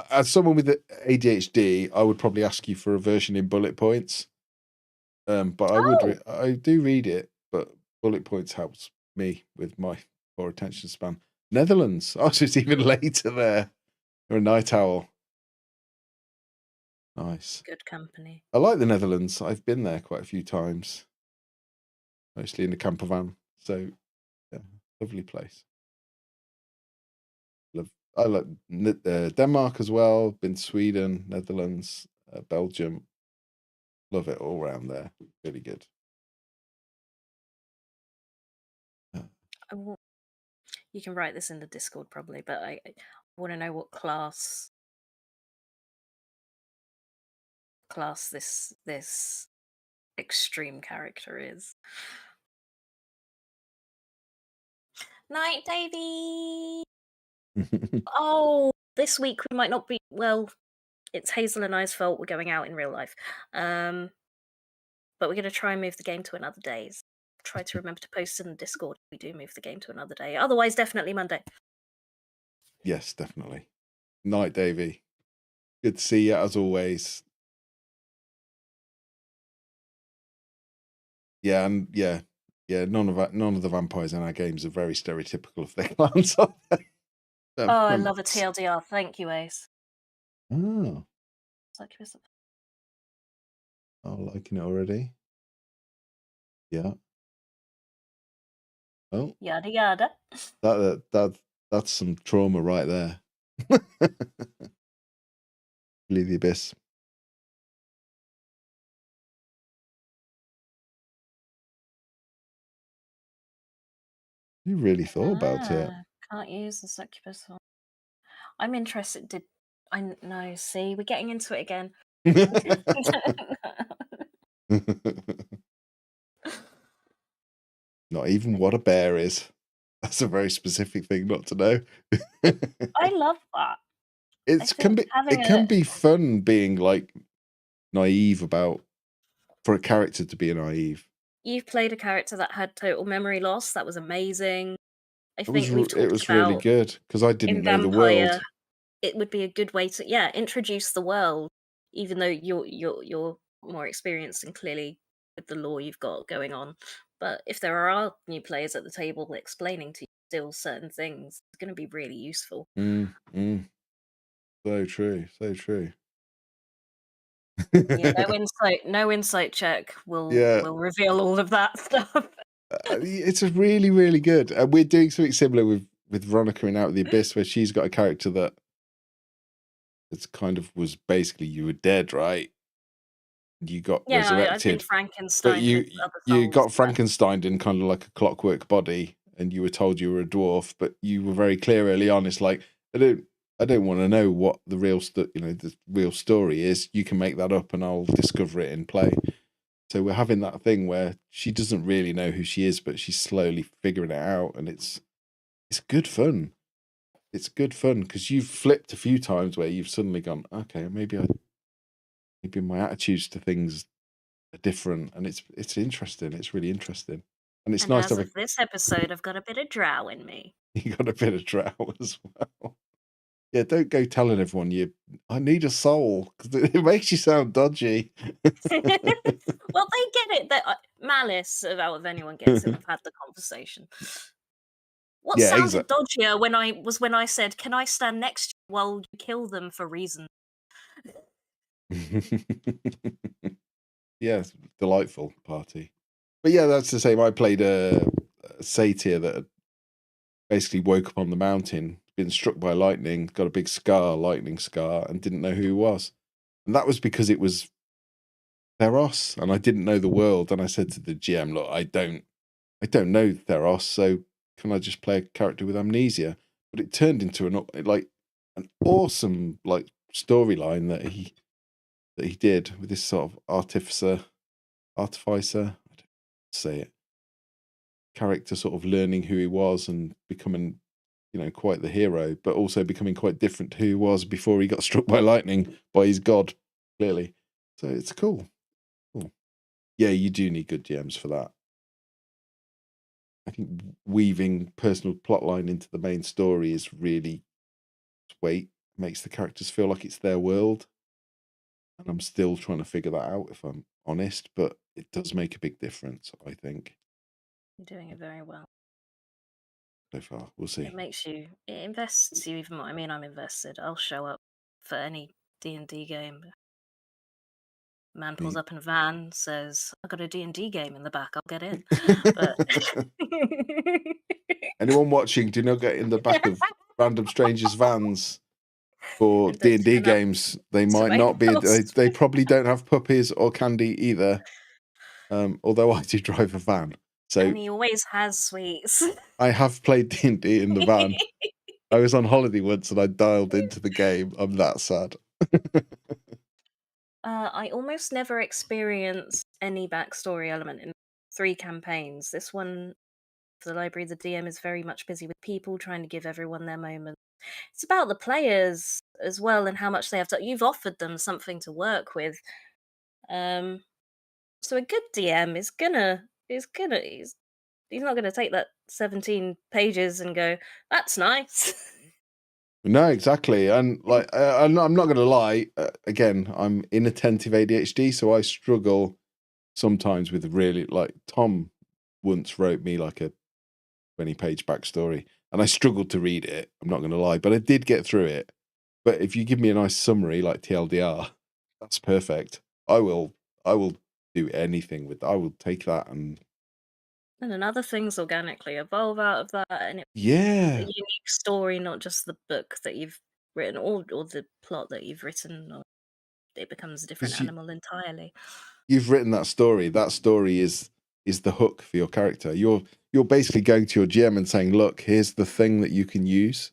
As someone with ADHD, I would probably ask you for a version in bullet points. But I do read it, but bullet points helps me with my poor attention span. Netherlands. Oh, so it's even later there. You're a night owl. Nice. Good company. I like the Netherlands. I've been there quite a few times. Mostly in the camper van. So, yeah, lovely place. I like Denmark as well. Been to Sweden, Netherlands, Belgium. Love it all around there. Really good. You can write this in the Discord probably, but I want to know what class this extreme character is. Night, Davy. Oh, this week we might not be... Well, it's Hazel and I's fault. We're going out in real life. But we're going to try and move the game to another day. Try to remember to post in the Discord if we do move the game to another day. Otherwise, definitely Monday. Yes, definitely. Night, Davy. Good to see you as always. Yeah, and yeah, none of the vampires in our games are very stereotypical of their clans, are they? Oh, I love a TLDR. Thank you, Ace. Oh. Oh, liking it already. Yeah. Oh. Yada yada. That's some trauma right there. Leave the abyss. You really thought about it. Can't use the succubus. I'm interested. I know. See, we're getting into it again. Not even what a bear is. That's a very specific thing not to know. I love that. It can be fun being like naive about, for a character to be naive. You've played a character that had total memory loss. That was amazing. I think it was really good because I didn't know the world. It would be a good way to introduce the world, even though you're more experienced and clearly with the lore you've got going on. But if there are new players at the table explaining to you still certain things, it's going to be really useful. So true. Yeah, no insight check will reveal all of that stuff. It's a really, really good. And we're doing something similar with Veronica in Out of the Abyss, where she's got a character that it's kind of was basically you were dead, right? You got resurrected. I've been Frankenstein. But you got Frankenstein in kind of like a clockwork body, and you were told you were a dwarf, but you were very clear early on. It's like I don't want to know what the real story is. You can make that up, and I'll discover it in play. So we're having that thing where she doesn't really know who she is, but she's slowly figuring it out, and it's good fun. It's good fun because you've flipped a few times where you've suddenly gone, okay, maybe my attitudes to things are different, and it's interesting. It's really interesting, and it's nice to have this episode. I've got a bit of drow in me. You got a bit of drow as well. Yeah, don't go telling everyone I need a soul because it makes you sound dodgy. Well, they get it. That Malice, out of anyone gets it. I've had the conversation. What sounded dodgier when I said, "Can I stand next to you while you kill them for reasons?" Yeah, delightful party. But yeah, that's the same. I played a satyr that had basically woke up on the mountain, been struck by lightning, got a big lightning scar, and didn't know who he was. And that was because Theros, and I didn't know the world. And I said to the GM, look, I don't know Theros, so can I just play a character with amnesia? But it turned into an awesome storyline that he did with this sort of artificer, I don't say it, character sort of learning who he was and becoming, quite the hero, but also becoming quite different to who he was before he got struck by lightning by his god, clearly. So it's cool. Yeah, you do need good GMs for that. I think weaving personal plotline into the main story is really sweet. Makes the characters feel like it's their world. And I'm still trying to figure that out, if I'm honest, but it does make a big difference, I think, You're doing it very well. so far. We'll see. It invests you even more. I mean, I'm invested. I'll show up for any D&D game. Man pulls up in a van, says, "I got a D&D game in the back. I'll get in." But Anyone watching, do not get in the back of random strangers' vans for And don't D&D turn up games. They to might my not be. house. They probably don't have puppies or candy either. Although I do drive a van, so And he always has sweets. I have played D&D in the van. I was on holiday once and I dialed into the game. I'm that sad. I almost never experienced any backstory element in 3 campaigns. This one, for the library, the DM is very much busy with people, trying to give everyone their moment. It's about the players as well and how much they have to. You've offered them something to work with. So a good DM he's not gonna take that 17 pages and go, "That's nice." No, exactly. And I'm not going to lie. Again, I'm inattentive ADHD, so I struggle sometimes with really, Tom once wrote me like a 20-page backstory, and I struggled to read it. I'm not going to lie, but I did get through it. But if you give me a nice summary like TLDR, that's perfect. I will do anything with that. I will take that and And then other things organically evolve out of that, and it's a yeah. unique story, not just the book that you've written or the plot that you've written, or it becomes a different 'Cause animal entirely. you've written that story. That story is the hook for your character. You're basically going to your GM and saying, "Look, here's the thing that you can use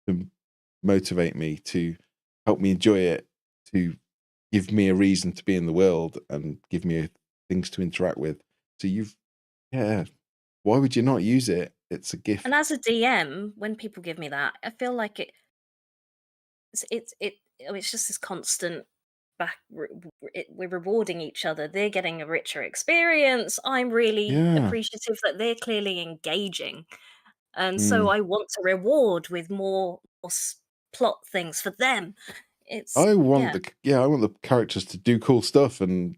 to motivate me, to help me enjoy it, to give me a reason to be in the world and give me things to interact with." So why would you not use it? It's a gift. And as a DM, when people give me that, I feel like it's just this constant we're rewarding each other. They're getting a richer experience. I'm really Yeah. appreciative that they're clearly engaging, and so Mm. I want to reward with more plot things for them. I want the characters to do cool stuff and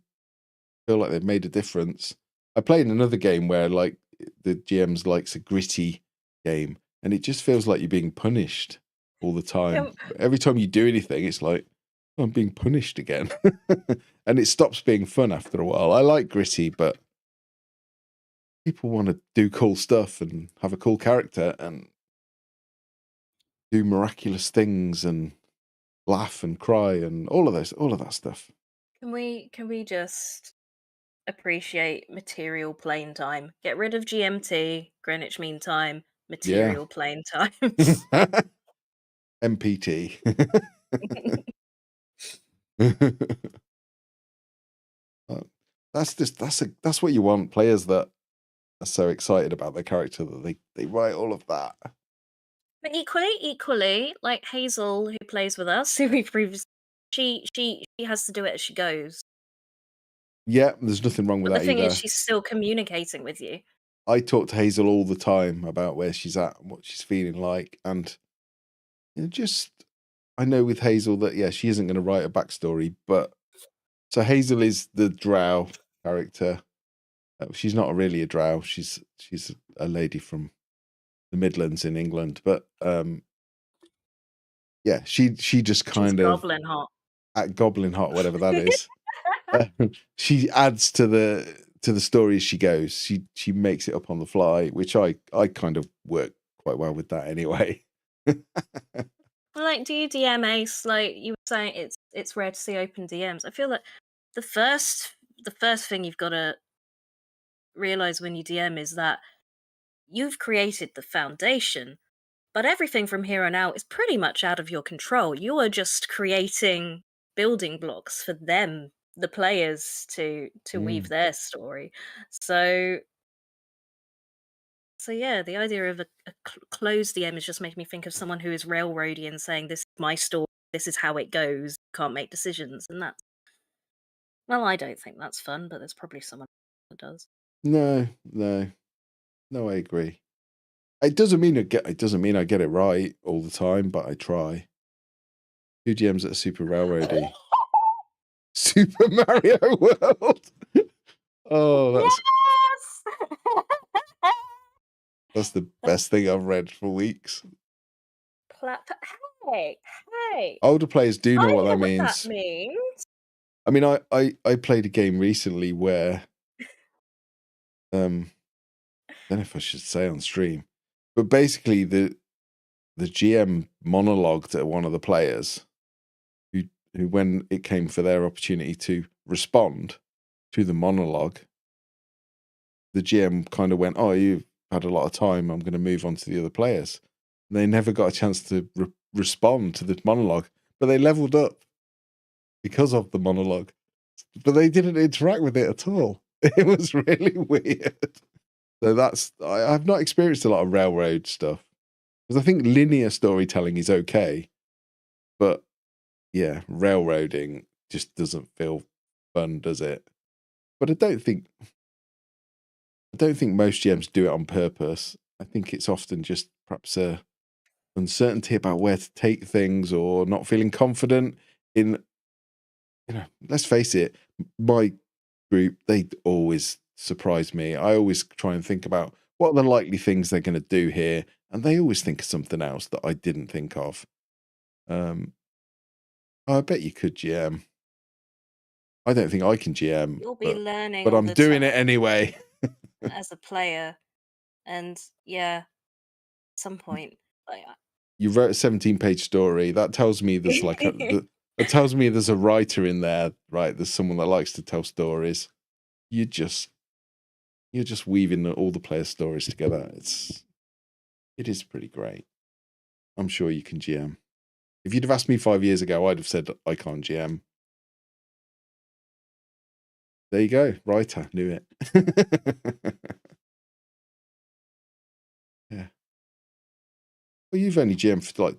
feel like they've made a difference. I played another game where the GM's likes a gritty game, and it just feels like you're being punished all the time. Every time you do anything, it's like, "Oh, I'm being punished again," and it stops being fun after a while. I like gritty, but people want to do cool stuff and have a cool character and do miraculous things and laugh and cry and all of that stuff. Can we just appreciate material plane time? Get rid of GMT, Greenwich Mean Time, Yeah. material plane time. MPT. That's what you want. Players that are so excited about their character that they write all of that. But equally, like Hazel, who plays with us, who we've previously, she has to do it as she goes. Yeah, there's nothing wrong with But the that thing is, either. she's still communicating with you. I talk to Hazel all the time about where she's at and what she's feeling like, and I know with Hazel that she isn't going to write a backstory, but so Hazel is the drow character. She's not really a drow. She's a lady from the Midlands in England, but she just kind She's of goblin hot. at Goblin Hot, whatever that is. She adds to the story as she goes. She makes it up on the fly, which I kind of work quite well with that anyway. Like, do you DM Ace? Like you were saying, it's rare to see open DMs. I feel like the first the first thing you've got to realize when you DM is that you've created the foundation, but everything from here on out is pretty much out of your control. You are just creating building blocks for them, the players, to weave Mm. their story. So yeah, the idea of a closed DM is just making me think of someone who is railroady and saying, "This is my story. This is how it goes. Can't make decisions," and that's, well, I don't think that's fun, but there's probably someone that does. No, no, no. I agree. It doesn't mean it doesn't mean I get it right all the time, but I try. Two GMs that are super railroady. Super Mario World. Oh, Yes! that's the best thing I've read for weeks. Hey, hey! Older players do know I what know that what that means. means. I mean, I played a game recently where I don't know if I should say on stream, but basically the GM monologued at one of the players who when it came for their opportunity to respond to the monologue, the GM kind of went, "Oh, you've had a lot of time. I'm going to move on to the other players." And they never got a chance to respond to the monologue, but they leveled up because of the monologue. But they didn't interact with it at all. It was really weird. So I've not experienced a lot of railroad stuff because I think linear storytelling is okay, but yeah, railroading just doesn't feel fun, does it? But I don't think most GMs do it on purpose. I think it's often just perhaps a uncertainty about where to take things or not feeling confident in, let's face it, my group, they always surprise me. I always try and think about what are the likely things they're going to do here, and they always think of something else that I didn't think of. I bet you could GM. I don't think I can GM, You'll be learning but all I'm the doing time it anyway. as a player, and yeah, at some point, like, You wrote a 17-page story. That tells me there's that tells me there's a writer in there, right? There's someone that likes to tell stories. You're just weaving all the players' stories together. It is pretty great. I'm sure you can GM. If you'd have asked me 5 years ago, I'd have said I can't GM. There you go, writer, knew it. Yeah. Well, you've only GM for like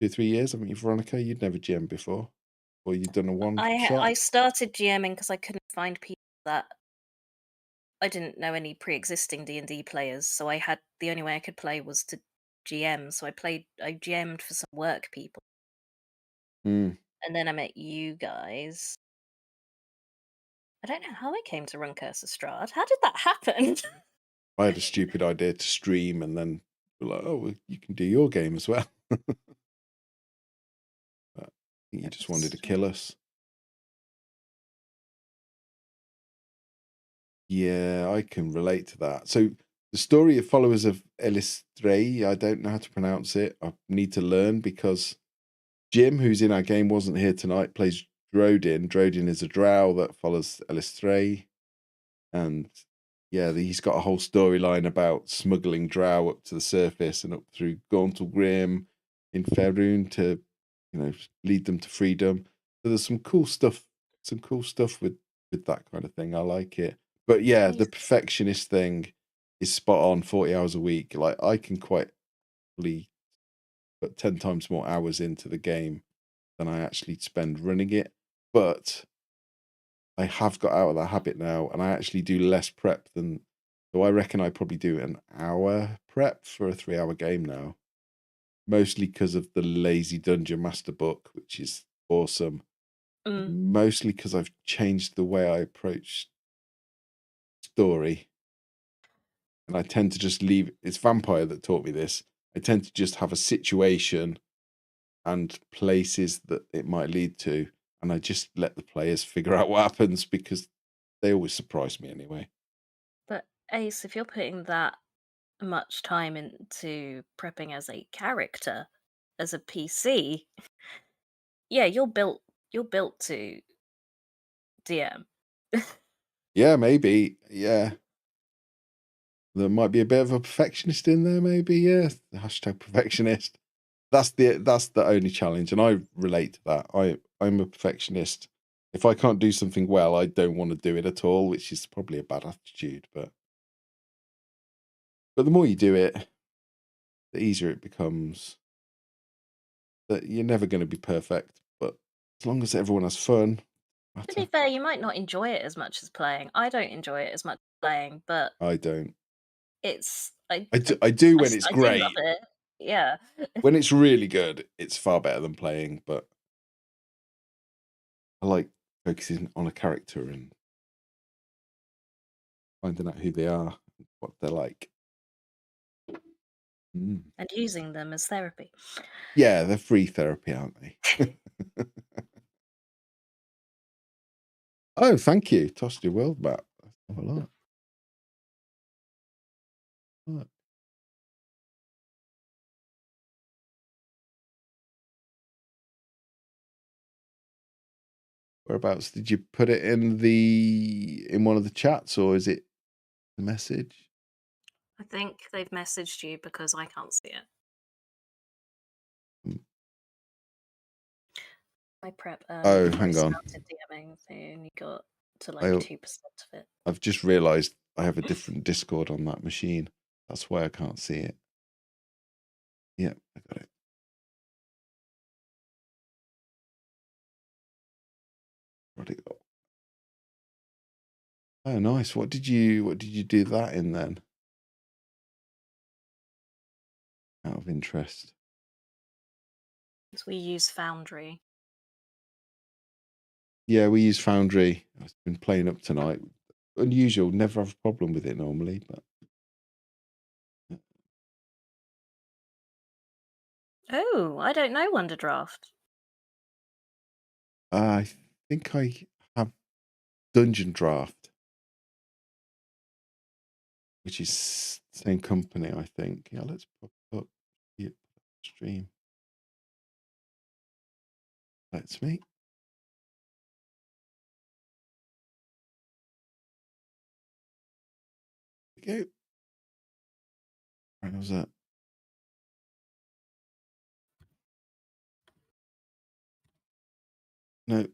2 or 3 years, haven't you, Veronica? You'd never GM before, or you'd done a one shot. I started GMing because I couldn't find people that I didn't know any pre-existing D&D players, so the only way I could play was to GM. So I GM'd for some work people, Mm. and then I met you guys. I don't know how I came to run Curse of Strahd. How did that happen? I had a stupid idea to stream, and then we're like, "Oh, well, you can do your game as well." But I think you just wanted to kill us. Yeah, I can relate to that. So the story of Followers of Elistrei, I don't know how to pronounce it. I need to learn because Jim, who's in our game, wasn't here tonight, plays Drodin. Drodin is a drow that follows Elistrei. And yeah, he's got a whole storyline about smuggling drow up to the surface and up through Gauntlgrim in Faerun to, lead them to freedom. So there's some cool stuff with that kind of thing. I like it. But yeah, the perfectionist thing is spot on. 40 hours a week. Like I can quite happily put 10 times more hours into the game than I actually spend running it. But I have got out of that habit now, and I actually do less prep than. So I reckon I probably do an hour prep for a 3-hour game now, mostly because of the Lazy Dungeon Master book, which is awesome. Mostly because I've changed the way I approach story, and I tend to just leave. It's Vampire that taught me this. I tend to just have a situation and places that it might lead to, and I just let the players figure out what happens because they always surprise me anyway. But Ace, if you're putting that much time into prepping as a character, as a PC, yeah, you're built to DM. Yeah, maybe. Yeah. There might be a bit of a perfectionist in there, maybe. Yeah. Hashtag perfectionist. That's the only challenge, and I relate to that. I'm a perfectionist. If I can't do something well, I don't want to do it at all, which is probably a bad attitude. But the more you do it, the easier it becomes. That you're never going to be perfect, but as long as everyone has fun, To be fair, you might not enjoy it as much as playing. I don't enjoy it as much as playing, but I don't. it's I do when it's I do love great. it. Yeah. When it's really good, it's far better than playing. But I like focusing on a character and finding out who they are, what they're like. Mm. And using them as therapy. Yeah, they're free therapy, aren't they? Oh, thank you. Tossed your world map. Let's have a look. Look. Whereabouts did you put it in one of the chats, or is it the message? I think they've messaged you because I can't see it. Mm. My prep Oh, before I hang on. started DMing, they only got to like I 2% of it. I've just realised I have a different Discord on that machine. That's why I can't see it. Yep, I got it. Got it. Oh, nice. What did you do that in then? Out of interest. So we use Foundry. Yeah, we use Foundry. I've been playing up tonight. Unusual. Never have a problem with it normally, but Oh, I don't know Wonderdraft. I think I have Dungeon Draft, which is same company, I think. Yeah, let's pop up stream. That's me. There we go. Where was that? No.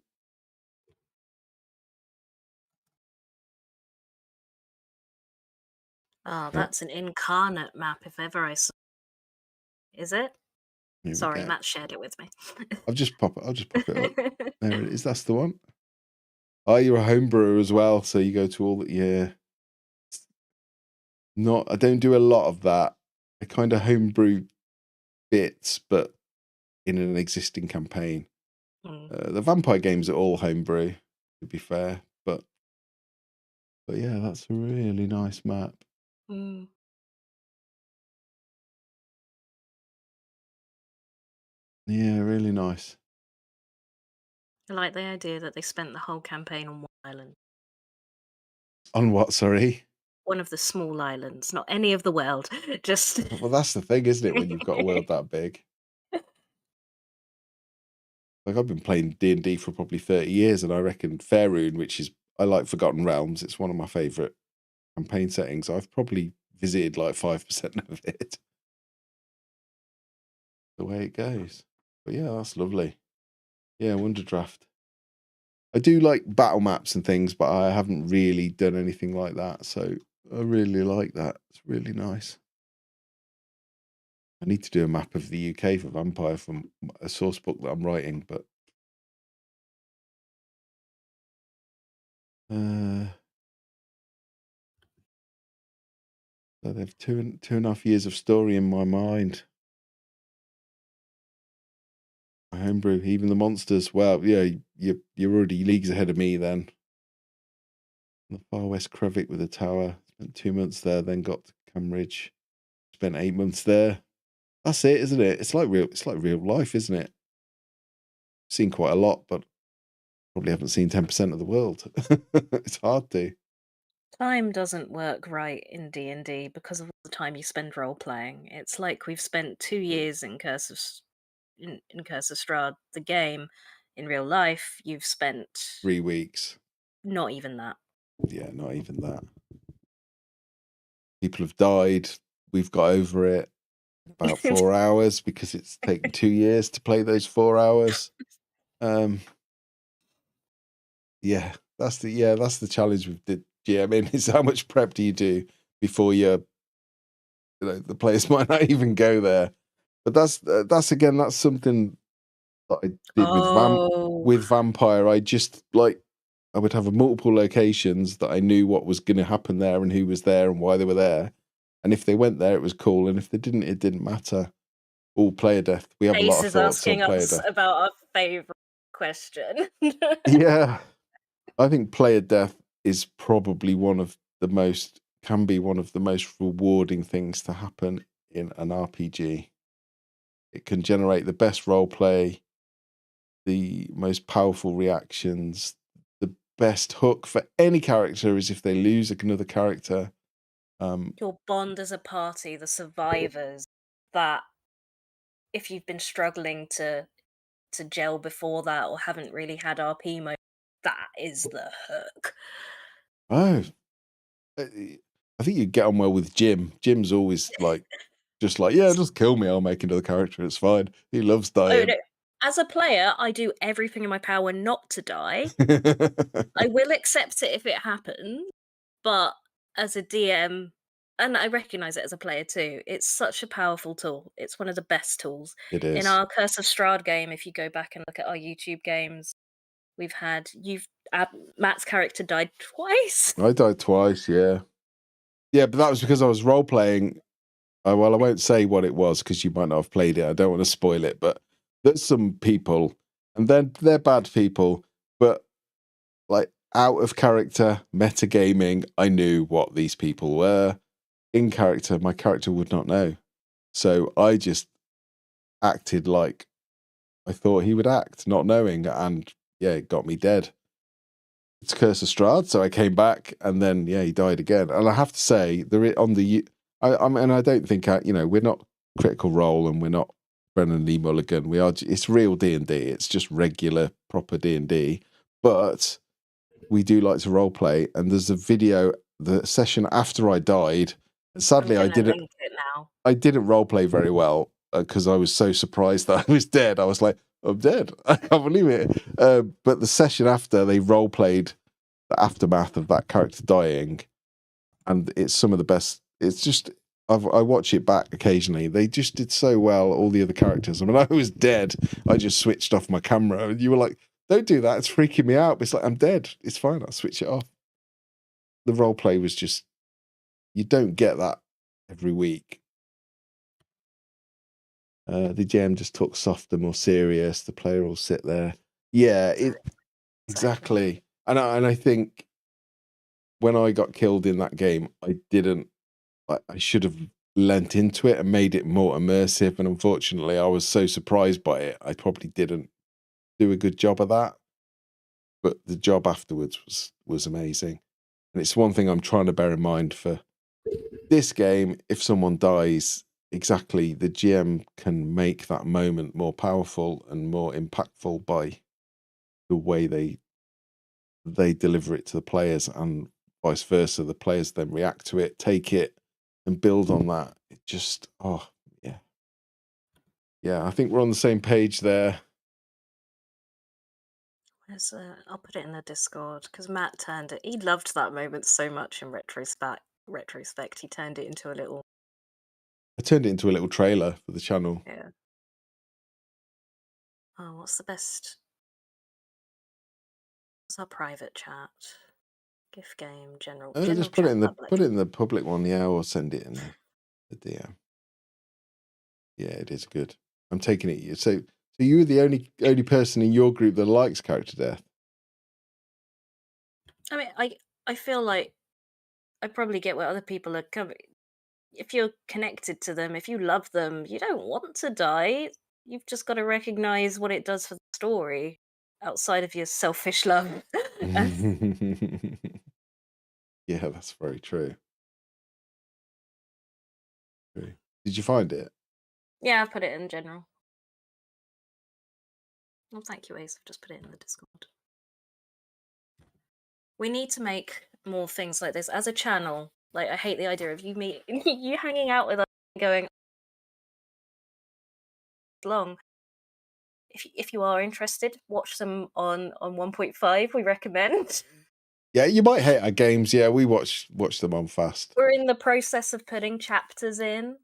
Oh, No. that's an incarnate map if ever I saw. Is it? Here we Sorry, go. Matt shared it with me. I'll just pop it up. There it is. That's the one. Oh, you're a home brewer as well, so you go to all the I don't do a lot of that. I kind of homebrew bits, but in an existing campaign. The vampire games are all homebrew, to be fair, but yeah, that's a really nice map. Mm. Yeah, really nice. I like the idea that they spent the whole campaign on one island. On what? Sorry. One of the small islands, not any of the world. Just Well, that's the thing, isn't it? When you've got a world that big. Like I've been playing D&D for probably 30 years, and I reckon Faerun, which is I like Forgotten Realms. It's one of my favourite campaign settings. I've probably visited like 5% of it. The way it goes. But yeah, that's lovely. Yeah, Wonderdraft. I do like battle maps and things, but I haven't really done anything like that. So I really like that. It's really nice. I need to do a map of the UK for Vampire from a source book that I'm writing, but so they've two and a half years of story in my mind. My homebrew, even the monsters. Well, yeah, you're already leagues ahead of me then. The Far West Krevik with a tower. Spent 2 months there, then got to Cambridge. Spent 8 months there. That's it, isn't it? It's like real life, isn't it? Seen quite a lot, but probably haven't seen 10% of the world. It's hard to. time doesn't work right in D&D because of all the time you spend role playing. It's like we've spent 2 years in in Curse of Strahd, the game. In real life, you've spent 3 weeks. not even that. Yeah, not even that. People have died. We've got over it in about 4 hours because it's taken 2 years to play those 4 hours. Yeah, that's the challenge with the GMing is how much prep do you do before the players might not even go there. But that's something that I did Oh, with Vampire. I just I would have multiple locations that I knew what was going to happen there and who was there and why they were there. And if they went there, it was cool. And if they didn't, it didn't matter. All player death. We have a lot Ace of is thoughts on asking player us death. about our favorite question. Yeah, I think player death is probably can be one of the most rewarding things to happen in an RPG. It can generate the best role play, the most powerful reactions. The best hook for any character is if they lose another character. Your bond as a party, the survivors, that if you've been struggling to gel before that or haven't really had RP mode, that is the hook. Oh, I think you get on well with Jim. Jim's always just kill me. I'll make another character. It's fine. He loves Oh dying. no. As a player, I do everything in my power not to die. I will accept it if it happens, but as a DM, and I recognize it as a player too, it's such a powerful tool. It's one of the best tools. It In is. our Curse of Strahd game, if you go back and look at our YouTube games, Matt's character died twice. I died twice. Yeah, but that was because I was role playing. Well, I won't say what it was because you might not have played it. I don't want to spoil it, but there's some people, and then they're bad people, but out of character, metagaming, I knew what these people were. In character, my character would not know. So I just acted like I thought he would act, not knowing, and it got me dead. It's Curse of Strahd, so I came back, and then he died again. And I have to say, I mean, I don't think we're not Critical Role, and we're not Brennan Lee Mulligan. It's real D&D. It's just regular, proper D&D, but we do like to role play. And there's a video, the session after I died. Sadly, I I'm gonna didn't. link it now. I didn't role play very well because I was so surprised that I was dead. I was like, I'm dead. I can't believe it. But the session after, they role played the aftermath of that character dying, and it's some of the best. It's just I watch it back occasionally. They just did so well, all the other characters. I mean, I was dead. I just switched off my camera, and you were like, "Don't do that. It's freaking me out." But it's like I'm dead. It's fine. I'll switch it off. The role play was just you don't get that every week. The GM just talks softer, more serious. The player will sit there. Yeah, exactly. And I think when I got killed in that game, I didn't. I should have lent into it and made it more immersive. And unfortunately, I was so surprised by it. I probably didn't do a good job of that. But the job afterwards was amazing. And it's one thing I'm trying to bear in mind for this game. If someone dies, exactly, the GM can make that moment more powerful and more impactful by the way they deliver it to the players, and vice versa. The players then react to it, take it, and build on that. It just, yeah. I think we're on the same page there. I'll put it in the Discord because Matt turned it. He loved that moment so much in retrospect. He turned it into a little. I turned it into a little trailer for the channel. Yeah. Oh, what's the best? What's our private chat? Gift game, general. Just put it in the public one, or send it in the DM. Yeah, it is good. I'm taking it. So you're the only person in your group that likes character death. I mean, I feel like I probably get where other people are coming. If you're connected to them, if you love them, you don't want to die. You've just got to recognize what it does for the story outside of your selfish love. Yeah, that's very true. Did you find it? Yeah, I've put it in general. Well, thank you, Ace. I've just put it in the Discord. We need to make more things like this as a channel. Like, I hate the idea of you hanging out with us and going long. If you are interested, watch them on 1.5. We recommend. Yeah, you might hate our games. Yeah, we watch them on fast. We're in the process of putting chapters in.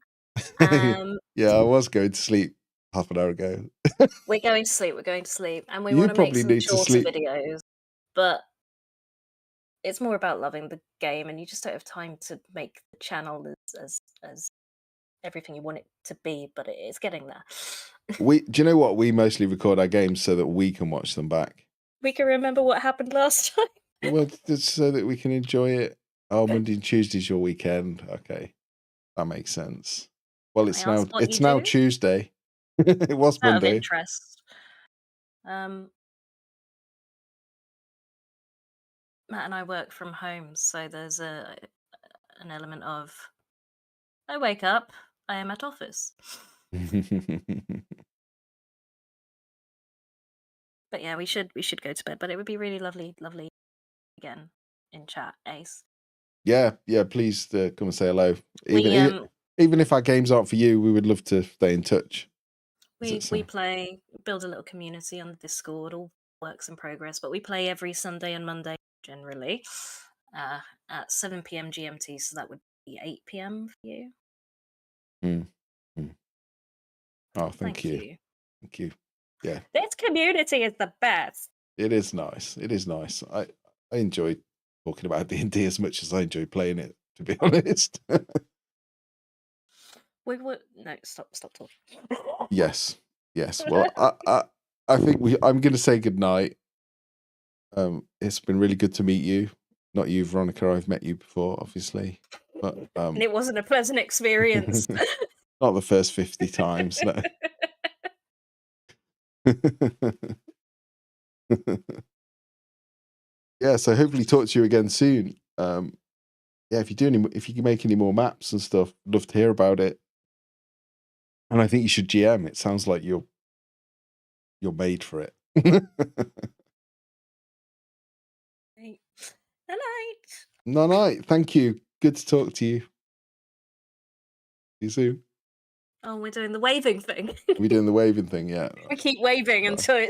Um, Yeah, I was going to sleep half an hour ago. we're going to sleep. We're going to sleep, and we You want to make probably some need to shorter sleep. videos. But it's more about loving the game, and you just don't have time to make the channel as everything you want it to be. But it's getting there. Do you know what? We mostly record our games so that we can watch them back. We can remember what happened last time. Well, just so that we can enjoy it. Oh, Monday and Tuesday's your weekend. Okay, that makes sense. Well, Can I ask what you now do? Tuesday. It was Out of Monday. interest. Matt and I work from home, so there's an element of I wake up, I am at office. But yeah, we should go to bed. But it would be really lovely again in chat, Ace. Yeah, please come and say hello. We Even if our games aren't for you, we would love to stay in touch. we build a little community on the Discord, all works in progress. But we play every Sunday and Monday generally at 7 p.m. GMT, so that would be 8 p.m. for you. Oh, thank you. Thank you. Yeah. This community is the best. It is nice. I enjoy talking about D&D as much as I enjoy playing it, to be honest. No, stop talking. Yes. Well, I think I'm going to say goodnight. It's been really good to meet you. Not you, Veronica. I've met you before, obviously, but and it wasn't a pleasant experience. Not the first 50 times. No. Yeah, so hopefully talk to you again soon. Yeah, if you can make any more maps and stuff, I'd love to hear about it. And I think you should GM. It sounds like you're made for it. Night. Thank you. Good to talk to you. See you soon. Oh, we're doing the waving thing. We're doing the waving thing, yeah. We keep waving until it's